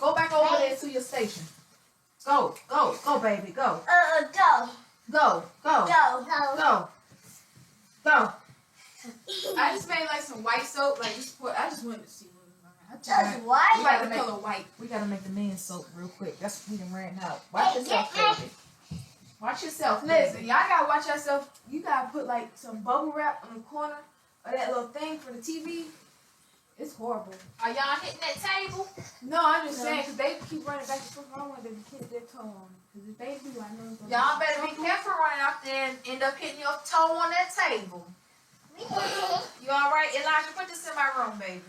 Go back over there to your station. Go, baby, go. Go. I just made like some white soap. Like I just wanted to see what it was. Just We white. like the color white. We gotta make the men's soap real quick. That's we done ran out. Watch yourself, baby. Watch yourself. Listen, Baby. y'all gotta watch yourself. You gotta put like some bubble wrap on the corner of that little thing for the TV. It's horrible. Are y'all hitting that table? No, I'm just saying because they keep running back and forth. I don't want them to hit their toe on it. Because if they do, I know it's gonna Y'all better be careful running out there and end up hitting your toe on that table. You alright, Elijah? Put this in my room, baby.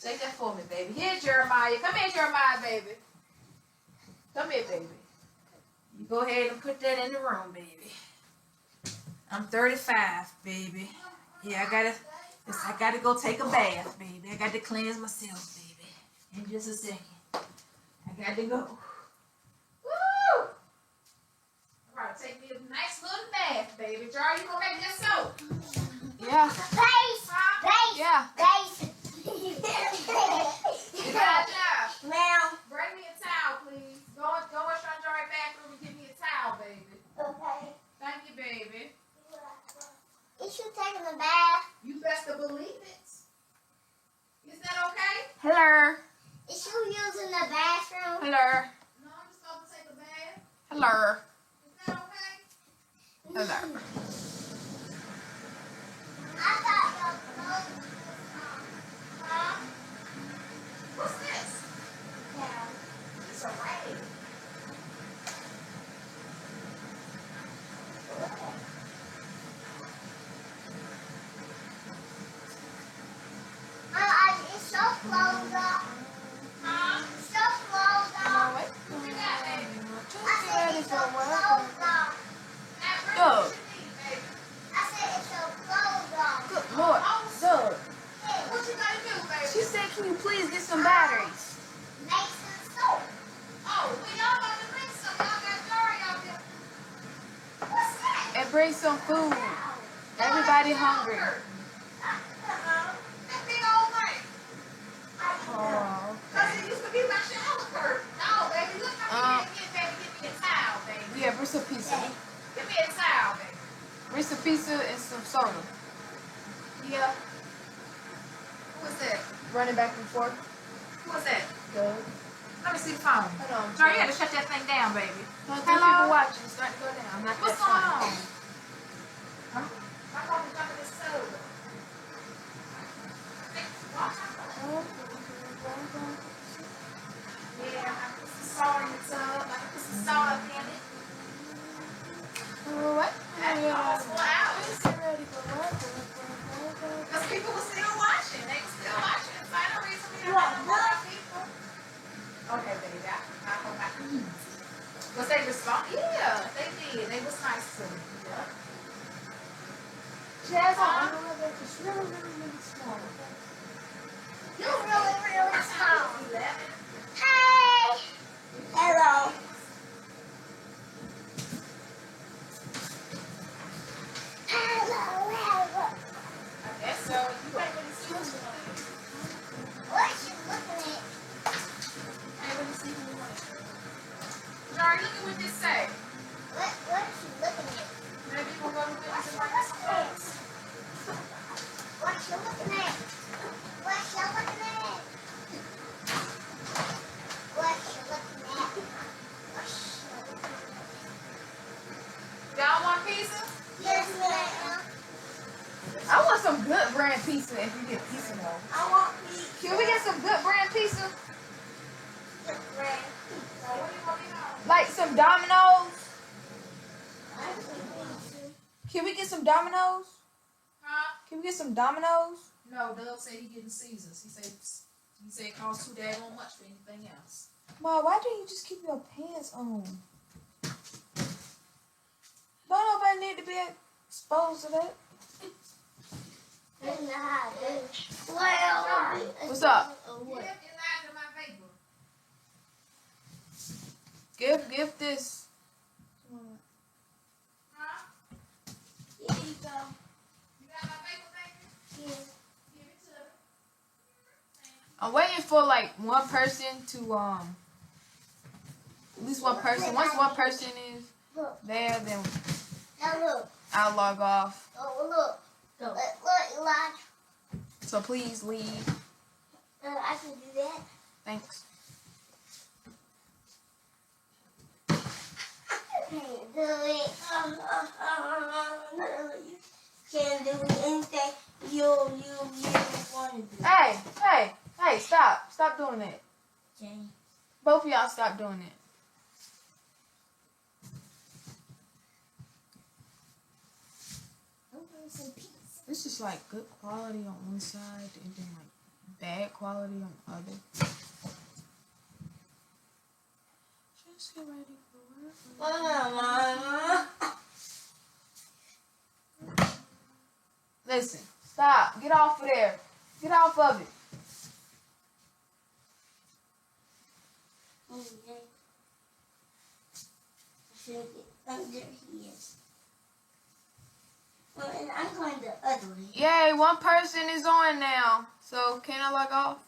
Take that for me, baby. Here, Jeremiah. Come here, Jeremiah, baby. Come here, baby. You go ahead and put that in the room, baby. I'm 35, baby. Yeah, I gotta go take a bath, baby. I got to cleanse myself, baby. In just a second. I got to go. Woo! I'm about to take me a nice little bath, baby. Jar, you gonna make this soap? Yeah. Yeah. You got a job. Ma'am. Bring me a towel, please. Go in Shanjari's bathroom and give me a towel, baby. Okay. Thank you, baby. Is you taking a bath? You best to believe it. Is that okay? Hello. Is you using the bathroom? Hello. No, I'm just about to take a bath. Hello. Is that okay? Hello. I thought you please get some batteries? Make some soap. Oh, well, y'all about to make some. Y'all got Dory out there. What's that? And bring some food. Everybody hungry. That big old thing. Oh. Because it used to be my shower curtain. No, baby, look how you get, baby. Give me a towel, baby. Yeah, bring some pizza. Give me a towel, baby. Bring some pizza and some soda. Yeah. Who is that? Running back and forth. Who is that? Good. Let me see the phone. Hold on. Sorry, you had to shut that thing down, baby. Hello? Hello? People watching. It's starting to go down. I'm not What's that going funny. on? Huh? My phone is jumping this soda. Yeah, I put some salt in the tub. I put some salt up in it. What? That's almost 4 hours. Ready for work. Because people were still watching. They were still watching. So I don't reason we don't have no more people. Okay, baby. I hope I can. Was they respond? Yeah, they did. They was nice to me. Yeah. She has on underwear, but she's really, really, really small. You're really, really small. 11. Hey. Hello. Hello. I guess so. You ain't really see what's going on. What you looking at? I ain't really see who you want to. Jar, look at what this say. What you looking at? Maybe we'll go to Wendy's and bring us some clothes. What you looking at? What you looking at? What you looking at? What you looking at? Y'all want pizza? Yes, ma'am. I want some good brand pizza if you get pizza though. I want pizza. Can we get some good brand pizza? Good bread. So what do you want me to know? Like some Domino's? I want pizza. Can we get some Domino's? Huh? Can we get some Domino's? No, Doug said he getting Caesars. He said it costs too daggone much for anything else. Ma, why don't you just keep your pants on? Don't nobody need to be exposed to that. That's not how I do it. Well, What's up? What? Get Elijah my vapor. Give this. Huh? Here you go. You got my vapor, baby? Here. Give it to me. I'm waiting for like one person to at least one person. Once one person is Look. there, then Now look. I'll log off. Oh, look. Look, Elijah. So please leave. I can do that. Thanks. Can't do it. You can't do anything you want to do. Hey, stop. Stop doing that. Okay. Both of y'all stop doing it. I'm going some pizza. This is like good quality on one side and then like bad quality on the other. Just get ready for work. Listen, stop. Get off of there. Get off of it. Okay. I should get under here. Well, and I'm going the other way. Yay, one person is on now. So can I log off?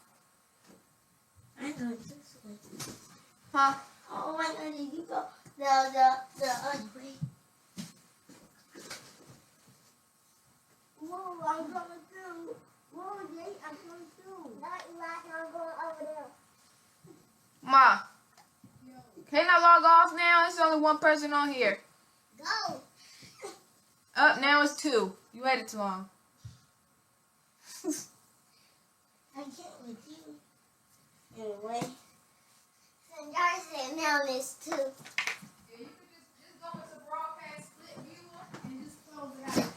I'm going this way. Huh? Oh, why not you go the other way? Whoa, I'm coming through. Whoa, Jay, I'm coming through. Not Elijah, I'm going over there. Ma, can I log off now? It's only one person on here. Go. Up now it's 2. You waited too long. I can't with you. Anyway. And I said now there's 2. Yeah, you could just go into broadcast split viewer and just close it out.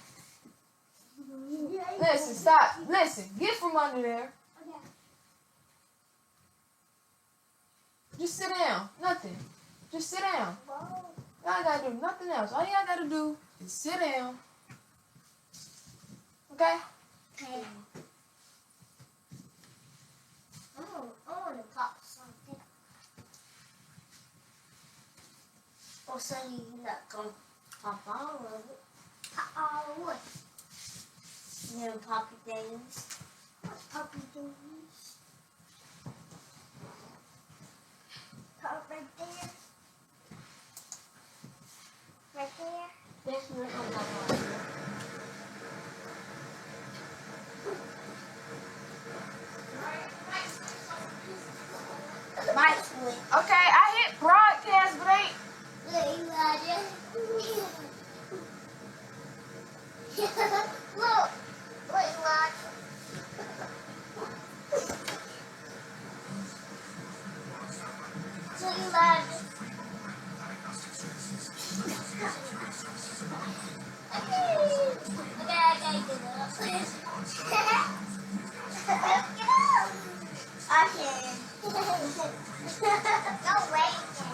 Listen, stop. Listen, get from under there. Okay. Just sit down. Nothing. Just sit down. Whoa. Y'all gotta do nothing else. All y'all gotta do is sit down. Okay? Okay. Sonny, you're not gonna pop all of it. Pop all of what? Them poppy things. What's poppy things? Pop right there. Right there. There's no pop all of it. Might switch. Okay, I hit broadcast, but ain't. Look, Elijah. Look. Look, Elijah. Look, Elijah. Okay, I gotta get up. Get up. I can. Don't wait.